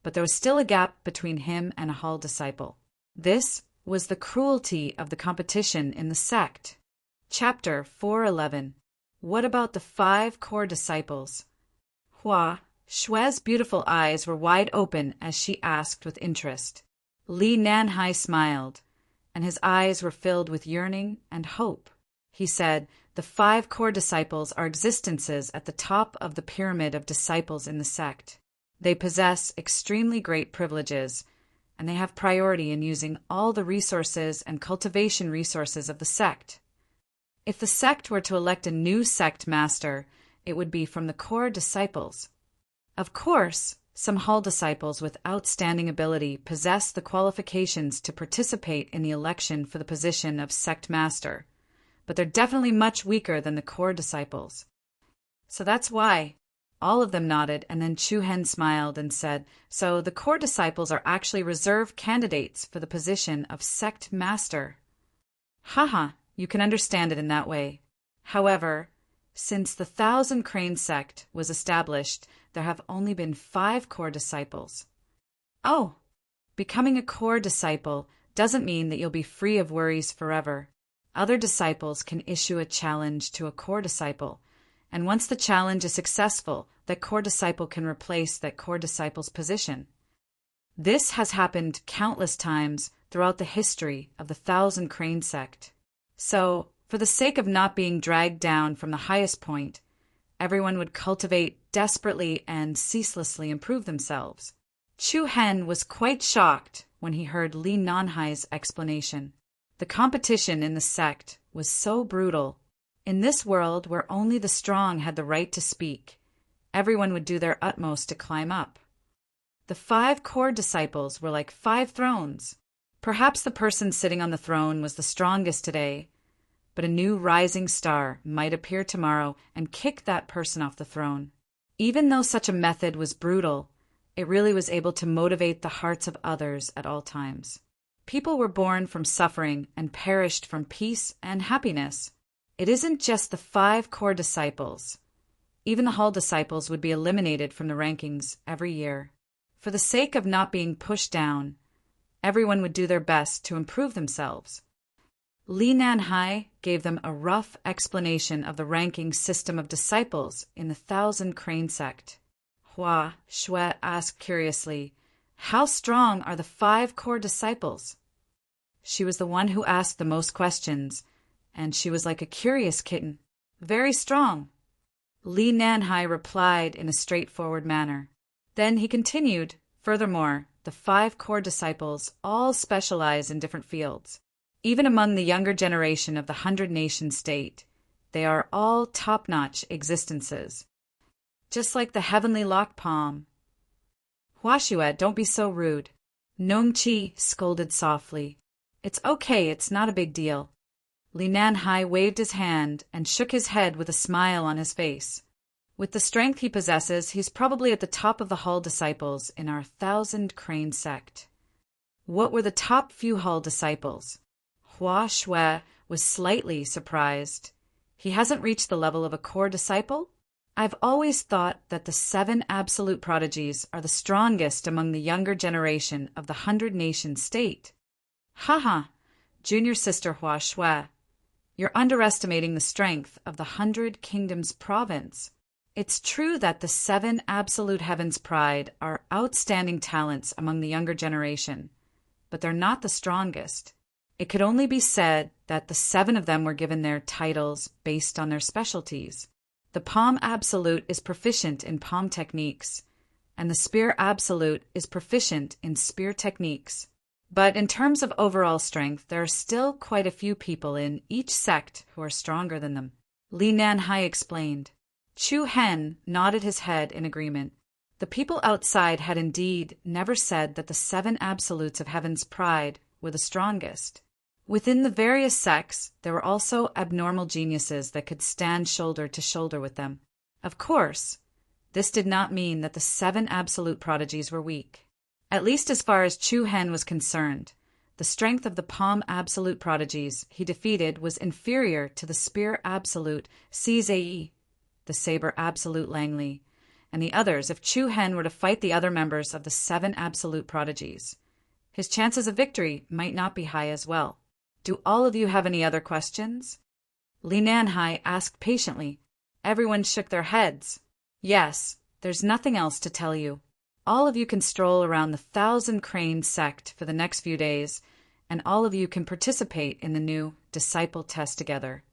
but there was still a gap between him and a hall disciple. This was the cruelty of the competition in the sect. Chapter 411. What about the 5 core disciples? Hua Shui's beautiful eyes were wide open as she asked with interest. Li Nanhai smiled, and his eyes were filled with yearning and hope. He said, the 5 core disciples are existences at the top of the pyramid of disciples in the sect. They possess extremely great privileges, and they have priority in using all the resources and cultivation resources of the sect. If the sect were to elect a new sect master, it would be from the core disciples. Of course, some hall disciples with outstanding ability possess the qualifications to participate in the election for the position of sect master, but they're definitely much weaker than the core disciples. So that's why. All of them nodded, and then Chu Hen smiled and said, so the core disciples are actually reserved candidates for the position of sect master. Haha, you can understand it in that way. However, since the Thousand Crane sect was established, there have only been 5 core disciples. Oh, becoming a core disciple doesn't mean that you'll be free of worries forever. Other disciples can issue a challenge to a core disciple, and once the challenge is successful, that core disciple can replace that core disciple's position. This has happened countless times throughout the history of the Thousand Crane sect. So, for the sake of not being dragged down from the highest point, everyone would cultivate desperately and ceaselessly improve themselves. Chu Hen was quite shocked when he heard Li Nanhai's explanation. The competition in the sect was so brutal. In this world where only the strong had the right to speak, everyone would do their utmost to climb up. The 5 core disciples were like 5 thrones. Perhaps the person sitting on the throne was the strongest today, but a new rising star might appear tomorrow and kick that person off the throne. Even though such a method was brutal, it really was able to motivate the hearts of others at all times. People were born from suffering and perished from peace and happiness. It isn't just the 5 core disciples. Even the Hall disciples would be eliminated from the rankings every year. For the sake of not being pushed down, everyone would do their best to improve themselves. Li Nanhai gave them a rough explanation of the ranking system of disciples in the Thousand Crane sect. Hua Shui asked curiously, "How strong are the 5 core disciples?" She was the one who asked the most questions, and she was like a curious kitten. "Very strong." Li Nanhai replied in a straightforward manner. Then he continued, "Furthermore, the 5 core disciples all specialize in different fields. Even among the younger generation of the 100-nation state, they are all top-notch existences. Just like the heavenly lock palm." "Huashuet, don't be so rude." Nong Chi scolded softly. "It's okay, it's not a big deal." Li Nanhai waved his hand and shook his head with a smile on his face. "With the strength he possesses, he's probably at the top of the Hall disciples in our Thousand Crane sect." What were the top few Hall disciples? Hua Shui was slightly surprised. He hasn't reached the level of a core disciple? I've always thought that the 7 absolute prodigies are the strongest among the younger generation of the 100-nation state. Haha, junior sister Hua Shui, you're underestimating the strength of the 100 Kingdoms province. It's true that the 7 absolute heavens pride are outstanding talents among the younger generation, but they're not the strongest. It could only be said that the 7 of them were given their titles based on their specialties. The Palm Absolute is proficient in palm techniques, and the Spear Absolute is proficient in spear techniques. But in terms of overall strength, there are still quite a few people in each sect who are stronger than them. Li Nanhai explained. Chu Hen nodded his head in agreement. The people outside had indeed never said that the 7 absolutes of Heaven's pride were the strongest. Within the various sects, there were also abnormal geniuses that could stand shoulder to shoulder with them. Of course, this did not mean that the 7 absolute prodigies were weak. At least as far as Chu Hen was concerned, the strength of the Palm Absolute prodigies he defeated was inferior to the Spear Absolute Cizai, the Saber Absolute Langley, and the others if Chu Hen were to fight the other members of the 7 absolute prodigies. His chances of victory might not be high as well. Do all of you have any other questions? Li Nanhai asked patiently. Everyone shook their heads. Yes, there's nothing else to tell you. All of you can stroll around the Thousand Crane sect for the next few days, and all of you can participate in the new disciple test together.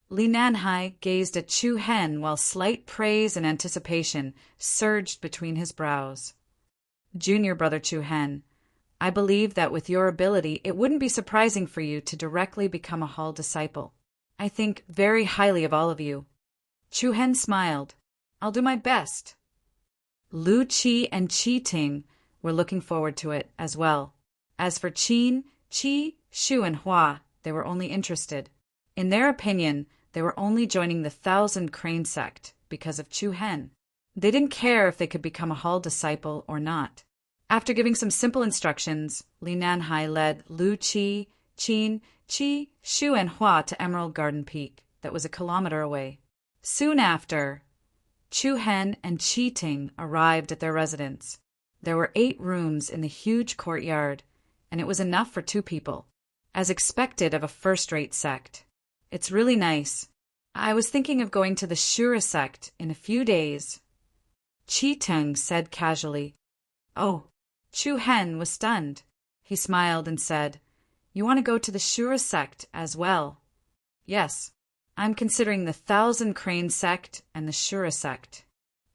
Li Nanhai gazed at Chu Hen while slight praise and anticipation surged between his brows. Junior brother Chu Hen, I believe that with your ability, it wouldn't be surprising for you to directly become a Hall disciple. I think very highly of all of you. Chu Hen smiled. I'll do my best. Lu Qi and Qi Ting were looking forward to it as well. As for Qin, Qi, Shu, and Hua, they were only interested. In their opinion, they were only joining the Thousand Crane sect because of Chu Hen. They didn't care if they could become a Hall disciple or not. After giving some simple instructions, Li Nanhai led Lu Qi, Qin, Qi, Shu, and Hua to Emerald Garden Peak, that was a kilometer away. Soon after, Chu Hen and Qi Ting arrived at their residence. There were 8 rooms in the huge courtyard, and it was enough for 2 people. as expected of a first-rate sect. It's really nice. I was thinking of going to the Shura sect in a few days. Chi Tung said casually. Oh. Chu Hen was stunned. He smiled and said, You want to go to the Shura sect as well? Yes. I'm considering the Thousand Crane sect and the Shura sect.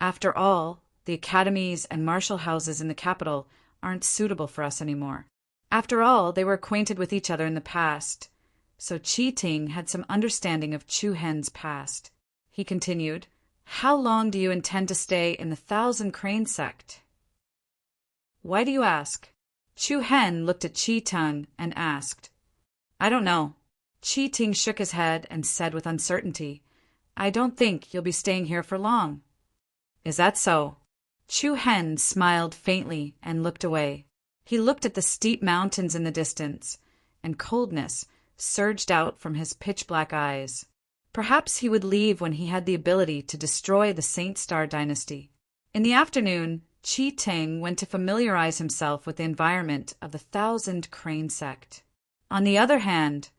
After all, the academies and martial houses in the capital aren't suitable for us anymore. After all, they were acquainted with each other in the past, so Chi Ting had some understanding of Chu Hen's past. He continued, How long do you intend to stay in the Thousand Crane sect? Why do you ask? Chu Hen looked at Chi Tung and asked. I don't know. Chi Ting shook his head and said with uncertainty, I don't think you'll be staying here for long. Is that so? Chu Hen smiled faintly and looked away. He looked at the steep mountains in the distance, and coldness surged out from his pitch-black eyes. Perhaps he would leave when he had the ability to destroy the Saint Star dynasty. In the afternoon, Chi Ting went to familiarize himself with the environment of the Thousand Crane sect. On the other hand,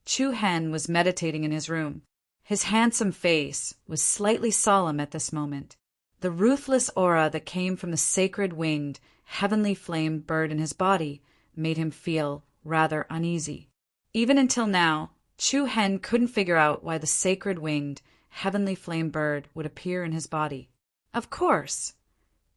Chu Hen was meditating in his room. His handsome face was slightly solemn at this moment. The ruthless aura that came from the sacred winged, heavenly flame bird in his body made him feel rather uneasy. Even until now, Chu Hen couldn't figure out why the sacred winged, heavenly flame bird would appear in his body. Of course,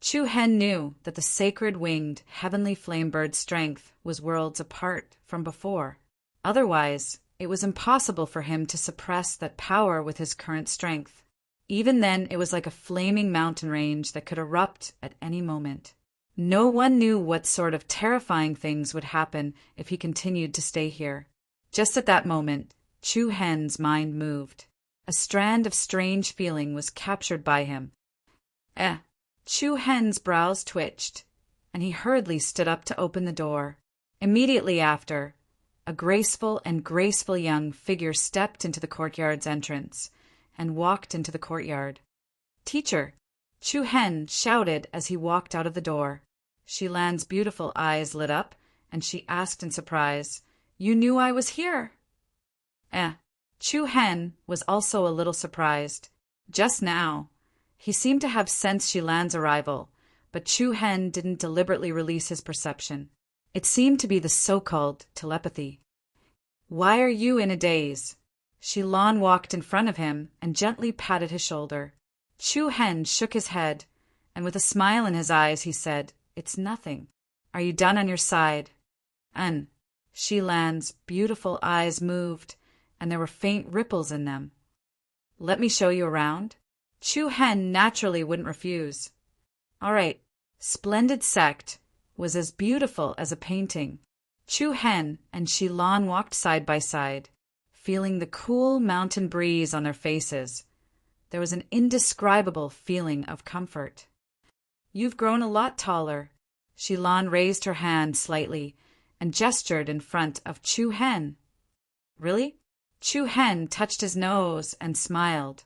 Chu Hen knew that the sacred winged, heavenly flame bird's strength was worlds apart from before. Otherwise, it was impossible for him to suppress that power with his current strength. Even then, it was like a flaming mountain range that could erupt at any moment. No one knew what sort of terrifying things would happen if he continued to stay here. Just at that moment, Chu Hen's mind moved. A strand of strange feeling was captured by him. Chu Hen's brows twitched, and he hurriedly stood up to open the door. Immediately after, a graceful young figure stepped into the courtyard's entrance and walked into the courtyard. Teacher, Chu Hen shouted as he walked out of the door. Shilan's beautiful eyes lit up, and she asked in surprise, You knew I was here? Chu Hen was also a little surprised. Just now, he seemed to have sensed Shilan's arrival, but Chu Hen didn't deliberately release his perception. It seemed to be the so-called telepathy. Why are you in a daze? Shilan walked in front of him and gently patted his shoulder. Chu Hen shook his head, and with a smile in his eyes he said, It's nothing. Are you done on your side? Shilan's beautiful eyes moved, and there were faint ripples in them. Let me show you around? Chu Hen naturally wouldn't refuse. All right. Splendid sect was as beautiful as a painting. Chu Hen and Shilan walked side by side, feeling the cool mountain breeze on their faces. There was an indescribable feeling of comfort. You've grown a lot taller. Shilan raised her hand slightly and gestured in front of Chu Hen. Really? Chu Hen touched his nose and smiled.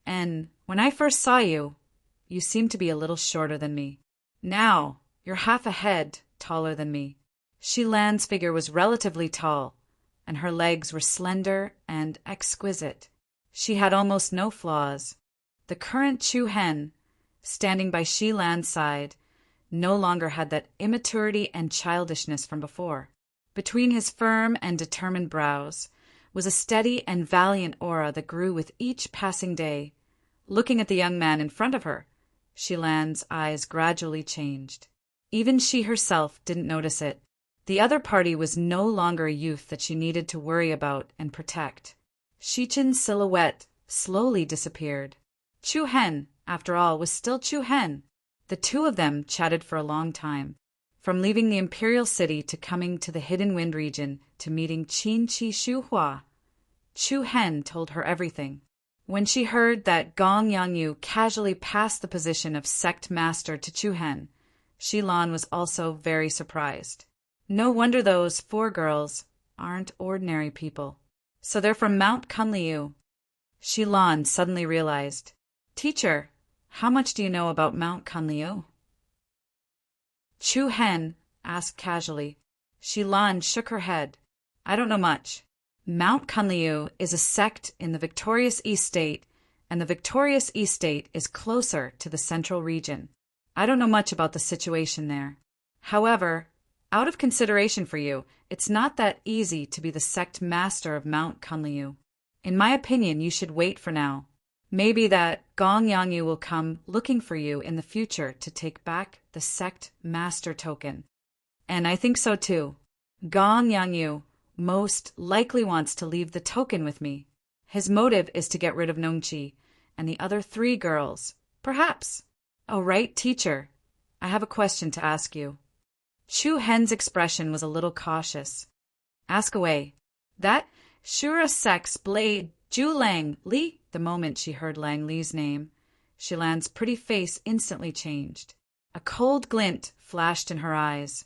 And when I first saw you, you seemed to be a little shorter than me. Now, you're half a head taller than me. Shilan's figure was relatively tall, and her legs were slender and exquisite. She had almost no flaws. The current Chu Hen, standing by Shilan's side, no longer had that immaturity and childishness from before. Between his firm and determined brows was a steady and valiant aura that grew with each passing day. Looking at the young man in front of her, Shilan's eyes gradually changed. Even she herself didn't notice it. The other party was no longer a youth that she needed to worry about and protect. Shichin's silhouette slowly disappeared. Chu Hen, after all, was still Chu Hen. The two of them chatted for a long time, from leaving the imperial city to coming to the Hidden Wind region to meeting Qin Chi Shu Hua. Chu Hen told her everything. When she heard that Gong Yangyu casually passed the position of sect master to Chu Hen, Shilan was also very surprised. No wonder those 4 girls aren't ordinary people. So they're from Mount Kunliu. Shilan suddenly realized. Teacher, how much do you know about Mount Kunliu? Chu Hen asked casually. Shilan shook her head. I don't know much. Mount Kunliu is a sect in the Victorious East State, and the Victorious East State is closer to the central region. I don't know much about the situation there. However, out of consideration for you, it's not that easy to be the sect master of Mount Kunliu. In my opinion, you should wait for now. Maybe that Gong Yangyu will come looking for you in the future to take back the sect master token. And I think so too. Gong Yangyu most likely wants to leave the token with me. His motive is to get rid of Nongqi and the other 3 girls. Perhaps. Oh, right, teacher. I have a question to ask you. Chu Hen's expression was a little cautious. Ask away. That Shura Sex Blade Ju Lang Li. The moment she heard Lang Li's name, Shilan's pretty face instantly changed. A cold glint flashed in her eyes.